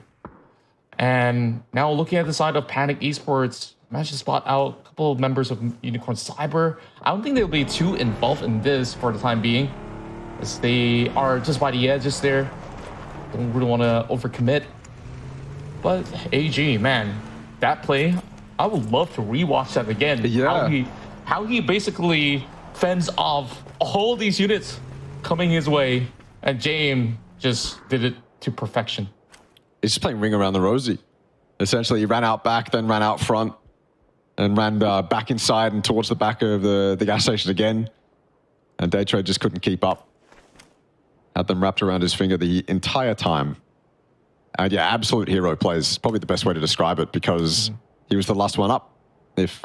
And now looking at the side of Panic Esports, managed to spot out a couple of members of Unicorn Cyber. I don't think they'll be too involved in this for the time being, as they are just by the edges there. Don't really want to overcommit. But AG, man, that play, I would love to rewatch that again. Yeah. How he basically fends off all these units coming his way, and James just did it to perfection. He's just playing ring around the rosy. Essentially, he ran out back, then ran out front, and ran back inside and towards the back of the gas station again. And Daytrade just couldn't keep up. Had them wrapped around his finger the entire time. And yeah, absolute hero plays. Probably the best way to describe it, because he was the last one up. If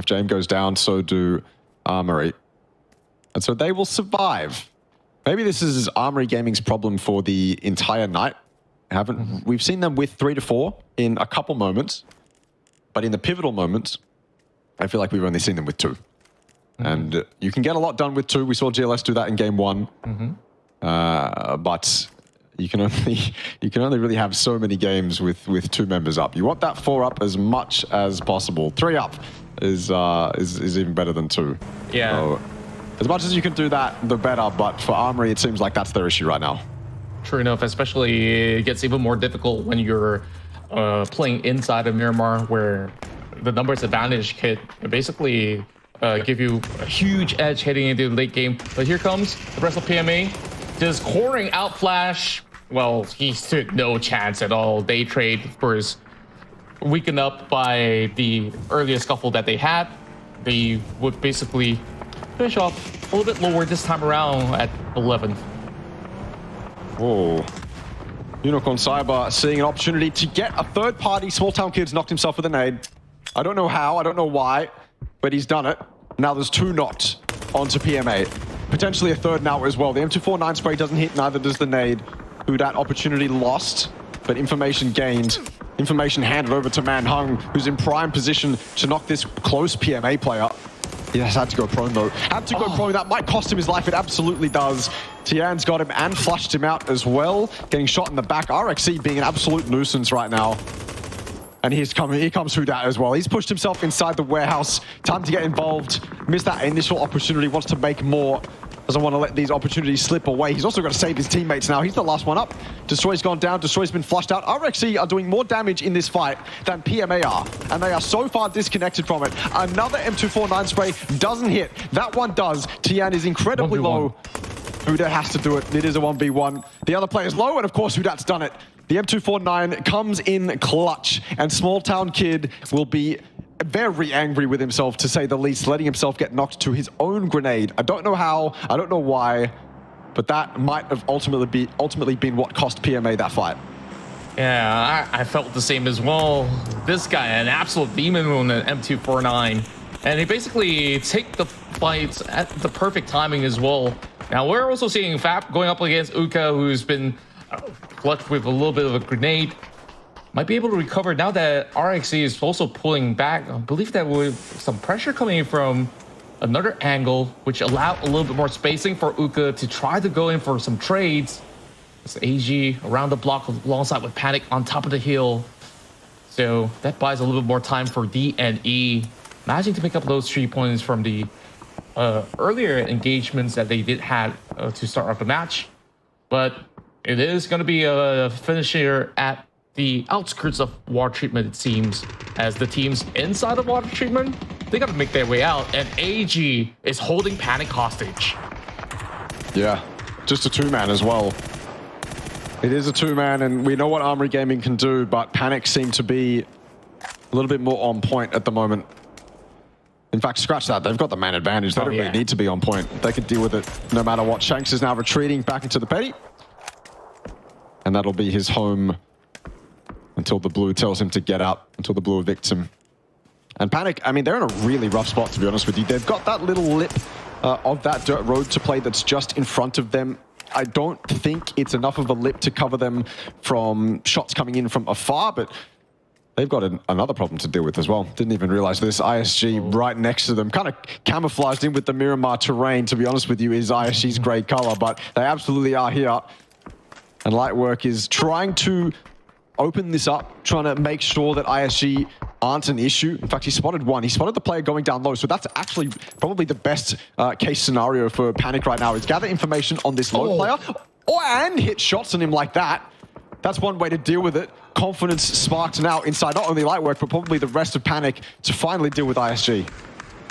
James goes down, so do Armory. And so they will survive. Maybe this is Armory Gaming's problem for the entire night. We've seen them with 3 to 4 in a couple moments, but in the pivotal moments, I feel like we've only seen them with 2. And you can get a lot done with 2. We saw GLS do that in game 1. But you can only really have so many games with 2 members up. You want that 4 up as much as possible. 3 up is even better than 2. Yeah. So, as much as you can do that, the better. But for Armory, it seems like that's their issue right now. True enough, especially it gets even more difficult when you're playing inside of Miramar, where the numbers advantage could basically give you a huge edge heading into the late game. But here comes the rest of PMA, just cornering out Flash. Well, he stood no chance at all. Daytrade, of course, weakened up by the earliest scuffle that they had. They would basically finish off a little bit lower this time around at 11th. Whoa. Unicorn Cyber seeing an opportunity to get a third party. Small Town Kids knocked himself with a nade. I don't know how, I don't know why, but he's done it. Now there's 2 knocked onto PMA. Potentially a third now as well. The M249 spray doesn't hit, neither does the nade. Who that opportunity lost, but information gained. Information handed over to Man Hung, who's in prime position to knock this close PMA player. He has had to go prone though. Had to go prone. That might cost him his life. It absolutely does. Tian's got him and flushed him out as well. Getting shot in the back. 𝐿𝐸 being an absolute nuisance right now. And here comes Who Dat as well. He's pushed himself inside the warehouse. Time to get involved. Missed that initial opportunity. Wants to make more. Doesn't want to let these opportunities slip away. He's also got to save his teammates now. He's the last one up. Destroy's gone down. Destroy's been flushed out. 𝐿𝐸 are doing more damage in this fight than PMA are. And they are so far disconnected from it. Another M249 spray doesn't hit. That one does. Tian is incredibly low. Who Dat has to do it. It is a 1v1. The other player's low, and of course Who Dat's done it. The M249 comes in clutch, and Small Town Kid will be very angry with himself, to say the least, letting himself get knocked to his own grenade. I don't know how, I don't know why, but that might have ultimately been what cost PMA that fight. Yeah, I felt the same as well. This guy, an absolute demon on an M249. And he basically take the fights at the perfect timing as well. Now, we're also seeing FAP going up against 𝐿𝐾𝐿, who's been clutched with a little bit of a grenade. Might be able to recover now that 𝐿𝐼𝐶 is also pulling back. I believe that with some pressure coming in from another angle, which allowed a little bit more spacing for 𝐿𝐾𝐿 to try to go in for some trades. It's AG around the block alongside with Panic on top of the hill. So that buys a little bit more time for DNE. Managing to pick up those 3 points from the earlier engagements that they did have to start off the match. But it is going to be a finish here at the outskirts of water treatment, it seems, as the teams inside of water treatment, they got to make their way out, and AG is holding Panic hostage. Yeah, just a two-man as well. It is a two-man, and we know what Armory Gaming can do, but Panic seem to be a little bit more on point at the moment. In fact, scratch that. They've got the man advantage. They don't really need to be on point. They could deal with it no matter what. Shanks is now retreating back into the petty. And that'll be his home until the blue tells him to get out, until the blue evicts him. And Panic, I mean, they're in a really rough spot, to be honest with you. They've got that little lip of that dirt road to play that's just in front of them. I don't think it's enough of a lip to cover them from shots coming in from afar, but they've got another problem to deal with as well. Didn't even realize this. ISG right next to them, kind of camouflaged in with the Miramar terrain, to be honest with you, is ISG's grey color, but they absolutely are here. And Lightwork is trying to open this up, trying to make sure that ISG aren't an issue. In fact, he spotted one. He spotted the player going down low, so that's actually probably the best case scenario for Panic right now, is gather information on this low player, and hit shots on him like that. That's one way to deal with it. Confidence sparked now inside not only Lightwork, but probably the rest of Panic to finally deal with ISG.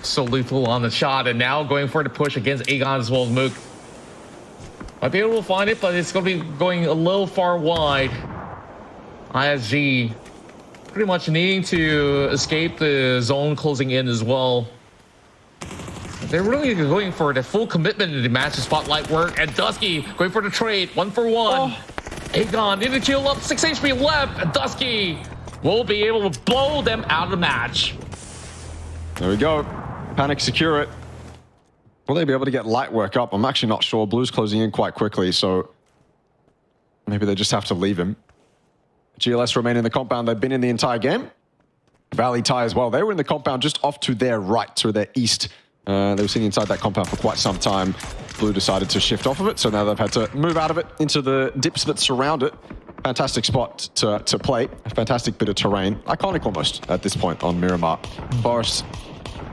So lethal on the shot, and now going for the push against Aegon as well as Mook. Might be able to find it, but it's going to be going a little far wide. ISG pretty much needing to escape the zone closing in as well. They're really going for the full commitment in the match to spotlight work, and Dusky going for the trade, 1-for-1. Aegon need to kill up, 6 HP left, and Dusky will be able to blow them out of the match. There we go. Panic secure it. Will they be able to get Lightwork up? I'm actually not sure. Blue's closing in quite quickly, so maybe they just have to leave him. GLS remain in the compound. They've been in the entire game. Valley Thai as well. They were in the compound just off to their right, to their east. They were sitting inside that compound for quite some time. Blue decided to shift off of it, so now they've had to move out of it into the dips that surround it. Fantastic spot to play. A fantastic bit of terrain. Iconic almost at this point on Miramar. Forest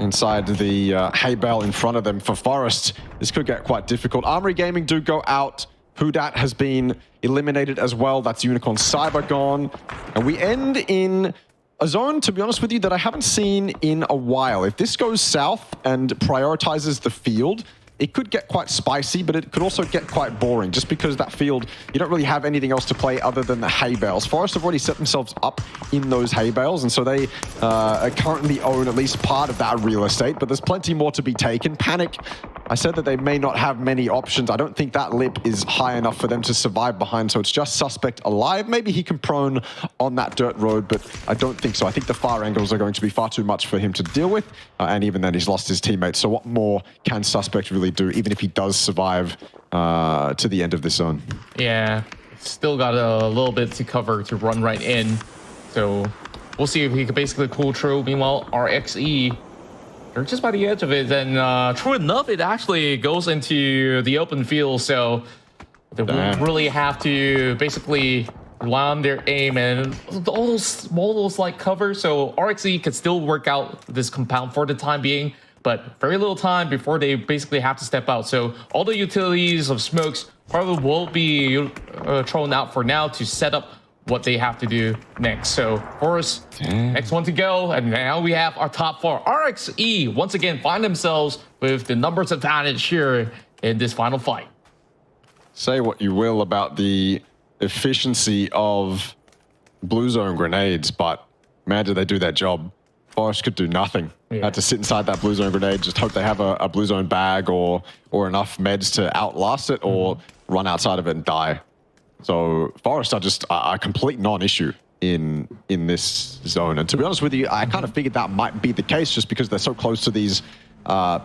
inside the hay bale in front of them. For Forest, this could get quite difficult. Armory Gaming do go out. Hudat has been eliminated as well. That's Unicorn Cyber gone. And we end in a zone, to be honest with you, that I haven't seen in a while. If this goes south and prioritizes the field, it could get quite spicy, but it could also get quite boring, just because that field, you don't really have anything else to play other than the hay bales. Forest have already set themselves up in those hay bales, and so they currently own at least part of that real estate, but there's plenty more to be taken. Panic, I said that they may not have many options. I don't think that lip is high enough for them to survive behind, so it's just Suspect alive. Maybe he can prone on that dirt road, but I don't think so. I think the far angles are going to be far too much for him to deal with, and even then he's lost his teammates. So what more can Suspect really do, even if he does survive to the end of this zone? Yeah, still got a little bit to cover to run right in. So we'll see if he can basically pull through. Meanwhile, RXE, they're just by the edge of it. And true enough, it actually goes into the open field. So they won't really have to basically rely on their aim and all those small like covers. So RXE can still work out this compound for the time being, but very little time before they basically have to step out. So all the utilities of smokes probably will be thrown out for now to set up what they have to do next. So Forest, next one to go, and now we have our top four. RXE once again find themselves with the numbers advantage here in this final fight. Say what you will about the efficiency of Blue Zone grenades, but man, did they do that job. Forest could do nothing. Had to sit inside that blue zone grenade, just hope they have a blue zone bag or enough meds to outlast it, or run outside of it and die. So Forest are just a complete non-issue in this zone. And to be honest with you, I kind of figured that might be the case just because they're so close to these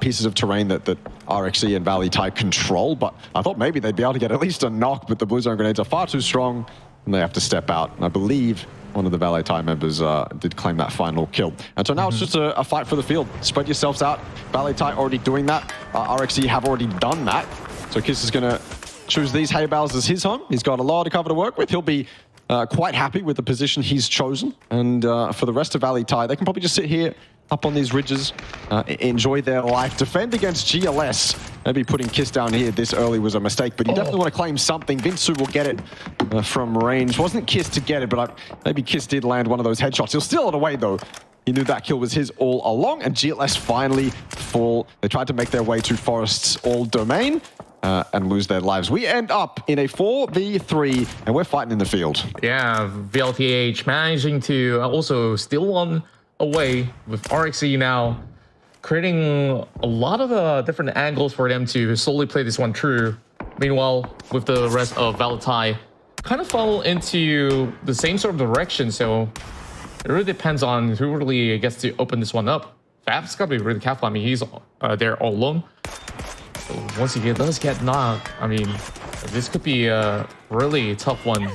pieces of terrain that 𝐿𝐼 and valleyTAI control. But I thought maybe they'd be able to get at least a knock, but the blue zone grenades are far too strong and they have to step out. And I believe one of the valleyTAI members did claim that final kill. And so now it's just a fight for the field. Spread yourselves out. valleyTAI already doing that. 𝐿𝐼 have already done that. So 𝐾𝐆 is going to choose these hay bales as his home. He's got a lot of cover to work with. He'll be quite happy with the position he's chosen. And for the rest of valleyTAI, they can probably just sit here up on these ridges, enjoy their life, defend against GLS. Maybe putting 𝐾𝐆 down here this early was a mistake, but you definitely want to claim something. Vinsu will get it from range. Wasn't 𝐾𝐆 to get it, but maybe 𝐾𝐆 did land one of those headshots. He'll steal it away, though. He knew that kill was his all along, and GLS finally fall. They tried to make their way to Forest's all domain and lose their lives. We end up in a 4v3, and we're fighting in the field. Yeah, VLTH managing to also steal one away with 𝐼 now, creating a lot of different angles for them to slowly play this one through. Meanwhile, with the rest of valleyTAI, kind of fall into the same sort of direction, so it really depends on who really gets to open this one up. Fab's got to be really careful. I mean, he's there all alone. So once he does get knocked, I mean, this could be a really tough one.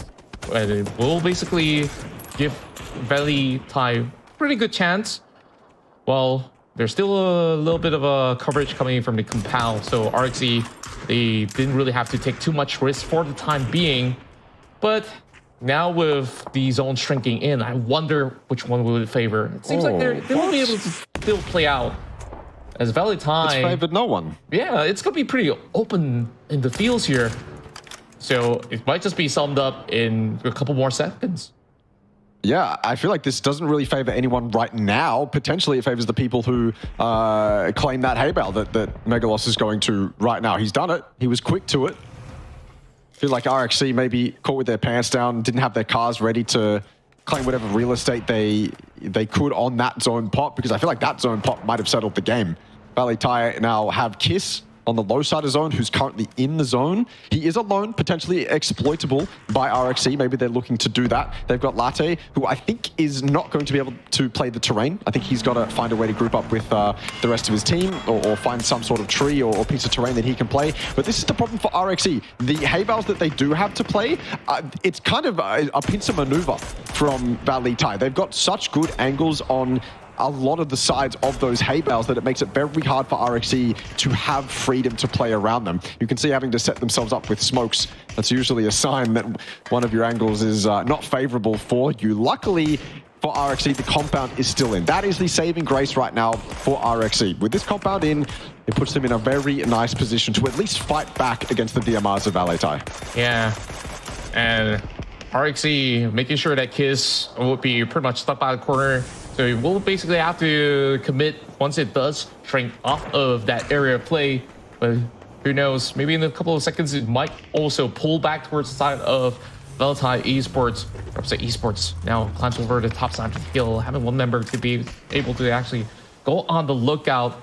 And it will basically give valleyTAI pretty good chance. Well, there's still a little bit of a coverage coming in from the compound, so 𝐼, they didn't really have to take too much risk for the time being. But now with the zone shrinking in, I wonder which one will it favor. It seems like they won't be able to still play out. As valleyTAI, it's favored no one. Yeah, it's gonna be pretty open in the fields here. So it might just be summed up in a couple more seconds. Yeah, I feel like this doesn't really favor anyone right now. Potentially it favors the people who claim that hay bale that Megalos is going to right now. He's done it. He was quick to it. I feel like 𝐼 maybe caught with their pants down, didn't have their cars ready to claim whatever real estate they could on that zone pop, because I feel like that zone pop might have settled the game. valleyTAI now have 𝐾𝐆 on the low side of zone, who's currently in the zone. He is alone, potentially exploitable by 𝐼. Maybe they're looking to do that. They've got Latte, who I think is not going to be able to play the terrain. I think he's got to find a way to group up with the rest of his team, or find some sort of tree or piece of terrain that he can play. But this is the problem for 𝐼. The hay bales that they do have to play, it's kind of a pincer maneuver from valleyTAI. They've got such good angles on a lot of the sides of those hay bales that it makes it very hard for 𝐼 to have freedom to play around them. You can see having to set themselves up with smokes. That's usually a sign that one of your angles is not favorable for you. Luckily for 𝐼, the compound is still in. That is the saving grace right now for 𝐼. With this compound in, it puts them in a very nice position to at least fight back against the DMRs of valleyTAI. Yeah, and 𝐼 making sure that 𝐾𝐆 will be pretty much stuck by the corner. So you will basically have to commit once it does shrink off of that area of play. But who knows? Maybe in a couple of seconds, it might also pull back towards the side of valleyTAI Esports. Or say Esports now climbs over the top side of the hill, having one member to be able to actually go on the lookout.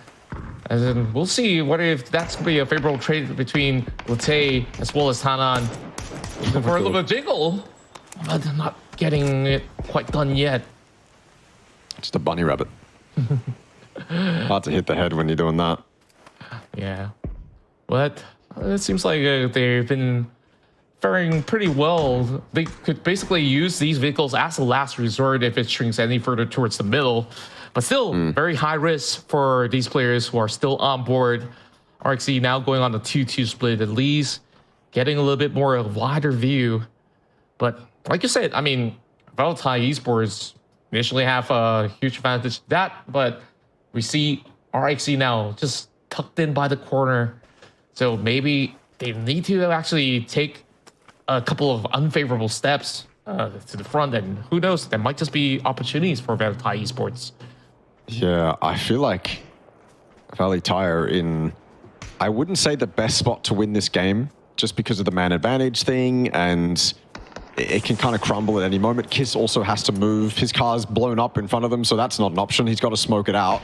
And then we'll see if that's going to be a favorable trade between Latte as well as Tanan. For a little bit of jiggle, but not getting it quite done yet. Just a bunny rabbit. Hard to hit the head when you're doing that. Yeah. But it seems like they've been faring pretty well. They could basically use these vehicles as a last resort if it shrinks any further towards the middle. But still, very high risk for these players who are still on board. 𝐼 now going on a 2-2 split at least, getting a little bit more of a wider view. But like you said, I mean, valleyTAI Esports initially have a huge advantage to that, but we see 𝐼 now just tucked in by the corner. So maybe they need to actually take a couple of unfavorable steps to the front, and who knows, there might just be opportunities for valleyTAI Esports. Yeah, I feel like valleyTAI are in, I wouldn't say the best spot to win this game, just because of the man advantage thing, and it can kind of crumble at any moment. 𝐾𝐆 also has to move. His car's blown up in front of them, so that's not an option. He's got to smoke it out.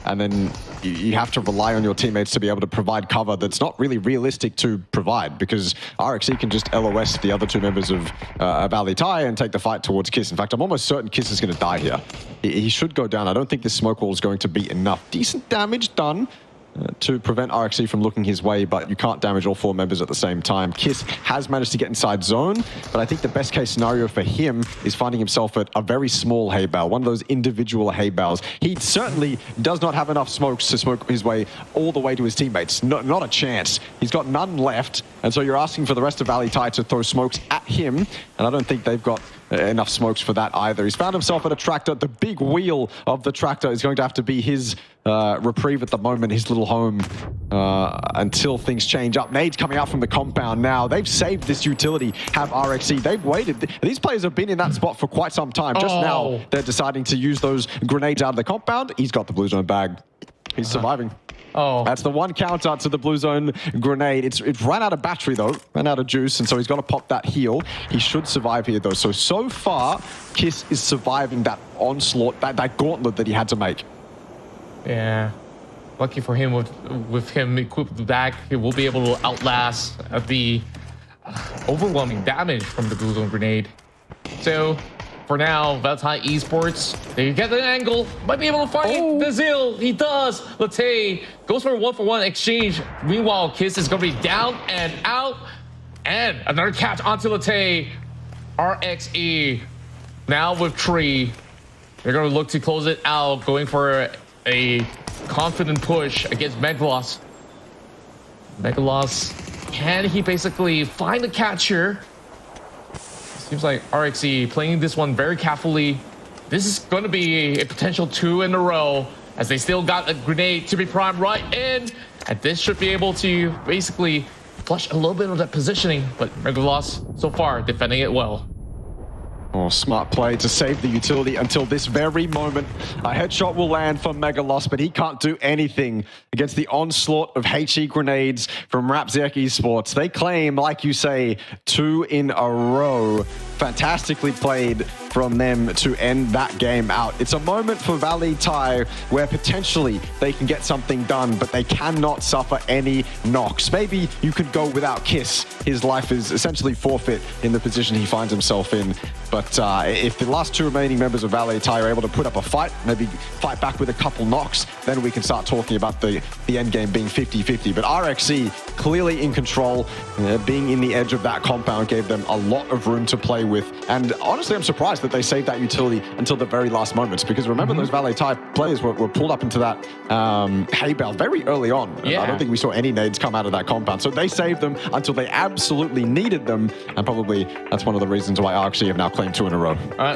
And then you have to rely on your teammates to be able to provide cover that's not really realistic to provide, because 𝐿𝐼 can just LOS the other two members of 𝐿𝐼 and take the fight towards 𝐾𝐆. In fact, I'm almost certain 𝐾𝐆 is going to die here. He should go down. I don't think this smoke wall is going to be enough. Decent damage done to prevent 𝐿𝐼 from looking his way, but you can't damage all four members at the same time. 𝐾𝐆 has managed to get inside zone, but I think the best case scenario for him is finding himself at a very small 𝐏𝐵𝐿, one of those individual 𝐏𝐵𝐿s. He certainly does not have enough smokes to smoke his way all the way to his teammates. Not a chance. He's got none left, and so you're asking for the rest of 𝐿𝐼 to throw smokes at him, and I don't think they've got enough smokes for that either. He's found himself at a tractor. The big wheel of the tractor is going to have to be his reprieve at the moment, his little home, until things change up. Nades coming out from the compound now. They've saved this utility, have 𝐿𝐼. They've waited. These players have been in that spot for quite some time. Just now, they're deciding to use those grenades out of the compound. He's got the blue zone bag. He's surviving. That's the one counter to the blue zone grenade. It ran out of battery though, ran out of juice, and so he's got to pop that heal. He should survive here though. So far, 𝐾𝐆 is surviving that onslaught, that gauntlet that he had to make. Yeah, lucky for him with him equipped with the bag, he will be able to outlast the overwhelming damage from the blue zone grenade. So for now, 𝐿𝐼 Esports, they get the angle, might be able to find the Zeal. He does. 𝐿𝐼 goes for a 1-for-1 exchange. Meanwhile, 𝐾𝐆 is going to be down and out. And another catch onto 𝐿𝐼. RXE now with 3. They're going to look to close it out, going for a confident push against 𝐿𝐼. 𝐿𝐼, can he basically find the catcher? Seems like RXE playing this one very carefully. This is going to be a potential 2 in a row, as they still got a grenade to be primed right in. And this should be able to basically flush a little bit of that positioning. But 𝐿𝐼 so far defending it well. Smart play to save the utility until this very moment. A headshot will land for 𝐿𝐼, but he can't do anything against the onslaught of HE grenades from RapZerk Esports. They claim, like you say, 2 in a row. Fantastically played from them to end that game out. It's a moment for 𝐿𝐼 where potentially they can get something done, but they cannot suffer any knocks. Maybe you could go without 𝐾𝐆. His life is essentially forfeit in the position he finds himself in. But if the last 2 remaining members of 𝐿𝐼 are able to put up a fight, maybe fight back with a couple knocks, then we can start talking about the end game being 50-50. But RXE clearly in control, being in the edge of that compound gave them a lot of room to play with. And honestly, I'm surprised that they saved that utility until the very last moments, because remember those 𝐿𝐼 players were pulled up into that 𝐏𝐵𝐿 very early on. Yeah. I don't think we saw any nades come out of that compound. So they saved them until they absolutely needed them. And probably that's one of the reasons why RXE have now claimed 2 in a row.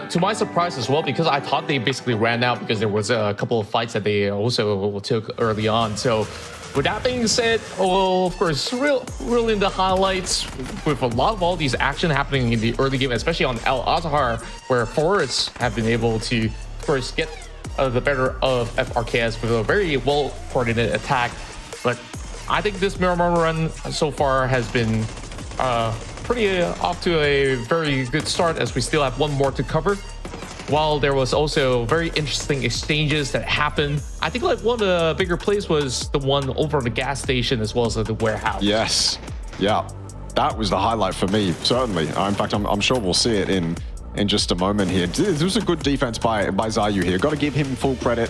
To my surprise as well, because I thought they basically ran out because there was a couple of fights that they also took early on. So with that being said, of course, real in the highlights with a lot of all these action happening in the early game, especially on Al-Azhar, where forests have been able to, of course, get the better of FRKS with a very well-coordinated attack. But I think this Miramar run so far has been pretty off to a very good start, as we still have 1 more to cover. While there was also very interesting exchanges that happened. I think like one of the bigger plays was the one over at the gas station as well as at the warehouse. Yes, yeah, that was the highlight for me, certainly. In fact, I'm sure we'll see it in just a moment here. This was a good defense by Zayu here. Got to give him full credit.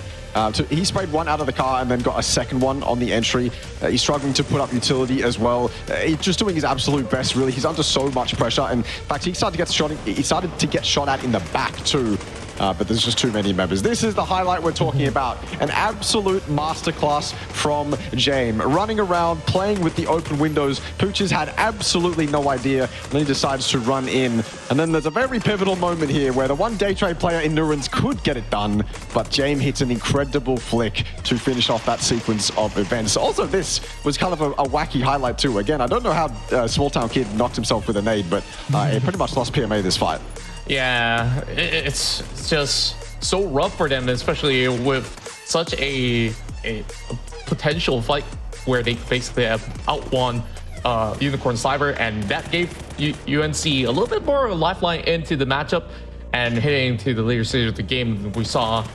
He sprayed 1 out of the car and then got a second one on the entry. He's struggling to put up utility as well. He's just doing his absolute best, really. He's under so much pressure. And in fact, he started to get shot at in the back too. But there's just too many members. This is the highlight we're talking about. An absolute masterclass from 𝐏𝐼. Running around, playing with the open windows. Pooches had absolutely no idea. And then he decides to run in. And then there's a very pivotal moment here where the one day trade player in Nurans could get it done. But 𝐏𝐼 hits an incredible flick to finish off that sequence of events. Also, this was kind of a wacky highlight too. Again, I don't know how Small Town Kid knocked himself with a nade, but he pretty much lost PMA this fight. Yeah, it's just so rough for them, especially with such a potential fight where they basically have outwon Unicorn Cyber, and that gave UNC a little bit more of a lifeline into the matchup. And heading to the later stage of the game, we saw,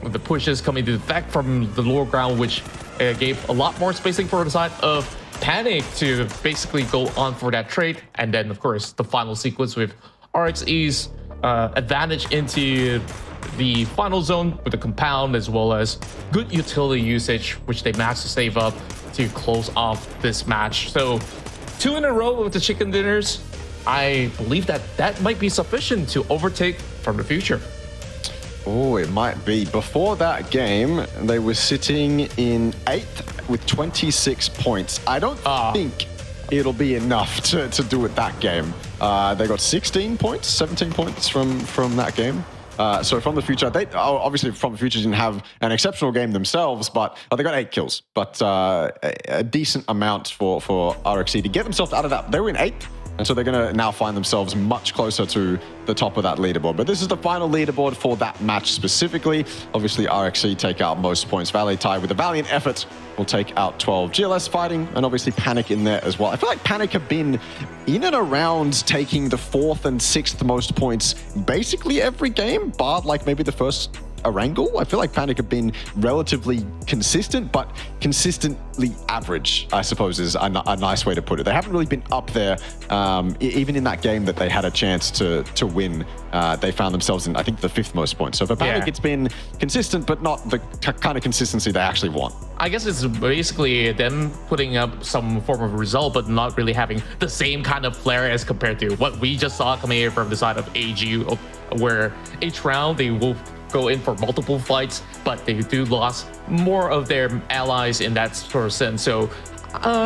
the pushes coming to effect from the lower ground, which gave a lot more spacing for the side of Panic to basically go on for that trade. And then, of course, the final sequence with RXE's advantage into the final zone with the compound, as well as good utility usage, which they managed to save up to close off this match. So 2 in a row with the chicken dinners. I believe that might be sufficient to overtake from the future. Oh, it might be. Before that game, they were sitting in 8th with 26 points. I don't think it'll be enough to do it that game. They got 16 points, 17 points from that game. So from the future, they obviously from the future didn't have an exceptional game themselves, but they got 8 kills. But a decent amount for RXE to get themselves out of that. They were in 8th. And so they're going to now find themselves much closer to the top of that leaderboard. But this is the final leaderboard for that match specifically. Obviously, RXE take out most points. Valiant with a valiant effort will take out 12. GLS fighting, and obviously Panic in there as well. I feel like Panic have been in and around taking the 4th and 6th most points basically every game, barred like maybe the first Erangel. I feel like Panic have been relatively consistent, but consistently average, I suppose, is a nice way to put it. They haven't really been up there. Even in that game that they had a chance to win, they found themselves in, I think, the 5th most points. So for Panic, it's been consistent, but not the kind of consistency they actually want. I guess it's basically them putting up some form of result, but not really having the same kind of flair as compared to what we just saw coming here from the side of AG, where each round they will go in for multiple fights, but they do lose more of their allies in that sort of sense. So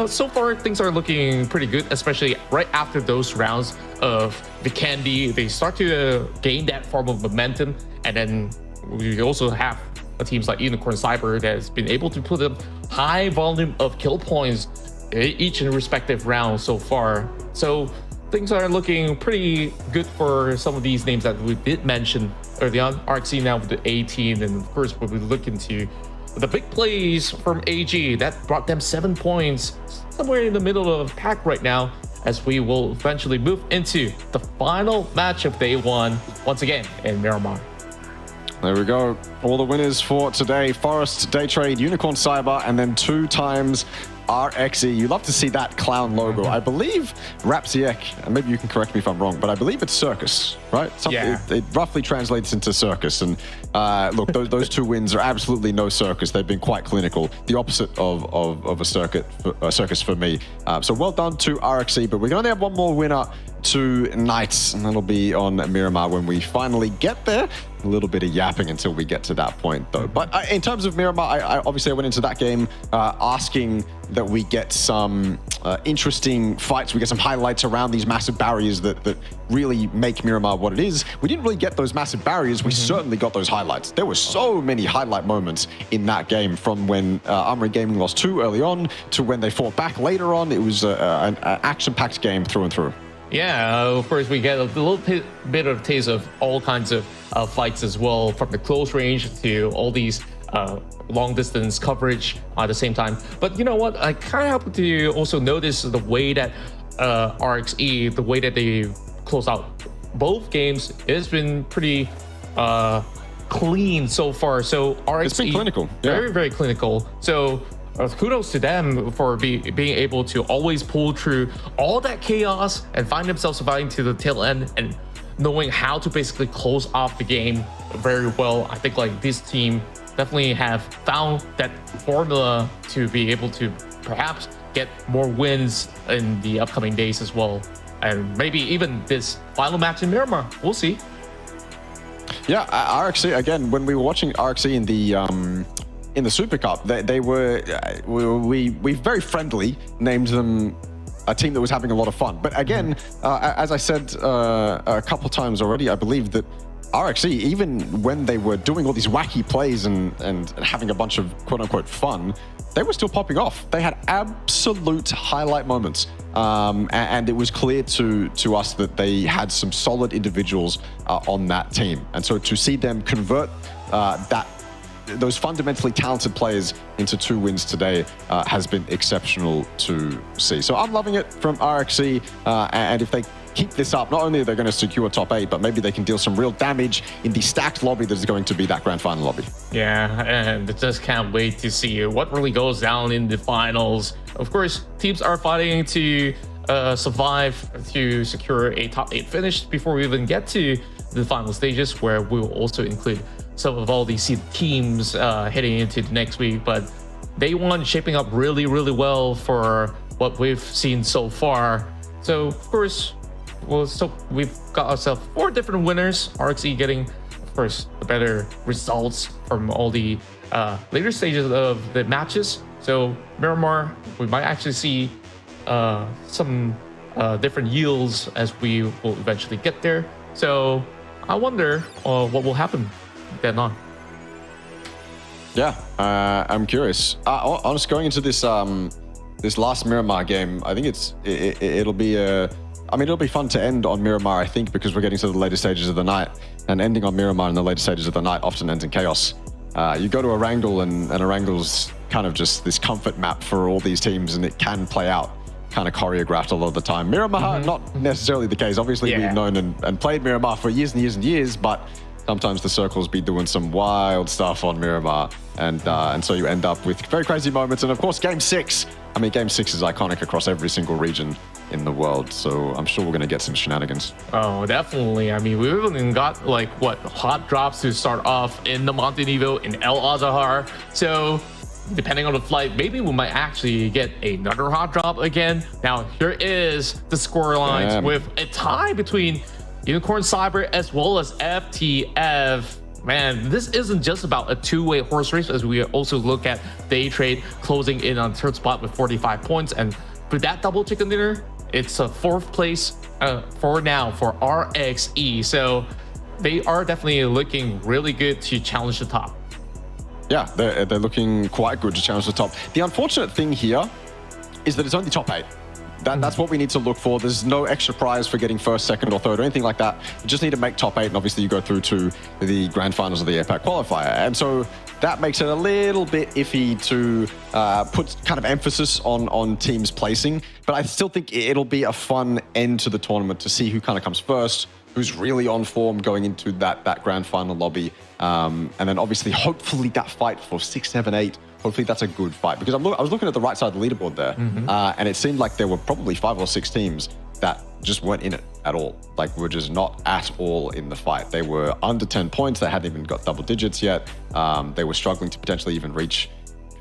so far things are looking pretty good, especially right after those rounds of Vikendi. They start to gain that form of momentum, and then we also have teams like Unicorn Cyber that has been able to put up high volume of kill points each in respective rounds so far. So things are looking pretty good for some of these names that we did mention early on. RXE now with the 18, and of course we'll be looking to the big plays from AG that brought them 7 points, somewhere in the middle of the pack right now, as we will eventually move into the final match of day 1 once again in Miramar. There we go. All the winners for today: Forest, Day Trade, Unicorn Cyber, and then 2 times RXE. You love to see that clown logo. I believe Rapsiek, and maybe you can correct me if I'm wrong, but I believe it's circus, right? It roughly translates into circus. And look, those 2 wins are absolutely no circus. They've been quite clinical, the opposite of a circus for me. So well done to RXE, but we're going to have one more winner tonight, and that'll be on Miramar when we finally get there. A little bit of yapping until we get to that point, though. But in terms of Miramar, I obviously went into that game asking that we get some interesting fights. We get some highlights around these massive barriers that really make Miramar what it is. We didn't really get those massive barriers. We certainly got those highlights. There were so many highlight moments in that game, from when Armory Gaming lost 2 early on to when they fought back later on. It was an action-packed game through and through. Yeah, of course, we get a little bit of a taste of all kinds of fights as well, from the close range to all these long distance coverage at the same time. But you know what? I kind of happen to also notice the way that RXE, the way that they close out both games, has been pretty clean so far. So RXE, it's been clinical, very, very clinical. So kudos to them for being able to always pull through all that chaos and find themselves surviving to the tail end and knowing how to basically close off the game very well. I think like this team definitely have found that formula to be able to perhaps get more wins in the upcoming days as well, and maybe even this final match in Miramar. We'll see. Yeah, RXE, again, when we were watching RXE in the Super Cup, we very friendly named them a team that was having a lot of fun. But again, as I said a couple times already, I believe that RXE, even when they were doing all these wacky plays and having a bunch of quote-unquote fun, they were still popping off. They had absolute highlight moments. And it was clear to us that they had some solid individuals on that team. And so to see them convert that those fundamentally talented players into 2 wins today has been exceptional to see. So I'm loving it from 𝐼𝐿𝐶, and if they keep this up, not only are they going to secure top 8, but maybe they can deal some real damage in the stacked lobby that is going to be that grand final lobby. Yeah, and just can't wait to see what really goes down in the finals. Of course, teams are fighting to survive to secure a top 8 finish before we even get to the final stages, where we'll also include some of all these teams heading into the next week. But day 1 shaping up really, really well for what we've seen so far. So, of course, so we've got ourselves 4 different winners. 𝐼𝐿𝐶 getting, of course, the better results from all the later stages of the matches. So Miramar, we might actually see some different yields as we will eventually get there. So I wonder what will happen then on. Yeah, I'm curious. Honestly, going into this this last Miramar game, I think it'll be it'll be fun to end on Miramar, I think, because we're getting to the later stages of the night, and ending on Miramar in the later stages of the night often ends in chaos. You go to Erangel, and Erangel's kind of just this comfort map for all these teams, and it can play out kind of choreographed a lot of the time. Miramar, not necessarily the case. Obviously, we've known and played Miramar for years and years and years, but sometimes the circles be doing some wild stuff on Miramar, and so you end up with very crazy moments. And of course, Game 6. I mean, Game 6 is iconic across every single region in the world, so I'm sure we're going to get some shenanigans. Oh, definitely. I mean, we've even got, like, what, hot drops to start off in the Montenegro, in El Azahar. So depending on the flight, maybe we might actually get another hot drop again. Now, here is the score lines with a tie between Unicorn Cyber as well as FTF. Man, this isn't just about a two-way horse race, as we also look at Day Trade closing in on third spot with 45 points. And for that double chicken dinner, it's a 4th place for now for 𝐼𝐿𝐶. So they are definitely looking really good to challenge the top. Yeah, they're looking quite good to challenge the top. The unfortunate thing here is that it's only top 8. That's what we need to look for. There's no extra prize for getting 1st, 2nd, or 3rd, or anything like that. You just need to make top 8, and obviously you go through to the grand finals of the APAC qualifier. And so that makes it a little bit iffy to put kind of emphasis on teams placing. But I still think it'll be a fun end to the tournament to see who kind of comes first, who's really on form going into that grand final lobby. And then obviously, hopefully that fight for 6, 7, 8, hopefully that's a good fight. Because I was looking at the right side of the leaderboard there, and it seemed like there were probably 5 or 6 teams that just weren't in it at all. Like, were just not at all in the fight. They were under 10 points. They hadn't even got double digits yet. They were struggling to potentially even reach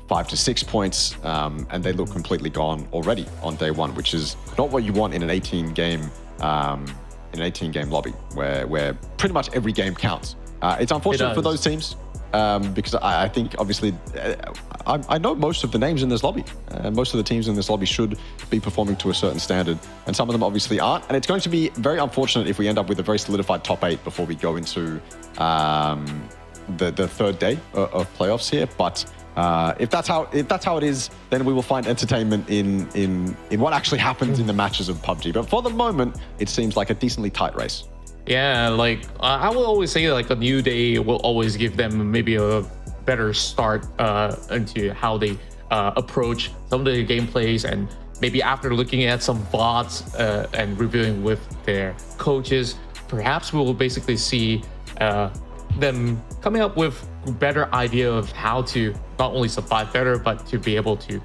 5 to 6 points, and they look completely gone already on day 1, which is not what you want in an 18-game lobby, where pretty much every game counts. It's unfortunate for those teams, because I think, obviously, I know most of the names in this lobby. Most of the teams in this lobby should be performing to a certain standard, and some of them obviously aren't. And it's going to be very unfortunate if we end up with a very solidified top 8 before we go into the 3rd day of playoffs here. But if that's how it is, then we will find entertainment in what actually happens in the matches of PUBG. But for the moment, it seems like a decently tight race. Yeah, like I will always say, like, a new day will always give them maybe a better start into how they approach some of the gameplays, and maybe after looking at some VODs and reviewing with their coaches, perhaps we will basically see them coming up with a better idea of how to not only survive better, but to be able to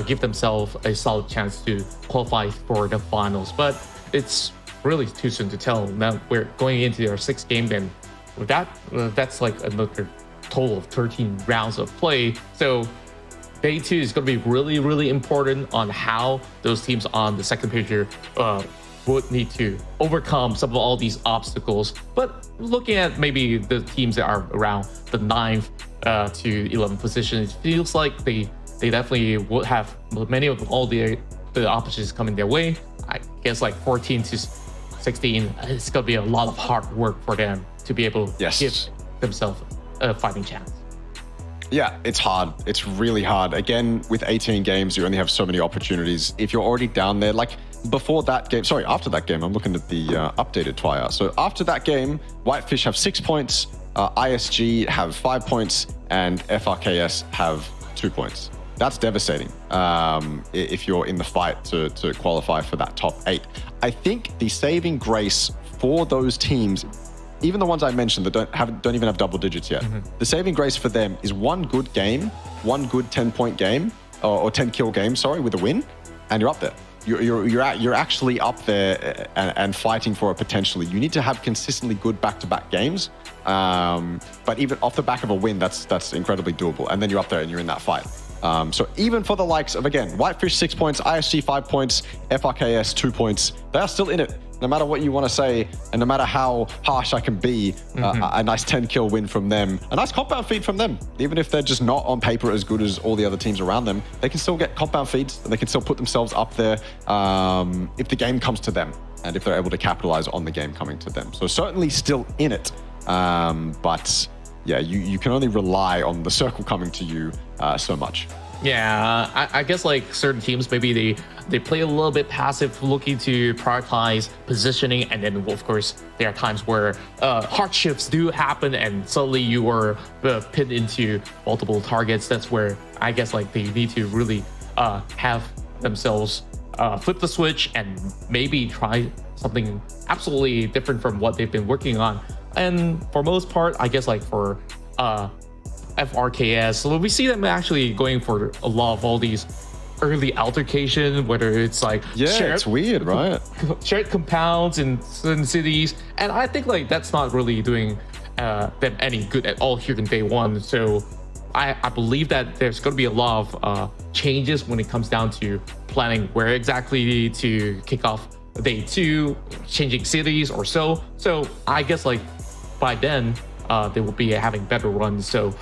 give themselves a solid chance to qualify for the finals. But it's really too soon to tell. Now we're going into our 6th game, then with that's like another total of 13 rounds of play. So day 2 is going to be really, really important on how those teams on the second page here would need to overcome some of all these obstacles. But looking at maybe the teams that are around the 9th to 11th position, it feels like they definitely would have many of all the oppositions coming their way. I guess like 14 to 16, it's going to be a lot of hard work for them to be able to give themselves a fighting chance. Yeah, it's hard. It's really hard. Again, with 18 games, you only have so many opportunities. If you're already down there, like before that game, sorry, after that game, I'm looking at the updated TWIR. So after that game, Whitefish have 6 points, ISG have 5 points, and FRKS have 2 points. That's devastating if you're in the fight to qualify for that top 8. I think the saving grace for those teams, even the ones I mentioned that don't even have double digits yet, the saving grace for them is one good game, one good 10-point game, or 10-kill game, sorry, with a win, and you're up there. You're actually up there and fighting for a potentially. You need to have consistently good back-to-back games, but even off the back of a win, that's incredibly doable. And then you're up there and you're in that fight. So even for the likes of, again, Whitefish 6 points, ISG 5 points, FRKS 2 points, they are still in it. No matter what you want to say, and no matter how harsh I can be, a nice 10-kill win from them, a nice compound feed from them. Even if they're just not on paper as good as all the other teams around them, they can still get compound feeds, and they can still put themselves up there if the game comes to them, and if they're able to capitalize on the game coming to them. So certainly still in it, but yeah, you can only rely on the circle coming to you so much. Yeah, I guess like certain teams, maybe they play a little bit passive, looking to prioritize positioning, and then of course there are times where hardships do happen, and suddenly you are pinned into multiple targets. That's where I guess like they need to really have themselves flip the switch and maybe try something absolutely different from what they've been working on. And for most part, I guess like for FRKS, so we see them actually going for a lot of all these early altercation, whether it's like it's weird, right? Shared compounds in certain cities, and I think like that's not really doing them any good at all here in day one. So I believe that there's going to be a lot of changes when it comes down to planning where exactly to kick off day 2, changing cities or so. So I guess like by then they will be having better runs. So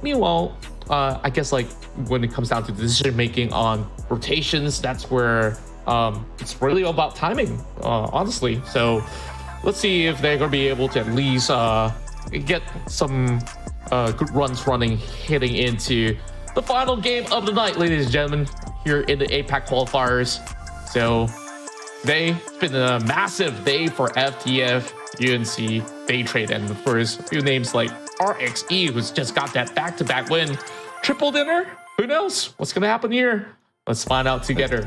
meanwhile, I guess like when it comes down to decision making on rotations, that's where it's really about timing, honestly. So let's see if they're going to be able to at least get some good runs running heading into the final game of the night, ladies and gentlemen, here in the APAC qualifiers. So it's been a massive day for FTF, UNC, Day Trade, and of course a few names like RXE, who's just got that back-to-back win. Triple dinner? Who knows what's gonna happen here? Let's find out together.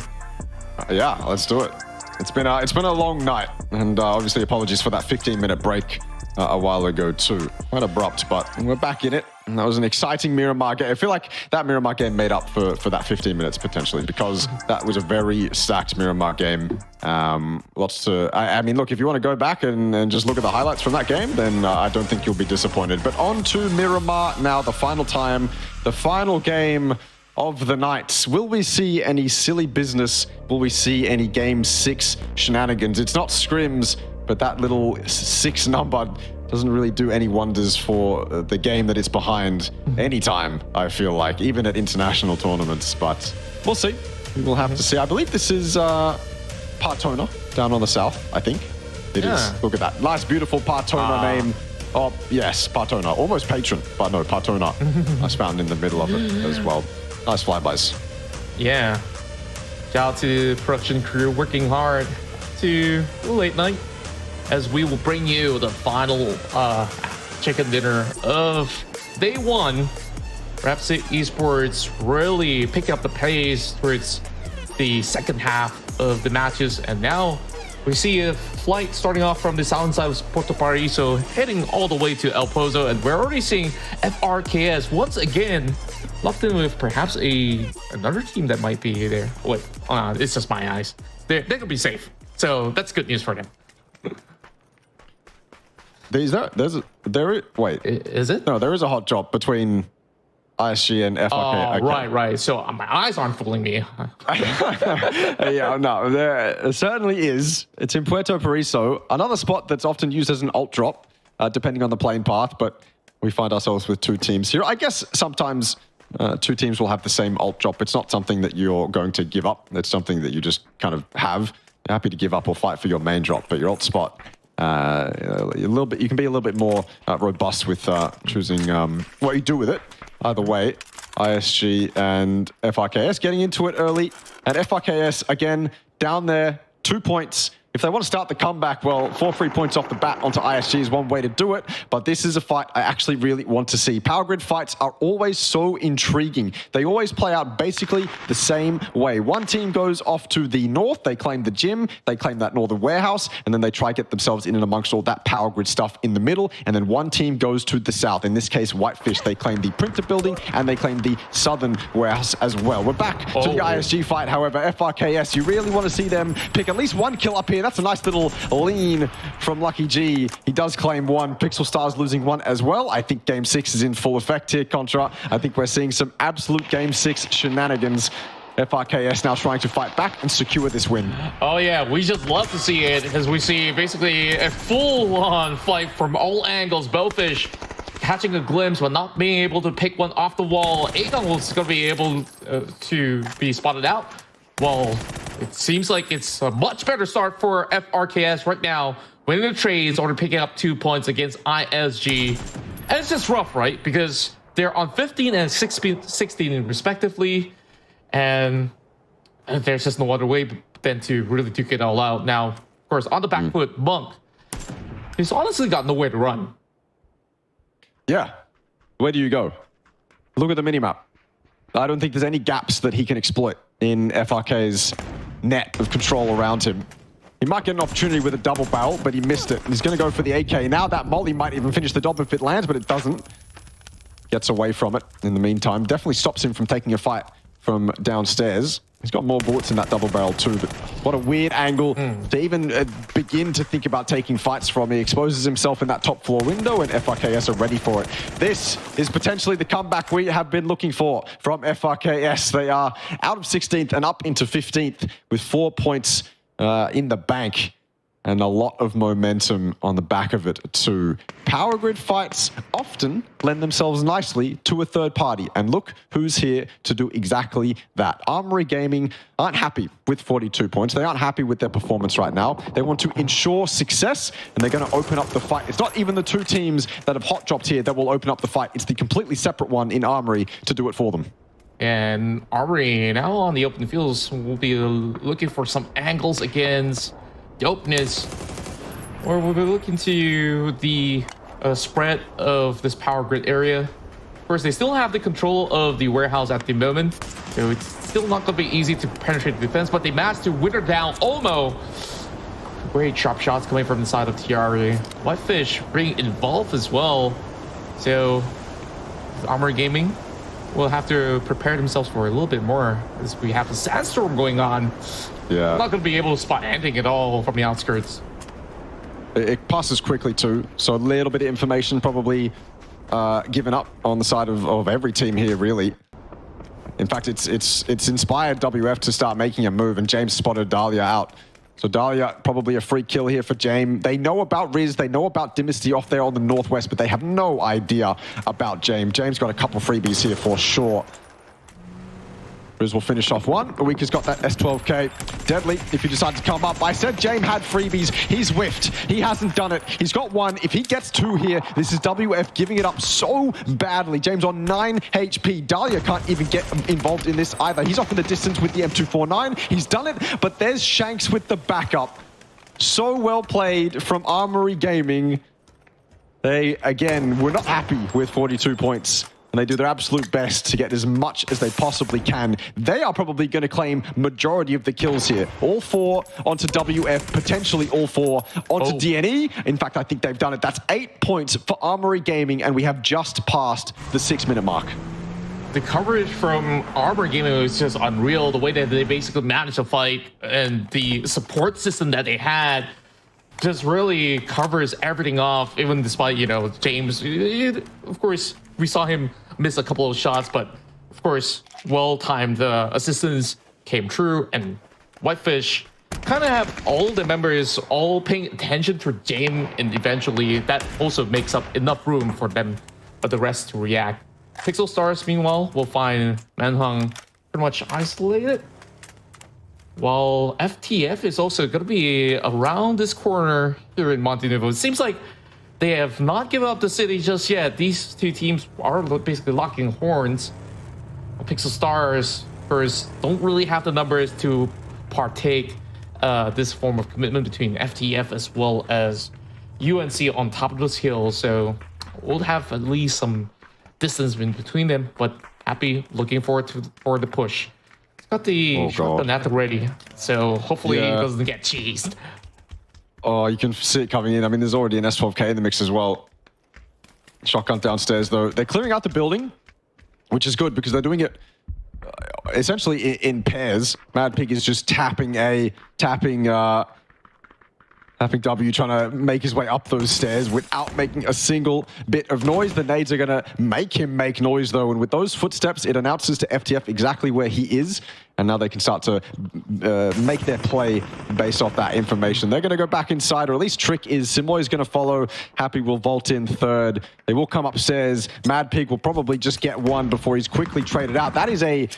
Yeah, let's do it. It's been a long night, and obviously apologies for that 15-minute break a while ago too. Quite abrupt, but we're back in it. And that was an exciting Miramar game. I feel like that Miramar game made up for that 15 minutes potentially, because that was a very stacked Miramar game. Lots to... I mean, look, if you want to go back and just look at the highlights from that game, then I don't think you'll be disappointed. But on to Miramar now, the final time, the final game of the night. Will we see any silly business? Will we see any Game 6 shenanigans? It's not scrims, but that little 6 number doesn't really do any wonders for the game that it's behind anytime, I feel like, even at international tournaments. But we'll see. We will have to see. I believe this is Partona down on the south, I think. It is. Look at that. Nice, beautiful Partona name. Oh, yes, Partona. Almost patron, but no, Partona. That's found in the middle of it as well. Nice flybys. Yeah. Shout out to the production crew working hard to late night, as we will bring you the final chicken dinner of day 1. Rhapsody Esports really picking up the pace towards the second half of the matches, and now we see a flight starting off from the southern side of Puerto Paraíso, heading all the way to El Pozo, and we're already seeing FRKS once again locked in with perhaps another team that might be there. Wait, it's just my eyes. They could be safe, so that's good news for them. Wait. Is it? No, there is a hot drop between ISG and FRK. Oh, right. So my eyes aren't fooling me. Yeah, no, there certainly is. It's in Puerto Paraíso, another spot that's often used as an alt drop, depending on the playing path, but we find ourselves with 2 teams here. I guess sometimes 2 teams will have the same alt drop. It's not something that you're going to give up. It's something that you just kind of have. You're happy to give up or fight for your main drop, but your alt spot, you can be a little bit more robust with choosing what you do with it. Either way, ISG and FRKS getting into it early, and FRKS again down there, 2 points, if they want to start the comeback, well, 4 free points off the bat onto ISG is one way to do it, but this is a fight I actually really want to see. Power Grid fights are always so intriguing. They always play out basically the same way. One team goes off to the north, they claim the gym, they claim that northern warehouse, and then they try to get themselves in and amongst all that Power Grid stuff in the middle, and then one team goes to the south. In this case, Whitefish, they claim the printer building, and they claim the southern warehouse as well. We're back to the ISG fight, however. FRKS, you really want to see them pick at least one kill up here. That's a nice little lean from Lucky G. He does claim one. Pixel Stars losing one as well. I think Game 6 is in full effect here, Contra. I think we're seeing some absolute Game 6 shenanigans. FRKS now trying to fight back and secure this win. Oh yeah, we just love to see it, as we see basically a full-on fight from all angles. Bowfish catching a glimpse but not being able to pick one off the wall. 𝐴𝐿 was going to be able to be spotted out. Well, it seems like it's a much better start for FRKS right now, winning the trades or picking up 2 points against ISG. And it's just rough, right? Because they're on 15 and 16 respectively, and there's just no other way than to really duke it all out. Now, of course, on the back foot, Monk, he's honestly got nowhere to run. Yeah. Where do you go? Look at the minimap. I don't think there's any gaps that he can exploit in FRK's net of control around him. He might get an opportunity with a double barrel, but he missed it. And he's going to go for the AK. Now that molly might even finish the job if it lands, but it doesn't. Gets away from it in the meantime. Definitely stops him from taking a fight from downstairs. He's got more bullets in that double barrel too, but what a weird angle to even begin to think about taking fights from. He exposes himself in that top floor window, and FRKS are ready for it. This is potentially the comeback we have been looking for from FRKS. They are out of 16th and up into 15th with 4 points in the bank. And a lot of momentum on the back of it too. Power Grid fights often lend themselves nicely to a third party. And look who's here to do exactly that. Armory Gaming aren't happy with 42 points. They aren't happy with their performance right now. They want to ensure success, and they're going to open up the fight. It's not even the two teams that have hot dropped here that will open up the fight. It's the completely separate one in Armory to do it for them. And Armory now on the open fields will be looking for some angles against the openness, or we'll be looking to the spread of this Power Grid area. Of course, they still have the control of the warehouse at the moment, so it's still not going to be easy to penetrate the defense, but they managed to wither down Olmo. Great sharp shots coming from the side of Tiari. Whitefish being involved as well, so Armory Gaming will have to prepare themselves for a little bit more, as we have a sandstorm going on. Yeah. I'm not going to be able to spot anything at all from the outskirts. It passes quickly too, so a little bit of information probably given up on the side of every team here, really. In fact, it's inspired WF to start making a move, and James spotted Dahlia out. So Dahlia, probably a free kill here for James. They know about Riz, they know about Dynasty off there on the northwest, but they have no idea about James. James got a couple freebies here for sure. Riz will finish off one. Awik has got that S12K. Deadly if you decide to come up. I said James had freebies. He's whiffed. He hasn't done it. He's got one. If he gets two here, this is WF giving it up so badly. James on 9 HP. Dahlia can't even get involved in this either. He's off in the distance with the M249. He's done it, but there's Shanks with the backup. So well played from Armory Gaming. They, again, were not happy with 42 points. And they do their absolute best to get as much as they possibly can. They are probably going to claim majority of the kills here. All 4 onto WF, potentially all 4 onto DNE. In fact, I think they've done it. That's 8 points for Armory Gaming, and we have just passed the 6-minute mark. The coverage from Armory Gaming was just unreal. The way that they basically managed to fight, and the support system that they had just really covers everything off, even despite, you know, James. Of course, we saw him miss a couple of shots, but of course, well-timed assistance came true, and Whitefish kind of have all the members all paying attention to James, and eventually that also makes up enough room for them, but the rest to react. Pixel Stars, meanwhile, will find Manhung pretty much isolated, while FTF is also going to be around this corner here in Montenegro. It seems like they have not given up the city just yet. These two teams are basically locking horns. Pixel Stars first don't really have the numbers to partake this form of commitment between FTF as well as UNC on top of those hills. So we'll have at least some distance in between them, but happy, looking forward for the push. He's got the shotgun at the ready, so hopefully he doesn't get cheesed. Oh, you can see it coming in. I mean, there's already an S12K in the mix as well. Shotgun downstairs, though. They're clearing out the building, which is good because they're doing it essentially in pairs. Mad Pig is just tapping W, trying to make his way up those stairs without making a single bit of noise. The nades are going to make him make noise, though, and with those footsteps, it announces to FTF exactly where he is, and now they can start to make their play based off that information. They're going to go back inside, or at least Trick is. Simoy is going to follow. Happy will vault in third. They will come upstairs. Mad Pig will probably just get one before he's quickly traded out. That is a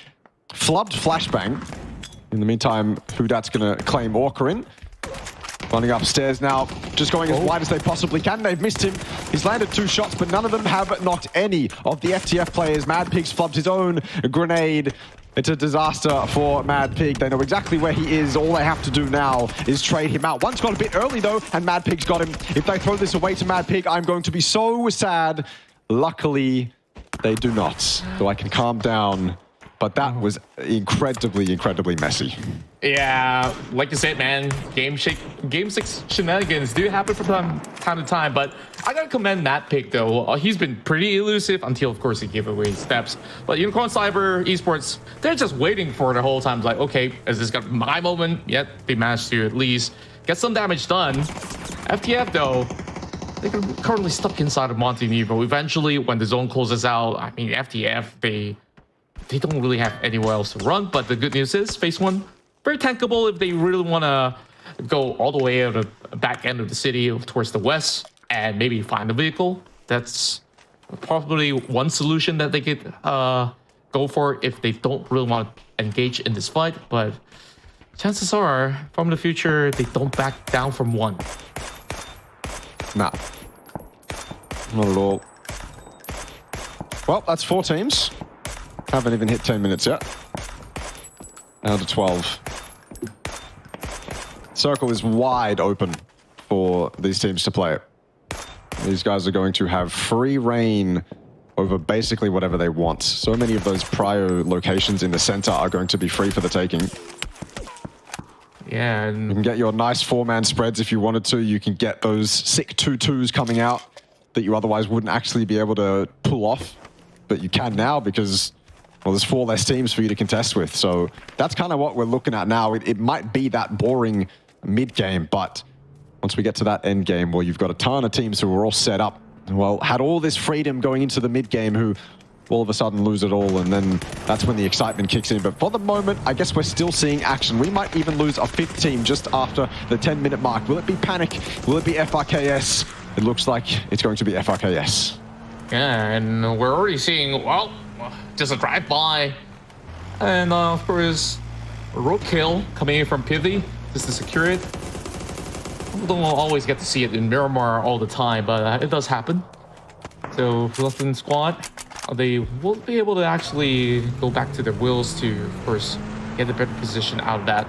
flubbed flashbang. In the meantime, 𝐿 going to claim Orcarin. Running upstairs now, just going as wide as they possibly can. They've missed him. He's landed 2 shots, but none of them have knocked any of the FTF players. Mad Pig's flubbed his own grenade. It's a disaster for Mad Pig. They know exactly where he is. All they have to do now is trade him out. One's got a bit early, though, and Mad Pig's got him. If they throw this away to Mad Pig, I'm going to be so sad. Luckily, they do not. So I can calm down. But that was incredibly, incredibly messy. Yeah, like you said, man, Game 6 shenanigans do happen from time to time, but I gotta commend Mad Pig, though. He's been pretty elusive until, of course, he gave away steps. But Unicorn Cyber Esports, they're just waiting for the whole time. Like, okay, is this gonna be my moment? Yet they managed to at least get some damage done. FTF, though, they're currently stuck inside of Monte Nevo. Eventually, when the zone closes out, I mean, FTF, they don't really have anywhere else to run. But the good news is, phase 1, very tankable if they really want to go all the way out of the back end of the city towards the west and maybe find a vehicle. That's probably one solution that they could go for if they don't really want to engage in this fight. But chances are, from the future, they don't back down from 1. Nah. Not at all. Well, that's 4 teams. Haven't even hit 10 minutes yet. Down to 12. Circle is wide open for these teams to play it. These guys are going to have free reign over basically whatever they want. So many of those prior locations in the center are going to be free for the taking. Yeah, and you can get your nice 4-man spreads if you wanted to. You can get those sick 2-2s coming out that you otherwise wouldn't actually be able to pull off. But you can now because, well, there's 4 less teams for you to contest with. So that's kind of what we're looking at now. It might be that boring mid-game, but once we get to that end game where you've got a ton of teams who are all set up, well, had all this freedom going into the mid-game, who all of a sudden lose it all, and then that's when the excitement kicks in. But for the moment, I guess we're still seeing action. We might even lose a 5th team just after the 10-minute mark. Will it be Panic? Will it be FRKS? It looks like it's going to be FRKS. Yeah, and we're already seeing, well, just a drive-by. And of course, roadkill coming in from Pivy just to secure it. We don't always get to see it in Miramar all the time, but it does happen. So London squad, they will be able to actually go back to their wheels to, of course, get a better position out of that.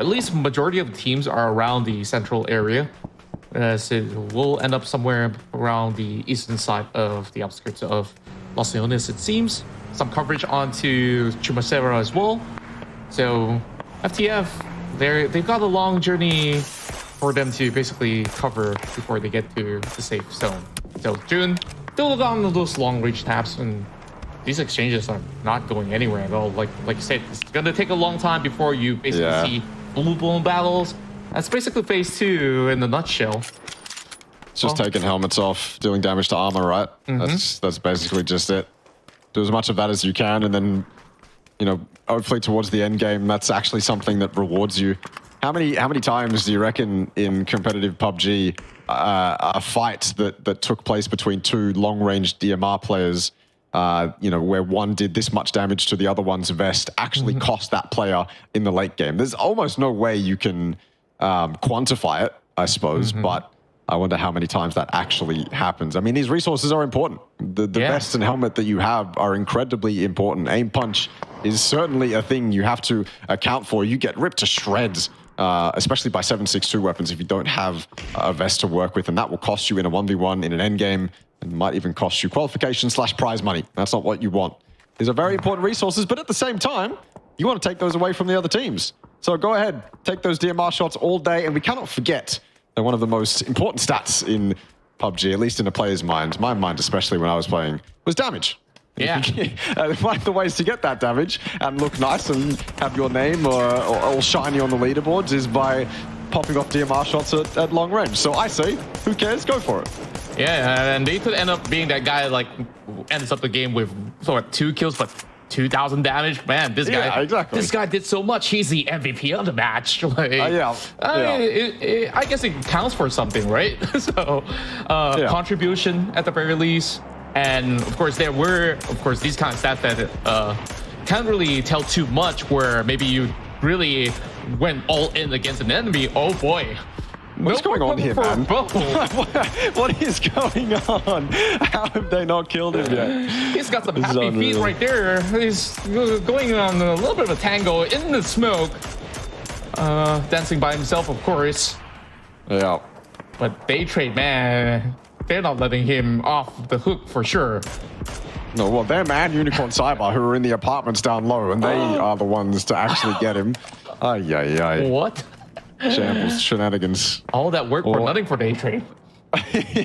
At least majority of the teams are around the central area. So it will end up somewhere around the eastern side of the outskirts of Los Leones, it seems. Some coverage onto Chumacera as well. So FTF, they've got a long journey for them to basically cover before they get to the safe zone. So June, still on those long range taps, and these exchanges are not going anywhere at all. Like you said, it's gonna take a long time before you basically see full-blown battles. That's basically phase 2 in a nutshell. It's just taking helmets off, dealing damage to armor, right? That's basically just it. Do as much of that as you can, and then, you know, hopefully towards the end game, that's actually something that rewards you. How many times do you reckon in competitive PUBG a fight that took place between 2 long-range DMR players, you know, where one did this much damage to the other one's vest, actually cost that player in the late game? There's almost no way you can quantify it, I suppose, but I wonder how many times that actually happens. I mean, these resources are important. The vest and helmet that you have are incredibly important. Aim punch is certainly a thing you have to account for. You get ripped to shreds especially by 7.62 weapons if you don't have a vest to work with, and that will cost you in a 1v1 in an endgame, and might even cost you qualification/prize money. That's not what you want. These are very important resources, but at the same time, you want to take those away from the other teams. So go ahead, take those DMR shots all day, and we cannot forget that one of the most important stats in PUBG, at least in a player's mind, my mind especially when I was playing, was damage. Yeah. One of the ways to get that damage and look nice and have your name or all shiny on the leaderboards is by popping off DMR shots at long range. So I say, who cares? Go for it. Yeah, and they could end up being that guy like ends up the game with sort of 2 kills, but 2,000 damage. Man, this guy did so much. He's the MVP of the match. Like, I guess it counts for something, right? So contribution at the very least. And of course, there were, these kind of stats that can't really tell too much, where maybe you really went all in against an enemy. Oh boy. What's going on here, man? What is going on? How have they not killed him yet? He's got some happy feet right there. He's going on a little bit of a tango in the smoke. Dancing by himself, of course. Yeah. But Daytrade, man, they're not letting him off the hook for sure. No, well, they're man Unicorn Cyber, who are in the apartments down low, and they are the ones to actually get him. What? Shambles, shenanigans. All that work for nothing for Daytrade.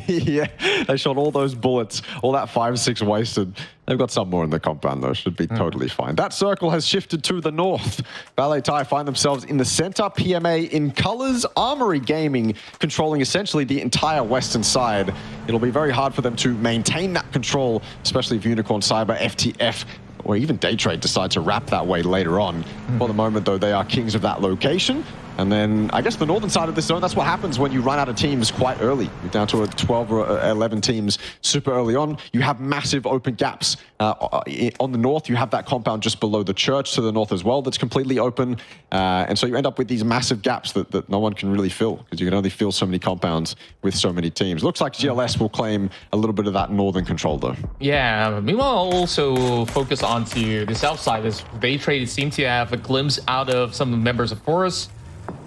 Yeah, they shot all those bullets, all that 5-6 wasted. They've got some more in the compound, though. Should be totally fine. That circle has shifted to the north. Ballet Thai find themselves in the center. PMA in colors. Armory Gaming controlling essentially the entire western side. It'll be very hard for them to maintain that control, especially if Unicorn Cyber, FTF, or even Daytrade decide to wrap that way later on. For the moment, though, they are kings of that location. And then, I guess the northern side of this zone, that's what happens when you run out of teams quite early. You're down to 12 or 11 teams super early on. You have massive open gaps. On the north, you have that compound just below the church to the north as well that's completely open. And so you end up with these massive gaps that no one can really fill, because you can only fill so many compounds with so many teams. Looks like GLS will claim a little bit of that northern control, though. Yeah, meanwhile, also focus onto the south side, as Daytrade seem to have a glimpse out of some members of Forest.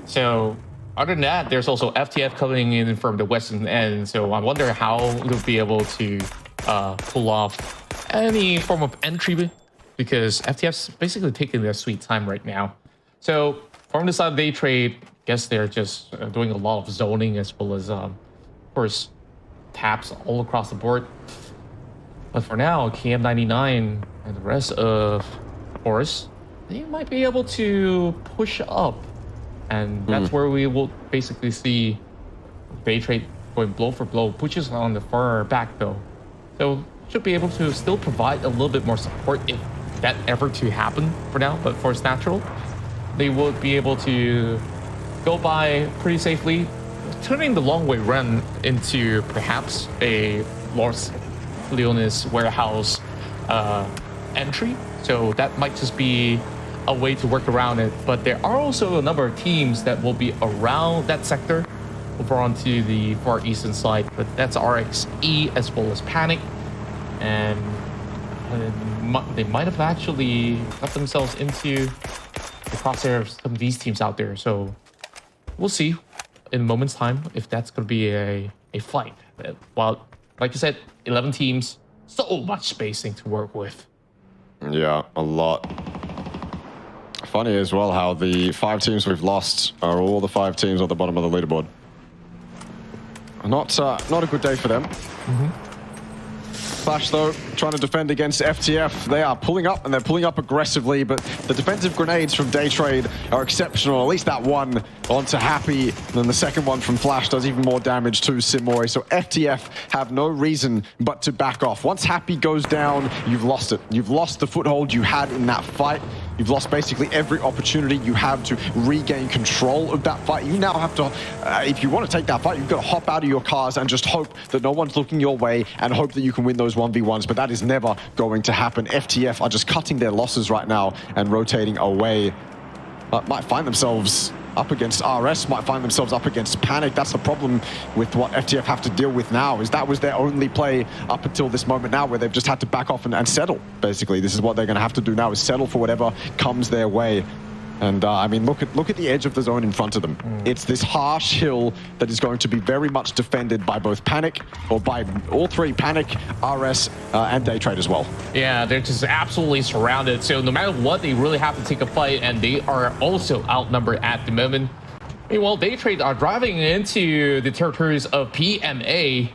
So other than that, there's also FTF coming in from the western end. So I wonder how they'll be able to pull off any form of entry, because FTF's basically taking their sweet time right now. So from the side of Daytrade, I guess they're just doing a lot of zoning, as well as, of course, taps all across the board. But for now, KM99 and the rest of Forest, they might be able to push up. And that's where we will basically see Daytrade going blow for blow, pushes on the far back though. So should be able to still provide a little bit more support if that ever to happen for now. But for Natural, they will be able to go by pretty safely, turning the long way run into perhaps a Los Leones warehouse entry. So that might just be a way to work around it, but there are also a number of teams that will be around that sector over onto the far eastern side, but that's RXE as well as Panic, and they might have actually got themselves into the crosshair of some of these teams out there. So we'll see in a moment's time if that's going to be a fight. Well, like I said, 11 teams, so much spacing to work with. Yeah, a lot. Funny as well how the 5 teams we've lost are all the 5 teams at the bottom of the leaderboard. Not a good day for them. Flash, though, trying to defend against FTF. They are pulling up, and they're pulling up aggressively, but the defensive grenades from Daytrade are exceptional. At least that one onto Happy, and then the second one from Flash does even more damage to Simori. So FTF have no reason but to back off. Once Happy goes down, you've lost it. You've lost the foothold you had in that fight. You've lost basically every opportunity you have to regain control of that fight. You now have to, if you want to take that fight, you've got to hop out of your cars and just hope that no one's looking your way and hope that you can win those 1v1s, but that is never going to happen. FTF are just cutting their losses right now and rotating away. Might find themselves up against RS, might find themselves up against Panic. That's the problem with what FTF have to deal with now, is that was their only play up until this moment now, where they've just had to back off and settle, basically. This is what they're going to have to do now, is settle for whatever comes their way. And I mean, look at the edge of the zone in front of them. It's this harsh hill that is going to be very much defended by both Panic, or by all three, Panic, RS, and Daytrade as well. Yeah, they're just absolutely surrounded. So no matter what, they really have to take a fight, and they are also outnumbered at the moment. Meanwhile, Daytrade are driving into the territories of PMA.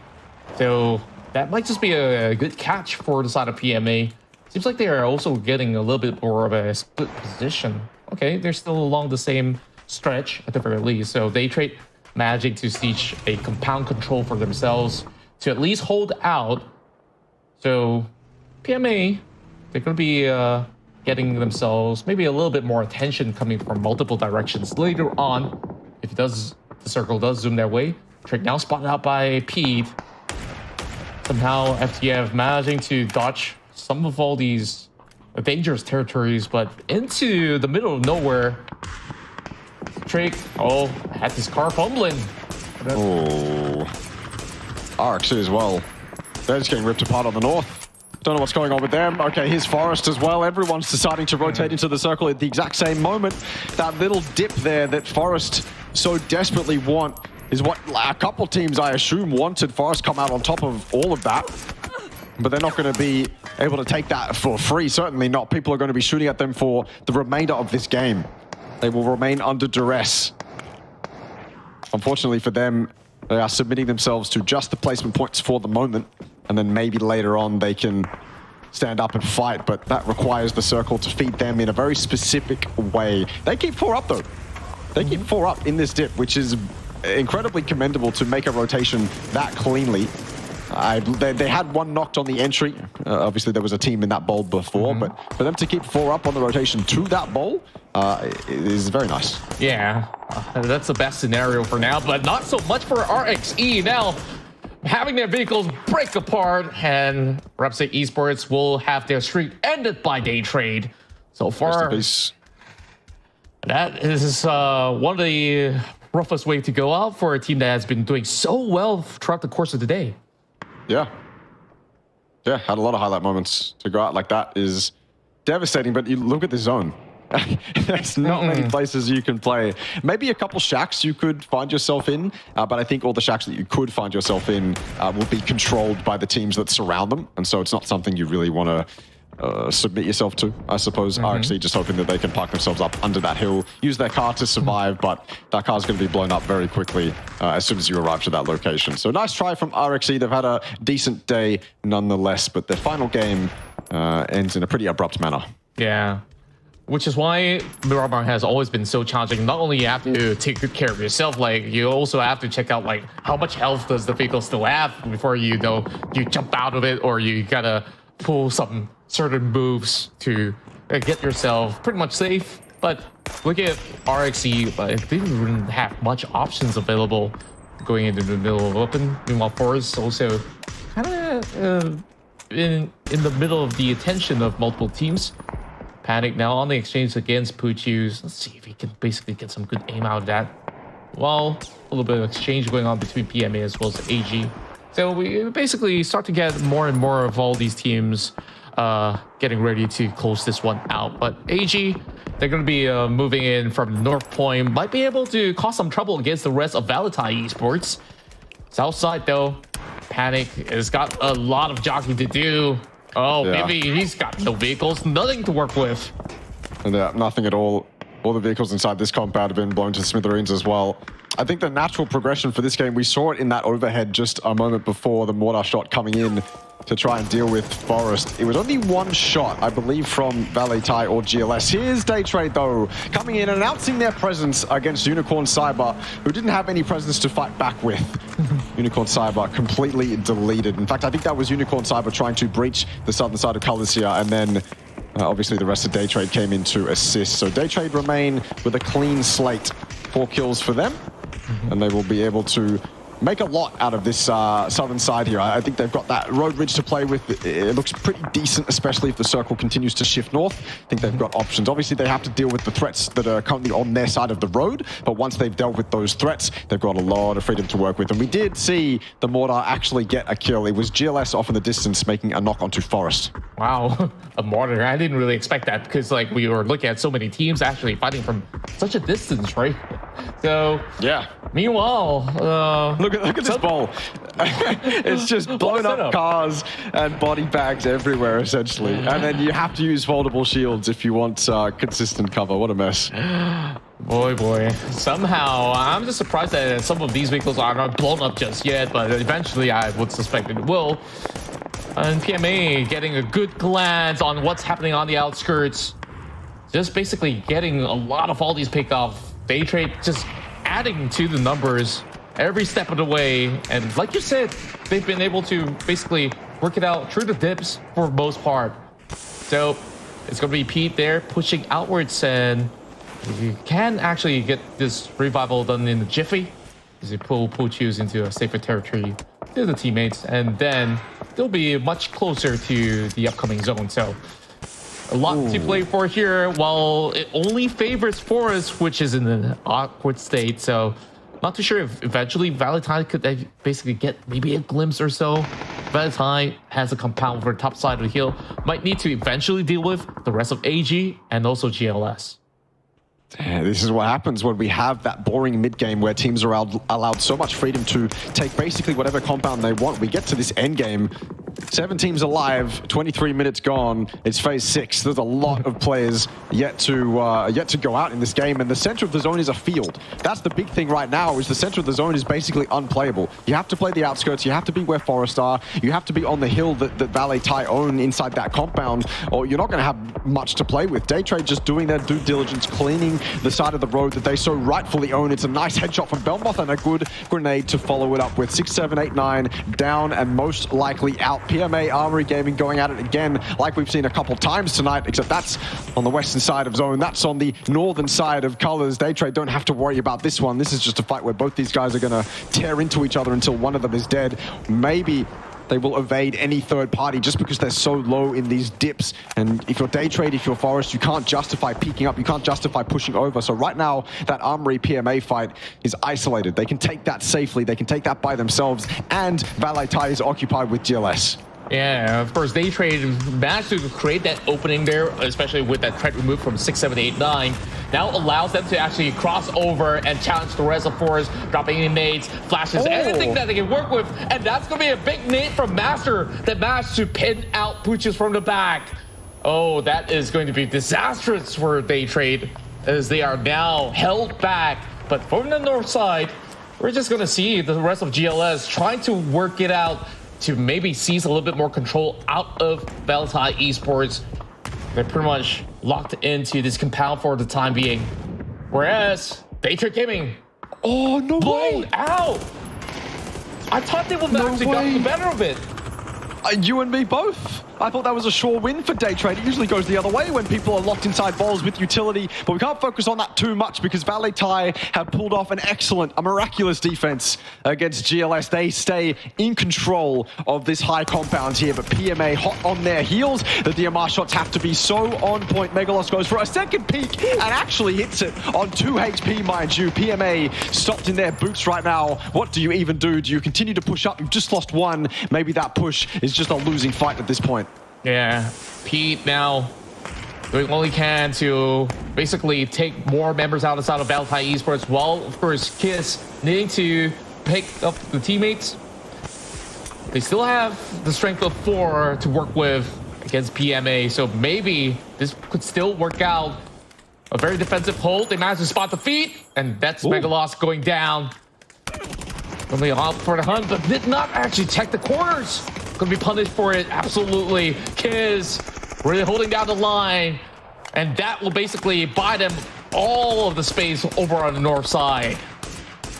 So that might just be a good catch for the side of PMA. Seems like they are also getting a little bit more of a split position. Okay, they're still along the same stretch at the very least. So Daytrade managing to siege a compound control for themselves to at least hold out. So PMA, they're going to be getting themselves maybe a little bit more attention coming from multiple directions later on. If it does, the circle does zoom their way. Trick now spotted out by Pete. Somehow FTF managing to dodge some of all these dangerous territories, but into the middle of nowhere. Trick, had his car fumbling. Oh, RXC as well. They're just getting ripped apart on the north. Don't know what's going on with them. Okay, here's Forest as well. Everyone's deciding to rotate into the circle at the exact same moment. That little dip there that Forest so desperately want is what a couple teams, I assume, wanted Forest come out on top of all of that. But they're not going to be able to take that for free. Certainly not. People are going to be shooting at them for the remainder of this game. They will remain under duress. Unfortunately for them, they are submitting themselves to just the placement points for the moment. And then maybe later on they can stand up and fight. But that requires the circle to feed them in a very specific way. They keep 4 up though. They keep 4 up in this dip, which is incredibly commendable to make a rotation that cleanly. They had one knocked on the entry. Obviously, there was a team in that bowl before, but for them to keep 4 up on the rotation to that bowl is very nice. Yeah, that's the best scenario for now, but not so much for RXE. Now, having their vehicles break apart, and Repsec Esports will have their streak ended by Daytrade. So far, that is one of the roughest way to go out for a team that has been doing so well throughout the course of the day. Yeah, had a lot of highlight moments. To go out like that is devastating, but you look at the zone. There's not many places you can play. Maybe a couple shacks you could find yourself in, but I think all the shacks that you could find yourself in will be controlled by the teams that surround them, and so it's not something you really want to submit yourself to, I suppose. RXC just hoping that they can park themselves up under that hill, use their car to survive, but that car's going to be blown up very quickly as soon as you arrive to that location. So nice try from RXC. They've had a decent day nonetheless, but their final game ends in a pretty abrupt manner. Yeah, which is why Miramar has always been so challenging. Not only you have to take good care of yourself, like you also have to check out like how much health does the vehicle still have before you jump out of it, or you gotta pull some certain moves to get yourself pretty much safe. But look at RXE, but they didn't really have much options available going into the middle of open. Meanwhile, Forest also kind of in the middle of the attention of multiple teams. Panic now on the exchange against Puchus. Let's see if he can basically get some good aim out of that. Well, a little bit of exchange going on between PMA as well as AG. So we basically start to get more and more of all these teams getting ready to close this one out. But AG, they're going to be moving in from North Point. Might be able to cause some trouble against the rest of Valentine Esports. South side, though, Panic has got a lot of jockeying to do. Oh, yeah. Maybe he's got no vehicles, nothing to work with. And nothing at all. All the vehicles inside this compound have been blown to smithereens as well. I think the natural progression for this game, we saw it in that overhead just a moment before the mortar shot coming in to try and deal with Forest. It was only one shot, I believe, from Valentine or GLS. Here's Daytrade, though, coming in and announcing their presence against Unicorn Cyber, who didn't have any presence to fight back with. Unicorn Cyber completely deleted. In fact, I think that was Unicorn Cyber trying to breach the southern side of Calasia, and then obviously the rest of Daytrade came in to assist. So Daytrade remain with a clean slate. 4 kills for them, and they will be able to make a lot out of this southern side here. I think they've got that road ridge to play with. It looks pretty decent, especially if the circle continues to shift north. I think they've got options. Obviously, they have to deal with the threats that are currently on their side of the road, but once they've dealt with those threats, they've got a lot of freedom to work with. And we did see the Mortar actually get a kill. It was GLS off in the distance, making a knock onto Forest. Wow, a Mortar. I didn't really expect that because like we were looking at so many teams actually fighting from such a distance, right? So yeah. Meanwhile, look at this ball. It's just blown up cars and body bags everywhere, essentially. And then you have to use foldable shields if you want consistent cover. What a mess. Boy. Somehow, I'm just surprised that some of these vehicles are not blown up just yet, but eventually I would suspect it will. And PMA getting a good glance on what's happening on the outskirts. Just basically getting a lot of all these pickoff. Day trade just adding to the numbers every step of the way. And like you said, they've been able to basically work it out through the dips for the most part. So it's going to be Pete there pushing outwards, and you can actually get this revival done in a jiffy as you pull Puchus into a safer territory to the teammates, and then they'll be much closer to the upcoming zone. So a lot to play for here, while it only favors Forest, which is in an awkward state. So not too sure if eventually Valentine could basically get maybe a glimpse or so. Valentine has a compound for the top side of the hill. Might need to eventually deal with the rest of AG and also GLS. Yeah, this is what happens when we have that boring mid-game where teams are allowed so much freedom to take basically whatever compound they want. We get to this end game, 7 teams alive, 23 minutes gone. It's phase 6. There's a lot of players yet to go out in this game, and the center of the zone is a field. That's the big thing right now, is the center of the zone is basically unplayable. You have to play the outskirts. You have to be where Forest are. You have to be on the hill that Valentine own inside that compound, or you're not going to have much to play with. Daytrade just doing their due diligence, cleaning the side of the road that they so rightfully own. It's a nice headshot from Belmoth and a good grenade to follow it up with. 6, 7, 8, 9 down and most likely out. PMA Armory Gaming going at it again like we've seen a couple times tonight, except that's on the western side of zone. That's on the northern side of colors. Daytrade don't have to worry about this one. This is just a fight where both these guys are going to tear into each other until one of them is dead. Maybe they will evade any third party just because they're so low in these dips. And if you're Daytrade, if you're Forest, you can't justify peeking up. You can't justify pushing over. So right now, that Armory PMA fight is isolated. They can take that safely. They can take that by themselves. And Valentine is occupied with GLS. Yeah, of course, Daytrade managed to create that opening there, especially with that threat removed from 6, 7, 8, 9. Now allows them to actually cross over and challenge the rest of Forest, dropping in nades, flashes, anything that they can work with. And that's going to be a big nade from Master that managed to pin out Puchus from the back. Oh, that is going to be disastrous for Daytrade, as they are now held back. But from the north side, we're just going to see the rest of GLS trying to work it out to maybe seize a little bit more control out of Valentine Esports. They're pretty much locked into this compound for the time being. Whereas Daytrade Gaming, blown out. I thought they would actually got the better of it. You and me both. I thought that was a sure win for Daytrade. It usually goes the other way when people are locked inside balls with utility, but we can't focus on that too much because Valentine have pulled off an excellent, a miraculous defense against GLS. They stay in control of this high compound here, but PMA hot on their heels. The DMR shots have to be so on point. Megalos goes for a second peek and actually hits it on 2 HP, mind you. PMA stopped in their boots right now. What do you even do? Do you continue to push up? You've just lost one. Maybe that push is just a losing fight at this point. Yeah, Pete now doing all he can to basically take more members outside of Valentine Esports, while, of course, Kiss needing to pick up the teammates. They still have the strength of 4 to work with against PMA, so maybe this could still work out. A very defensive hold. They managed to spot the feet, and that's Megalos going down. Only out for the hunt, but did not actually check the corners. Going to be punished for it, absolutely. 𝐏𝐆 really holding down the line, and that will basically buy them all of the space over on the north side.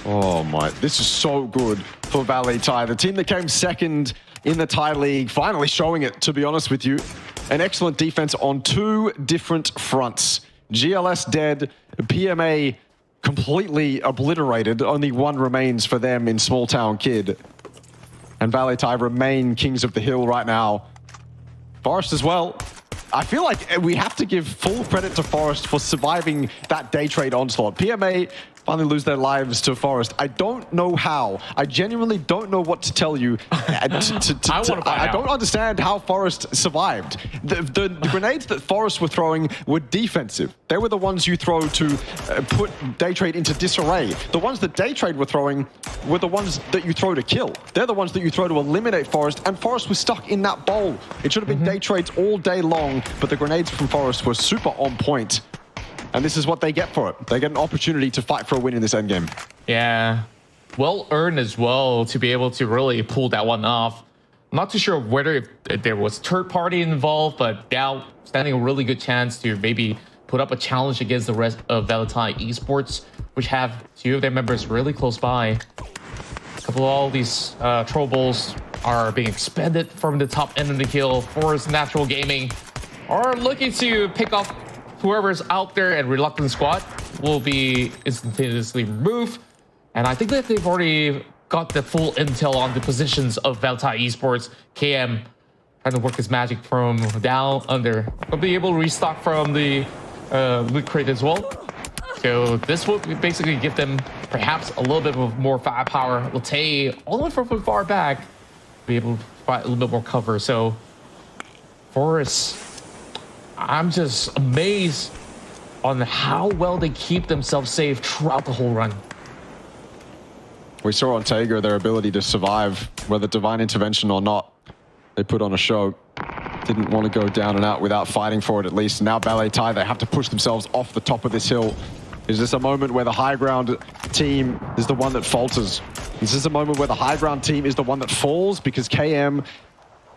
Oh my, this is so good for Valentine. The team that came second in the Thai League, finally showing it, to be honest with you. An excellent defense on 2 different fronts. GLS dead, PMA completely obliterated. Only one remains for them in Small Town Kid. And 𝐏𝐼𝐿𝐴 remain kings of the hill right now. �ⴼ4rest as well. I feel like we have to give full credit to �ⴼ4rest for surviving that day trade onslaught. PMA finally lose their lives to �ⴼ4rest. I don't know how. I genuinely don't know what to tell you. I don't understand how 𝐵4rest survived. The grenades that 𝐵4rest were throwing were defensive. They were the ones you throw to put day trade into disarray. The ones that day trade were throwing were the ones that you throw to kill. They're the ones that you throw to eliminate 𝐵4rest, and 𝐵4rest was stuck in that bowl. It should have been day trades all day long, but the grenades from 𝐵4rest were super on point. And this is what they get for it. They get an opportunity to fight for a win in this endgame. Yeah, well earned as well to be able to really pull that one off. I'm not too sure whether if there was third party involved, but now standing a really good chance to maybe put up a challenge against the rest of 𝐿𝐴 Esports, which have two of their members really close by. A couple of all these troubles are being expended from the top end of the hill. 𝐵4rest Natural Gaming are looking to pick off whoever's out there, and Reluctant Squad will be instantaneously removed. And I think that they've already got the full intel on the positions of 𝐿𝐴 Esports. KM trying to work his magic from down under. Will be able to restock from the loot crate as well. So this will basically give them perhaps a little bit of more firepower. 𝐿𝐴 all the way from far back, be able to provide a little bit more cover. So 𝐵4rest, I'm just amazed on how well they keep themselves safe throughout the whole run. We saw on Tega their ability to survive, whether divine intervention or not. They put on a show. Didn't want to go down and out without fighting for it at least. Now 𝐿𝐴, they have to push themselves off the top of this hill. Is this a moment where the high ground team is the one that falters? Is this a moment where the high ground team is the one that falls? Because KM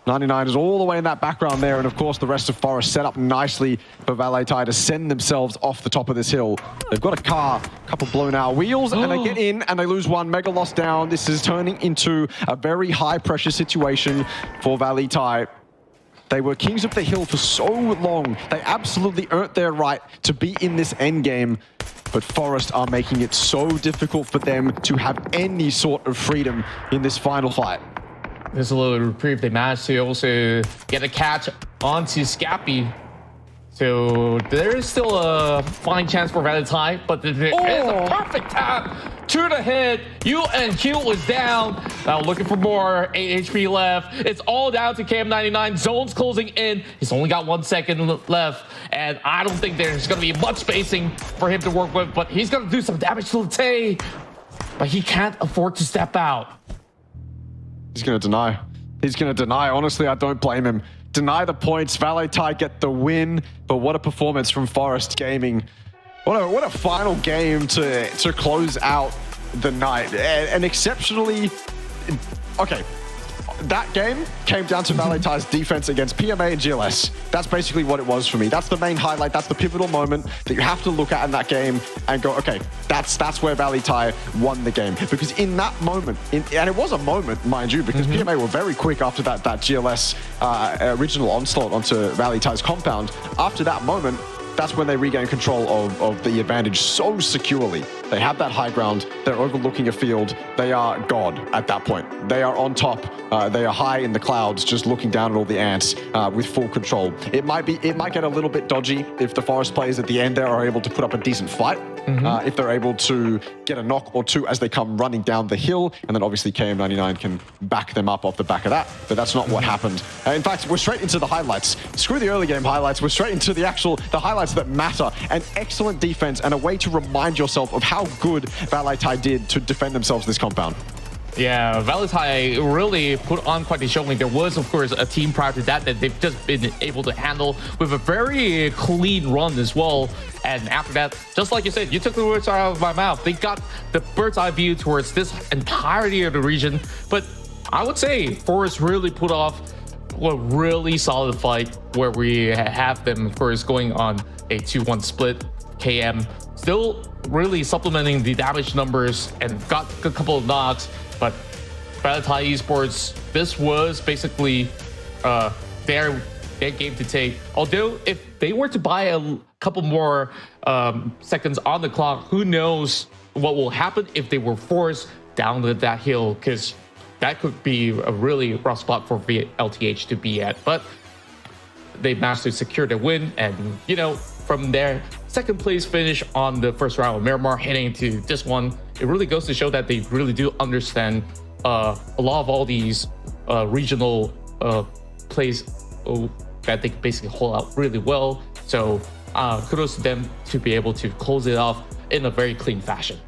99 is all the way in that background there, and of course the rest of 𝐵4rest set up nicely for 𝐿𝐴 to send themselves off the top of this hill. They've got a car, a couple blown out wheels, and they get in and they lose one. Mega loss down. This is turning into a very high pressure situation for 𝐿𝐴. They were kings of the hill for so long. They absolutely earned their right to be in this endgame. But 𝐵4rest are making it so difficult for them to have any sort of freedom in this final fight. There's a little reprieve. They managed to also get a catch onto 𝐵𝐵𝐿𝐴. So there is still a fine chance for 𝐿𝐴, but there is a perfect tap to the head. UNQ was down. Now looking for more. 8 HP left. It's all down to KM99. Zone's closing in. He's only got 1 second left, and I don't think there's going to be much spacing for him to work with, but he's going to do some damage to 𝐿𝐴. But he can't afford to step out. He's going to deny. He's going to deny. Honestly, I don't blame him. Deny the points. 𝐿𝐴 get the win. But what a performance from 𝐵4rest Gaming. What a final game to close out the night. And exceptionally... Okay. That game came down to 𝐿𝐴's defense against PMA and GLS. That's basically what it was for me. That's the main highlight. That's the pivotal moment that you have to look at in that game and go, okay, that's where 𝐿𝐴 won the game. Because in that moment, and it was a moment, mind you, because PMA were very quick after that GLS original onslaught onto 𝐿𝐴's compound. After that moment, that's when they regain control of the advantage so securely. They have that high ground. They're overlooking a field. They are God at that point. They are on top. They are high in the clouds, just looking down at all the ants with full control. It might get a little bit dodgy if the 𝐵4rest players at the end there are able to put up a decent fight. If they're able to get a knock or two as they come running down the hill, and then obviously KM99 can back them up off the back of that. But that's not what happened. In fact, we're straight into the highlights. Screw the early game highlights. We're straight into the highlights that matter. An excellent defense and a way to remind yourself of how good 𝐿𝐴 did to defend themselves this compound. Yeah, 𝐿𝐴 really put on quite the showing. There was, of course, a team prior to that they've just been able to handle with a very clean run as well. And after that, just like you said, you took the words out of my mouth. They got the bird's eye view towards this entirety of the region. But I would say 𝐵4rest really put off a really solid fight where we have them, of course, going on a 2-1 split. KM still really supplementing the damage numbers and got a couple of knocks. But 𝐿𝐴 Esports, this was basically their their game to take. Although if they were to buy a couple more seconds on the clock, who knows what will happen if they were forced down that hill, because that could be a really rough spot for LTH to be at. But they managed to secure the win, and from their second place finish on the first round of Miramar heading into this one, it really goes to show that they really do understand a lot of all these regional plays that they can basically hold out really well. So kudos to them to be able to close it off in a very clean fashion.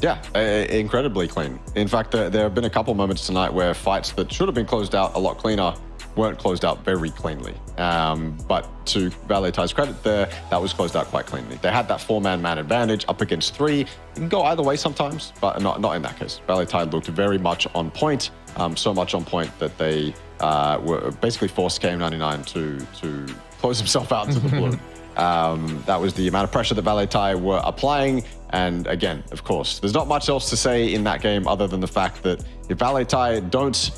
Yeah, incredibly clean. In fact, there have been a couple moments tonight where fights that should have been closed out a lot cleaner weren't closed out very cleanly. But to 𝐏𝐼𝐿𝐴 credit there, that was closed out quite cleanly. They had that 4-man advantage up against 3. It can go either way sometimes, but not in that case. 𝐏𝐼𝐿𝐴 looked very much on point, so much on point that they were basically forced KM99 to close himself out to the blue. That was the amount of pressure that 𝐏𝐼𝐿𝐴 were applying. And again, of course, there's not much else to say in that game other than the fact that if 𝐏𝐼𝐿𝐴 don't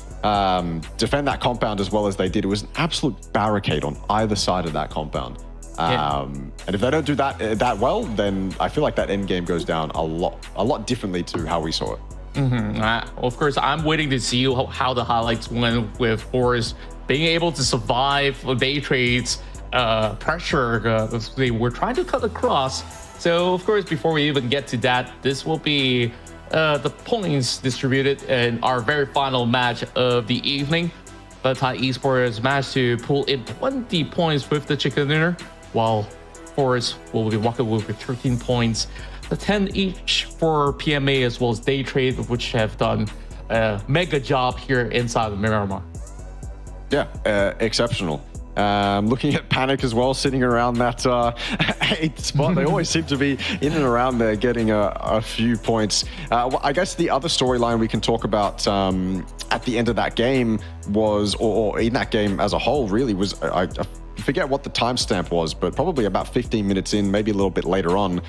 defend that compound as well as they did, it was an absolute barricade on either side of that compound. And if they don't do that well, then I feel like that end game goes down a lot differently to how we saw it. Of course, I'm waiting to see how the highlights went with Forest being able to survive day trades pressure they were trying to cut across. So of course, before we even get to that, this will be the points distributed in our very final match of the evening. But Thai Esports managed to pull in 20 points with the chicken dinner, while Forest will be walking with 13 points. The 10 each for PMA as well as Day Trade, which have done a mega job here inside of Miramar. Yeah, exceptional. Looking at Panic as well, sitting around that 8th spot. They always seem to be in and around there getting a few points. I guess the other storyline we can talk about at the end of that game was, or in that game as a whole really, was, I forget what the timestamp was, but probably about 15 minutes in, maybe a little bit later on,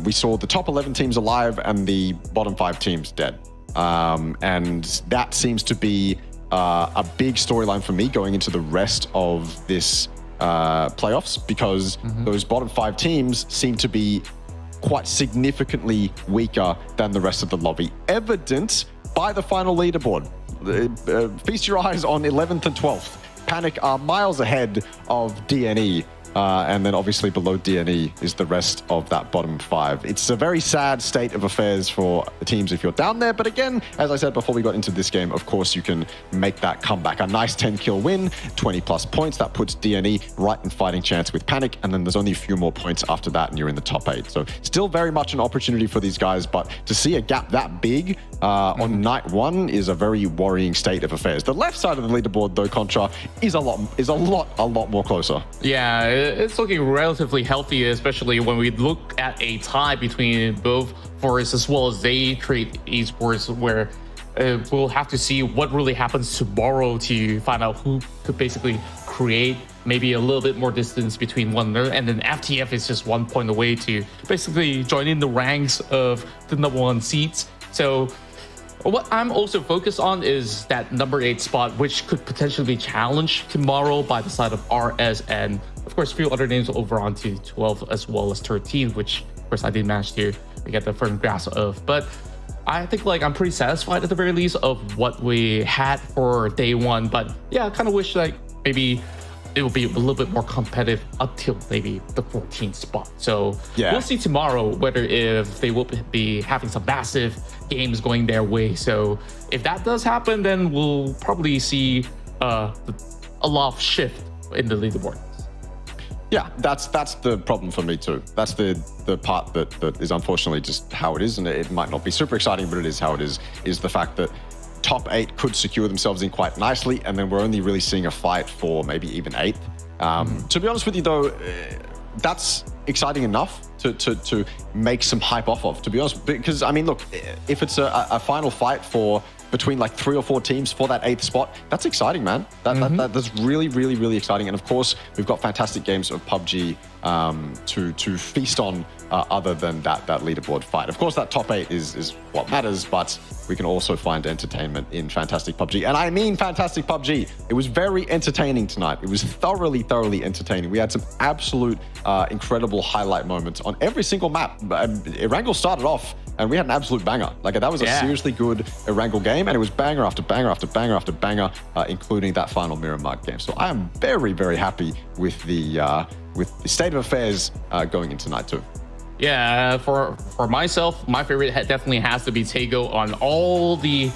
we saw the top 11 teams alive and the bottom 5 teams dead. And that seems to be a big storyline for me going into the rest of this playoffs, because those bottom 5 teams seem to be quite significantly weaker than the rest of the lobby, evident by the final leaderboard. Feast your eyes on 11th and 12th. Panic are miles ahead of DNE. And then obviously below DNE is the rest of that bottom 5. It's a very sad state of affairs for teams if you're down there. But again, as I said before we got into this game, of course you can make that comeback. A nice 10-kill win, 20+ points. That puts DNE right in fighting chance with Panic. And then there's only a few more points after that and you're in the top 8. So still very much an opportunity for these guys. But to see a gap that big on night 1 is a very worrying state of affairs. The left side of the leaderboard, though, Contra, is a lot more closer. Yeah, it's looking relatively healthy, especially when we look at a tie between both Forest as well as Day Trade Esports, where we'll have to see what really happens tomorrow to find out who could basically create maybe a little bit more distance between one another. And then FTF is just 1 point away to basically join in the ranks of the #1 seeds. So what I'm also focused on is that number 8 spot, which could potentially be challenged tomorrow by the side of RS and, of course, a few other names over onto 12 as well as 13, which, of course, I did manage to get the firm grasp of. But I think I'm pretty satisfied at the very least of what we had for day 1. But yeah, I kind of wish maybe it will be a little bit more competitive until maybe the 14th spot. So yeah, we'll see tomorrow whether if they will be having some massive games going their way. So if that does happen, then we'll probably see a lot of shift in the leaderboard. Yeah, that's the problem for me too. That's the part that is unfortunately just how it is, and it might not be super exciting, but it is how it is the fact that top 8 could secure themselves in quite nicely, and then we're only really seeing a fight for maybe even 8th. To be honest with you though, that's exciting enough to make some hype off of, to be honest, because I mean, look, if it's a final fight for between 3 or 4 teams for that 8th spot, that's exciting, man. That's really exciting. And of course, we've got fantastic games of PUBG to feast on other than that leaderboard fight. Of course, that top 8 is what matters, but we can also find entertainment in fantastic PUBG. And I mean fantastic PUBG. It was very entertaining tonight. It was thoroughly entertaining. We had some absolute incredible highlight moments on every single map. Erangel started off and we had an absolute banger. Like, that was a seriously good Erangel game, and it was banger after banger after banger after banger, including that final Mirror Mark game. So I am very happy with the state of affairs going into night 2. Yeah, for myself, my favorite definitely has to be Tego on all the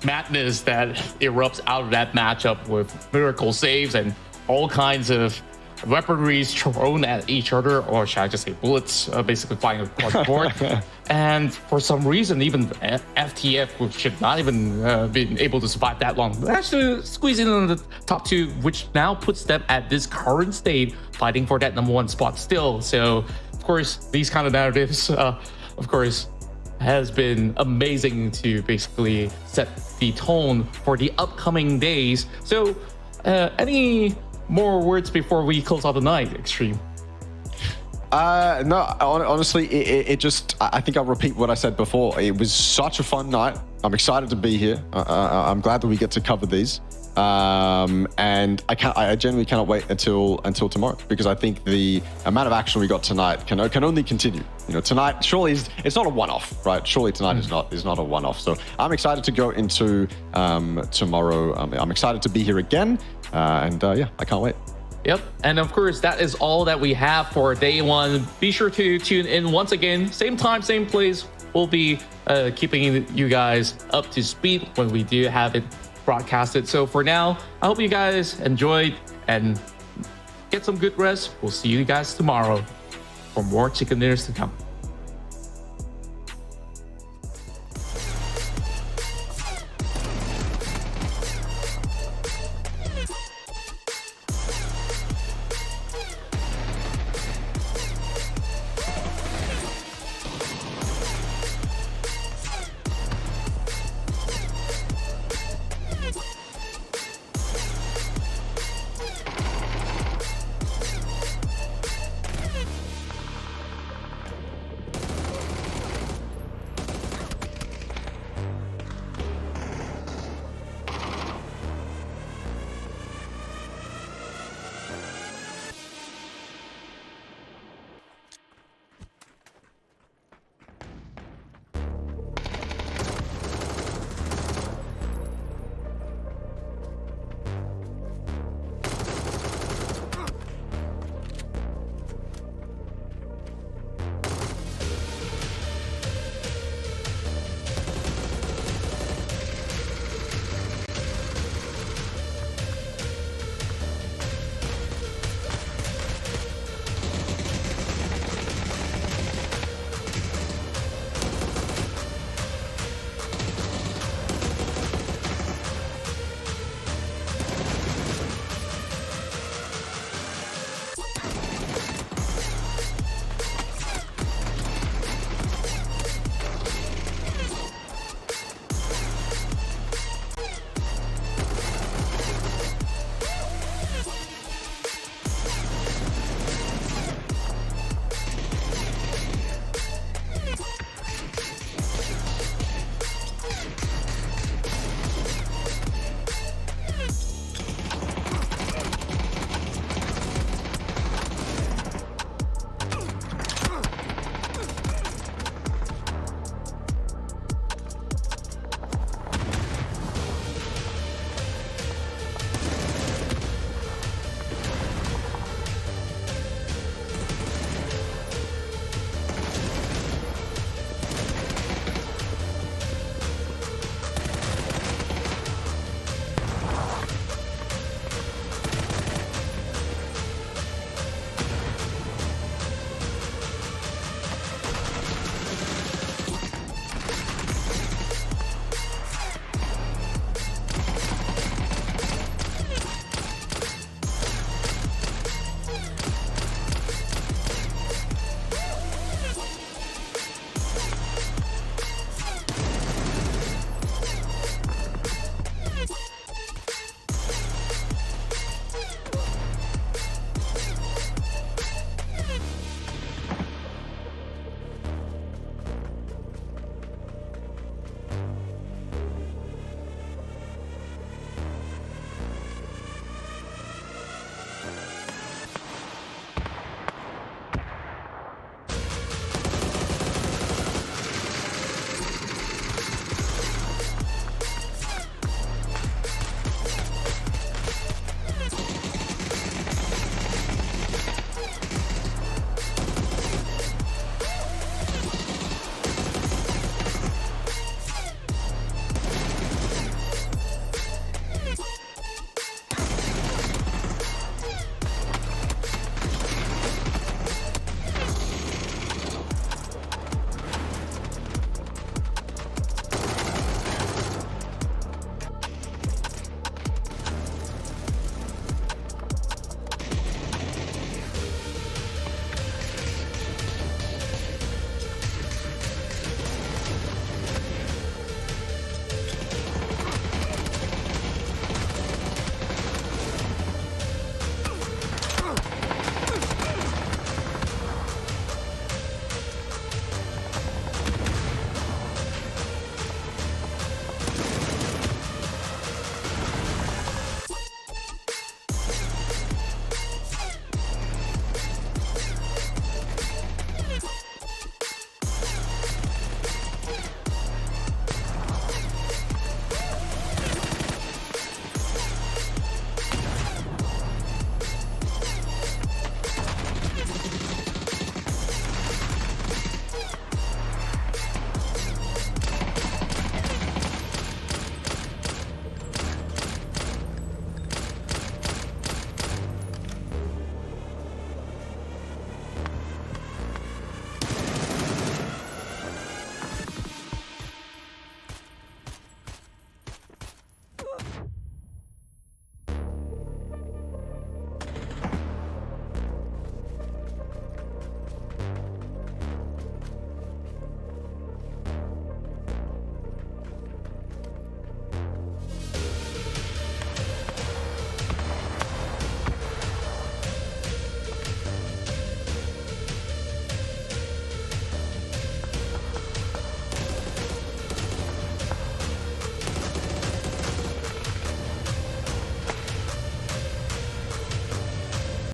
madness that erupts out of that matchup with miracle saves and all kinds of weaponry thrown at each other, or should I just say bullets, basically flying across the board. And for some reason, even FTF, which should not even been able to survive that long, actually squeezing in the top 2, which now puts them at this current state, fighting for that #1 spot still. So, of course, these kind of narratives, of course, has been amazing to basically set the tone for the upcoming days. So, any more words before we close out the night, Extreme? No, honestly, it just, I think I'll repeat what I said before. It was such a fun night. I'm excited to be here. I'm glad that we get to cover these. And I genuinely cannot wait until tomorrow, because I think the amount of action we got tonight can only continue. You know, tonight surely it's not a one-off, right? Surely tonight is not a one-off. So I'm excited to go into tomorrow. I'm excited to be here again, and yeah, I can't wait. Yep, and of course, that is all that we have for day 1. Be sure to tune in once again, same time, same place. We'll be keeping you guys up to speed when we do have it broadcasted. So for now, I hope you guys enjoyed and get some good rest. We'll see you guys tomorrow for more chicken dinners to come.